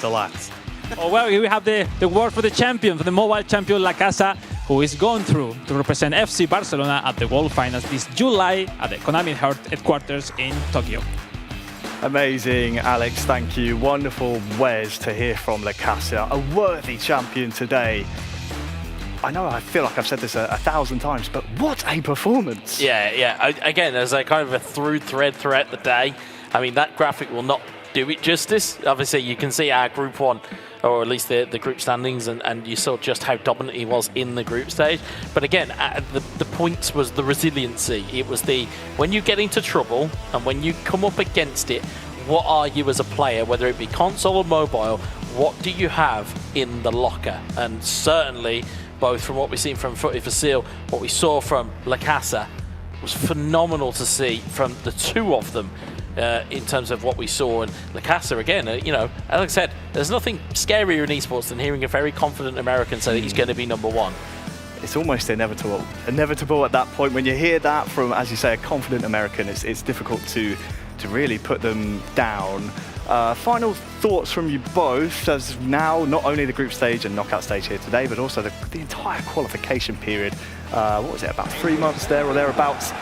Oh, well, here we have the word for the champion, for the mobile champion Lacassa, who is going through to represent FC Barcelona at the World Finals this July at the Konami headquarters in Tokyo. Amazing, Alex, thank you. Wonderful wares to hear from Lacassa, a worthy champion today. I know I feel like I've said this 1,000 times, but what a performance. Yeah. Again, there's a kind of a through thread throughout the day. I mean, that graphic will not do it justice. Obviously, you can see our Group 1, or at least the group standings, and you saw just how dominant he was in the group stage. But again, the points was the resiliency. It was when you get into trouble and when you come up against it, what are you as a player, whether it be console or mobile, what do you have in the locker? And certainly, both from what we've seen from FuteFacil, what we saw from Lacassa, was phenomenal to see from the two of them. In terms of what we saw, and Lacassa again, as I said, there's nothing scarier in esports than hearing a very confident American say that he's going to be #1. It's almost inevitable at that point. When you hear that from, as you say, a confident American, it's difficult to really put them down. Final thoughts from you both, as now not only the group stage and knockout stage here today, but also the entire qualification period. What was it, about 3 months there or thereabouts?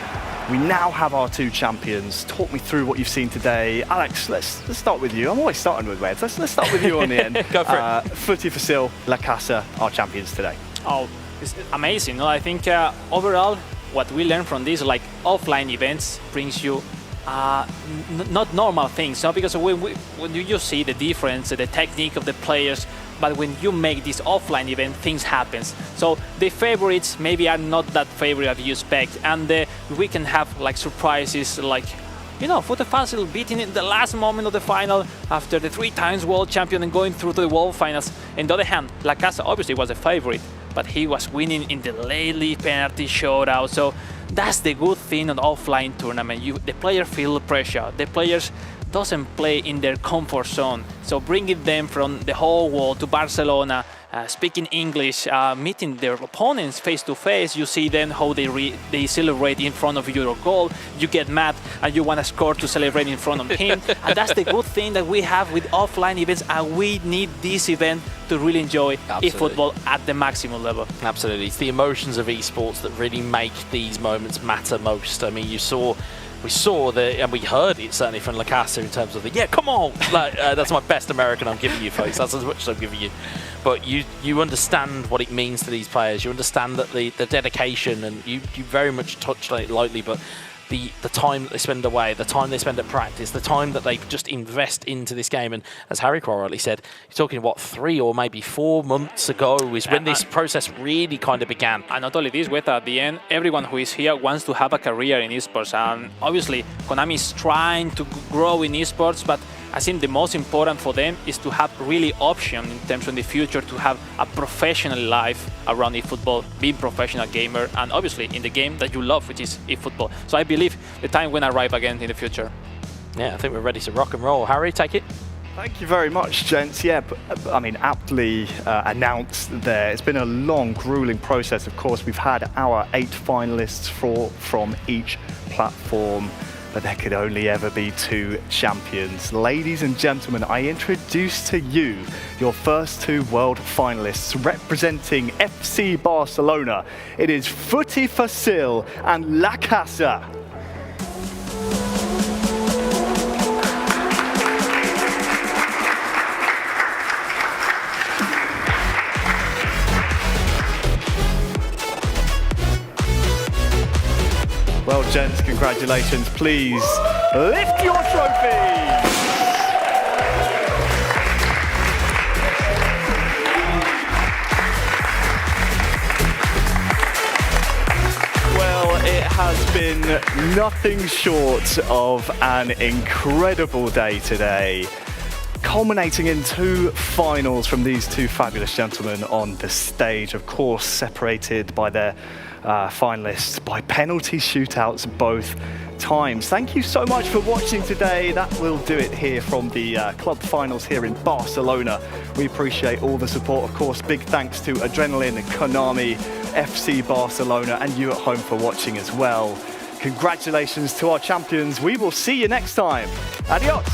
We now have our two champions. Talk me through what you've seen today. Alex, let's start with you. I'm always starting with Weds. Let's start with you on the end. Go for it. FuteFacil, Lacassa, our champions today. Oh, it's amazing. I think overall, what we learned from this, offline events, brings you not normal things. Because when you see the difference, the technique of the players, but when you make this offline event, things happen. So the favorites maybe are not that favorite as you expect, and we can have surprises FuteFacil beating in the last moment of the final after the 3 times world champion and going through to the World Finals. On the other hand, Lacassa obviously was a favorite, but he was winning in the lately penalty shootout. So that's the good thing on offline tournament. The players feel pressure. The players doesn't play in their comfort zone. So bringing them from the whole world to Barcelona, speaking English, meeting their opponents face to face, you see then how they celebrate in front of your goal. You get mad and you want to score to celebrate in front of him. And that's the good thing that we have with offline events, and we need this event to really enjoy eFootball at the maximum level. Absolutely. It's the emotions of esports that really make these moments matter most. I mean, we saw and we heard it certainly from Lacassa in terms of the, yeah, come on! Like, that's my best American I'm giving you, folks. That's as much as I'm giving you. But you understand what it means to these players. You understand that the dedication, and you very much touched on it lightly, but the time that they spend away, the time they spend at practice, the time that they just invest into this game. And as Harry quite rightly said, you're talking, what, 3 or maybe 4 months ago is when this process really kind of began. And not only this, at the end, everyone who is here wants to have a career in esports. And obviously, Konami is trying to grow in esports, but I think the most important for them is to have really option in terms of the future to have a professional life around eFootball, being professional gamer, and obviously in the game that you love, which is eFootball. So I believe the time will arrive again in the future. Yeah, I think we're ready to rock and roll. Harry, take it. Thank you very much, gents. Yeah, I mean, aptly announced there. It's been a long, grueling process. Of course, we've had our 8 finalists from each platform, but there could only ever be 2 champions. Ladies and gentlemen, I introduce to you your first 2 world finalists representing FC Barcelona. It is FuteFacil and Lacassa. Well, gents, congratulations. Please lift your trophies. Well, it has been nothing short of an incredible day today, culminating in 2 finals from these 2 fabulous gentlemen on the stage, of course separated by their finalists by penalty shootouts both times. Thank you so much for watching today. That will do it here from the club finals here in Barcelona. We appreciate all the support, of course. Big thanks to Adrenaline, Konami, FC Barcelona, and you at home for watching as well. Congratulations to our champions. We will see you next time. Adios.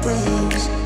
breaks.